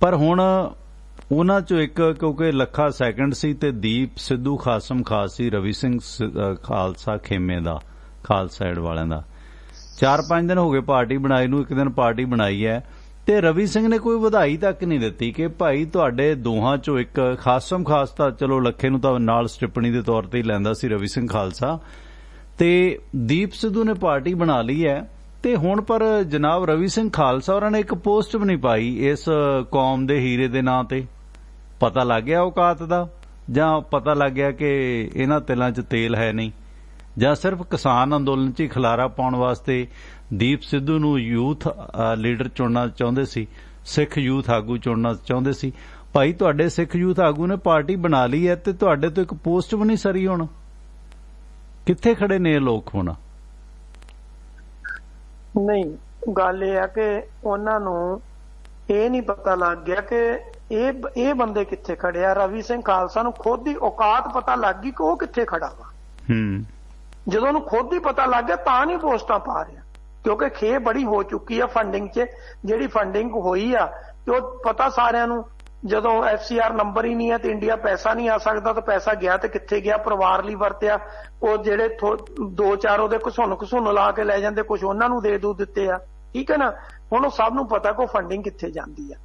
ਪਰ ਹੁਣ ਉਹਨਾਂ ਚੋਂ ਇੱਕ, ਕਿਉਂਕਿ ਲੱਖਾ ਸੈਕੰਡ ਸੀ ਤੇ ਦੀਪ ਸਿੱਧੂ ਖਾਸਮ ਖਾਸ ਸੀ ਰਵੀ ਸਿੰਘ ਖਾਲਸਾ ਖੇਮੇ ਦਾ, ਖਾਲਸਾ ਏਡ ਵਾਲਿਆਂ ਦਾ। 4-5 ਦਿਨ ਹੋ ਗਏ ਪਾਰਟੀ ਬਣਾਈ ਨੂੰ, ਇੱਕ ਦਿਨ ਪਾਰਟੀ ਬਣਾਈ ਹੈ ਤੇ ਰਵੀ ਸਿੰਘ ਨੇ ਕੋਈ ਵਧਾਈ ਤੱਕ ਨਹੀਂ ਦਿੱਤੀ ਕਿ ਭਾਈ ਤੁਹਾਡੇ ਦੋਹਾਂ ਚੋਂ ਇੱਕ, ਖਾਸਮ ਖਾਸ ਤਾਂ ਚਲੋ ਲੱਖੇ ਨੂੰ ਤਾਂ ਨਾਲ ਸਟਿੱਪਣੀ ਦੇ ਤੌਰ ਤੇ ਹੀ ਲੈਂਦਾ ਸੀ ਰਵੀ ਸਿੰਘ ਖਾਲਸਾ, ਤੇ ਦੀਪ ਸਿੱਧੂ ਨੇ ਪਾਰਟੀ ਬਣਾ ਲਈ ਹੈ। ਤੇ ਹੁਣ ਪਰ ਜਨਾਬ ਰਵੀ ਸਿੰਘ ਖਾਲਸਾ ਹੋਰਾਂ ਨੇ ਇੱਕ ਪੋਸਟ ਵੀ ਨਹੀਂ ਪਾਈ ਇਸ ਕੌਮ ਦੇ ਹੀਰੇ ਦੇ ਨਾਂ ਤੇ। ਪਤਾ ਲੱਗ ਗਿਆ ਔਕਾਤ ਦਾ, ਜਾਂ ਪਤਾ ਲੱਗ ਗਿਆ ਕਿ ਇਹਨਾਂ ਤਿਲਾਂ 'ਚ ਤੇਲ ਹੈ ਨਹੀਂ, ਜਾਂ ਸਿਰਫ ਕਿਸਾਨ ਅੰਦੋਲਨ 'ਚ ਹੀ ਖਲਾਰਾ ਪਾਉਣ ਵਾਸਤੇ ਦੀਪ ਸਿੱਧੂ ਨੂੰ ਯੂਥ ਲੀਡਰ ਚੁਣਨਾ ਚਾਹੁੰਦੇ ਸੀ, ਸਿੱਖ ਯੂਥ ਆਗੂ ਚੁਣਨਾ ਚਾਹੁੰਦੇ ਸੀ। ਭਾਈ ਤੁਹਾਡੇ ਸਿੱਖ ਯੂਥ ਆਗੂ ਨੇ ਪਾਰਟੀ ਬਣਾ ਲਈ ਹੈ ਤੇ ਤੁਹਾਡੇ ਤੋਂ ਇੱਕ ਪੋਸਟ ਵੀ ਨਹੀਂ ਸਰੀ ਹੁਣ, ਕਿੱਥੇ ਖੜੇ ਨੇ ਇਹ ਲੋਕ ਹੁਣ? ਨਹੀਂ, ਗੱਲ ਇਹ ਆ ਕਿ ਉਹਨਾਂ ਨੂੰ ਇਹ ਨਹੀਂ ਪਤਾ ਲੱਗ ਗਿਆ ਕਿ ਇਹ ਬੰਦੇ ਕਿੱਥੇ ਖੜੇ ਆ। ਰਵੀ ਸਿੰਘ ਖਾਲਸਾ ਨੂੰ ਖੁਦ ਦੀ ਔਕਾਤ ਪਤਾ ਲੱਗ ਗਈ ਕਿ ਉਹ ਕਿੱਥੇ ਖੜਾ ਵਾ। ਜਦੋਂ ਉਹਨੂੰ ਖੁਦ ਹੀ ਪਤਾ ਲੱਗ ਗਿਆ ਤਾਂ ਨਹੀਂ ਪੋਸਟਾਂ ਪਾ ਰਿਹਾ, ਕਿਉਂਕਿ ਖੇ ਬੜੀ ਹੋ ਚੁੱਕੀ ਆ ਫੰਡਿੰਗ 'ਚ। ਜਿਹੜੀ ਫੰਡਿੰਗ ਹੋਈ ਆ ਤੇ ਉਹ ਪਤਾ ਸਾਰਿਆਂ ਨੂੰ, ਜਦੋਂ FCR ਨੰਬਰ ਹੀ ਨਹੀਂ ਹੈ ਤੇ ਇੰਡੀਆ ਪੈਸਾ ਨਹੀਂ ਆ ਸਕਦਾ, ਤਾਂ ਪੈਸਾ ਗਿਆ ਤੇ ਕਿੱਥੇ ਗਿਆ? ਪਰਿਵਾਰ ਲਈ ਵਰਤਿਆ। ਉਹ ਜਿਹੜੇ 2-4 ਉਹਦੇ ਘਸੁੰਨ ਲਾ ਕੇ ਲੈ ਜਾਂਦੇ, ਕੁਝ ਉਹਨਾਂ ਨੂੰ ਦੇ ਦਿੱਤੇ ਆ, ਠੀਕ ਹੈ ਨਾ। ਹੁਣ ਉਹ ਸਭ ਨੂੰ ਪਤਾ ਕਿ ਉਹ ਫੰਡਿੰਗ ਕਿੱਥੇ ਜਾਂਦੀ ਆ।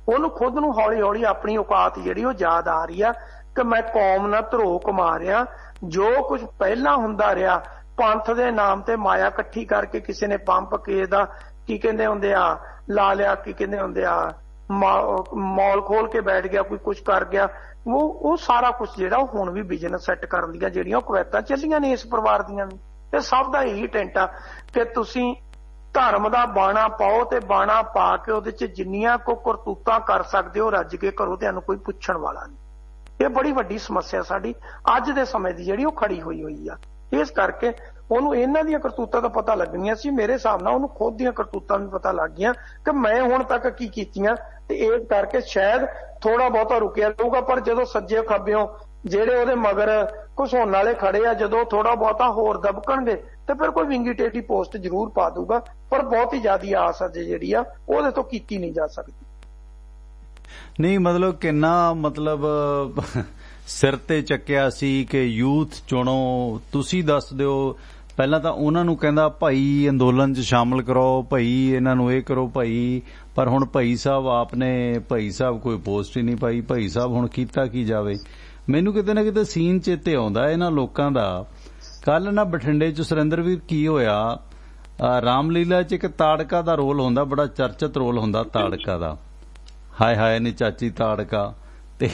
ਉਹਨੂੰ ਖੁਦ ਨੂੰ ਹੌਲੀ ਹੌਲੀ ਆਪਣੀ ਔਕਾਤ ਜਿਹੜੀ ਉਹ ਯਾਦ ਆ ਰਹੀ ਆ ਕਿ ਮੈਂ ਕੌਮ ਨਾਲ ਧਰੋਹ ਕਮਾ ਰਿਹਾ। ਜੋ ਕੁਝ ਪਹਿਲਾਂ ਹੁੰਦਾ ਰਿਹਾ, ਪੰਥ ਦੇ ਨਾਮ ਤੇ ਮਾਇਆ ਇਕੱਠੀ ਕਰਕੇ ਕਿਸੇ ਨੇ ਪੰਪ ਕੇ ਦਾ ਕੀ ਕਹਿੰਦੇ ਹੁੰਦੇ ਆ ਲਾ ਲਿਆ, ਕੀ ਕਹਿੰਦੇ ਹੁੰਦੇ ਆ ਮੌਲ ਖੋਲ ਕੇ ਬੈਠ ਗਿਆ, ਕੋਈ ਕੁਝ ਕਰ ਗਿਆ। ਉਹ ਸਾਰਾ ਕੁਝ ਜਿਹੜਾ ਉਹ ਹੁਣ ਵੀ ਬਿਜ਼ਨਸ ਸੈੱਟ ਕਰਨ ਦੀਆਂ ਜਿਹੜੀਆਂ ਉਹ ਕਵੈਤਾਂ ਚੱਲੀਆਂ ਨੇ ਇਸ ਪਰਿਵਾਰ ਦੀਆਂ ਵੀ। ਤੇ ਸਭ ਦਾ ਇਹੀ ਟੈਂਟ ਆ ਕਿ ਤੁਸੀਂ ਧਰਮ ਦਾ ਬਾਣਾ ਪਾਓ ਤੇ ਬਾਣਾ ਪਾ ਕੇ ਉਹਦੇ 'ਚ ਜਿੰਨੀਆਂ ਕੋ ਕਰਤੂਤਾਂ ਕਰ ਸਕਦੇ ਹੋ ਰੱਜ ਕੇ ਕਰੋ, ਤੁਹਾਨੂੰ ਕੋਈ ਪੁੱਛਣ ਵਾਲਾ ਨਹੀਂ। ਇਹ ਬੜੀ ਵੱਡੀ ਸਮੱਸਿਆ ਸਾਡੀ ਅੱਜ ਦੇ ਸਮੇਂ ਦੀ ਜਿਹੜੀ ਉਹ ਖੜੀ ਹੋਈ ਆ। ਇਸ ਕਰਕੇ ਉਹਨੂੰ ਇਹਨਾਂ ਦੀਆਂ ਕਰਤੂਤਾਂ ਤਾਂ ਪਤਾ ਲੱਗਣੀਆਂ ਸੀ। ਮੇਰੇ ਹਿਸਾਬ ਨਾਲ ਉਹਨੂੰ ਖੁਦ ਦੀਆਂ ਕਰਤੂਤਾਂ ਵੀ ਪਤਾ ਲੱਗ ਗਈਆਂ ਕਿ ਮੈਂ ਹੁਣ ਤੱਕ ਕੀ ਕੀਤੀਆਂ, ਤੇ ਇਸ ਕਰਕੇ ਸ਼ਾਇਦ ਥੋੜਾ ਬਹੁਤਾ ਰੁਕਿਆ ਰਹੂਗਾ। ਪਰ ਜਦੋਂ ਸੱਜੇ ਖੱਬਿਓਂ ਜਿਹੜੇ ਉਹਦੇ ਮਗਰ ਘਸੁੰਨ ਵਾਲੇ ਖੜੇ ਆ, ਜਦੋਂ ਥੋੜਾ ਬਹੁਤਾ ਹੋਰ ਦਬਕਣਗੇ ਤੇ ਫਿਰ ਕੋਈ ਵਿੰਗੀ ਟੇਢੀ ਪੋਸਟ ਜ਼ਰੂਰ ਪਾ ਦੂਗਾ। ਪਰ ਬਹੁਤ ਹੀ ਜ਼ਿਆਦੀ ਆਸ ਅਜੇ ਜਿਹੜੀ ਆ ਉਹਦੇ ਤੋਂ ਕੀਤੀ ਨਹੀਂ ਜਾ ਸਕਦੀ। ਨਹੀਂ, ਮਤਲਬ ਕਿੰਨਾ ਸਿਰ ਤੇ ਚੱਕਿਆ ਸੀ ਕਿ ਯੂਥ ਚੁਣੋ, ਤੁਸੀਂ ਦੱਸ ਦਿਓ। ਪਹਿਲਾਂ ਤਾਂ ਉਹਨਾਂ ਨੂੰ ਕਹਿੰਦਾ ਭਾਈ ਅੰਦੋਲਨ 'ਚ ਸ਼ਾਮਲ ਕਰੋ, ਭਾਈ ਇਹਨਾਂ ਨੂੰ ਇਹ ਕਰੋ ਭਾਈ। ਪਰ ਹੁਣ ਭਾਈ ਸਾਹਿਬ ਕੋਈ ਪੋਸਟ ਹੀ ਨਹੀਂ ਪਾਈ। ਭਾਈ ਸਾਹਿਬ ਹੁਣ ਕੀਤਾ ਕੀ ਜਾਵੇ? ਮੈਨੂੰ ਕਿਤੇ ਨਾ ਕਿਤੇ ਸੀਨ ਚੇਤੇ ਆਉਂਦਾ ਇਹਨਾਂ ਲੋਕਾਂ ਦਾ। ਕੱਲ ਨਾ ਬਠਿੰਡੇ 'ਚ ਸੁਰਿੰਦਰਵੀਰ ਕੀ ਹੋਇਆ, ਰਾਮਲੀਲਾ 'ਚ ਇੱਕ ਤਾੜਕਾ ਦਾ ਰੋਲ ਹੁੰਦਾ, ਬੜਾ ਚਰਚਿਤ ਰੋਲ ਹੁੰਦਾ ਤਾੜਕਾ ਦਾ। ਹਾਏ ਹਾਏ ਨੀ ਚਾਚੀ ਤਾੜਕਾ। ਤੇ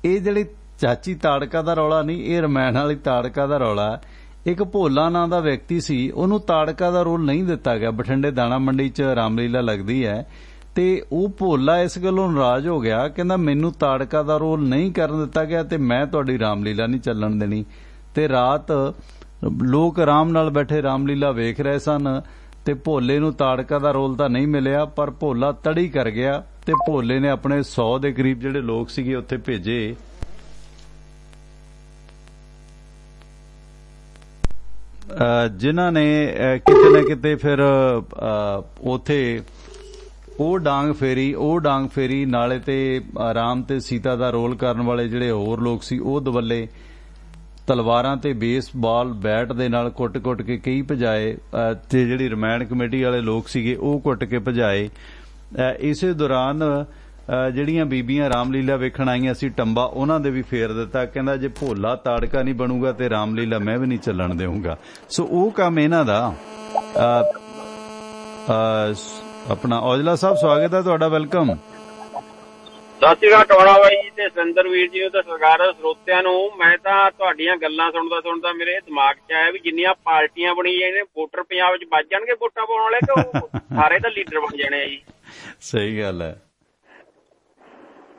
ਇਹ ਜਿਹੜੀ ਚਾਚੀ ਤਾੜਕਾ ਦਾ ਰੌਲਾ ਨਹੀਂ, ਇਹ ਰਮਾਇਣ ਵਾਲੀ ਤਾੜਕਾ ਦਾ ਰੌਲਾ। ਇੱਕ ਭੋਲਾ ਨਾਂ ਦਾ ਵਿਅਕਤੀ ਸੀ, ਉਹਨੂੰ ਤਾੜਕਾ ਦਾ ਰੋਲ ਨਹੀਂ ਦਿੱਤਾ ਗਿਆ। ਬਠਿੰਡੇ ਦਾਣਾ ਮੰਡੀ 'ਚ ਰਾਮਲੀਲਾ ਲੱਗਦੀ ਹੈ ਤੇ ਉਹ ਭੋਲਾ ਇਸ ਗੱਲੋਂ ਨਾਰਾਜ਼ ਹੋ ਗਿਆ, ਕਹਿੰਦਾ ਮੈਨੂੰ ਤਾੜਕਾ ਦਾ ਰੋਲ ਨਹੀਂ ਕਰਨ ਦਿੱਤਾ ਗਿਆ ਤੇ ਮੈਂ ਤੁਹਾਡੀ ਰਾਮਲੀਲਾ ਨਹੀਂ ਚੱਲਣ ਦੇਣੀ। ਤੇ ਰਾਤ ਲੋਕ ਆਰਾਮ ਨਾਲ ਬੈਠੇ ਰਾਮਲੀਲਾ ਵੇਖ ਰਹੇ ਸਨ ਤੇ ਭੋਲੇ ਨੂੰ ਤਾੜਕਾ ਦਾ ਰੋਲ ਤਾਂ ਨਹੀਂ ਮਿਲਿਆ, ਪਰ ਭੋਲਾ ਤੜੀ ਕਰ ਗਿਆ ਤੇ ਭੋਲੇ ਨੇ ਆਪਣੇ 100 ਦੇ ਕਰੀਬ ਜਿਹੜੇ ਲੋਕ ਸੀਗੇ ਉੱਥੇ ਭੇਜੇ। ਜਿਨ੍ਹਾਂ ਨੇ ਕਿਤੇ ਨਾ ਕਿਤੇ ਫਿਰ ਉੱਥੇ ਉਹ ਡਾਂਗ ਫੇਰੀ ਨਾਲੇ ਤੇ ਰਾਮ ਤੇ ਸੀਤਾ ਦਾ ਰੋਲ ਕਰਨ ਵਾਲੇ ਜਿਹੜੇ ਹੋਰ ਲੋਕ ਸੀ ਉਹ ਦਵੱਲੇ ਤਲਵਾਰਾਂ ਤੇ ਬੇਸਬਾਲ ਬੈਟ ਦੇ ਨਾਲ ਕੁੱਟ-ਕੁੱਟ ਕੇ ਕਈ ਭਜਾਏ ਤੇ ਜਿਹੜੀ ਰਮਾਇਣ ਕਮੇਟੀ ਵਾਲੇ ਲੋਕ ਸੀਗੇ ਉਹ ਕੁੱਟ ਕੇ ਭਜਾਏ। ਇਸੇ ਦੌਰਾਨ ਜਿਹੜੀਆਂ ਬੀਬੀਆਂ ਰਾਮਲੀਲਾ ਵੇਖਣ ਆਈਆਂ ਸੀ ਟੰਬਾ, ਉਹਨਾਂ ਦੇ ਵੀ ਫੇਰ ਦਿੱਤਾ। ਕਹਿੰਦਾ ਜੇ ਭੋਲਾ ਤਾੜਕਾ ਨਹੀਂ ਬਣੂਗਾ ਤੇ ਰਾਮਲੀਲਾ ਮੈਂ ਵੀ ਨਹੀਂ ਚੱਲਣ ਦੇਵਾਂਗਾ। ਸੋ ਉਹ ਕੰਮ ਇਹਨਾਂ ਦਾ। ਆਪਣਾ ਔਜਲਾ ਸਾਹਿਬ ਸਵਾਗਤ ਹੈ ਤੁਹਾਡਾ, ਵੈਲਕਮ। ਸਤਿ ਸ਼੍ਰੀ ਅਕਾਲ ਟੋਣਾ ਬਾਈ ਜੀ ਤੇ ਸੁਰਿੰਦਰਵੀਰ ਜੀ ਨੂੰ ਤੇ ਸਰਕਾਰ ਸਰੋਤਿਆਂ ਨੂੰ। ਮੈਂ ਤਾਂ ਤੁਹਾਡੀਆਂ ਗੱਲਾਂ ਸੁਣਦਾ ਮੇਰੇ ਦਿਮਾਗ 'ਚ ਆਇਆ ਵੀ ਜਿੰਨੀਆਂ ਪਾਰਟੀਆਂ ਬਣੀਆਂ ਨੇ ਵੋਟਰ ਪੰਜਾਬ 'ਚ ਵੱਜ ਜਾਣਗੇ ਵੋਟਾਂ ਪਾਉਣ ਵਾਲੇ, ਕਿ ਉਹ ਸਾਰੇ ਤਾਂ ਲੀਡਰ ਬਣ ਜਾਣੇ ਆ ਜੀ। ਸਹੀ ਗੱਲ ਹੈ।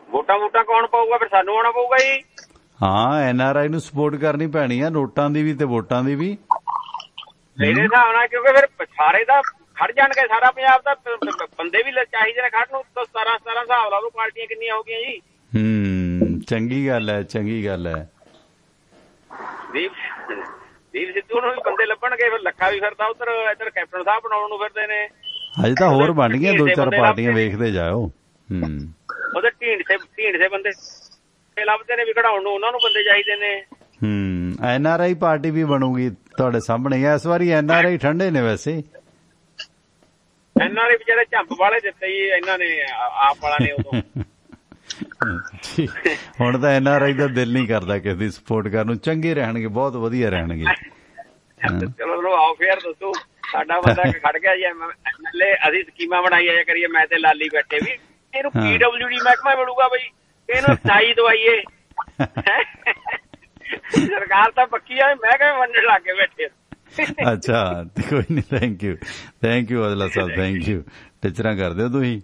ਵੋਟਾਂ ਕੌਣ ਪਾਊਗਾ? ਫਿਰ ਸਾਨੂੰ ਆਉਣਾ ਪਊਗਾ ਜੀ। ਹਾਂ, NRI ਨੂੰ ਸਪੋਰਟ ਕਰਨੀ ਪੈਣੀ ਆ, ਨੋਟਾਂ ਦੀ ਵੀ ਤੇ ਵੋਟਾਂ ਦੀ ਵੀ ਮੇਰੇ ਹਿਸਾਬ ਨਾਲ, ਕਿਉਂਕਿ ਫਿਰ ਸਾਰੇ ਦਾ ਖੜ ਜਾਣਗੇ, ਸਾਰਾ ਪੰਜਾਬ ਦਾ ਬੰਦੇ ਵੀ ਚਾਹੀਦੇ ਨੇ ਖੜਨ ਨੂੰ। 17 ਹਿਸਾਬ ਲਾ ਲਓ ਪਾਰਟੀਆਂ ਕਿੰਨੀਆਂ ਹੋ ਗਈਆਂ ਜੀ। ਚੰਗੀ ਗੱਲ ਹੈ। ਦੀਪ ਸਿੱਧੂ ਨੂੰ ਵੀ ਬੰਦੇ ਲੱਭਣਗੇ, ਫਿਰ ਲੱਖਾ ਵੀ ਫਿਰਦਾ ਇੱਧਰ ਕੈਪਟਨ ਸਾਹਿਬ ਬਣਾਉਣ ਨੂੰ ਫਿਰਦੇ ਨੇ। ਅਜੇ ਤਾਂ ਹੋਰ ਬਣ ਗਈਆਂ 2-4 ਪਾਰਟੀਆਂ, ਵੇਖਦੇ ਜਾਓ। ਉਹਦੇ ਢੀਂਡਸੇ ਬੰਦੇ ਲੱਭਦੇ ਨੇ ਵੀ ਖੜਾਉਣ ਨੂੰ, ਉਹਨਾਂ ਨੂੰ ਬੰਦੇ ਚਾਹੀਦੇ ਨੇ। NRI ਪਾਰਟੀ ਵੀ ਬਣੂਗੀ ਤੁਹਾਡੇ ਸਾਹਮਣੇ। ਇਸ ਵਾਰੀ NRI ਠੰਡੇ ਨੇ ਵੈਸੇ। NRI ਵਿਚਾਰੇ ਝੰਪ ਵਾਲੇ ਦਿੱਤੇ ਜੀ ਇਹਨਾਂ ਨੇ, ਆਪ ਵਾਲਾ ਨੇ ਉਦੋਂ। ਹੁਣ ਤਾਂ NRI ਦਾ ਦਿਲ ਨਹੀਂ ਕਰਦਾ ਕਿਸੇ ਦੀ ਸਪੋਰਟ ਕਰਨ ਨੂੰ। ਚੰਗੇ ਰਹਿਣਗੇ, ਬਹੁਤ ਵਧੀਆ ਰਹਿਣਗੇ। ਚਲੋ ਆਓ ਫੇਰ ਦੱਸੋ, ਸਾਡਾ ਬੰਦਾ ਖੜ ਗਿਆ ਜੀ। ਅਸੀਂ ਸਕੀਮਾਂ ਬਣਾਈਆਂ ਕਰੀਏ, ਮੈਂ ਤੇ ਲਾਲੀ ਬੈਠੇ ਵੀ। ਇਹਨੂੰ PWD ਮਹਿਕਮਾ ਮਿਲੂਗਾ ਬਈ, ਇਹਨੂੰ ਸਾਈ ਦਵਾਈਏ। ਸਰਕਾਰ ਤਾਂ ਪੱਕੀ ਆ, ਮਹਿਕਮੇ ਵੰਡਣ ਲੱਗ ਕੇ ਬੈਠੇ। ਅੱਛਾ, ਕੋਈ ਨਹੀਂ। Thank you Aujla Sahib, thank you. ਟੀਚਰਾਂ ਕਰਦੇ ਹੋ ਤੁਸੀਂ,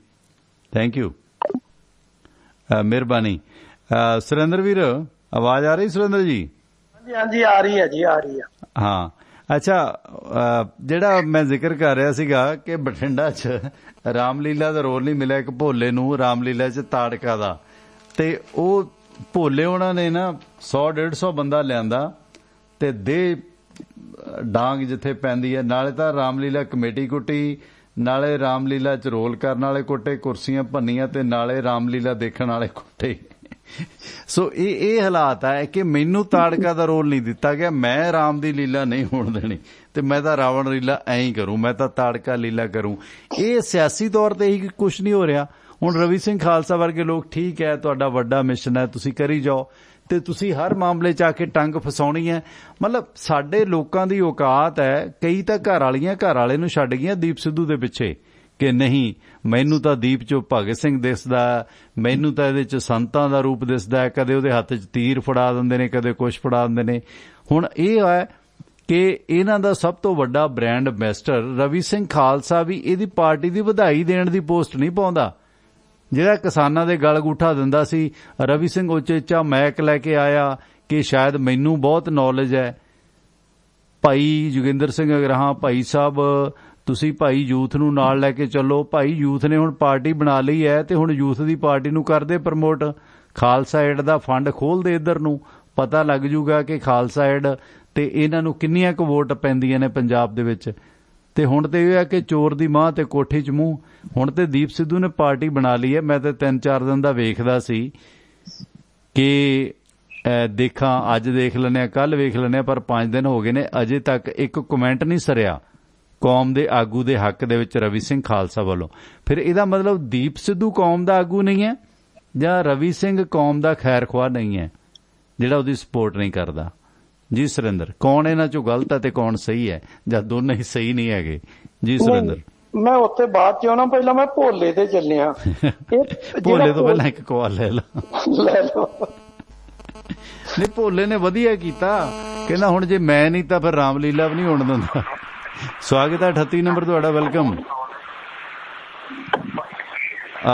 ਥੈਂਕ ਯੂ, ਮਿਹਰਬਾਨੀ। ਸੁਰਿੰਦਰ ਵੀਰ, ਆਵਾਜ਼ ਆ ਰਹੀ ਸੁਰਿੰਦਰ ਜੀ? ਹਾਂਜੀ ਆ ਰਹੀ ਹੈ ਜੀ, ਆ ਰਹੀ ਹੈ। ਹਾਂ ਅੱਛਾ, ਜਿਹੜਾ ਮੈਂ ਜ਼ਿਕਰ ਕਰ ਰਿਹਾ ਸੀਗਾ ਕਿ ਬਠਿੰਡਾ 'ਚ ਰਾਮਲੀਲਾ ਦਾ ਰੋਲ ਨਹੀਂ ਮਿਲਿਆ ਇੱਕ ਭੋਲੇ ਨੂੰ ਰਾਮਲੀਲਾ 'ਚ ਤਾੜਕਾ ਦਾ, ਤੇ ਉਹ ਭੋਲੇ ਉਹਨਾਂ ਨੇ ਨਾ 100-150 ਬੰਦਾ ਲਿਆਂਦਾ ਤੇ ਦੇ ਡਾਂਗ ਜਿੱਥੇ ਪੈਂਦੀ ਹੈ, ਨਾਲੇ ਤਾਂ ਰਾਮਲੀਲਾ ਕਮੇਟੀ ਕੁੱਟੀ, ਨਾਲੇ ਰਾਮਲੀਲਾ 'ਚ ਰੋਲ ਕਰਨ ਵਾਲੇ ਕੁੱਟੇ, ਕੁਰਸੀਆਂ ਭੰਨੀਆਂ, ਤੇ ਨਾਲੇ ਰਾਮਲੀਲਾ ਦੇਖਣ ਵਾਲੇ ਕੁੱਟੇ। ਸੋ ਇਹ ਹਾਲਾਤ ਹੈ ਕਿ ਮੈਨੂੰ ਤਾੜਕਾ ਦਾ ਰੋਲ ਨਹੀਂ ਦਿੱਤਾ ਗਿਆ, ਮੈਂ ਰਾਮ ਦੀ ਲੀਲਾ ਨਹੀਂ ਹੋਣ ਦੇਣੀ ਤੇ ਮੈਂ ਤਾਂ ਰਾਵਣ ਲੀਲਾ ਐਂ ਹੀ ਕਰੂੰ, ਮੈਂ ਤਾਂ ਤਾੜਕਾ ਲੀਲਾ ਕਰੂੰ। ਇਹ ਸਿਆਸੀ ਤੌਰ ਤੇ ਹੀ ਕੁਝ ਨਹੀਂ ਹੋ ਰਿਹਾ। ਹੁਣ ਰਵੀ ਸਿੰਘ ਖਾਲਸਾ ਵਰਗੇ ਲੋਕ, ਠੀਕ ਹੈ ਤੁਹਾਡਾ ਵੱਡਾ ਮਿਸ਼ਨ ਹੈ, ਤੁਸੀਂ ਕਰੀ ਜਾਓ, ਤੇ ਤੁਸੀਂ ਹਰ ਮਾਮਲੇ 'ਚ ਆ ਕੇ ਟੰਗ ਫਸਾਉਣੀ ਹੈ। ਮਤਲਬ ਸਾਡੇ ਲੋਕਾਂ ਦੀ ਔਕਾਤ ਹੈ, ਕਈ ਤਾਂ ਘਰ ਵਾਲੇ ਨੂੰ ਛੱਡ ਗਈਆਂ ਦੀਪ ਸਿੱਧੂ ਦੇ ਪਿੱਛੇ ਕਿ ਨਹੀਂ ਮੈਨੂੰ ਤਾਂ ਦੀਪ 'ਚੋਂ ਭਗਤ ਸਿੰਘ ਦਿਸਦਾ, ਮੈਨੂੰ ਤਾਂ ਇਹਦੇ 'ਚ ਸੰਤਾਂ ਦਾ ਰੂਪ ਦਿਸਦਾ, ਕਦੇ ਉਹਦੇ ਹੱਥ 'ਚ ਤੀਰ ਫੜਾ ਦਿੰਦੇ ਨੇ, ਕਦੇ ਕੁਛ ਫੜਾ ਦਿੰਦੇ ਨੇ। ਹੁਣ ਇਹ ਹੈ ਕਿ ਇਹਨਾਂ ਦਾ ਸਭ ਤੋਂ ਵੱਡਾ ਬ੍ਰਾਂਡ ਐਂਬੈਸਡਰ ਰਵੀ ਸਿੰਘ ਖਾਲਸਾ ਵੀ ਇਹਦੀ ਪਾਰਟੀ ਦੀ ਵਧਾਈ ਦੇਣ ਦੀ ਪੋਸਟ ਨਹੀਂ ਪਾਉਂਦਾ। ਜਿਹੜਾ ਕਿਸਾਨਾਂ ਦੇ ਗਲ ਗੂਠਾ ਦਿੰਦਾ ਸੀ, ਰਵੀ ਸਿੰਘ ਉਚੇਚਾ ਮੈਕ ਲੈ ਕੇ ਆਇਆ ਕਿ ਸ਼ਾਇਦ ਮੈਨੂੰ ਬਹੁਤ ਨੌਲੇਜ ਹੈ। ਭਾਈ ਜੋਗਿੰਦਰ ਸਿੰਘ ਅਗਰਾਹਾਂ, ਭਾਈ ਸਾਹਿਬ ਤੁਸੀਂ ਭਾਈ ਯੂਥ ਨੂੰ ਨਾਲ ਲੈ ਕੇ ਚੱਲੋ। ਭਾਈ ਯੂਥ ਨੇ ਹੁਣ ਪਾਰਟੀ ਬਣਾ ਲਈ ਹੈ ਤੇ ਹੁਣ ਯੂਥ ਦੀ ਪਾਰਟੀ ਨੂੰ ਕਰਦੇ ਪ੍ਰਮੋਟ। ਖਾਲਸਾ ਏਡ ਦਾ ਫੰਡ ਖੋਲਦੇ ਇੱਧਰ ਨੂੰ, ਪਤਾ ਲੱਗ ਜੂਗਾ ਕਿ ਖਾਲਸਾ ਏਡ ਤੇ ਇਹਨਾਂ ਨੂੰ ਕਿੰਨੀਆਂ ਕੁ ਵੋਟ ਪੈਂਦੀਆਂ ਨੇ ਪੰਜਾਬ ਦੇ ਵਿੱਚ। ਤੇ ਹੁਣ ਤੇ ਇਹ ਹੈ ਕਿ ਚੋਰ ਦੀ ਮਾਂ ਤੇ ਕੋਠੀ 'ਚ ਮੂੰਹ। ਹੁਣ ਤੇ ਦੀਪ ਸਿੱਧੂ ਨੇ ਪਾਰਟੀ ਬਣਾ ਲਈ ਹੈ। ਮੈਂ ਤੇ 3-4 ਦਿਨ ਦਾ ਵੇਖਦਾ ਸੀ ਕਿ ਦੇਖਾਂ, ਅੱਜ ਦੇਖ ਲੈਂਦੇ, ਕੱਲ ਵੇਖ ਲੈਂਦੇ, ਪਰ 5 ਦਿਨ ਹੋ ਗਏ ਨੇ, ਅਜੇ ਤੱਕ ਇੱਕ ਕਮੈਂਟ ਨਹੀਂ ਸਰਿਆ ਕੌਮ ਦੇ ਆਗੂ ਦੇ ਹੱਕ ਦੇ ਵਿੱਚ ਰਵੀ ਸਿੰਘ ਖਾਲਸਾ ਵੱਲੋਂ। ਫਿਰ ਇਹਦਾ ਮਤਲਬ ਦੀਪ ਸਿੱਧੂ ਕੌਮ ਦਾ ਆਗੂ ਨਹੀਂ ਹੈ ਜਾਂ ਰਵੀ ਸਿੰਘ ਕੌਮ ਦਾ ਖੈਰ ਖੁਆਹ ਨਹੀਂ ਹੈ ਜਿਹੜਾ ਉਹਦੀ ਸਪੋਰਟ ਨਹੀਂ ਕਰਦਾ? ਜੀ ਸੁਰਿੰਦਰ, ਕੌਣ ਇਹਨਾਂ ਚੋਂ ਗਲਤ ਹੈ ਤੇ ਕੌਣ ਸਹੀ ਹੈ, ਜਾਂ ਦੋਨੇ ਹੀ ਸਹੀ ਨਹੀਂ ਹੈਗੇ? ਜੀ ਸੁਰਿੰਦਰ, ਮੈਂ ਉੱਥੇ ਬਾਅਦ ਚ ਆਉਣਾ, ਪਹਿਲਾਂ ਮੈਂ ਭੋਲੇ ਤੇ ਚੱਲਿਆ। ਭੋਲੇ ਤੋਂ ਪਹਿਲਾਂ ਇੱਕ ਕਵਾਲ ਲੈ ਲਓ। ਨਹੀਂ, ਭੋਲੇ ਨੇ ਵਧੀਆ ਕੀਤਾ, ਕਹਿੰਦਾ ਹੁਣ ਜੇ ਮੈਂ ਨਹੀਂ ਤਾਂ ਫਿਰ ਰਾਮਲੀਲਾ ਵੀ ਨਹੀਂ ਹੋਣ ਦਿੰਦਾ। ਸਵਾਗਤ ਹੈ, 38 ਨੰਬਰ ਤੁਹਾਡਾ, ਵੈਲਕਮ।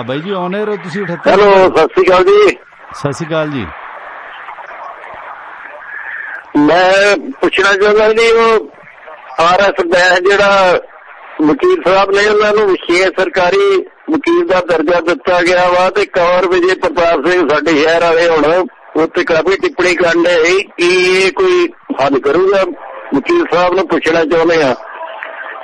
ਬਾਈ ਜੀ ਆਨ 에ਅਰ ਹੋ ਤੁਸੀਂ? 38। ਹੈਲੋ, ਸਤਿ ਸ਼੍ਰੀ ਅਕਾਲ ਜੀ। ਸਤਿ ਸ਼੍ਰੀ ਅਕਾਲ ਜੀ। ਮੈਂ ਪੁੱਛਣਾ ਚਾਹੁੰਦਾ ਜੀ, ਉਹ RS ਬੈਂਸ ਜਿਹੜਾ ਵਕੀਲ ਸਾਹਿਬ ਨੇ ਉਹਨਾਂ ਨੂੰ ਵਿਸ਼ੇਸ਼ ਸਰਕਾਰੀ ਵਕੀਲ ਦਾ ਦਰਜਾ ਦਿੱਤਾ ਗਿਆ ਵਾ, ਤੇ ਕੰਵਰ ਵਿਜੇ ਪ੍ਰਤਾਪ ਸਿੰਘ ਸਾਡੇ ਸ਼ਹਿਰ ਵਾਲੇ ਹੁਣ ਉੱਥੇ ਕਾਫੀ ਟਿੱਪਣੀ ਕਰਨ ਡਏ ਕਿ ਇਹ ਕੋਈ ਹੱਲ ਕਰੂਗਾ? ਵਕੀਲ ਸਾਹਿਬ ਨੂੰ ਪੁੱਛਣਾ ਚਾਹੁੰਦੇ ਆ,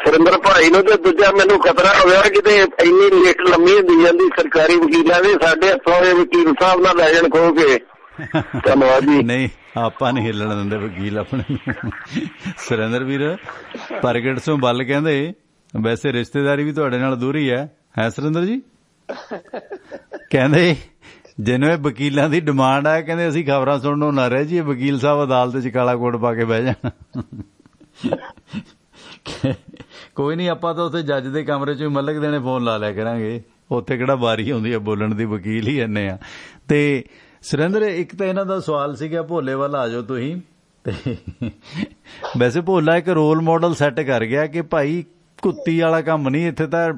ਸੁਰਿੰਦਰ ਭਾਈ ਨੂੰ। ਤੇ ਦੂਜਾ ਮੈਨੂੰ ਖਤਰਾ ਹੋ ਗਿਆ ਕਿਤੇ ਇੰਨੀ ਲਿਸਟ ਲੰਮੀ ਹੁੰਦੀ ਜਾਂਦੀ ਸਰਕਾਰੀ ਵਕੀਲਾਂ ਦੀ, ਸਾਡੇ ਹੱਥੋਂ ਇਹ ਵਕੀਲ ਸਾਹਿਬ ਨਾਲ ਲੈ ਜਾਣ ਖੋ ਕੇ। ਧੰਨਵਾਦ ਜੀ। ਨਹੀਂ, ਆਪਾਂ ਨਹੀਂ ਹਿੱਲਣ ਦਿੰਦੇ ਵਕੀਲ ਆਪਣੇ ਨੂੰ। ਸੁਰਿੰਦਰ ਵੀਰ, ਪ੍ਰਗਟ ਤੋਂ ਬੱਲ ਕਹਿੰਦੇ ਵੈਸੇ ਰਿਸ਼ਤੇਦਾਰੀ ਵੀ ਤੁਹਾਡੇ ਨਾਲ ਦੂਰੀ ਹੈ ਸੁਰਿੰਦਰ ਜੀ? ਕਹਿੰਦੇ ਜਿਹਨੂੰ ਇਹ ਵਕੀਲਾਂ ਦੀ ਡਿਮਾਂਡ ਆ, ਕਹਿੰਦੇ ਅਸੀਂ ਖਬਰਾਂ ਸੁਣਨੋਂ ਨਾ ਰਹਿ ਜਾਈਏ, ਵਕੀਲ ਸਾਹਿਬ ਅਦਾਲਤ 'ਚ ਕਾਲਾ ਕੋਟ ਪਾ ਕੇ ਬਹਿ ਜਾਣ। ਕੋਈ ਨਹੀਂ, ਆਪਾਂ ਤਾਂ ਉੱਥੇ ਜੱਜ ਦੇ ਕਮਰੇ 'ਚ ਵੀ ਮਲਕ ਦੇਣੇ ਫੋਨ ਲਾ ਲਿਆ ਕਰਾਂਗੇ, ਉੱਥੇ ਕਿਹੜਾ ਵਾਰੀ ਆਉਂਦੀ ਹੈ ਬੋਲਣ ਦੀ, ਵਕੀਲ ਹੀ ਇੰਨੇ ਆ। ਤੇ ਸੁਰਿੰਦਰ, ਇੱਕ ਤਾਂ ਇਹਨਾਂ ਦਾ ਸਵਾਲ ਸੀਗਾ, ਭੋਲੇ ਵੱਲ ਆ ਜਾਓ ਤੁਸੀਂ। ਤੇ ਵੈਸੇ ਭੋਲਾ ਇੱਕ ਰੋਲ ਮਾਡਲ ਸੈੱਟ ਕਰ ਗਿਆ ਕਿ ਭਾਈ ਕੁੱਤੀ ਵਾਲਾ ਕੰਮ ਨਹੀਂ, ਇੱਥੇ ਤਾਂ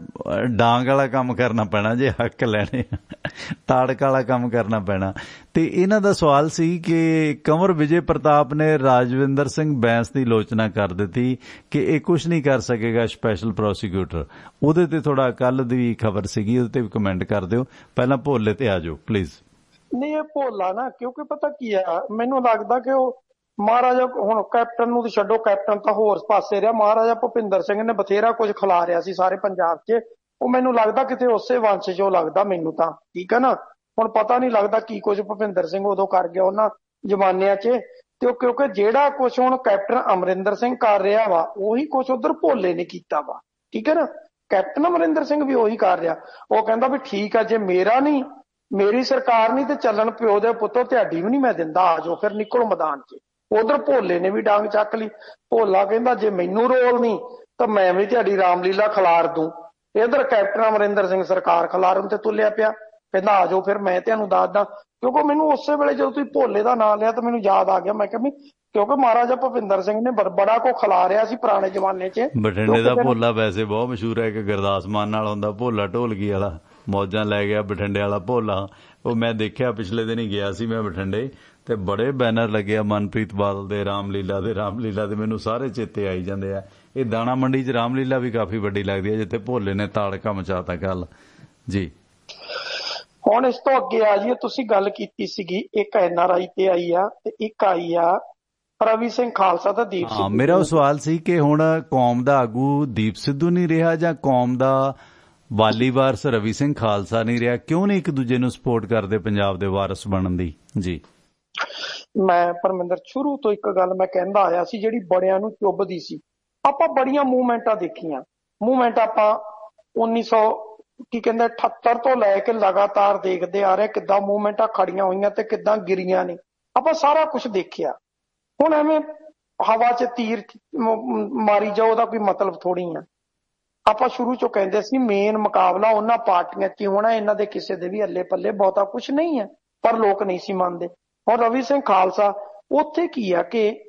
ਡਾਂਗ ਵਾਲਾ ਕੰਮ ਕਰਨਾ ਪੈਣਾ ਜੇ ਹੱਕ ਲੈਣੇ, ਤਾੜਕ ਵਾਲਾ ਕੰਮ ਕਰਨਾ ਪੈਣਾ। ਤੇ ਇਹਨਾਂ ਦਾ ਸਵਾਲ ਸੀ ਕਿ ਕੰਵਰ ਵਿਜੇ ਪ੍ਰਤਾਪ ਨੇ ਰਾਜਵਿੰਦਰ ਸਿੰਘ ਬੈਂਸ ਦੀ ਆਲੋਚਨਾ ਕਰ ਦਿੱਤੀ ਕਿ ਇਹ ਕੁਝ ਨਹੀਂ ਕਰ ਸਕੇਗਾ ਸਪੈਸ਼ਲ ਪ੍ਰੋਸੀਕਿਊਟਰ। ਉਹਦੇ ਤੇ ਥੋੜਾ ਕੱਲ ਦੀ ਖਬਰ ਸੀਗੀ, ਉਹਦੇ ਤੇ ਵੀ ਕਮੈਂਟ ਕਰ ਦਿਓ। ਪਹਿਲਾਂ ਭੋਲੇ ਤੇ ਆ ਜਾਓ ਪਲੀਜ਼। ਨਹੀਂ, ਇਹ ਭੋਲਾ ਨਾ, ਕਿਉਂਕਿ ਪਤਾ ਕੀ ਆ, ਮੈਨੂੰ ਲੱਗਦਾ ਕਿ ਉਹ ਮਹਾਰਾਜਾ, ਹੁਣ ਕੈਪਟਨ ਨੂੰ ਛੱਡੋ, ਕੈਪਟਨ ਤਾਂ ਹੋਰ ਪਾਸੇ ਰਿਹਾ, ਮਹਾਰਾਜਾ ਭੁਪਿੰਦਰ ਸਿੰਘ ਨੇ ਬਥੇਰਾ ਕੁਝ ਖਿਲਾ ਰਿਹਾ ਸੀ ਸਾਰੇ ਪੰਜਾਬ 'ਚ। ਉਹ ਮੈਨੂੰ ਲੱਗਦਾ ਕਿਤੇ ਉਸੇ ਵੰਸ਼ 'ਚੋਂ ਲੱਗਦਾ ਮੈਨੂੰ ਤਾਂ, ਠੀਕ ਹੈ ਨਾ। ਹੁਣ ਪਤਾ ਨਹੀਂ ਲੱਗਦਾ ਕੀ ਕੁਝ ਭੁਪਿੰਦਰ ਸਿੰਘ ਉਦੋਂ ਕਰ ਗਿਆ ਉਹਨਾਂ ਜ਼ਮਾਨਿਆਂ 'ਚ। ਤੇ ਉਹ ਕਿਉਂਕਿ ਜਿਹੜਾ ਕੁਝ ਹੁਣ ਕੈਪਟਨ ਅਮਰਿੰਦਰ ਸਿੰਘ ਕਰ ਰਿਹਾ ਵਾ, ਉਹੀ ਕੁਝ ਉਧਰ ਭੋਲੇ ਨੇ ਕੀਤਾ ਵਾ, ਠੀਕ ਹੈ ਨਾ। ਕੈਪਟਨ ਅਮਰਿੰਦਰ ਸਿੰਘ ਵੀ ਉਹੀ ਕਰ ਰਿਹਾ। ਉਹ ਕਹਿੰਦਾ ਵੀ ਠੀਕ ਆ, ਜੇ ਮੇਰਾ ਨਹੀਂ, ਮੇਰੀ ਸਰਕਾਰ ਨਹੀਂ ਤੇ ਚੱਲਣ ਪਿਓ ਦੇ ਪੁੱਤੋ ਤੁਹਾਡੀ ਵੀ ਨਹੀਂ ਮੈਂ ਦਿੰਦਾ, ਆ ਜਾਓ ਫਿਰ ਨਿਕਲੋ ਮੈਦਾਨ 'ਚ। ਉਧਰ ਭੋਲੇ ਨੇ ਵੀ ਡਾਂਗ ਚੱਕ ਲਈ। ਭੋਲਾ ਕਹਿੰਦਾ ਜੇ ਮੈਨੂੰ ਰੋਲ ਨਹੀਂ ਤਾਂ ਮੈਂ ਵੀ ਤੁਹਾਡੀ ਰਾਮਲੀਲਾ ਖਿਲਾਰ ਦੂੰ। ਇਧਰ ਕੈਪਟਨ ਅਮਰਿੰਦਰ ਸਿੰਘ ਸਰਕਾਰ ਖਿਲਾਰਨ ਤੇ ਤੁਲਿਆ ਪਿਆ, ਕਹਿੰਦਾ ਆ ਜਾਓ ਫਿਰ ਮੈਂ ਤੁਹਾਨੂੰ ਦੱਸਦਾ। ਕਿਉਂਕਿ ਮੈਨੂੰ ਉਸੇ ਵੇਲੇ ਜਦੋਂ ਤੁਸੀਂ ਭੋਲੇ ਦਾ ਨਾਂ ਲਿਆ ਤਾਂ ਮੈਨੂੰ ਯਾਦ ਆ ਗਿਆ, ਮੈਂ ਕਿਹਾ ਵੀ ਕਿਉਂਕਿ ਮਹਾਰਾਜਾ ਭੁਪਿੰਦਰ ਸਿੰਘ ਨੇ ਬੜਾ ਕੋ ਖਿਲਾ ਰਿਹਾ ਸੀ ਪੁਰਾਣੇ ਜ਼ਮਾਨੇ 'ਚ। ਬਠਿੰਡੇ ਦਾ ਭੋਲਾ ਵੈਸੇ ਬਹੁਤ ਮਸ਼ਹੂਰ ਹੈ ਕਿ ਗੁਰਦਾਸ ਮਾਨ ਨਾਲ ਹੁੰਦਾ, ਭੋਲਾ ਢੋਲਕੀ ਵਾਲਾ। ਮੌਜਾਂ ਲੈ ਗਿਆ ਬਠਿੰਡੇ ਵਾਲਾ ਭੋਲਾ। ਉਹ ਮੈਂ ਦੇਖਿਆ, ਪਿਛਲੇ ਦਿਨ ਹੀ ਗਿਆ ਸੀ ਮੈਂ ਬਠਿੰਡੇ, ਤੇ ਬੜੇ ਬੈਨਰ ਲੱਗੇ ਆ ਮਨਪ੍ਰੀਤ ਬਾਦਲ ਦੇ ਰਾਮਲੀਲਾ ਦੇ, ਮੈਨੂੰ ਸਾਰੇ ਚੇਤੇ ਆਈ ਜਾਂਦੇ ਆ। ਇਹ ਦਾਣਾ ਮੰਡੀ 'ਚ ਰਾਮਲੀਲਾ ਵੀ ਕਾਫੀ ਵੱਡੀ ਲੱਗਦੀ ਹੈ, ਜਿੱਥੇ ਭੋਲੇ ਨੇ ਤਾੜਕਾ ਮਚਾਤਾ ਕੱਲ ਜੀ। ਹੁਣ ਇਸ ਤੋਂ ਅੱਗੇ ਆ ਜੀ, ਤੁਸੀਂ ਗੱਲ ਕੀਤੀ ਸੀਗੀ ਇੱਕ NRI ਤੇ ਆਈ ਆ ਤੇ ਇੱਕ ਆਈ ਆ ਰਵੀ ਸਿੰਘ ਖਾਲਸਾ ਦਾ ਦੀਪ ਸਿੱਧੂ। ਮੇਰਾ ਉਹ ਸਵਾਲ ਸੀ ਕਿ ਹੁਣ ਕੌਮ ਦਾ ਆਗੂ ਦੀਪ ਸਿੱਧੂ ਨਹੀਂ ਰਿਹਾ ਜਾਂ ਕੌਮ ਦਾ ਵਾਲੀ ਵਾਰਸ ਰਵੀ ਸਿੰਘ ਖਾਲਸਾ ਨਹੀਂ ਰਿਹਾ? ਕਿਉਂ ਨਹੀਂ ਇੱਕ ਦੂਜੇ ਨੂੰ ਸਪੋਰਟ ਕਰਦੇ ਪੰਜਾਬ ਦੇ ਵਾਰਸ ਬਣਨ ਦੀ? ਜੀ ਮੈਂ ਪਰਮਿੰਦਰ ਸ਼ੁਰੂ ਤੋਂ ਇੱਕ ਗੱਲ ਮੈਂ ਕਹਿੰਦਾ ਆਇਆ ਸੀ, ਜਿਹੜੀ ਬੜਿਆਂ ਨੂੰ ਚੁੱਭਦੀ ਸੀ। ਆਪਾਂ ਬੜੀਆਂ ਮੂਵਮੈਂਟਾਂ ਦੇਖੀਆਂ, ਮੂਵਮੈਂਟ ਆਪਾਂ 1978 ਤੋਂ ਲੈ ਕੇ ਲਗਾਤਾਰ ਦੇਖਦੇ ਆ ਰਹੇ, ਕਿੱਦਾਂ ਮੂਵਮੈਂਟਾਂ ਖੜੀਆਂ ਹੋਈਆਂ ਤੇ ਕਿੱਦਾਂ ਗਿਰੀਆਂ ਨੇ। ਆਪਾਂ ਸਾਰਾ ਕੁਝ ਦੇਖਿਆ। ਹੁਣ ਐਵੇਂ ਹਵਾ 'ਚ ਤੀਰ ਮਾਰੀ ਜਾਓ, ਉਹਦਾ ਕੋਈ ਮਤਲਬ ਥੋੜੀ ਆ। ਆਪਾਂ ਸ਼ੁਰੂ ਚੋਂ ਕਹਿੰਦੇ ਸੀ ਮੇਨ ਮੁਕਾਬਲਾ ਉਹਨਾਂ ਪਾਰਟੀਆਂ 'ਚ ਹੋਣਾ, ਇਹਨਾਂ ਦੇ ਕਿਸੇ ਦੇ ਵੀ ਅੱਲੇ ਪੱਲੇ ਬਹੁਤਾ ਕੁਝ ਨਹੀਂ ਹੈ, ਪਰ ਲੋਕ ਨਹੀਂ ਸੀ ਮੰਨਦੇ। ਹੁਣ ਰਵੀ ਸਿੰਘ ਖਾਲਸਾ ਉੱਥੇ ਕੀ ਆ ਕਿ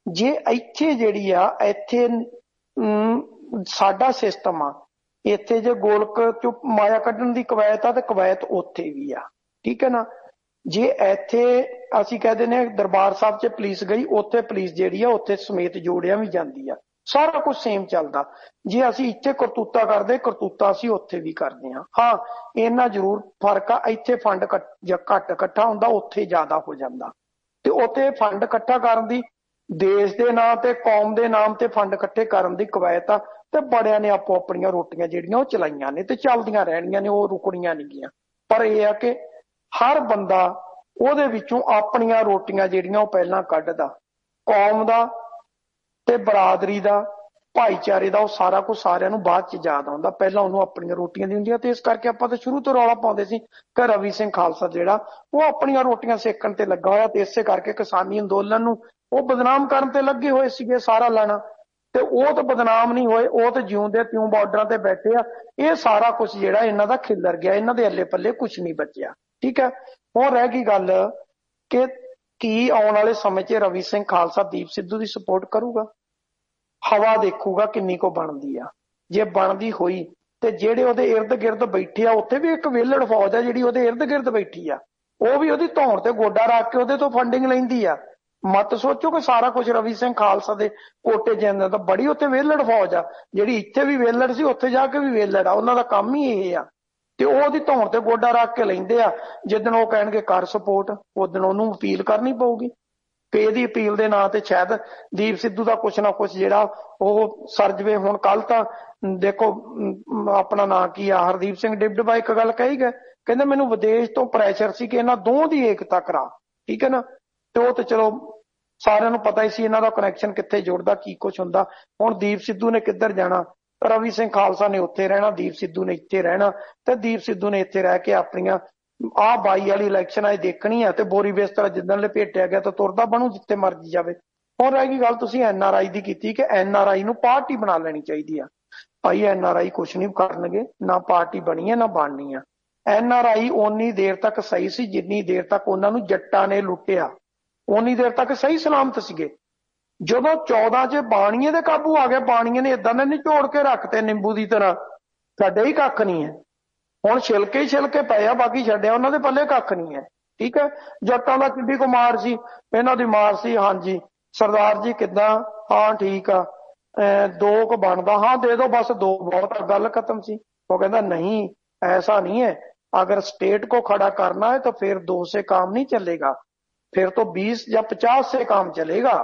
ਜੇ ਇੱਥੇ ਜਿਹੜੀ ਆ, ਇੱਥੇ ਸਾਡਾ ਸਿਸਟਮ ਆ, ਇੱਥੇ ਜੇ ਗੋਲਕ ਚੋਂ ਮਾਇਆ ਕੱਢਣ ਦੀ ਕਵਾਇਤ ਆ ਤੇ ਕਵਾਇਤ ਉੱਥੇ ਵੀ ਆ, ਠੀਕ ਹੈ ਨਾ। ਜੇ ਇੱਥੇ ਅਸੀਂ ਕਹਿ ਦਿੰਦੇ ਹਾਂ ਦਰਬਾਰ ਸਾਹਿਬ 'ਚ ਪੁਲਿਸ ਗਈ, ਉੱਥੇ ਪੁਲਿਸ ਜਿਹੜੀ ਆ ਉੱਥੇ ਸਮੇਤ ਜੋੜਿਆਂ ਵੀ ਜਾਂਦੀ ਆ, ਸਾਰਾ ਕੁਝ ਸੇਮ ਚੱਲਦਾ। ਜੇ ਅਸੀਂ ਇੱਥੇ ਕਰਤੂਤਾ ਕਰਦੇ, ਕਰਤੂਤਾ ਅਸੀਂ ਉੱਥੇ ਵੀ ਕਰਦੇ ਹਾਂ। ਹਾਂ, ਇੰਨਾ ਜ਼ਰੂਰ ਫਰਕ ਆ, ਇੱਥੇ ਫੰਡ ਘੱਟ ਇਕੱਠਾ ਹੁੰਦਾ, ਉੱਥੇ ਜ਼ਿਆਦਾ ਹੋ ਜਾਂਦਾ। ਤੇ ਉੱਥੇ ਫੰਡ ਇਕੱਠਾ ਕਰਨ ਦੀ, ਦੇਸ਼ ਦੇ ਨਾਂ ਤੇ ਕੌਮ ਦੇ ਨਾਮ ਤੇ ਫੰਡ ਇਕੱਠੇ ਕਰਨ ਦੀ ਕਵਾਇਤ ਆ, ਤੇ ਬੜਿਆਂ ਨੇ ਆਪੋ ਆਪਣੀਆਂ ਰੋਟੀਆਂ ਜਿਹੜੀਆਂ ਉਹ ਚਲਾਈਆਂ ਨੇ ਤੇ ਚੱਲਦੀਆਂ ਰਹਿਣੀਆਂ ਨੇ, ਉਹ ਰੁਕਣੀਆਂ ਨਹੀਂ ਗੀਆਂ। ਪਰ ਇਹ ਆ ਕਿ ਹਰ ਬੰਦਾ ਉਹਦੇ ਵਿੱਚੋਂ ਆਪਣੀਆਂ ਰੋਟੀਆਂ ਜਿਹੜੀਆਂ ਉਹ ਪਹਿਲਾਂ ਕੱਢਦਾ, ਕੌਮ ਦਾ ਤੇ ਬਰਾਦਰੀ ਦਾ, ਭਾਈਚਾਰੇ ਦਾ, ਉਹ ਸਾਰਾ ਕੁਝ ਸਾਰਿਆਂ ਨੂੰ ਬਾਅਦ 'ਚ ਯਾਦ ਆਉਂਦਾ, ਪਹਿਲਾਂ ਉਹਨੂੰ ਆਪਣੀਆਂ ਰੋਟੀਆਂ ਦੀ ਹੁੰਦੀਆਂ। ਤੇ ਇਸ ਕਰਕੇ ਆਪਾਂ ਤਾਂ ਸ਼ੁਰੂ ਤੋਂ ਰੌਲਾ ਪਾਉਂਦੇ ਸੀ ਕਿ ਰਵੀ ਸਿੰਘ ਖਾਲਸਾ ਜਿਹੜਾ ਉਹ ਆਪਣੀਆਂ ਰੋਟੀਆਂ ਸੇਕਣ ਤੇ ਲੱਗਾ ਹੋਇਆ, ਤੇ ਇਸੇ ਕਰਕੇ ਕਿਸਾਨੀ ਅੰਦੋਲਨ ਨੂੰ ਉਹ ਬਦਨਾਮ ਕਰਨ ਤੇ ਲੱਗੇ ਹੋਏ ਸੀਗੇ ਸਾਰਾ ਲੈਣਾ। ਤੇ ਉਹ ਤਾਂ ਬਦਨਾਮ ਨਹੀਂ ਹੋਏ, ਉਹ ਤਾਂ ਜਿਉਂਦੇ ਤਿਉਂ ਬਾਰਡਰਾਂ ਤੇ ਬੈਠੇ ਆ। ਇਹ ਸਾਰਾ ਕੁਝ ਜਿਹੜਾ ਇਹਨਾਂ ਦਾ ਖਿੱਲਰ ਗਿਆ, ਇਹਨਾਂ ਦੇ ਅੱਲੇ ਪੱਲੇ ਕੁਝ ਨਹੀਂ ਬਚਿਆ, ਠੀਕ ਹੈ। ਹੁਣ ਰਹਿ ਗਈ ਗੱਲ ਕਿ ਕੀ ਆਉਣ ਵਾਲੇ ਸਮੇਂ 'ਚ ਰਵੀ ਸਿੰਘ ਖਾਲਸਾ ਦੀਪ ਸਿੱਧੂ ਦੀ ਸਪੋਰਟ ਕਰੂਗਾ? ਹਵਾ ਦੇਖੂਗਾ ਕਿੰਨੀ ਕੋ ਬਣਦੀ ਆ। ਜੇ ਬਣਦੀ ਹੋਈ ਤੇ ਜਿਹੜੇ ਉਹਦੇ ਇਰਦ ਗਿਰਦ ਬੈਠੇ ਆ, ਉੱਥੇ ਵੀ ਇੱਕ ਵਿਹਲੜ ਫੌਜ ਆ ਜਿਹੜੀ ਉਹਦੇ ਇਰਦ ਗਿਰਦ ਬੈਠੀ ਆ, ਉਹ ਵੀ ਉਹਦੀ ਧੌਣ ਤੇ ਗੋਡਾ ਰੱਖ ਕੇ ਉਹਦੇ ਤੋਂ ਫੰਡਿੰਗ ਲੈਂਦੀ ਆ। ਮਤ ਸੋਚੋ ਕਿ ਸਾਰਾ ਕੁਝ ਰਵੀ ਸਿੰਘ ਖਾਲਸਾ ਦੇ ਕੋਟੇ ਜਾਂਦਾ, ਤਾਂ ਬੜੀ ਉੱਥੇ ਵਿਹਲੜ ਫੌਜ ਆ ਜਿਹੜੀ ਇੱਥੇ ਵੀ ਵਿਹਲੜ ਸੀ, ਉੱਥੇ ਜਾ ਕੇ ਵੀ ਵਿਹਲੜ ਆ। ਉਹਨਾਂ ਦਾ ਕੰਮ ਹੀ ਇਹ ਆ, ਤੇ ਉਹ ਉਹਦੀ ਧੌਣ ਤੇ ਗੋਡਾ ਰੱਖ ਕੇ ਲੈਂਦੇ ਆ। ਜਿੱਦਣ ਉਹ ਕਹਿਣਗੇ ਕਰ ਸਪੋਰਟ, ਉਦਣ ਉਹਨੂੰ ਅਪੀਲ ਕਰਨੀ ਪਊਗੀ। ਤੇ ਇਹਦੀ ਅਪੀਲ ਦੇ ਨਾਂ ਤੇ ਸ਼ਾਇਦ ਦੀਪ ਸਿੱਧੂ ਦਾ ਕੁਛ ਨਾ ਕੁਛ ਜਿਹੜਾ ਉਹ ਸਰ ਜਵੇ। ਹੁਣ ਕੱਲ ਤਾਂ ਦੇਖੋ ਆਪਣਾ ਨਾਂ ਕੀ ਆ, ਹਰਦੀਪ ਸਿੰਘ ਡਿਬਡਬਾ ਇੱਕ ਗੱਲ ਕਹੀ ਗਏ, ਕਹਿੰਦੇ ਮੈਨੂੰ ਵਿਦੇਸ਼ ਤੋਂ ਪ੍ਰੈਸ਼ਰ ਸੀ ਕਿ ਇਹਨਾਂ ਦੋਹਾਂ ਦੀ ਏਕਤਾ ਕਰਾ, ਠੀਕ ਹੈ ਨਾ। ਤੇ ਉਹ ਤੇ ਚਲੋ ਸਾਰਿਆਂ ਨੂੰ ਪਤਾ ਹੀ ਸੀ ਇਹਨਾਂ ਦਾ ਕਨੈਕਸ਼ਨ ਕਿੱਥੇ ਜੁੜਦਾ, ਕੀ ਕੁਛ ਹੁੰਦਾ। ਹੁਣ ਦੀਪ ਸਿੱਧੂ ਨੇ ਕਿੱਧਰ ਜਾਣਾ, ਰਵੀ ਸਿੰਘ ਖਾਲਸਾ ਨੇ ਉੱਥੇ ਰਹਿਣਾ, ਦੀਪ ਸਿੱਧੂ ਨੇ ਇੱਥੇ ਰਹਿਣਾ। ਤੇ ਦੀਪ ਸਿੱਧੂ ਨੇ ਇੱਥੇ ਰਹਿ ਕੇ ਆਪਣੀਆਂ 22 ਵਾਲੀ ਇਲੈਕਸ਼ਨ ਅੱਜ ਦੇਖਣੀ ਆ, ਤੇ ਬੋਰੀ ਬਿਸਤਰਾ ਜਿੱਦਣ ਲਪੇਟਿਆ ਗਿਆ ਤਾਂ ਤੁਰਦਾ ਬਣੂ ਜਿੱਥੇ ਮਰਜੀ ਜਾਵੇ। ਹੁਣ ਰਹਿ ਗਈ ਗੱਲ ਤੁਸੀਂ NRI ਦੀ ਕੀਤੀ ਕਿ NRI ਨੂੰ ਪਾਰਟੀ ਬਣਾ ਲੈਣੀ ਚਾਹੀਦੀ ਆ। ਭਾਈ NRI ਕੁਛ ਨਹੀਂ ਕਰਨਗੇ, ਨਾ ਪਾਰਟੀ ਬਣੀ ਹੈ ਨਾ ਬਣਨੀ ਆ। NRI ਓਨੀ ਦੇਰ ਤੱਕ ਸਹੀ ਸੀ ਜਿੰਨੀ ਦੇਰ ਤੱਕ ਉਹਨਾਂ ਨੂੰ ਜੱਟਾਂ ਨੇ ਲੁੱਟਿਆ, ਓਨੀ ਦੇਰ ਤੱਕ ਸਹੀ ਸਲਾਮਤ ਸੀਗੇ। ਜਦੋਂ 14 'ਚ ਬਾਣੀਏ ਦੇ ਕਾਬੂ ਆ ਗਏ, ਬਾਣੀਏ ਨੇ ਏਦਾਂ ਦੇ ਨਿਚੋੜ ਕੇ ਰੱਖਤੇ ਨਿੰਬੂ ਦੀ ਤਰ੍ਹਾਂ, ਸਾਡੇ ਹੀ ਕੱਖ ਨਹੀਂ ਹੈ। ਹੁਣ ਛਿਲਕੇ ਹੀ ਛਿਲਕੇ ਪਏ ਆ, ਬਾਕੀ ਛੱਡਿਆ ਉਹਨਾਂ ਦੇ ਪੱਲੇ ਕੱਖ ਨਹੀਂ ਹੈ, ਠੀਕ ਹੈ। ਜੱਟਾਂ ਦਾ ਕਿੱਡੀ ਕੋ ਮਾਰ ਸੀ, ਇਹਨਾਂ ਦੀ ਮਾਰ ਸੀ। ਹਾਂਜੀ ਸਰਦਾਰ ਜੀ ਕਿੱਦਾਂ, ਹਾਂ ਠੀਕ ਆ, 2 ਕੁ ਬਣਦਾ, ਹਾਂ ਦੇ ਦੋ ਬਸ 2 ਬਹੁਤ ਆ, ਗੱਲ ਖਤਮ ਸੀ। ਉਹ ਕਹਿੰਦਾ ਨਹੀਂ ऐसा नहीं है, अगर स्टेट को खड़ा करना है तो फिर 2 से काम नहीं चलेगा, फिर तो 20 या 50 से काम चलेगा,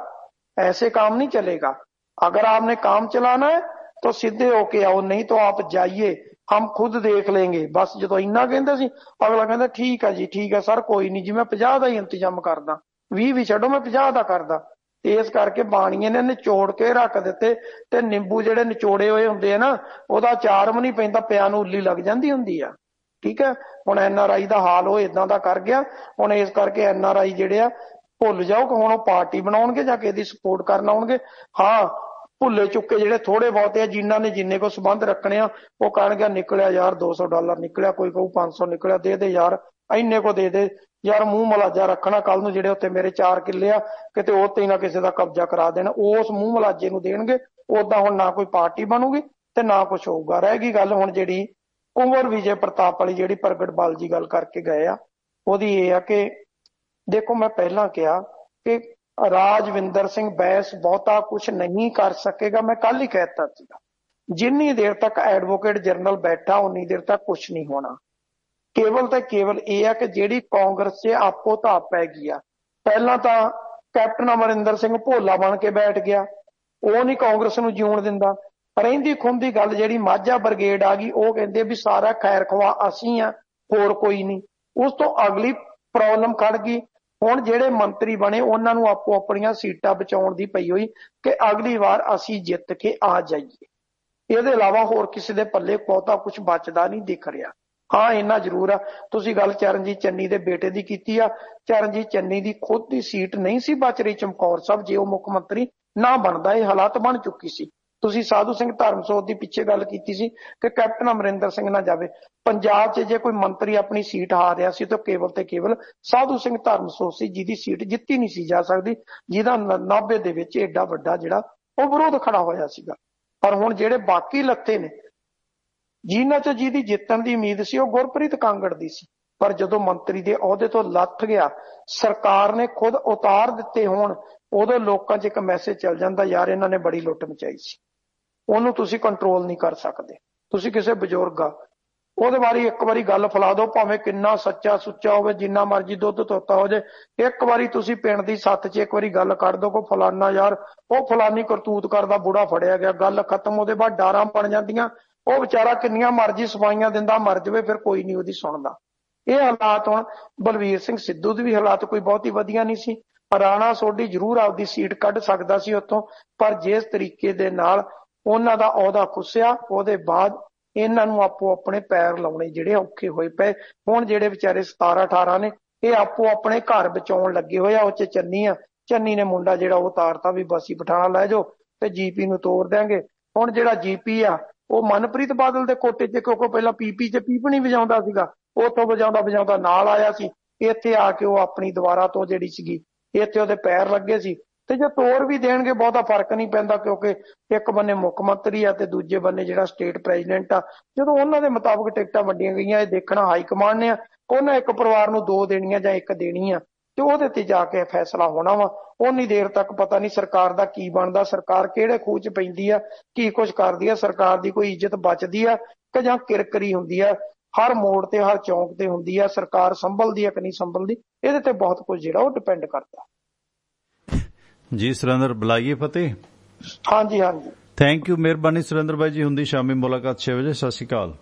ऐसे काम नहीं चलेगा। अगर आपने काम चलाना है तो सीधे होके आओ, नहीं तो आप जाइए, हम खुद देख लेंगे। बस जो इन्ना कहते सी, अगला कहता ठीक है जी, ठीक है सर, कोई नहीं जी, मैं 50 का ही इंतजाम करदा, 20 भी छड्डो, मैं 50 का करदा। इस करके बाणीए ने निचोड़ के रख दिते, ते निंबू जिहड़े निचोड़े होए हुंदे ना, ओहदा अचार भी नहीं पैंदा, पिया नूं उल्ली लग जांदी हुंदी आ, ठीक है। हुण NRI दा हाल ओह इदां दा कर गया। हुण इस करके NRI जिहड़े आ भुल जाओ कि हुण ओह पार्टी बनाउणगे जां किहदी सपोर्ट करन आउणगे। हाँ भुले चुके जिहड़े थोड़े बहुते आ, जिन्हां ने जिन्ने को संबंध रखने आ, ओह कहणगे निकलिया यार $200 निकलिया, कोई कहू 500 निकलिया, दे दे यार, इन्ने को दे दे यार, मूंह मलाजा रखना, कल नूं जिहड़े उत्ते मेरे 4 किले आ किते उत्ते ना किसी दा कब्जा करा देना, उस मूंह मलाजे नूं देणगे। उदां हुण ना कोई पार्टी बनूगी ते ना कुछ होऊगा। रह गई गल हुण जिहड़ी ਕੁੰਵਰ ਵਿਜੇ ਪ੍ਰਤਾਪ ਵਾਲੀ ਜਿਹੜੀ ਪ੍ਰਗਟ ਬਾਲ ਜੀ ਗੱਲ ਕਰਕੇ ਗਏ ਆ, ਉਹਦੀ ਇਹ ਆ ਕਿ ਦੇਖੋ ਮੈਂ ਪਹਿਲਾਂ ਕਿਹਾ ਕਿ ਰਾਜਵਿੰਦਰ ਸਿੰਘ ਬੈਂਸ ਬਹੁਤਾ ਕੁਝ ਨਹੀਂ ਕਰ ਸਕੇਗਾ। ਮੈਂ ਕੱਲ ਹੀ ਕਹਿ ਦਿੱਤਾ ਸੀਗਾ, ਜਿੰਨੀ ਦੇਰ ਤੱਕ ਐਡਵੋਕੇਟ ਜਨਰਲ ਬੈਠਾ ਉਨੀ ਦੇਰ ਤੱਕ ਕੁਝ ਨਹੀਂ ਹੋਣਾ। ਕੇਵਲ ਤੇ ਕੇਵਲ ਇਹ ਆ ਕਿ ਜਿਹੜੀ ਕਾਂਗਰਸ 'ਚ ਆਪੋ ਧਾਪ ਪੈ ਗਈ ਆ, ਪਹਿਲਾਂ ਤਾਂ ਕੈਪਟਨ ਅਮਰਿੰਦਰ ਸਿੰਘ ਭੋਲਾ ਬਣ ਕੇ ਬੈਠ ਗਿਆ, ਉਹ ਨਹੀਂ ਕਾਂਗਰਸ ਨੂੰ ਜਿਉਣ ਦਿੰਦਾ। ਰਹਿੰਦੀ ਖੁੰਦੀ ਗੱਲ ਜਿਹੜੀ ਮਾਝਾ ਬ੍ਰਿਗੇਡ ਆ ਗਈ, ਉਹ ਕਹਿੰਦੇ ਵੀ ਸਾਰਾ ਖੈਰ ਖਵਾ ਅਸੀਂ ਆ, ਹੋਰ ਕੋਈ ਨਹੀਂ। ਉਸ ਤੋਂ ਅਗਲੀ ਪ੍ਰੋਬਲਮ ਖੜ ਗਈ, ਹੁਣ ਜਿਹੜੇ ਮੰਤਰੀ ਬਣੇ ਉਹਨਾਂ ਨੂੰ ਆਪੋ ਆਪਣੀਆਂ ਸੀਟਾਂ ਬਚਾਉਣ ਦੀ ਪਈ ਹੋਈ ਕਿ ਅਗਲੀ ਵਾਰ ਅਸੀਂ ਜਿੱਤ ਕੇ ਆ ਜਾਈਏ। ਇਹਦੇ ਇਲਾਵਾ ਹੋਰ ਕਿਸੇ ਦੇ ਪੱਲੇ ਬਹੁਤਾ ਕੁਝ ਬਚਦਾ ਨਹੀਂ ਦਿਖ ਰਿਹਾ। ਹਾਂ ਇੰਨਾ ਜ਼ਰੂਰ ਆ, ਤੁਸੀਂ ਗੱਲ ਚਰਨਜੀਤ ਚੰਨੀ ਦੇ ਬੇਟੇ ਦੀ ਕੀਤੀ ਆ, ਚਰਨਜੀਤ ਚੰਨੀ ਦੀ ਖੁਦ ਦੀ ਸੀਟ ਨਹੀਂ ਸੀ ਬਚ ਰਹੀ ਚਮਕੌਰ ਸਾਹਿਬ, ਜੇ ਉਹ ਮੁੱਖ ਮੰਤਰੀ ਨਾ ਬਣਦਾ ਇਹ ਹਾਲਾਤ ਬਣ ਚੁੱਕੀ ਸੀ। ਤੁਸੀਂ ਸਾਧੂ ਸਿੰਘ ਧਰਮਸੋਤ ਦੀ ਪਿੱਛੇ ਗੱਲ ਕੀਤੀ ਸੀ ਕਿ ਕੈਪਟਨ ਅਮਰਿੰਦਰ ਸਿੰਘ ਨਾ ਜਾਵੇ। ਪੰਜਾਬ 'ਚ ਜੇ ਕੋਈ ਮੰਤਰੀ ਆਪਣੀ ਸੀਟ ਹਾਰ ਰਿਹਾ ਸੀ ਤਾਂ ਕੇਵਲ ਤੇ ਕੇਵਲ ਸਾਧੂ ਸਿੰਘ ਧਰਮਸੋਤ ਸੀ, ਜਿਹਦੀ ਸੀਟ ਜਿੱਤੀ ਨਹੀਂ ਸੀ ਜਾ ਸਕਦੀ, ਜਿਹਦਾ 90 ਦੇ ਵਿੱਚ ਏਡਾ ਵੱਡਾ ਜਿਹੜਾ ਉਹ ਵਿਰੋਧ ਖੜਾ ਹੋਇਆ ਸੀਗਾ। ਪਰ ਹੁਣ ਜਿਹੜੇ ਬਾਕੀ ਲੱਥੇ ਨੇ ਜਿਨ੍ਹਾਂ 'ਚ ਜਿਹਦੀ ਜਿੱਤਣ ਦੀ ਉਮੀਦ ਸੀ ਉਹ ਗੁਰਪ੍ਰੀਤ ਕਾਂਗੜ ਦੀ ਸੀ, ਪਰ ਜਦੋਂ ਮੰਤਰੀ ਦੇ ਅਹੁਦੇ ਤੋਂ ਲੱਥ ਗਿਆ, ਸਰਕਾਰ ਨੇ ਖੁਦ ਉਤਾਰ ਦਿੱਤੇ ਹੋਣ, ਉਦੋਂ ਲੋਕਾਂ 'ਚ ਇੱਕ ਮੈਸੇਜ ਚੱਲ ਜਾਂਦਾ, ਯਾਰ ਇਹਨਾਂ ਨੇ ਬੜੀ ਲੁੱਟ ਮਚਾਈ ਸੀ, ਉਹਨੂੰ ਤੁਸੀਂ ਕੰਟਰੋਲ ਨਹੀਂ ਕਰ ਸਕਦੇ। ਤੁਸੀਂ ਕਿਸੇ ਬਜ਼ੁਰਗ ਆ ਉਹਦੇ ਬਾਰੇ ਇੱਕ ਵਾਰੀ ਗੱਲ ਫੈਲਾ ਦਿਓ, ਭਾਵੇਂ ਕਿੰਨਾ ਸੱਚਾ ਸੁੱਚਾ ਹੋਵੇ, ਜਿੰਨਾ ਮਰਜ਼ੀ ਦੁੱਧ ਧੋਤਾ ਹੋ ਜਾਏ, ਇੱਕ ਵਾਰੀ ਤੁਸੀਂ ਪਿੰਡ ਦੀ ਸੱਥ 'ਚ ਇੱਕ ਵਾਰੀ ਗੱਲ ਕੱਢ ਦਿਓ ਕਿ ਫਲਾਨਾ ਯਾਰ ਉਹ ਫਲਾਨੀ ਕਰਤੂਤ ਕਰਦਾ ਬੁੜਾ ਫੜਿਆ ਗਿਆ, ਗੱਲ ਖਤਮ। ਉਹਦੇ ਬਾਅਦ ਡਾਰਾਂ ਬਣ ਜਾਂਦੀਆਂ, ਉਹ ਵਿਚਾਰਾ ਕਿੰਨੀਆਂ ਮਰਜ਼ੀ ਸਫਾਈਆਂ ਦਿੰਦਾ ਮਰ ਜਾਵੇ, ਫਿਰ ਕੋਈ ਨਹੀਂ ਉਹਦੀ ਸੁਣਦਾ। ਇਹ ਹਾਲਾਤ ਹੁਣ ਬਲਵੀਰ ਸਿੰਘ ਸਿੱਧੂ ਦੇ ਵੀ ਹਾਲਾਤ ਕੋਈ ਬਹੁਤੀ ਵਧੀਆ ਨਹੀਂ ਸੀ। ਰਾਣਾ ਸੋਢੀ ਜ਼ਰੂਰ ਆਪਦੀ ਸੀਟ ਕੱਢ ਸਕਦਾ ਸੀ ਉੱਥੋਂ, ਪਰ ਜਿਸ ਤਰੀਕੇ ਦੇ ਨਾਲ ਉਹਨਾਂ ਦਾ ਅਹੁਦਾ ਖੁੱਸਿਆ, ਉਹਦੇ ਬਾਅਦ ਇਹਨਾਂ ਨੂੰ ਆਪੋ ਆਪਣੇ ਪੈਰ ਲਾਉਣੇ ਜਿਹੜੇ ਔਖੇ ਹੋਏ ਪਏ। ਹੁਣ ਜਿਹੜੇ ਵਿਚਾਰੇ 17-18 ਨੇ ਇਹ ਆਪੋ ਆਪਣੇ ਘਰ ਬਚਾਉਣ ਲੱਗੇ ਹੋਏ ਆ। ਉਹ 'ਚ ਚੰਨੀ ਆ, ਚੰਨੀ ਨੇ ਮੁੰਡਾ ਜਿਹੜਾ ਉਹ ਤਾਰਤਾ ਵੀ ਬਸੀ ਪਠਾਣਾ ਲੈ ਜਾਓ ਤੇ ਜੀਪੀ ਨੂੰ ਤੋੜ ਦਿਆਂਗੇ। ਹੁਣ ਜਿਹੜਾ ਜੀਪੀ ਆ ਉਹ ਮਨਪ੍ਰੀਤ ਬਾਦਲ ਦੇ ਕੋਟੇ 'ਚ, ਕਿਉਂਕਿ ਪਹਿਲਾਂ ਪੀਪੀ 'ਚ ਪੀਪਣੀ ਵਜਾਉਂਦਾ ਸੀਗਾ, ਉੱਥੋਂ ਵਜਾਉਂਦਾ ਨਾਲ ਆਇਆ ਸੀ, ਇੱਥੇ ਆ ਕੇ ਉਹ ਆਪਣੀ ਦੁਬਾਰਾ ਤੋਂ ਜਿਹੜੀ ਸੀਗੀ ਇੱਥੇ ਉਹਦੇ ਪੈਰ ਲੱਗੇ ਸੀ। ਤੇ ਜੇ ਤੋੜ ਵੀ ਦੇਣਗੇ ਬਹੁਤਾ ਫਰਕ ਨਹੀਂ ਪੈਂਦਾ, ਕਿਉਂਕਿ ਇੱਕ ਬੰਨੇ ਮੁੱਖ ਮੰਤਰੀ ਆ ਤੇ ਦੂਜੇ ਬੰਨੇ ਜਿਹੜਾ ਸਟੇਟ ਪ੍ਰੈਜ਼ੀਡੈਂਟ ਆ। ਜਦੋਂ ਉਹਨਾਂ ਦੇ ਮੁਤਾਬਕ ਟਿਕਟਾਂ ਵੰਡੀਆਂ ਗਈਆਂ, ਇਹ ਦੇਖਣਾ ਹਾਈ ਕਮਾਂਡ ਨੇ ਆ, ਉਹਨਾਂ ਇੱਕ ਪਰਿਵਾਰ ਨੂੰ 2 ਦੇਣੀਆਂ ਜਾਂ 1 ਦੇਣੀ ਆ, ਤੇ ਉਹਦੇ ਤੇ ਜਾ ਕੇ ਫੈਸਲਾ ਹੋਣਾ ਵਾ। ਉਨੀ ਦੇਰ ਤੱਕ ਪਤਾ ਨਹੀਂ ਸਰਕਾਰ ਦਾ ਕੀ ਬਣਦਾ, ਸਰਕਾਰ ਕਿਹੜੇ ਖੂਹ 'ਚ ਪੈਂਦੀ ਆ, ਕੀ ਕੁਝ ਕਰਦੀ ਆ, ਸਰਕਾਰ ਦੀ ਕੋਈ ਇੱਜ਼ਤ ਬਚਦੀ ਆ ਕਿ ਜਾਂ ਕਿਰਕਰੀ ਹੁੰਦੀ ਆ, ਹਰ ਮੋੜ ਤੇ ਹਰ ਚੌਂਕ ਤੇ ਹੁੰਦੀ ਆ, ਸਰਕਾਰ ਸੰਭਲਦੀ ਆ ਕਿ ਨਹੀਂ ਸੰਭਲਦੀ, ਇਹਦੇ ਤੇ ਬਹੁਤ ਕੁਝ ਜਿਹੜਾ ਉਹ ਡਿਪੈਂਡ ਕਰਦਾ। ਜੀ ਸੁਰਿੰਦਰ, ਬੁਲਾਈਏ ਫਤਿਹ। ਹਾਂਜੀ ਹਾਂਜੀ, ਥੈਂਕ ਯੂ, ਮਿਹਰਬਾਨੀ ਸੁਰਿੰਦਰ ਬਾਈ ਜੀ। ਹੁੰਦੀ ਸ਼ਾਮੀ ਮੁਲਾਕਾਤ 6 ਵਜੇ। ਸਤਿ ਸ਼੍ਰੀ ਅਕਾਲ।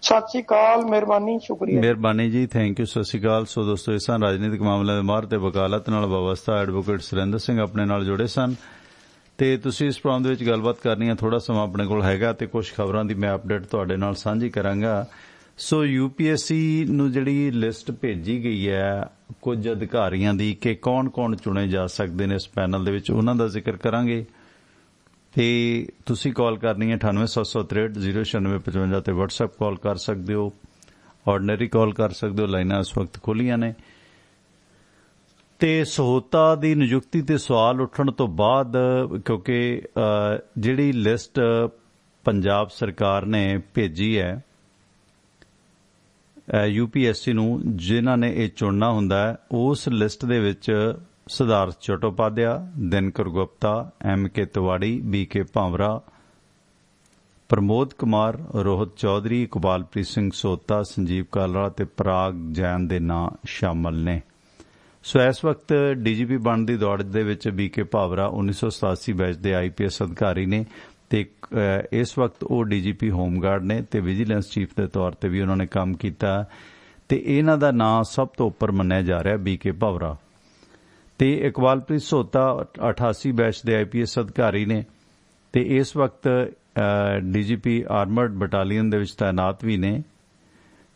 ਸਤਿ ਸ਼੍ਰੀ ਅਕਾਲ, ਮਿਹਰਬਾਨੀ, ਸ਼ੁਕਰੀਆ, ਮਿਹਰਬਾਨੀ ਜੀ, ਥੈਂਕ ਯੂ, ਸਤਿ ਸ਼੍ਰੀ ਅਕਾਲ। ਸੋ ਦੋਸਤੋ, ਇਸ ਸਨ ਰਾਜਨੀਤਿਕ ਮਾਮਲਿਆਂ ਦੇ ਮਾਹਰ ਤੇ ਵਕਾਲਤ ਨਾਲ ਵਾਬਸਤਾ ਐਡਵੋਕੇਟ ਸੁਰਿੰਦਰ ਸਿੰਘ ਆਪਣੇ ਨਾਲ ਜੁੜੇ ਸਨ, ਤੇ ਤੁਸੀਂ ਇਸ ਪ੍ਰੋਗਰਾਮ ਦੇ ਵਿੱਚ ਗੱਲਬਾਤ ਕਰਨੀ ਹੈ। ਥੋੜਾ ਸਮਾਂ ਆਪਣੇ ਕੋਲ ਹੈਗਾ ਤੇ ਕੁਝ ਖਬਰਾਂ ਦੀ ਮੈਂ ਅਪਡੇਟ ਤੁਹਾਡੇ ਨਾਲ ਸਾਂਝੀ ਕਰਾਂਗਾ। ਸੋ UPSC ਨੂੰ ਜਿਹੜੀ ਲਿਸਟ ਭੇਜੀ ਗਈ ਹੈ ਕੁਝ ਅਧਿਕਾਰੀਆਂ ਦੀ ਕਿ ਕੌਣ-ਕੌਣ ਚੁਣੇ ਜਾ ਸਕਦੇ ਨੇ ਇਸ ਪੈਨਲ ਦੇ ਵਿੱਚ, ਉਹਨਾਂ ਦਾ ਜ਼ਿਕਰ ਕਰਾਂਗੇ। ਤੇ ਤੁਸੀਂ ਕਾਲ ਕਰਨੀ ਹੈ 9876309655 ਤੇ WhatsApp ਕਾਲ ਕਰ ਸਕਦੇ ਹੋ, ਆਰਡੀਨਰੀ ਕਾਲ ਕਰ ਸਕਦੇ ਹੋ, ਲਾਈਨਾਂ ਇਸ ਵਕਤ ਖੁੱਲੀਆਂ ਨੇ। ਤੇ ਸਹੂਲਤਾਂ ਦੀ ਨਿਯੁਕਤੀ ਤੇ ਸਵਾਲ ਉੱਠਣ ਤੋਂ ਬਾਅਦ, ਕਿਉਂਕਿ ਜਿਹੜੀ ਲਿਸਟ ਪੰਜਾਬ ਸਰਕਾਰ ਨੇ ਭੇਜੀ ਹੈ UPSC ਨੂੰ, ਜਿਨ੍ਹਾਂ ਨੇ ਇਹ ਚੁਣਨਾ ਹੁੰਦਾ ਹੈ, ਉਸ ਲਿਸਟ ਦੇ ਵਿੱਚ ਸਿਧਾਰਥ ਚਟੋਪਾਧਿਆ, ਦਿਨਕਰ ਗੁਪਤਾ, MK ਤਿਵਾੜੀ, BK ਭਾਂਵਰਾ, ਪ੍ਰਮੋਦ ਕੁਮਾਰ, ਰੋਹਿਤ ਚੌਧਰੀ, ਇਕਬਾਲਪ੍ਰੀਤ ਸਿੰਘ ਸੋਤਾ, ਸੰਜੀਵ ਕਾਲਰਾ ਤੇ ਪਰਾਗ ਜੈਨ ਦੇ ਨਾਂ ਸ਼ਾਮਲ ਨੇ। ਸੋ ਇਸ ਵਕਤ DGP ਬਣਨ ਦੀ ਦੌੜ ਦੇ ਵਿੱਚ BK ਭਾਂਵਰਾ 1987 ਬੈਚ ਦੇ IPS ਅਧਿਕਾਰੀ ਨੇ ਤੇ ਇਸ ਵਕਤ ਉਹ DGP ਹੋਮਗਾਰਡ ਨੇ ਤੇ ਵਿਜੀਲੈਂਸ ਚੀਫ ਦੇ ਤੌਰ ਤੇ ਵੀ ਉਹਨਾਂ ਨੇ ਕੰਮ ਕੀਤਾ, ਤੇ ਇਹਨਾਂ ਦਾ ਨਾਂ ਸਭ ਤੋਂ ਉੱਪਰ ਮੰਨਿਆ ਜਾ ਰਿਹਾ BK ਭਾਂਵਰਾ। ਤੇ ਇਕਬਾਲਪ੍ਰੀਤ ਸੋਤਾ 88 ਬੈਚ ਦੇ IPS ਅਧਿਕਾਰੀ ਨੇ ਤੇ ਇਸ ਵਕਤ DGP ਆਰਮਰਡ ਬਟਾਲੀਅਨ ਦੇ ਵਿੱਚ ਤਾਇਨਾਤ ਵੀ ਨੇ,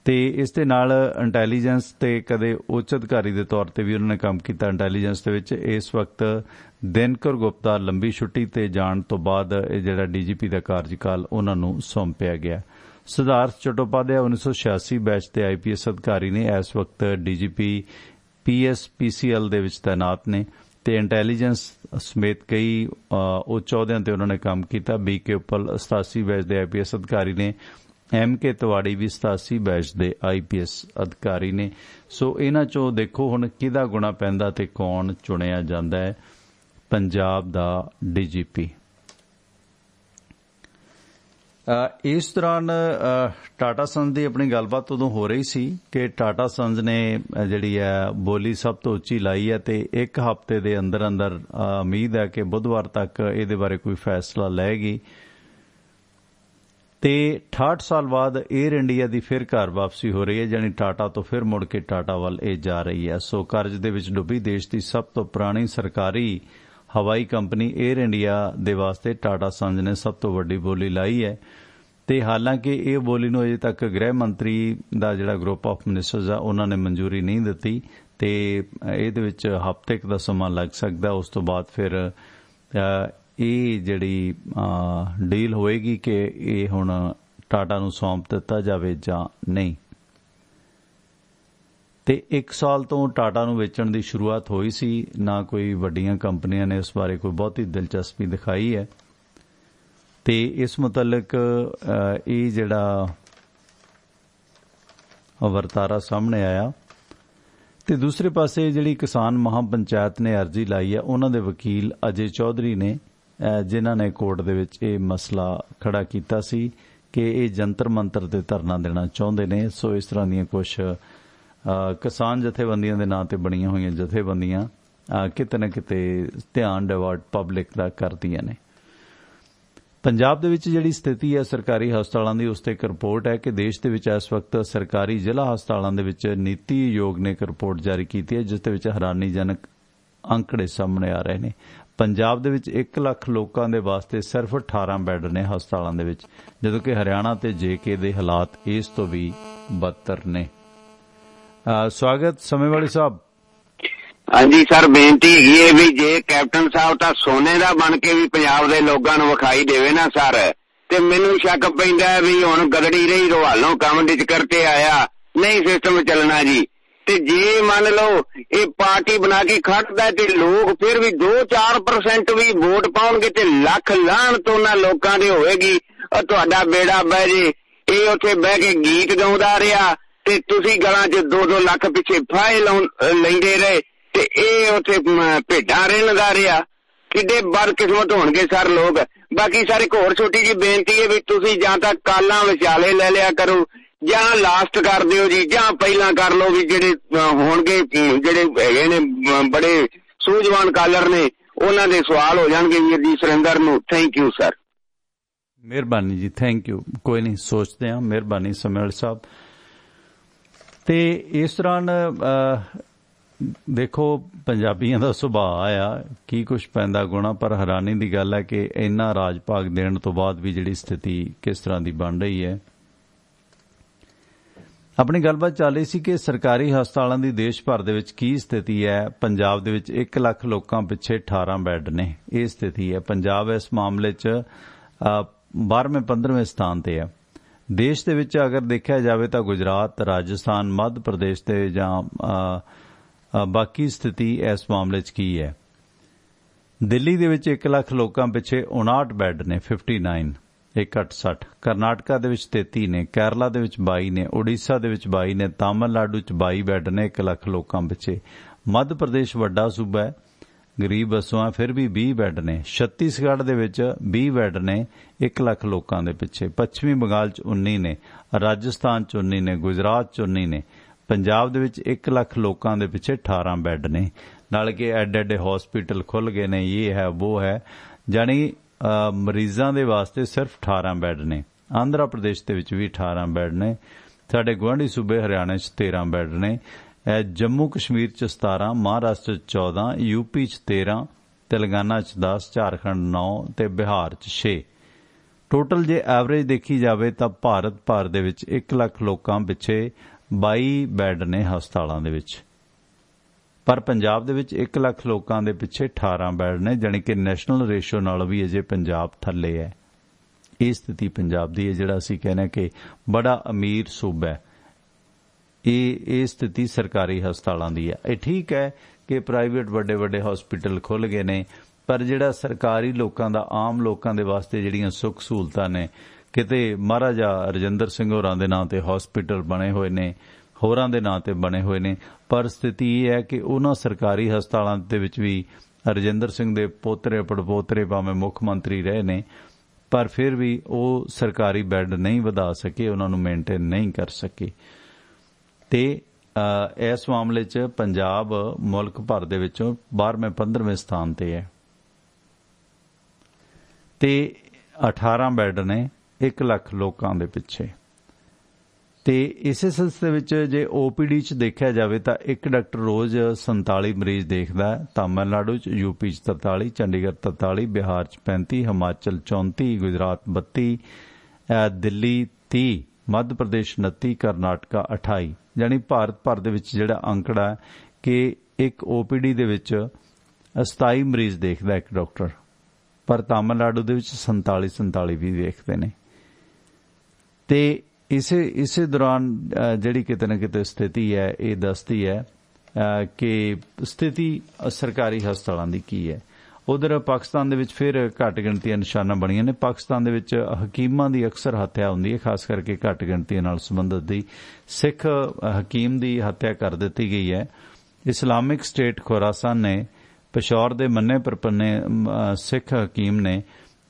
ਤੇ ਇਸ ਦੇ ਨਾਲ ਇੰਟੈਲੀਜੈਂਸ ਤੇ ਕਦੇ ਉੱਚ ਅਧਿਕਾਰੀ ਦੇ ਤੌਰ ਤੇ ਵੀ ਉਹਨਾਂ ਨੇ ਕੰਮ ਕੀਤਾ ਇੰਟੈਲੀਜੈਂਸ ਦੇ ਵਿੱਚ। ਇਸ ਵਕਤ ਦਿਨਕਰ ਗੁਪਤਾ ਲੰਬੀ ਛੁੱਟੀ ਤੇ ਜਾਣ ਤੋਂ ਬਾਅਦ ਇਹ ਜਿਹੜਾ DGP ਦਾ ਕਾਰਜਕਾਲ ਉਹਨਾਂ ਨੂੰ ਸੌਂਪਿਆ ਗਿਆ। ਸਿਧਾਰਥ ਚਟੋਪਾਧਿਆ 1986 ਬੈਚ ਦੇ IPS ਅਧਿਕਾਰੀ ਨੇ, ਇਸ ਵਕਤ DGP PSPCL ਦੇ ਵਿੱਚ ਤਾਇਨਾਤ ਨੇ ਤੇ ਇੰਟੈਲੀਜੈਂਸ ਸਮੇਤ ਕਈ ਉੱਚ ਅਹੁਦਿਆਂ ਤੇ ਉਹਨਾਂ ਨੇ ਕੰਮ ਕੀਤਾ। BK ਉੱਪਲ 87 ਬੈਚ ਦੇ IPS ਅਧਿਕਾਰੀ ਨੇ, MK ਤਿਵਾੜੀ ਵੀ 87 ਬੈਚ ਦੇ IPS ਅਧਿਕਾਰੀ ਨੇ। ਸੋ ਇਹਨਾਂ ਚੋਂ ਦੇਖੋ ਹੁਣ ਕਿਹਦਾ ਗੁਣਾ ਪੈਂਦਾ ਤੇ ਕੌਣ ਚੁਣਿਆ ਜਾਂਦਾ ਹੈ ਪੰਜਾਬ ਦਾ DGP। ਇਸ ਦੌਰਾਨ ਟਾਟਾ ਸੰਸ ਦੀ ਆਪਣੀ ਗੱਲਬਾਤ ਉਦੋਂ ਹੋ ਰਹੀ ਸੀ ਕਿ ਟਾਟਾ ਸੰਸ ਨੇ ਜਿਹੜੀ ਹੈ ਬੋਲੀ ਸਭ ਤੋਂ ਉੱਚੀ ਲਾਈ ਹੈ ਤੇ ਇੱਕ ਹਫ਼ਤੇ ਦੇ ਅੰਦਰ ਅੰਦਰ ਉਮੀਦ ਹੈ ਕਿ ਬੁੱਧਵਾਰ ਤੱਕ ਇਹਦੇ ਬਾਰੇ ਕੋਈ ਫੈਸਲਾ ਲਏਗੀ। ਤੇ 68 ਸਾਲ ਬਾਅਦ 에ਅਰ ਇੰਡੀਆ ਦੀ ਫਿਰ ਘਰ ਵਾਪਸੀ ਹੋ ਰਹੀ ਹੈ, ਜਾਨੀ ਟਾਟਾ ਤੋਂ ਫਿਰ ਮੁੜ ਕੇ ਟਾਟਾ ਵੱਲ ਇਹ ਜਾ ਰਹੀ ਹੈ। ਸੋ ਕਰਜ਼ ਦੇ ਵਿੱਚ ਡੁੱਬੀ ਦੇਸ਼ ਦੀ ਸਭ ਤੋਂ ਪੁਰਾਣੀ ਸਰਕਾਰੀ ਹਵਾਈ ਕੰਪਨੀ 에ਅਰ ਇੰਡੀਆ ਦੇ ਵਾਸਤੇ ਟਾਟਾ ਸੰਸ ਨੇ ਸਭ ਤੋਂ ਵੱਡੀ ਬੋਲੀ ਲਾਈ ਹੈ। ਤੇ ਹਾਲਾਂਕਿ ਇਹ ਬੋਲੀ ਨੂੰ ਅਜੇ ਤੱਕ ਗ੍ਰਹਿ ਮੰਤਰੀ ਦਾ ਜਿਹੜਾ ਗਰੁੱਪ ਆਫ ਮਿਨਿਸਟਰਸ ਆ ਉਹਨਾਂ ਨੇ ਮਨਜ਼ੂਰੀ ਨਹੀਂ ਦਿੱਤੀ ਤੇ ਇਹਦੇ ਵਿੱਚ ਹਫ਼ਤੇ ਕੁ ਦਾ ਸਮਾਂ ਲੱਗ ਸਕਦਾ। ਉਸ ਤੋਂ ਬਾਅਦ ਫਿਰ ਇਹ ਜਿਹੜੀ ਡੀਲ ਹੋਏਗੀ ਕਿ ਇਹ ਹੁਣ ਟਾਟਾ ਨੂੰ ਸੌਂਪ ਦਿੱਤਾ ਜਾਵੇ ਜਾਂ ਨਹੀਂ। ਤੇ 1 ਸਾਲ ਤੋਂ ਟਾਟਾ ਨੂੰ ਵੇਚਣ ਦੀ ਸ਼ੁਰੂਆਤ ਹੋਈ ਸੀ, ਨਾ ਕੋਈ ਵੱਡੀਆਂ ਕੰਪਨੀਆਂ ਨੇ ਇਸ ਬਾਰੇ ਕੋਈ ਬਹੁਤੀ ਦਿਲਚਸਪੀ ਦਿਖਾਈ ਹੈ। ਤੇ ਇਸ ਮੁਤਲਕ ਇਹ ਜਿਹੜਾ ਵਰਤਾਰਾ ਸਾਹਮਣੇ ਆਇਆ। ਤੇ ਦੂਸਰੇ ਪਾਸੇ ਜਿਹੜੀ ਕਿਸਾਨ ਮਹਾਪੰਚਾਇਤ ਨੇ ਅਰਜ਼ੀ ਲਾਈ ਹੈ, ਉਹਨਾਂ ਦੇ ਵਕੀਲ ਅਜੇ ਚੌਧਰੀ ਨੇ, ਜਿਨ੍ਹਾਂ ਨੇ ਕੋਰਟ ਦੇ ਵਿੱਚ ਇਹ ਮਸਲਾ ਖੜਾ ਕੀਤਾ ਸੀ ਕਿ ਇਹ ਜੰਤਰ ਮੰਤਰ ਤੇ ਧਰਨਾ ਦੇਣਾ ਚਾਹੁੰਦੇ ਨੇ। ਸੋ ਇਸ ਤਰ੍ਹਾਂ ਦੀਆਂ ਕੁਝ ਕਿਸਾਨ ਜਥੇਬੰਦੀਆਂ ਦੇ ਨਾਂ ਤੇ ਬਣੀਆਂ ਹੋਈਆਂ ਜਥੇਬੰਦੀਆਂ ਕਿਤੇ ਨਾ ਕਿਤੇ ਧਿਆਨ ਡਾਇਵਰਟ ਪਬਲਿਕ ਦਾ ਕਰਦੀਆਂ ਨੇ। ਪੰਜਾਬ ਦੇ ਵਿੱਚ ਜਿਹੜੀ ਸਥਿਤੀ ਹੈ ਸਰਕਾਰੀ ਹਸਪਤਾਲਾਂ ਦੀ, ਉਸ ਤੇ ਇੱਕ ਰਿਪੋਰਟ ਹੈ ਕਿ ਦੇਸ਼ ਦੇ ਵਿੱਚ ਇਸ ਵਕਤ ਸਰਕਾਰੀ ਜ਼ਿਲ੍ਹਾ ਹਸਪਤਾਲਾਂ ਦੇ ਵਿੱਚ ਨੀਤੀ ਆਯੋਗ ਨੇ ਇੱਕ ਰਿਪੋਰਟ ਜਾਰੀ ਕੀਤੀ ਹੈ, ਜਿਸ ਦੇ ਵਿੱਚ ਹੈਰਾਨੀਜਨਕ ਅੰਕੜੇ ਸਾਹਮਣੇ ਆ ਰਹੇ ਨੇ। ਪੰਜਾਬ ਦੇ ਵਿੱਚ 1 ਲੱਖ ਲੋਕਾਂ ਦੇ ਵਾਸਤੇ ਸਿਰਫ 18 ਬੈੱਡ ਨੇ ਹਸਪਤਾਲਾਂ ਦੇ ਵਿੱਚ, ਜਦੋਂ ਕਿ ਹਰਿਆਣਾ ਤੇ JK ਦੇ ਹਾਲਾਤ ਇਸ ਤੋਂ ਵੀ ਬਦਤਰ ਨੇ। ਸਵਾਗਤ ਸਮੇਂ ਵਾਲੀ ਸਾਹਿਬ। ਹਾਂਜੀ ਸਰ, ਬੇਨਤੀ ਹੈਗੀ ਹੈ ਵੀ ਜੇ ਕੈਪਟਨ ਸਾਹਿਬ ਤਾਂ ਸੋਨੇ ਦਾ ਬਣ ਕੇ ਵੀ ਪੰਜਾਬ ਦੇ ਲੋਕਾਂ ਨੂੰ ਵਿਖਾਈ ਦੇਵੇ ਨਾ ਸਰ, ਤੇ ਮੈਨੂੰ ਸ਼ੱਕ ਪੈਂਦਾ ਵੀ ਹੁਣ ਗਦੜੀ ਰਹੀ ਰੋਹਾਲੋਂ ਕੰਮ ਡਿਚ ਕਰਤੇ ਆਇਆ, ਨਹੀਂ ਸਿਸਟਮ ਚੱਲਣਾ ਜੀ। ਤੇ ਜੇ ਮੰਨ ਲਓ ਇਹ ਪਾਰਟੀ ਬਣਾ ਕੇ ਖੜਦਾ ਤੇ ਲੋਕ ਫਿਰ ਵੀ 2-4% ਵੀ ਵੋਟ ਪਾਉਣਗੇ ਤੇ ਲੱਖ ਲਾਹਣ ਤੋਂ ਉਹਨਾਂ ਲੋਕਾਂ ਦੇ ਹੋਏਗੀ ਤੁਹਾਡਾ ਬੇੜਾ ਬਹਿ ਜੇ। ਇਹ ਉੱਥੇ ਬਹਿ ਕੇ ਗੀਤ ਗਾਉਂਦਾ ਰਿਹਾ ਤੇ ਤੁਸੀਂ ਗਲਾਂ 'ਚ 2-2 ਲੱਖ ਪਿੱਛੇ ਫਾਹੇ ਲੈਂਦੇ ਰਹੇ ਤੇ ਇਹ ਉੱਥੇ ਭੇਡਾਂ ਰਹਿੰਦਾ ਰਿਹਾ। ਕਿੱਡੇ ਬਦਕਿਸਮਤ ਹੋਣਗੇ ਸਰ ਲੋਕ। ਬਾਕੀ ਸਰ ਇੱਕ ਹੋਰ ਛੋਟੀ ਜਿਹੀ ਬੇਨਤੀ ਹੈ ਵੀ ਤੁਸੀਂ ਜਾਂ ਤਾਂ ਕਾਲਾਂ ਵਿਚਾਲੇ ਲੈ ਲਿਆ ਕਰੋ ਜਾਂ ਲਾਸਟ ਕਰ ਦਿਓ ਜੀ, ਜਾਂ ਪਹਿਲਾਂ ਕਰ ਲਓ ਵੀ ਜਿਹੜੇ ਹੋਣਗੇ ਜਿਹੜੇ ਹੈਗੇ ਨੇ ਬੜੇ ਸੂਝਵਾਨ ਕਾਲਰ ਨੇ ਉਹਨਾਂ ਦੇ ਸਵਾਲ ਹੋ ਜਾਣਗੇ ਵੀਰ ਜੀ ਸੁਰਿੰਦਰ ਨੂੰ। Thank you sir. ਮਿਹਰਬਾਨੀ ਜੀ, ਥੈਂਕ ਯੂ। ਕੋਈ ਨਹੀਂ, ਸੋਚਦੇ ਹਾਂ। ਮਿਹਰਬਾਨੀ ਸਮੇਲ ਸਾਹਿਬ। ਤੇ ਇਸ ਦੌਰਾਨ ਦੇਖੋ ਪੰਜਾਬੀਆਂ ਦਾ ਸੁਭਾਅ ਆ ਕੀ ਕੁਛ ਪੈਂਦਾ ਗੁਣਾ, ਪਰ ਹੈਰਾਨੀ ਦੀ ਗੱਲ ਹੈ ਕਿ ਇੰਨਾ ਰਾਜ ਭਾਗ ਦੇਣ ਤੋਂ ਬਾਅਦ ਵੀ ਜਿਹੜੀ ਸਥਿਤੀ ਕਿਸ ਤਰ੍ਹਾਂ ਦੀ ਬਣ ਰਹੀ ਹੈ। ਆਪਣੀ ਗੱਲਬਾਤ ਚੱਲ ਰਹੀ ਸੀ ਕਿ ਸਰਕਾਰੀ ਹਸਪਤਾਲਾਂ ਦੀ ਦੇਸ਼ ਭਰ ਦੇ ਵਿੱਚ ਕੀ ਸਥਿਤੀ ਹੈ। ਪੰਜਾਬ ਦੇ ਵਿੱਚ 1 ਲੱਖ ਲੋਕਾਂ ਪਿੱਛੇ 18 ਬੈੱਡ ਨੇ, ਇਹ ਸਥਿਤੀ ਹੈ। ਪੰਜਾਬ ਇਸ ਮਾਮਲੇ 'ਚ 12ਵੇਂ-15ਵੇਂ ਸਥਾਨ ਤੇ ਹੈ। ਦੇਸ਼ ਦੇ ਵਿੱਚ ਅਗਰ ਦੇਖਿਆ ਜਾਵੇ ਤਾਂ ਗੁਜਰਾਤ, ਰਾਜਸਥਾਨ, ਮੱਧ ਪ੍ਰਦੇਸ਼ ਤੇ ਜਾਂ ਬਾਕੀ ਸਥਿਤੀ ਇਸ ਮਾਮਲੇ 'ਚ ਕੀ ਹੈ। ਦਿੱਲੀ ਦੇ ਵਿੱਚ 1 ਲੱਖ ਲੋਕਾਂ ਪਿੱਛੇ 59 ਬੈੱਡ ਨੇ, 59, 168। ਕਰਨਾਟਕਾ ਦੇ ਵਿੱਚ 33 ਨੇ, ਕੇਰਲਾ ਦੇ ਵਿੱਚ 22 ਨੇ, ਉੜੀਸਾ ਦੇ ਵਿੱਚ 22 ਨੇ, ਤਾਮਿਲਨਾਡੂ 'ਚ 22 ਬੈੱਡ ਨੇ 1 ਲੱਖ ਲੋਕਾਂ ਪਿੱਛੇ। ਮੱਧ ਪ੍ਰਦੇਸ਼ ਵੱਡਾ ਸੂਬਾ ਹੈ, ਗਰੀਬ ਵਸੋਂ ਫਿਰ ਵੀ 20 ਬੈੱਡ ਨੇ। ਛੱਤੀਸਗੜ੍ਹ ਦੇ ਵਿੱਚ 20 ਬੈੱਡ ਨੇ 1 ਲੱਖ ਲੋਕਾਂ ਦੇ ਪਿੱਛੇ। ਪੱਛਮੀ ਬੰਗਾਲ 'ਚ 19 ਨੇ, ਰਾਜਸਥਾਨ 'ਚ 19 ਨੇ, ਗੁਜਰਾਤ 'ਚ 19 ਨੇ। ਪੰਜਾਬ ਦੇ ਵਿੱਚ 1 ਲੱਖ ਲੋਕਾਂ ਦੇ ਪਿੱਛੇ 18 ਬੈੱਡ ਨੇ। ਨਾਲ ਕਿ ਐਡੇ ਹਸਪੀਟਲ ਖੁੱਲ੍ਹ ਗਏ ਨੇ, ਇਹ ਹੈ ਉਹ ਹੈ, ਜਾਣੀ ਮਰੀਜ਼ਾਂ ਦੇ ਵਾਸਤੇ ਸਿਰਫ 18 ਬੈੱਡ ਨੇ। ਆਂਧਰਾ ਪ੍ਰਦੇਸ਼ ਦੇ ਵਿੱਚ ਵੀ 18 ਬੈੱਡ ਨੇ। ਸਾਡੇ ਗੁਆਂਢੀ ਸੂਬੇ ਹਰਿਆਣਾ 'ਚ 13 ਬੈੱਡ ਨੇ। ਜੰਮੂ ਕਸ਼ਮੀਰ 'ਚ 17, ਮਹਾਰਾਸ਼ਟਰ 'ਚ 14, UP 'ਚ 13, ਤੇਲੰਗਾਨਾ 'ਚ 10, ਝਾਰਖੰਡ 9 ਤੇ ਬਿਹਾਰ 'ਚ 6। ਟੋਟਲ ਜੇ ਐਵਰੇਜ ਦੇਖੀ ਜਾਵੇ ਤਾਂ ਭਾਰਤ ਭਰ ਦੇ ਵਿੱਚ 1 ਲੱਖ ਲੋਕਾਂ ਪਿੱਛੇ 22 ਬੈੱਡ ਨੇ ਹਸਪਤਾਲਾਂ ਦੇ ਵਿੱਚ, ਪਰ ਪੰਜਾਬ ਦੇ ਵਿੱਚ 1 ਲੱਖ ਲੋਕਾਂ ਦੇ ਪਿੱਛੇ 18 ਬੈੱਡ ਨੇ, ਜਾਣੀ ਕਿ ਨੈਸ਼ਨਲ ਰੇਸ਼ੋ ਨਾਲ ਵੀ ਅਜੇ ਪੰਜਾਬ ਥੱਲੇ ਹੈ। ਇਹ ਸਥਿਤੀ ਪੰਜਾਬ ਦੀ ਹੈ, ਜਿਹੜਾ ਅਸੀਂ ਕਹਿੰਦੇ ਕਿ ਬੜਾ ਅਮੀਰ ਸੂਬਾ ਹੈ। ਇਹ ਸਥਿਤੀ ਸਰਕਾਰੀ ਹਸਪਤਾਲਾਂ ਦੀ ਹੈ। ਇਹ ਠੀਕ ਹੈ ਕਿ ਪ੍ਰਾਈਵੇਟ ਵੱਡੇ ਹਸਪੀਟਲ ਖੁੱਲ੍ਹ ਗਏ ਨੇ, ਪਰ ਜਿਹੜਾ ਸਰਕਾਰੀ ਲੋਕਾਂ ਦਾ, ਆਮ ਲੋਕਾਂ ਦੇ ਵਾਸਤੇ ਜਿਹੜੀਆਂ ਸੁੱਖ ਸਹੂਲਤਾਂ ਨੇ, ਕਿਤੇ ਮਹਾਰਾਜਾ ਰਜਿੰਦਰ ਸਿੰਘ ਹੋਰਾਂ ਦੇ ਨਾਂ ਤੇ ਹਸਪੀਟਲ ਬਣੇ ਹੋਏ ਨੇ, ਹੋਰਾਂ ਦੇ ਨਾਂ ਤੇ ਬਣੇ ਹੋਏ ਨੇ, ਪਰ ਸਥਿਤੀ ਇਹ ਹੈ ਕਿ ਉਹਨਾਂ ਸਰਕਾਰੀ ਹਸਪਤਾਲਾਂ ਦੇ ਵਿੱਚ ਵੀ ਰਜਿੰਦਰ ਸਿੰਘ ਦੇ ਪੋਤਰੇ ਪੜਪੋਤਰੇ ਭਾਵੇਂ ਮੁੱਖ ਮੰਤਰੀ ਰਹੇ ਨੇ, ਪਰ ਫਿਰ ਵੀ ਉਹ ਸਰਕਾਰੀ ਬੈੱਡ ਨਹੀਂ ਵਧਾ ਸਕੇ, ਉਹਨਾਂ ਨੂੰ ਮੇਨਟੇਨ ਨਹੀਂ ਕਰ ਸਕੇ। ਤੇ ਇਸ ਮਾਮਲੇ 'ਚ ਪੰਜਾਬ ਮੁਲਕ ਭਰ ਦੇ ਵਿੱਚੋਂ 12ਵੇਂ 15ਵੇਂ ਸਥਾਨ ਤੇ ਹੈ ਤੇ 18 ਬੈੱਡ ਨੇ 1 ਲੱਖ ਲੋਕਾਂ ਦੇ ਪਿੱਛੇ। ਤੇ ਇਸੇ ਸਿਲਸਿਲੇ ਵਿੱਚ ਜੇ OPD 'ਚ ਦੇਖਿਆ ਜਾਵੇ ਤਾਂ ਇੱਕ ਡਾਕਟਰ ਰੋਜ਼ 47 ਮਰੀਜ਼ ਦੇਖਦਾ ਹੈ। ਤਾਮਿਲਨਾਡੂ 'ਚ, UP 'ਚ 43, ਚੰਡੀਗੜ੍ਹ 43, ਬਿਹਾਰ 'ਚ 35, ਹਿਮਾਚਲ 34, ਗੁਜਰਾਤ 32, ਦਿੱਲੀ 30, ਮੱਧ ਪ੍ਰਦੇਸ਼ 29, ਕਰਨਾਟਕਾ 28। ਯਾਨੀ ਭਾਰਤ ਭਰ ਦੇ ਵਿੱਚ ਜਿਹੜਾ ਅੰਕੜਾ ਹੈ ਕਿ ਇੱਕ OPD ਦੇ ਵਿੱਚ 27 ਮਰੀਜ਼ ਦੇਖਦਾ ਇੱਕ ਡਾਕਟਰ, ਪਰ ਤਾਮਿਲਨਾਡੂ ਦੇ ਵਿੱਚ 47 ਵੀ ਦੇਖਦੇ ਨੇ। ਤੇ ਇਸੇ ਦੌਰਾਨ ਜਿਹੜੀ ਕਿਤੇ ਨਾ ਕਿਤੇ ਸਥਿਤੀ ਹੈ ਇਹ ਦੱਸਦੀ ਹੈ ਕਿ ਸਥਿਤੀ ਸਰਕਾਰੀ ਹਸਪਤਾਲਾਂ ਦੀ ਕੀ ਹੈ। ਉਧਰ ਪਾਕਿਸਤਾਨ ਦੇ ਵਿੱਚ ਫਿਰ ਘੱਟ ਗਿਣਤੀਆਂ ਨਿਸ਼ਾਨਾਂ ਬਣੀਆਂ ਨੇ। ਪਾਕਿਸਤਾਨ ਦੇ ਵਿੱਚ ਹਕੀਮਾਂ ਦੀ ਅਕਸਰ ਹੱਤਿਆ ਹੁੰਦੀ ਹੈ, ਖਾਸ ਕਰਕੇ ਘੱਟ ਗਿਣਤੀਆਂ ਨਾਲ ਸੰਬੰਧਿਤ ਦੀ। ਸਿੱਖ ਹਕੀਮ ਦੀ ਹੱਤਿਆ ਕਰ ਦਿੱਤੀ ਗਈ ਹੈ। ਇਸਲਾਮਿਕ ਸਟੇਟ ਖੁਰਾਸਾਨ ਨੇ ਪਿਸ਼ੌਰ ਦੇ ਮੰਨੇ ਪਰਪੰਨੇ ਸਿੱਖ ਹਕੀਮ ਨੇ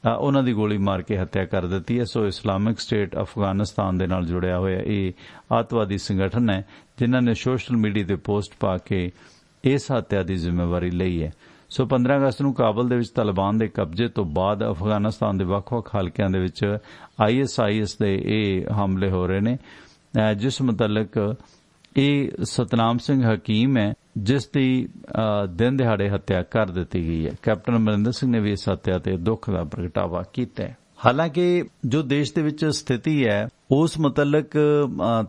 ਉਹਨਾਂ ਦੀ ਗੋਲੀ ਮਾਰ ਕੇ ਹੱਤਿਆ ਕਰ ਦਿੱਤੀ ਹੈ। ਸੋ ਇਸਲਾਮਿਕ ਸਟੇਟ ਅਫਗਾਨਿਸਤਾਨ ਦੇ ਨਾਲ ਜੁੜਿਆ ਹੋਇਆ ਇਹ ਅੱਤਵਾਦੀ ਸੰਗਠਨ ਹੈ ਜਿਨ੍ਹਾਂ ਨੇ ਸੋਸ਼ਲ ਮੀਡੀਆ ਤੇ ਪੋਸਟ ਪਾ ਕੇ ਇਸ ਹੱਤਿਆ ਦੀ ਜ਼ਿੰਮੇਵਾਰੀ ਲਈ ਹੈ। ਸੋ 15 ਅਗਸਤ ਨੂੰ ਕਾਬਲ ਦੇ ਵਿੱਚ ਤਾਲਿਬਾਨ ਦੇ ਕਬਜ਼ੇ ਤੋਂ ਬਾਅਦ ਅਫਗਾਨਿਸਤਾਨ ਦੇ ਵੱਖ-ਵੱਖ ਹਲਕਿਆਂ ਦੇ ਵਿੱਚ ISIS ਦੇ ਇਹ ਹਮਲੇ ਹੋ ਰਹੇ ਨੇ, ਜਿਸ ਮੁਤਲਕ ਇਹ ਸਤਨਾਮ ਸਿੰਘ ਹਕੀਮ ਹੈ ਜਿਸ ਦੀ ਦਿਨ ਦਿਹਾੜੇ ਹੱਤਿਆ ਕਰ ਦਿੱਤੀ ਗਈ ਹੈ। ਕੈਪਟਨ ਅਮਰਿੰਦਰ ਸਿੰਘ ਨੇ ਵੀ ਇਸ ਹੱਤਿਆ ਤੇ ਦੁੱਖ ਦਾ ਪ੍ਰਗਟਾਵਾ ਕੀਤਾ ਹੈ। ਹਾਲਾਂਕਿ ਜੋ ਦੇਸ਼ ਦੇ ਵਿੱਚ ਸਥਿਤੀ ਹੈ ਉਸ ਮੁਤਲਕ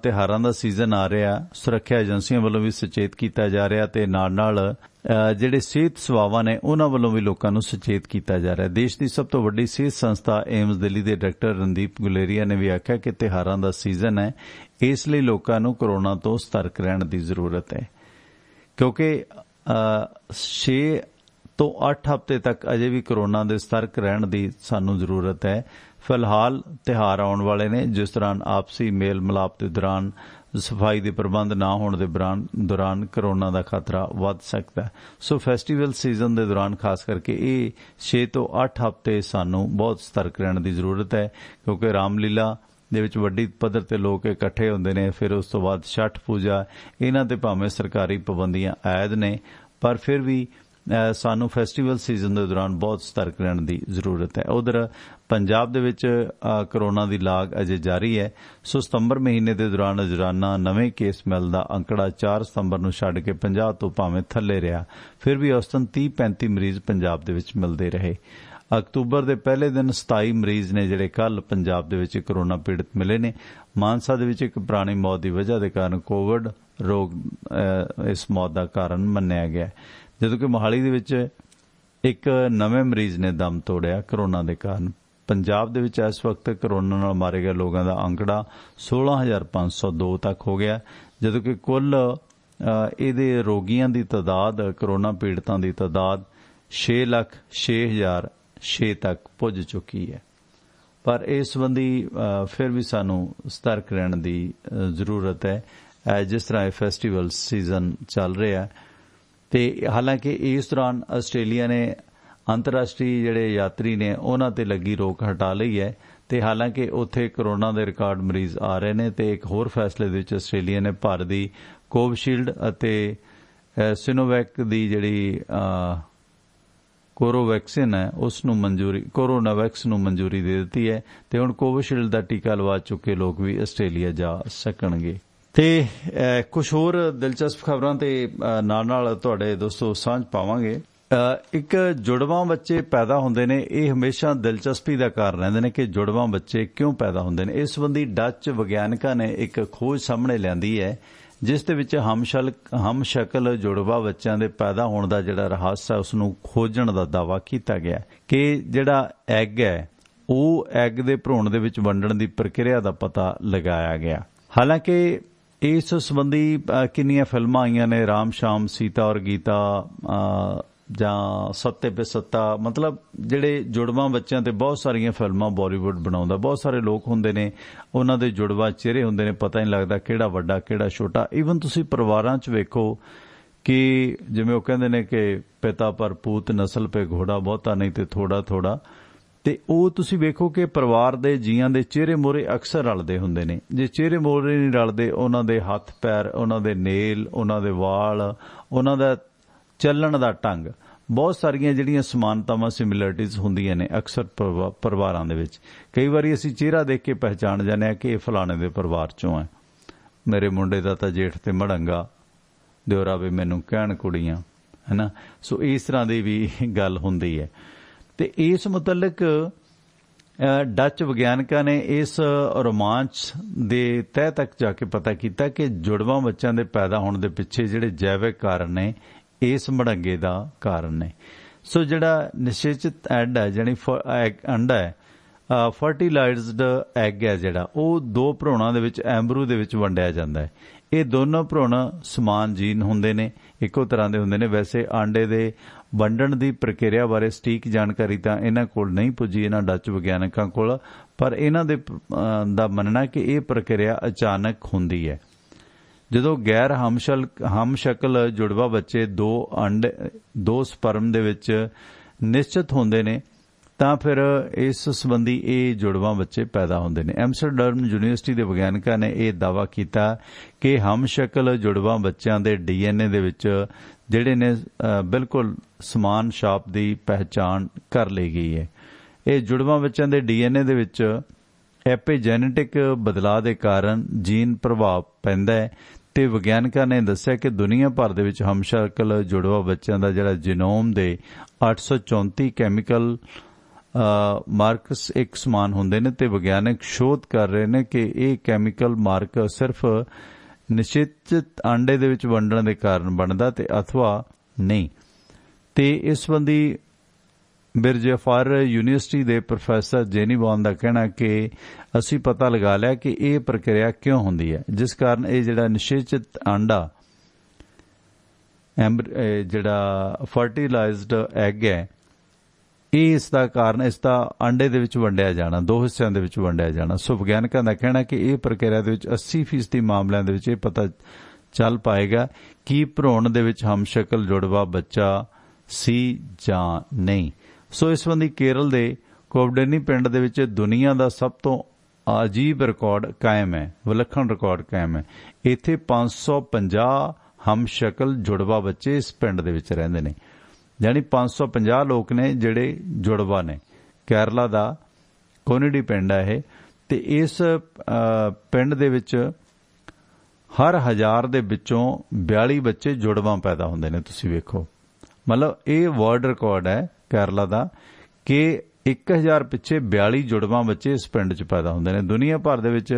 ਤਿਉਹਾਰਾਂ ਦਾ ਸੀਜ਼ਨ ਆ ਰਿਹਾ, ਸੁਰੱਖਿਆ ਏਜੰਸੀਆਂ ਵੱਲੋਂ ਵੀ ਸੁਚੇਤ ਕੀਤਾ ਜਾ ਰਿਹਾ ਤੇ ਨਾਲ ਜਿਹੜੇ ਸਿਹਤ ਸੇਵਾਵਾਂ ਨੇ ਉਹਨਾਂ ਵੱਲੋਂ ਵੀ ਲੋਕਾਂ ਨੂੰ ਸੁਚੇਤ ਕੀਤਾ ਜਾ ਰਿਹਾ। ਦੇਸ਼ ਦੀ ਸਭ ਤੋਂ ਵੱਡੀ ਸਿਹਤ ਸੰਸਥਾ ਏਮਜ਼ ਦਿੱਲੀ ਦੇ ਡਾਕਟਰ ਰਣਦੀਪ ਗੁਲੇਰੀਆ ਨੇ ਵੀ ਆਖਿਆ ਕਿ ਤਿਉਹਾਰਾਂ ਦਾ ਸੀਜ਼ਨ ਹੈ, ਇਸ ਲਈ ਲੋਕਾਂ ਨੂੰ ਕੋਰੋਨਾ ਤੋਂ ਸਤਰਕ ਰਹਿਣ ਦੀ ਜ਼ਰੂਰਤ ਹੈ, ਕਿਉਂਕਿ 6 ਤੋਂ 8 ਹਫ਼ਤੇ ਤੱਕ ਅਜੇ ਵੀ ਕੋਰੋਨਾ ਦੇ ਸਤਰਕ ਰਹਿਣ ਦੀ ਸਾਨੂੰ ਜ਼ਰੂਰਤ ਹੈ। ਫਿਲਹਾਲ ਤਿਉਹਾਰ ਆਉਣ ਵਾਲੇ ਨੇ ਜਿਸ ਦੌਰਾਨ ਆਪਸੀ ਮੇਲ ਮਿਲਾਪ ਦੇ ਦੌਰਾਨ ਸਫਾਈ ਦੇ ਪ੍ਰਬੰਧ ਨਾ ਹੋਣ ਦੇ ਦੌਰਾਨ ਕੋਰੋਨਾ ਦਾ ਖਤਰਾ ਵੱਧ ਸਕਦਾ ਹੈ। ਸੋ ਫੈਸਟੀਵਲ ਸੀਜ਼ਨ ਦੇ ਦੌਰਾਨ ਖਾਸ ਕਰਕੇ ਇਹ 6 ਤੋਂ 8 ਹਫ਼ਤੇ ਸਾਨੂੰ ਬਹੁਤ ਸਤਰਕ ਰਹਿਣ ਦੀ ਜ਼ਰੂਰਤ ਹੈ, ਕਿਉਂਕਿ ਰਾਮਲੀਲਾ ਦੇ ਵਿੱਚ ਵੱਡੀ ਪੱਧਰ ਤੇ ਲੋਕ ਇਕੱਠੇ ਹੁੰਦੇ ਨੇ। ਫਿਰ ਉਸ ਤੋਂ ਬਾਅਦ ਛਠ ਪੂਜਾ, ਇਹਨਾਂ ਤੇ ਭਾਵੇਂ ਸਰਕਾਰੀ ਪਾਬੰਦੀਆਂ ਆਇਦ ਨੇ, ਪਰ ਫਿਰ ਵੀ ਸਾਨੂੰ ਫੈਸਟੀਵਲ ਸੀਜ਼ਨ ਦੇ ਦੌਰਾਨ ਬਹੁਤ ਸਤਰਕ ਰਹਿਣ ਦੀ ਜ਼ਰੂਰਤ ਹੈ। ਉਧਰ ਪੰਜਾਬ ਦੇ ਵਿੱਚ ਕੋਰੋਨਾ ਦੀ ਲਾਗ ਅਜੇ ਜਾਰੀ ਹੈ। ਸੋ ਸਤੰਬਰ ਮਹੀਨੇ ਦੇ ਦੌਰਾਨ ਰੋਜ਼ਾਨਾ ਨਵੇਂ ਕੇਸ ਮਿਲਣ ਦਾ ਅੰਕੜਾ 4 ਸਤੰਬਰ ਨੂੰ ਛੱਡ ਕੇ 50 ਤੋਂ ਭਾਵੇਂ ਥੱਲੇ ਰਿਹਾ, ਫਿਰ ਵੀ ਔਸਤਨ 30-35 ਮਰੀਜ਼ ਪੰਜਾਬ ਦੇ ਵਿੱਚ ਮਿਲਦੇ ਰਹੇ। ਅਕਤੂਬਰ ਦੇ ਪਹਿਲੇ ਦਿਨ 27 ਮਰੀਜ਼ ਨੇ ਜਿਹੜੇ ਕੱਲ ਪੰਜਾਬ ਦੇ ਵਿੱਚ ਕੋਰੋਨਾ ਪੀੜਤ ਮਿਲੇ ਨੇ। ਮਾਨਸਾ ਦੇ ਵਿੱਚ ਇੱਕ ਪੁਰਾਣੀ ਮੌਤ ਦੀ ਵਜ੍ਹਾ ਦੇ ਕਾਰਨ ਕੋਵਿਡ ਰੋਗ ਇਸ ਮੌਤ ਦਾ ਕਾਰਨ ਮੰਨਿਆ ਗਿਆ, ਜਦੋਂ ਕਿ ਮੋਹਾਲੀ ਦੇ ਵਿੱਚ ਇੱਕ ਨਵੇਂ ਮਰੀਜ਼ ਨੇ ਦਮ ਤੋੜਿਆ ਕੋਰੋਨਾ ਦੇ ਕਾਰਨ। ਪੰਜਾਬ ਦੇ ਵਿੱਚ ਇਸ ਵਕਤ ਕੋਰੋਨਾ ਨਾਲ ਮਾਰੇ ਗਏ ਲੋਕਾਂ ਦਾ ਅੰਕੜਾ 16,502 ਤੱਕ ਹੋ ਗਿਆ, ਜਦੋਂ ਕਿ ਕੁੱਲ ਇਹਦੇ ਰੋਗੀਆਂ ਦੀ ਤਾਦਾਦ, ਕੋਰੋਨਾ ਪੀੜਤਾਂ ਦੀ ਤਾਦਾਦ 6,06,006 ਤੱਕ ਪੁੱਜ ਚੁੱਕੀ ਹੈ। ਪਰ ਇਸ ਸੰਬੰਧੀ ਫਿਰ ਵੀ ਸਾਨੂੰ ਸਤਰਕ ਰਹਿਣ ਦੀ ਜ਼ਰੂਰਤ ਹੈ, ਜਿਸ ਤਰ੍ਹਾਂ ਇਹ ਫੈਸਟੀਵਲ ਸੀਜ਼ਨ ਚੱਲ ਰਿਹਾ। ਤੇ ਹਾਲਾਂਕਿ ਇਸ ਦੌਰਾਨ ਆਸਟ੍ਰੇਲੀਆ ਨੇ ਅੰਤਰਰਾਸ਼ਟਰੀ ਜਿਹੜੇ ਯਾਤਰੀ ਨੇ ਉਹਨਾਂ ਤੇ ਲੱਗੀ ਰੋਕ ਹਟਾ ਲਈ ਹੈ, ਤੇ ਹਾਲਾਂਕਿ ਉੱਥੇ ਕੋਰੋਨਾ ਦੇ ਰਿਕਾਰਡ ਮਰੀਜ਼ ਆ ਰਹੇ ਨੇ। ਤੇ ਇੱਕ ਹੋਰ ਫੈਸਲੇ ਦੇ ਵਿੱਚ ਆਸਟ੍ਰੇਲੀਆ ਨੇ ਭਾਰਤ ਦੀ ਕੋਵਿਸ਼ੀਲਡ ਅਤੇ ਸਿਨੋਵੈਕ ਦੀ ਜਿਹੜੀ ਕੋਰੋਵੈਕਸਿਨ ਹੈ ਉਸ ਨੂੰ ਕੋਰੋਨਾਵੈਕਸ ਨੂੰ ਮਨਜ਼ੂਰੀ ਦੇ ਦਿੱਤੀ ਹੈ, ਤੇ ਹੁਣ ਕੋਵਿਸ਼ੀਲਡ ਦਾ ਟੀਕਾ ਲਵਾ ਚੁੱਕੇ ਲੋਕ ਵੀ ਆਸਟ੍ਰੇਲੀਆ ਜਾ ਸਕਣਗੇ। ਤੇ ਕੁਝ ਹੋਰ ਦਿਲਚਸਪ ਖਬਰਾਂ ਤੇ ਨਾਲ ਤੁਹਾਡੇ ਦੋਸਤੋ ਸਾਂਝ ਪਾਵਾਂਗੇ। ਇੱਕ ਜੁੜਵਾਂ ਬੱਚੇ ਪੈਦਾ ਹੁੰਦੇ ਨੇ, ਇਹ ਹਮੇਸ਼ਾ ਦਿਲਚਸਪੀ ਦਾ ਕਾਰਨ ਰਹਿੰਦੇ ਨੇ ਕਿ ਜੁੜਵਾਂ ਬੱਚੇ ਕਿਉਂ ਪੈਦਾ ਹੁੰਦੇ ਨੇ। ਇਸ ਸੰਬੰਧੀ ਡੱਚ ਵਿਗਿਆਨਕਾਂ ਨੇ ਇੱਕ ਖੋਜ ਸਾਹਮਣੇ ਲਿਆਂਦੀ ਹੈ, ਜਿਸ ਦੇ ਵਿੱਚ ਹਮਸ਼ਕਲ ਜੁੜਵਾਂ ਬੱਚਿਆਂ ਦੇ ਪੈਦਾ ਹੋਣ ਦਾ ਜਿਹੜਾ ਰਹੱਸ ਹੈ ਉਸ ਨੂੰ ਖੋਜਣ ਦਾ ਦਾਅਵਾ ਕੀਤਾ ਗਿਆ ਕਿ ਜਿਹੜਾ ਐਗ ਹੈ ਉਹ ਐਗ ਦੇ ਭਰੂਣ ਦੇ ਵਿੱਚ ਵੰਡਣ ਦੀ ਪ੍ਰਕਿਰਿਆ ਦਾ ਪਤਾ ਲਗਾਇਆ ਗਿਆ। ਹਾਲਾਂਕਿ ਇਸ ਸੰਬੰਧੀ ਕਿੰਨੀਆਂ ਫਿਲਮਾਂ ਆਈਆਂ ਨੇ, ਰਾਮ ਸ਼ਾਮ, ਸੀਤਾ ਔਰ ਗੀਤਾ ਜਾਂ ਸੱਤੇ पे सत्ता, मतलब ਜਿਹੜੇ ਜੁੜਵਾਂ ਬੱਚਿਆਂ ਤੇ ਬਹੁਤ ਸਾਰੀਆਂ ਫਿਲਮਾਂ ਬਾਲੀਵੁੱਡ ਬਣਾਉਂਦਾ, ਬਹੁਤ ਸਾਰੇ ਲੋਕ ਹੁੰਦੇ ਨੇ, ਉਹਨਾਂ ਦੇ ਜੁੜਵਾ ਚਿਹਰੇ ਹੁੰਦੇ ਨੇ, ਪਤਾ ਨਹੀਂ ਲੱਗਦਾ ਕਿਹੜਾ ਵੱਡਾ ਕਿਹੜਾ ਛੋਟਾ। ਈਵਨ ਤੁਸੀਂ ਪਰਿਵਾਰਾਂ 'ਚ ਵੇਖੋ ਕਿ ਜਿਵੇਂ ਉਹ ਕਹਿੰਦੇ ਨੇ ਕਿ ਪਿਤਾ ਪਰ ਪੂਤ ਨਸਲ ਪੇ ਘੋੜਾ ਬਹੁਤਾ ਨਹੀਂ ਤੇ ਥੋੜਾ ਥੋੜਾ, ਤੇ ਉਹ ਤੁਸੀਂ ਵੇਖੋ ਕਿ ਪਰਿਵਾਰ ਦੇ ਜੀਆਂ ਦੇ ਚਿਹਰੇ ਮੋਹਰੇ ਅਕਸਰ ਰਲਦੇ ਹੁੰਦੇ ਨੇ। ਜੇ ਚਿਹਰੇ ਮੋਹਰੇ ਨਹੀਂ ਰਲਦੇ, ਉਹਨਾਂ ਦੇ ਹੱਥ ਪੈਰ, ਉਹਨਾਂ ਦੇ ਨੇਲ, ਉਹਨਾਂ ਦੇ ਵਾਲ, ਉਹਨਾਂ ਦਾ ਚੱਲਣ ਦਾ ਢੰਗ, ਬਹੁਤ ਸਾਰੀਆਂ ਜਿਹੜੀਆਂ ਸਮਾਨਤਾਵਾਂ ਸਿਮਿਲਰਿਟੀਜ਼ ਹੁੰਦੀਆਂ ਨੇ ਅਕਸਰ ਪਰਿਵਾਰਾਂ ਦੇ ਵਿੱਚ। ਕਈ ਵਾਰੀ ਅਸੀਂ ਚਿਹਰਾ ਦੇਖ ਕੇ ਪਹਿਚਾਣ ਜਾਂਦੇ ਹਾਂ ਕਿ ਇਹ ਫਲਾਣੇ ਦੇ ਪਰਿਵਾਰ ਚੋਂ ਹੈ, ਮੇਰੇ ਮੁੰਡੇ ਦਾ ਤਾਂ ਜੇਠ ਤੇ ਮੜੰਗਾ, ਦਿਓਰਾ ਵੀ ਮੈਨੂੰ ਕਹਿਣ ਕੁੜੀਆਂ, ਹੈ ਨਾ। ਸੋ ਇਸ ਤਰ੍ਹਾਂ ਦੀ ਵੀ ਗੱਲ ਹੁੰਦੀ ਹੈ। ਤੇ ਇਸ ਮੁਤਲਕ ਡੱਚ ਵਿਗਿਆਨਕਾਂ ਨੇ ਇਸ ਰੋਮਾਂਚ ਦੇ ਤਹਿ ਤੱਕ ਜਾ ਕੇ ਪਤਾ ਕੀਤਾ ਕਿ ਜੁੜਵਾਂ ਬੱਚਿਆਂ ਦੇ ਪੈਦਾ ਹੋਣ ਦੇ ਪਿੱਛੇ ਜਿਹੜੇ ਜੈਵਿਕ ਕਾਰਨ ਨੇ, ਇਸ ਮੜੰਗੇ ਦਾ ਕਾਰਨ ਨੇ। ਸੋ ਜਿਹੜਾ ਨਿਸ਼ਚਿਤ ਐਡ ਹੈ, ਜਾਨੀ ਅੰਡਾ ਹੈ, ਫਰਟੀਲਾਈਜ਼ਡ ਐਗ ਹੈ ਜਿਹੜਾ, ਉਹ ਦੋ ਭਰੂਣਾਂ ਦੇ ਵਿੱਚ ਐਂਬਰੂ ਦੇ ਵਿੱਚ ਵੰਡਿਆ ਜਾਂਦਾ ਹੈ। ਇਹ ਦੋਨੋਂ ਭਰੂਣ ਸਮਾਨ ਜੀਨ ਹੁੰਦੇ ਨੇ, ਇੱਕੋ ਤਰ੍ਹਾਂ ਦੇ ਹੁੰਦੇ ਨੇ। ਵੈਸੇ ਆਂਡੇ ਦੇ ਵੰਡਣ ਦੀ ਪ੍ਰਕਿਰਿਆ ਬਾਰੇ ਸਟੀਕ ਜਾਣਕਾਰੀ ਤਾਂ ਇਹਨਾਂ ਕੋਲ ਨਹੀਂ ਪੁੱਜੀ, ਇਹਨਾਂ ਡੱਚ ਵਿਗਿਆਨਕਾਂ ਕੋਲ, ਪਰ ਇਹਨਾਂ ਦਾ ਮੰਨਣਾ ਕਿ ਇਹ ਪ੍ਰਕਿਰਿਆ ਅਚਾਨਕ ਹੁੰਦੀ ਹੈ। ਜਦੋਂ ਗੈਰ ਹਮਸ਼ਕਲ ਜੁੜਵਾ ਬੱਚੇ ਦੋ ਸਪਰਮ ਦੇ ਵਿੱਚ ਨਿਸ਼ਚਿਤ ਹੁੰਦੇ ਨੇ ਤਾਂ ਫਿਰ ਇਸ ਸੰਬੰਧੀ ਇਹ ਜੁੜਵਾਂ ਬੱਚੇ ਪੈਦਾ ਹੁੰਦੇ ਨੇ। ਐਮਸਟਰਡਮ ਯੂਨੀਵਰਸਿਟੀ ਦੇ ਵਿਗਿਆਨਕਾਂ ਨੇ ਇਹ ਦਾਅਵਾ ਕੀਤਾ ਕਿ ਹਮਸ਼ਕਲ ਜੁੜਵਾਂ ਬੱਚਿਆਂ ਦੇ ਡੀਐਨਏ ਦੇ ਵਿੱਚ ਜਿਹੜੇ ਨੇ ਬਿਲਕੁਲ ਸਮਾਨ ਛਾਪ ਦੀ ਪਹਿਚਾਣ ਕਰ ਲਈ ਗਈ ਹੈ। ਇਹ ਜੁੜਵਾਂ ਬੱਚਿਆਂ ਦੇ ਡੀਐਨਏ ਦੇ ਵਿੱਚ ਐਪੀਜੈਨੇਟਿਕ ਬਦਲਾਅ ਦੇ ਕਾਰਨ ਜੀਨ ਪ੍ਰਭਾਵ ਪੈਂਦਾ ਹੈ ਤੇ ਵਿਗਿਆਨਕਾਂ ਨੇ ਦੱਸਿਆ ਕਿ ਦੁਨੀਆ ਭਰ ਦੇ ਵਿੱਚ ਹਮਸ਼ਕਲ ਜੁੜਵਾ ਬੱਚਿਆਂ ਦਾ ਜਿਹੜਾ ਜੀਨੋਮ ਦੇ 834 ਕੈਮੀਕਲ ਮਾਰਕਸ ਇੱਕ ਸਮਾਨ ਹੁੰਦੇ ਨੇ ਤੇ ਵਿਗਿਆਨਕ ਸ਼ੋਧ ਕਰ ਰਹੇ ਨੇ ਕਿ ਇਹ ਕੈਮੀਕਲ ਮਾਰਕ ਸਿਰਫ ਨਿਸ਼ਚਿਤ ਆਂਡੇ ਦੇ ਵਿੱਚ ਵੰਡਣ ਦੇ ਕਾਰਨ ਬਣਦਾ ਤੇ ਅਥਵਾ ਨਹੀਂ। ਤੇ ਇਸ ਸੰਬੰਧੀ ਬਿਰਜਫਾਰ ਯੂਨੀਵਰਸਿਟੀ ਦੇ ਪ੍ਰੋਫੈਸਰ ਜੇਨੀ ਬੌਨ ਦਾ ਕਹਿਣਾ ਕਿ ਅਸੀਂ ਪਤਾ ਲਗਾ ਲਿਆ ਕਿ ਇਹ ਪ੍ਰਕਿਰਿਆ ਕਿਉਂ ਹੁੰਦੀ ਹੈ, ਜਿਸ ਕਾਰਨ ਇਹ ਜਿਹੜਾ ਨਿਸ਼ਚਿਤ ਆਂਡਾ ਜਿਹੜਾ ਫਰਟੀਲਾਈਜ਼ਡ ਐਗ ਹੈ, ਇਹ ਇਸ ਦਾ ਕਾਰਨ ਇਸ ਦਾ ਆਂਡੇ ਦੇ ਵਿੱਚ ਵੰਡਿਆ ਜਾਣਾ, ਦੋ ਹਿੱਸਿਆਂ ਦੇ ਵਿੱਚ ਵੰਡਿਆ ਜਾਣਾ। ਸੋ ਵਿਗਿਆਨਕਾਂ ਦਾ ਕਹਿਣਾ ਕਿ ਇਹ ਪ੍ਰਕਿਰਿਆ ਦੇ ਵਿੱਚ 80% ਮਾਮਲਿਆਂ ਦੇ ਵਿੱਚ ਇਹ ਪਤਾ ਚੱਲ ਪਾਏਗਾ ਕਿ ਭਰੂਣ ਦੇ ਵਿੱਚ ਹਮਸ਼ਕਲ ਜੁੜਵਾ ਬੱਚਾ ਸੀ ਜਾਂ ਨਹੀਂ। ਸੋ ਇਸ ਸੰਬੰਧੀ ਕੇਰਲ ਦੇ ਕੋਵਡੇਨੀ ਪਿੰਡ ਦੇ ਵਿੱਚ ਦੁਨੀਆ ਦਾ ਸਭ ਤੋਂ ਅਜੀਬ ਰਿਕਾਰਡ ਕਾਇਮ ਹੈ, ਵਿਲੱਖਣ ਰਿਕਾਰਡ ਕਾਇਮ ਹੈ। ਇੱਥੇ 550 ਹਮਸ਼ਕਲ ਜੁੜਵਾ ਬੱਚੇ ਇਸ ਪਿੰਡ ਦੇ ਵਿੱਚ ਰਹਿੰਦੇ ਨੇ, ਯਾਨੀ 550 ਲੋਕ ਨੇ ਜਿਹੜੇ ਜੁੜਵਾ ਨੇ। ਕੇਰਲਾ ਦਾ ਕੋਨੀਡੀ ਪਿੰਡ ਹੈ ਇਹ, ਤੇ ਇਸ ਪਿੰਡ ਦੇ ਵਿੱਚ ਹਰ 1000 ਦੇ ਵਿੱਚੋਂ 42 ਬੱਚੇ ਜੁੜਵਾ ਪੈਦਾ ਹੁੰਦੇ ਨੇ। ਤੁਸੀਂ ਵੇਖੋ, ਮਤਲਬ ਇਹ ਵਰਲਡ ਰਿਕਾਰਡ ਹੈ ਕੇਰਲਾ ਦਾ ਕਿ 1000 ਪਿੱਛੇ 42 ਜੁੜਵਾ ਬੱਚੇ ਇਸ ਪਿੰਡ 'ਚ ਪੈਦਾ ਹੁੰਦੇ ਨੇ। ਦੁਨੀਆ ਭਰ ਦੇ ਵਿੱਚ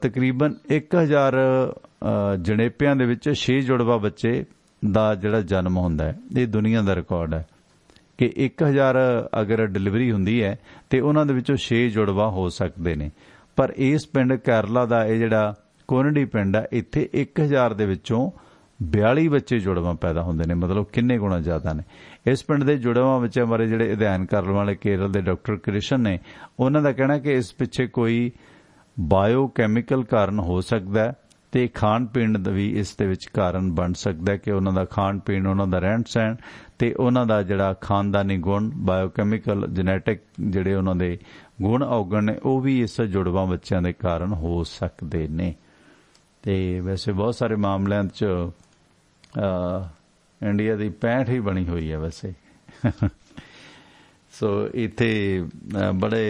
ਤਕਰੀਬਨ 1000 ਜਣੇਪਿਆਂ ਦੇ ਵਿੱਚ 6 ਜੁੜਵਾ ਬੱਚੇ ਦਾ ਜਿਹੜਾ ਜਨਮ ਹੁੰਦਾ ਹੈ। ਇਹ ਦੁਨੀਆ ਦਾ ਰਿਕਾਰਡ ਹੈ ਕਿ 1000 ਅਗਰ ਡਿਲੀਵਰੀ ਹੁੰਦੀ ਹੈ ਤੇ ਉਹਨਾਂ ਦੇ ਵਿੱਚੋਂ 6 ਜੁੜਵਾ ਹੋ ਸਕਦੇ ਨੇ। ਪਰ ਇਸ ਪਿੰਡ ਕੇਰਲਾ ਦਾ ਇਹ ਜਿਹੜਾ ਕੋਨਡੀ ਪਿੰਡ ਹੈ, ਇੱਥੇ 1000 ਦੇ ਵਿੱਚੋਂ 42 ਬੱਚੇ ਜੁੜਵਾ ਪੈਦਾ ਹੁੰਦੇ ਨੇ, ਮਤਲਬ ਕਿੰਨੇ ਗੁਣਾ ਜ਼ਿਆਦਾ ਨੇ। ਇਸ ਪਿੰਡ ਦੇ ਜੁੜਵਾ ਬੱਚਿਆਂ ਬਾਰੇ ਜਿਹੜੇ ਅਧਿਐਨ ਕਰਨ ਵਾਲੇ ਕੇਰਲ ਦੇ ਡਾਕਟਰ ਕ੍ਰਿਸ਼ਨ ਨੇ, ਉਹਨਾਂ ਦਾ ਕਹਿਣਾ ਕਿ ਇਸ ਪਿੱਛੇ ਕੋਈ ਬਾਇਓਕੈਮੀਕਲ ਕਾਰਨ ਹੋ ਸਕਦਾ ਹੈ ਤੇ ਖਾਣ ਪੀਣ ਦਾ ਵੀ ਇਸ ਦੇ ਵਿੱਚ ਕਾਰਨ ਬਣ ਸਕਦਾ ਕਿ ਉਹਨਾਂ ਦਾ ਖਾਣ ਪੀਣ, ਉਹਨਾਂ ਦਾ ਰਹਿਣ ਸਹਿਣ ਤੇ ਉਹਨਾਂ ਦਾ ਜਿਹੜਾ ਖਾਨਦਾਨੀ ਗੁਣ, ਬਾਇਓਕੈਮੀਕਲ ਜੈਨੇਟਿਕ ਜਿਹੜੇ ਉਹਨਾਂ ਦੇ ਗੁਣ ਔਗਣ ਨੇ, ਉਹ ਵੀ ਇਸ ਜੁੜਵਾ ਬੱਚਿਆਂ ਦੇ ਕਾਰਨ ਹੋ ਸਕਦੇ ਨੇ। ਤੇ ਵੈਸੇ ਬਹੁਤ ਸਾਰੇ ਮਾਮਲਿਆਂ 'ਚ ਇੰਡੀਆ ਦੀ 65 ਹੀ ਬਣੀ ਹੋਈ ਹੈ ਵੈਸੇ। ਸੋ ਇੱਥੇ ਬੜੇ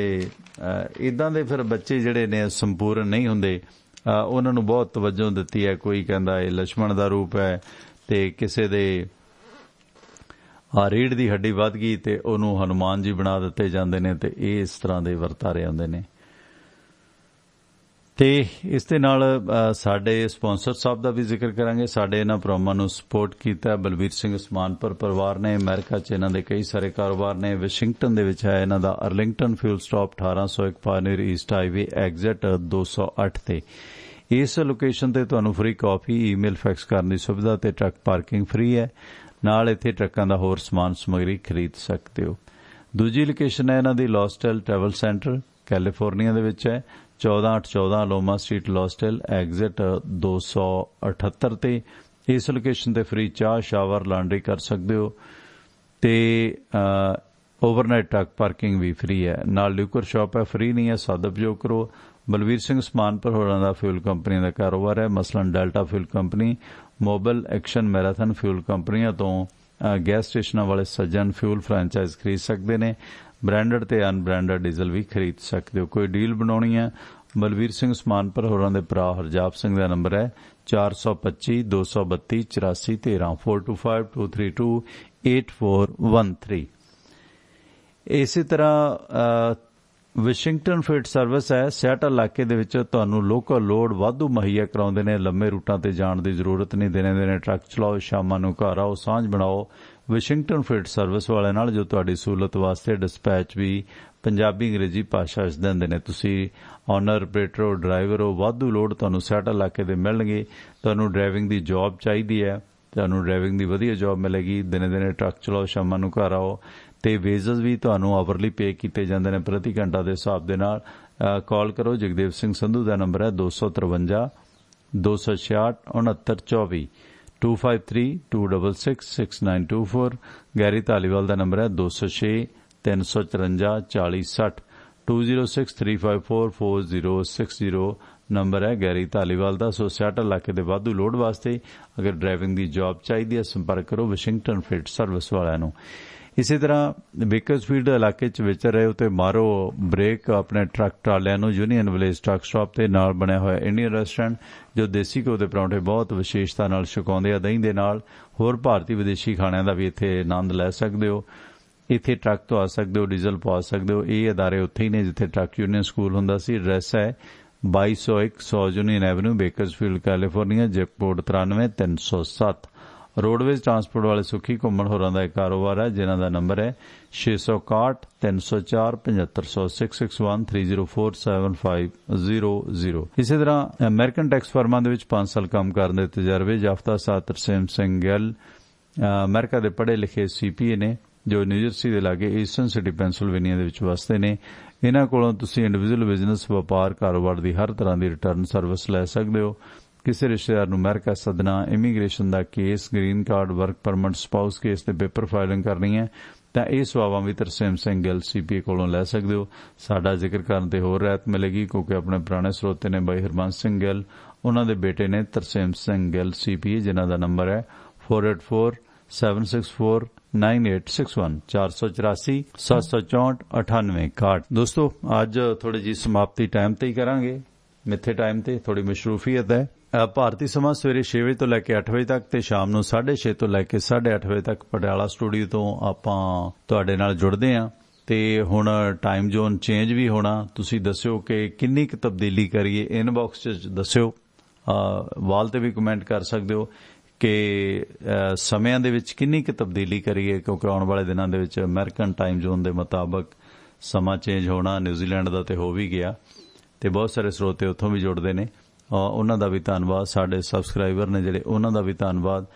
ਇੱਦਾਂ ਦੇ ਫਿਰ ਬੱਚੇ ਜਿਹੜੇ ਨੇ ਸੰਪੂਰਨ ਨਹੀਂ ਹੁੰਦੇ, ਉਹਨਾਂ ਨੂੰ ਬਹੁਤ ਤਵੱਜੋ ਦਿੱਤੀ ਹੈ। ਕੋਈ ਕਹਿੰਦਾ ਇਹ ਲక్ష్మణ ਦਾ ਰੂਪ ਹੈ ਤੇ ਕਿਸੇ ਦੇ ਰੀੜ੍ਹ ਦੀ ਹੱਡੀ ਵੱਧ ਗਈ ਤੇ ਉਹਨੂੰ ਹਨੂਮਾਨ ਜੀ ਬਣਾ ਦਿੱਤੇ ਜਾਂਦੇ ਨੇ ਤੇ ਇਹ ਇਸ ਤਰ੍ਹਾਂ ਦੇ ਵਰਤਾਰੇ ਆਉਂਦੇ ਨੇ। ਤੇ ਇਸ ਦੇ ਨਾਲ ਸਾਡੇ ਸਪਾਂਸਰ ਸਾਹਿਬ ਦਾ ਵੀ ਜ਼ਿਕਰ ਕਰਾਂਗੇ। ਸਾਡੇ ਇਹਨਾਂ ਪ੍ਰੋਗਰਾਮਾਂ ਨੂੰ ਸਪੋਰਟ ਕੀਤਾ ਬਲਵੀਰ ਸਿੰਘ ਉਸਮਾਨਪੁਰ ਪਰਿਵਾਰ ਨੇ। ਅਮਰੀਕਾ 'ਚ ਇਹਨਾਂ ਦੇ ਕਈ ਸਾਰੇ ਕਾਰੋਬਾਰ ਨੇ। ਵਾਸ਼ਿੰਗਟਨ ਦੇ ਵਿੱਚ ਹੈ ਇਹਨਾਂ ਦਾ Arlington fuel stop 1801 pioneer east highway exit 208 ਤੇ। इस लोकेशन ते तुहानूं फ्री कॉफी ईमेल फैक्स करन दी सुविधा ते ट्रक पार्किंग फ्री है। नाल इत्थे ट्रकां दा होर समान समग्री खरीद सकते हो। दूजी लोकेशन है इन्हां दी लॉस्टल ट्रैवल सेंटर कैलीफोर्निया दे विच है 14/814 लोमा स्ट्रीट लॉस्टल एग्जिट 278 ते। इस लोकेशन ते फ्री चाह शावर लांड्री कर सकते हो ते ओवरनाइट ट्रक पार्किंग भी फ्री है। नाल ल्यूकर शॉप है, फ्री नहीं है, सदुपयोग करो। बलवीर सिंह समानपुर होरां दा फ्यूल कंपनी का कारोबार है, मसलन delta fuel company, movable action marathon fuel कंपनियों तो गैस स्टेशनों वाले सज्जन फ्यूल फ्रेंचाइज खरीद सकते हैं। ब्रांडेड ते अनब्रांडेड डीजल भी खरीद सकते हो। कोई डील बनानी है बलवीर सिंह समानपुर होरां दे भरा हरजाप सिंह का नंबर है 425 232 84 13 425232 8413। इसी तरह विशिंगटन फीड सर्विस है सियाटल इलाके दे विच तुहानूं लोकल लोड वाधू मुहैया कराउंदे ने। लंबे रूटां ते जाण दी जरूरत नहीं। दिने दिने ट्रक चलाओ, शामां नूं घर आओ, सांझ बनाओ विशिंगटन फीड सर्विस वाले नाल, जो तुहाडी सहूलत वास्ते डिस्पैच भी पंजाबी अंग्रेजी भाषा च दिंदे ने। तुसीं ऑनर ऑपरेटर हो, ड्राइवर हो, वाधू लोड तुहानूं सियाटल इलाके दे मिलणगे। तुहानूं ड्राइविंग दी जॉब चाहीदी है, तुहानूं ड्राइविंग दी वधिया जॉब मिलेगी। दिने दिने ट्रक चलाओ, शामां नूं घर आओ ते वेजेस भी तुहानूं आवरली पे कीते जांदे ने प्रति घंटा के हिसाब दे नाल। कॉल करो। जगदेव सिंह संधू का नंबर है 253 266 6924 253 266 6924। गैरी धालीवाल का नंबर है 206 354 40 60 206 354 4060 नंबर है गैरी धालीवाल का। सो सियाटल इलाके के वाधू लोड वास्ते अगर ड्राइविंग की जॉब चाहिए है संपर्क करो विशिंगटन फील्ड सर्विस वालों। इसी तरह बेकर्सफील्ड इलाके विचर रहे हो तो मारो ब्रेक अपने ट्रक ट्रालियां यूनीयन विलेज ट्रक स्टॉप के नाल बनया हुआ इंडियन रेस्टोरेंट जो देसी घ्यो के परौंठे बहुत विशेषता नाल छकाउंदे आ। दही दे नाल होर भारतीय विदेशी खाणिਆਂ ਦਾ भी इत्थे आनंद लै सकते हो। इत्थे ट्रक तो आ सकते हो, डीजल पवा सकते हो। ये अदारे उत्थे ही ने जिथे ट्रक यूनीयन स्कूल हुंदा सी। एड्रैस है 2201 100 union Avenue Bakersfield California zip code 93 307। Roadways transport वाले सुखी घुम्मण होरां दा एक कारोबार है जिन्हां दा नंबर है 661 304 7500 661 304 7500। इसी तरह अमेरिकन टैक्स फर्मां दे विच 5 साल काम करन दे तजर्बे याफ्ता साथ तरसेम सिंह गिल अमेरिका दे पढ़े लिखे CPA ने जो न्यूजर्सी दे लागे ईस्टर्न सिटी पेंसिल्वेनिया दे विच वसदे ने। इन्हां कोलों तुसीं इंडिविजुअल बिजनेस व्यापार कारोबार दी हर तरह दी रिटर्न सर्विस लै सकदे हो। किसी रिश्तेदार नूं अमेरिका सदना, इमीग्रेशन का case, green card, work permit, spouse case के पेपर फाइलिंग करनी है तो यह सेवावां भी तरसेम सिंह गिल CPA कोलों लै सकदे हो। साडा जिक्र करन ते होर रियायत मिलेगी क्योंकि अपने पुराने स्रोते ने भाई हरबंस सिंह गिल, उन्हां दे बेटे ने तरसेम सिंह गिल CPA जिन्हां दा नंबर है 484 764 9861 484 764 9861। दोस्तों अज थोड़ी जी समाप्ति टाइम ते ही करांगे, मिथे टाइम ते थोड़ी मशरूफियत है। भारतीय समां सवेरे 6 वजे तो लैके 8 वजे तक ते शाम नूं 6:30 तो लैके 8:30 वजे तक पटियाला स्टूडियो तो आपां तुहाडे नाल जुड़दे हां ते हुण टाइम जोन चेंज भी होना। तुसीं दस्सिओ कि किन्नी क तब्दीली करिए, इनबॉक्स च दस्सिओ, वाल ते भी कमेंट कर सकदे हो कि समयां दे विच किन्नी क तब्दीली करिए क्योंकि आउण वाले दिनां दे विच अमेरिकन टाइम जोन दे मुताबक समा चेंज होना। न्यूजीलैंड दा ते हो भी गया ते बहुत सारे स्रोते उत्थों भी जुड़दे ने, उन्हां दा भी धन्नवाद। साडे सबसक्राइबर ने जिहड़े उन्हां दा भी धन्नवाद।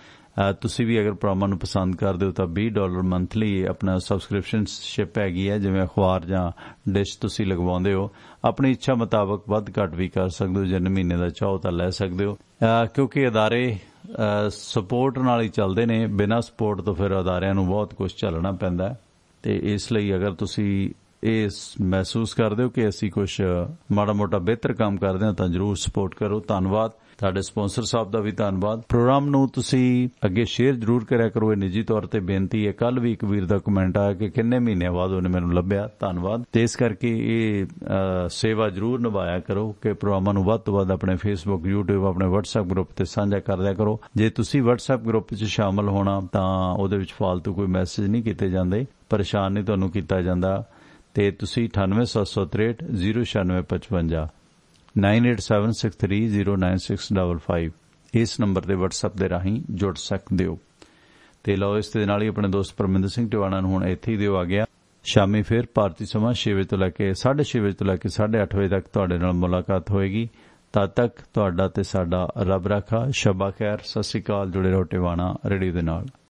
तुसीं भी अगर प्रोग्रामां नूं पसंद करदे हो तां $20 मंथली अपना सबसक्रिप्शनशिप हैगी है, जिवें अखबार जां डिश तुसीं लगवाउंदे हो। अपनी इच्छा मुताबक वध घट भी कर सकदे हो, जिन्ने महीने दा चाहो तां लै सकदे हो क्योंकि अदारे सपोर्ट नाल ही चलदे ने। बिना सपोर्ट तो फिर अदारियां नूं बहुत कुछ झल्लना पैंदा है ते इसलिए अगर तुसीं ਇਹ महसूस करते हो कि असी कुछ माड़ा मोटा बेहतर काम करते हैं तो जरूर सपोर्ट करो। धन्नवाद। ਤੁਹਾਡੇ ਸਪਾਂਸਰ ਸਾਹਿਬ ਦਾ ਵੀ ਧੰਨਵਾਦ। ਪ੍ਰੋਗਰਾਮ ਨੂੰ ਤੁਸੀਂ ਅੱਗੇ ਸ਼ੇਅਰ ਜ਼ਰੂਰ ਕਰਿਆ ਕਰੋ। ਇਹ ਨਿੱਜੀ ਤੌਰ ਤੇ ਬੇਨਤੀ ਹੈ। ਕੱਲ ਵੀ ਇੱਕ ਵੀਰ ਦਾ ਕਮੈਂਟ ਆਇਆ ਕਿ ਕਿੰਨੇ ਮਹੀਨਿਆਂ ਬਾਅਦ ਉਹਨੇ ਮੈਨੂੰ ਲੱਭਿਆ। ਧੰਨਵਾਦ। ਤੇ ਇਸ ਕਰਕੇ ਇਹ ਸੇਵਾ ਜ਼ਰੂਰ ਨਿਭਾਇਆ ਕਰੋ ਕਿ ਪ੍ਰੋਗਰਾਮਾਂ ਨੂੰ ਵੱਧ ਤੋਂ ਵੱਧ ਆਪਣੇ ਫੇਸਬੁੱਕ, YouTube, ਆਪਣੇ WhatsApp ਗਰੁੱਪ ਤੇ ਸਾਂਝਾ ਕਰ ਦਿਆ ਕਰੋ। ਜੇ ਤੁਸੀਂ WhatsApp ਗਰੁੱਪ 'ਚ ਸ਼ਾਮਲ ਹੋਣਾ ਤਾਂ ਉਹਦੇ ਵਿੱਚ ਫਾਲਤੂ ਕੋਈ ਮੈਸੇਜ ਨਹੀਂ ਕੀਤੇ ਜਾਂਦੇ, ਪਰੇਸ਼ਾਨ ਨਹੀਂ ਤੁਹਾਨੂੰ ਕੀਤਾ ਜਾਂਦਾ। ਤੇ ਤੁਸੀਂ 9876 09655 9876309655 ਇਸ ਨੰਬਰ ਤੇ WhatsApp ਦੇ ਰਾਹੀਂ ਜੁੜ ਸਕਦੇ ਹੋ। ਤੇ ਲਓ ਇਸ ਦੇ ਨਾਲ ਹੀ ਆਪਣੇ ਦੋਸਤ ਪਰਮਿੰਦਰ ਸਿੰਘ ਟਿਵਾਣਾ ਨੂੰ ਹੁਣ ਇੱਥੇ ਹੀ ਦਿਓ ਆ ਗਿਆ। ਸ਼ਾਮੀ ਫਿਰ ਭਾਰਤੀ ਸਮਾਂ 6 ਵਜੇ ਤੋਂ ਲੈ ਕੇ 6:30 ਵਜੇ ਤੋਂ ਲੈ ਕੇ 8:30 ਵਜੇ ਤੱਕ ਤੁਹਾਡੇ ਨਾਲ ਮੁਲਾਕਾਤ ਹੋਏਗੀ। तद तक तुहाडा ते साडा रब राखा। शबा खैर। सत श्री अकाल। जुड़े रहो टिवाणा रेडियो दे नाल।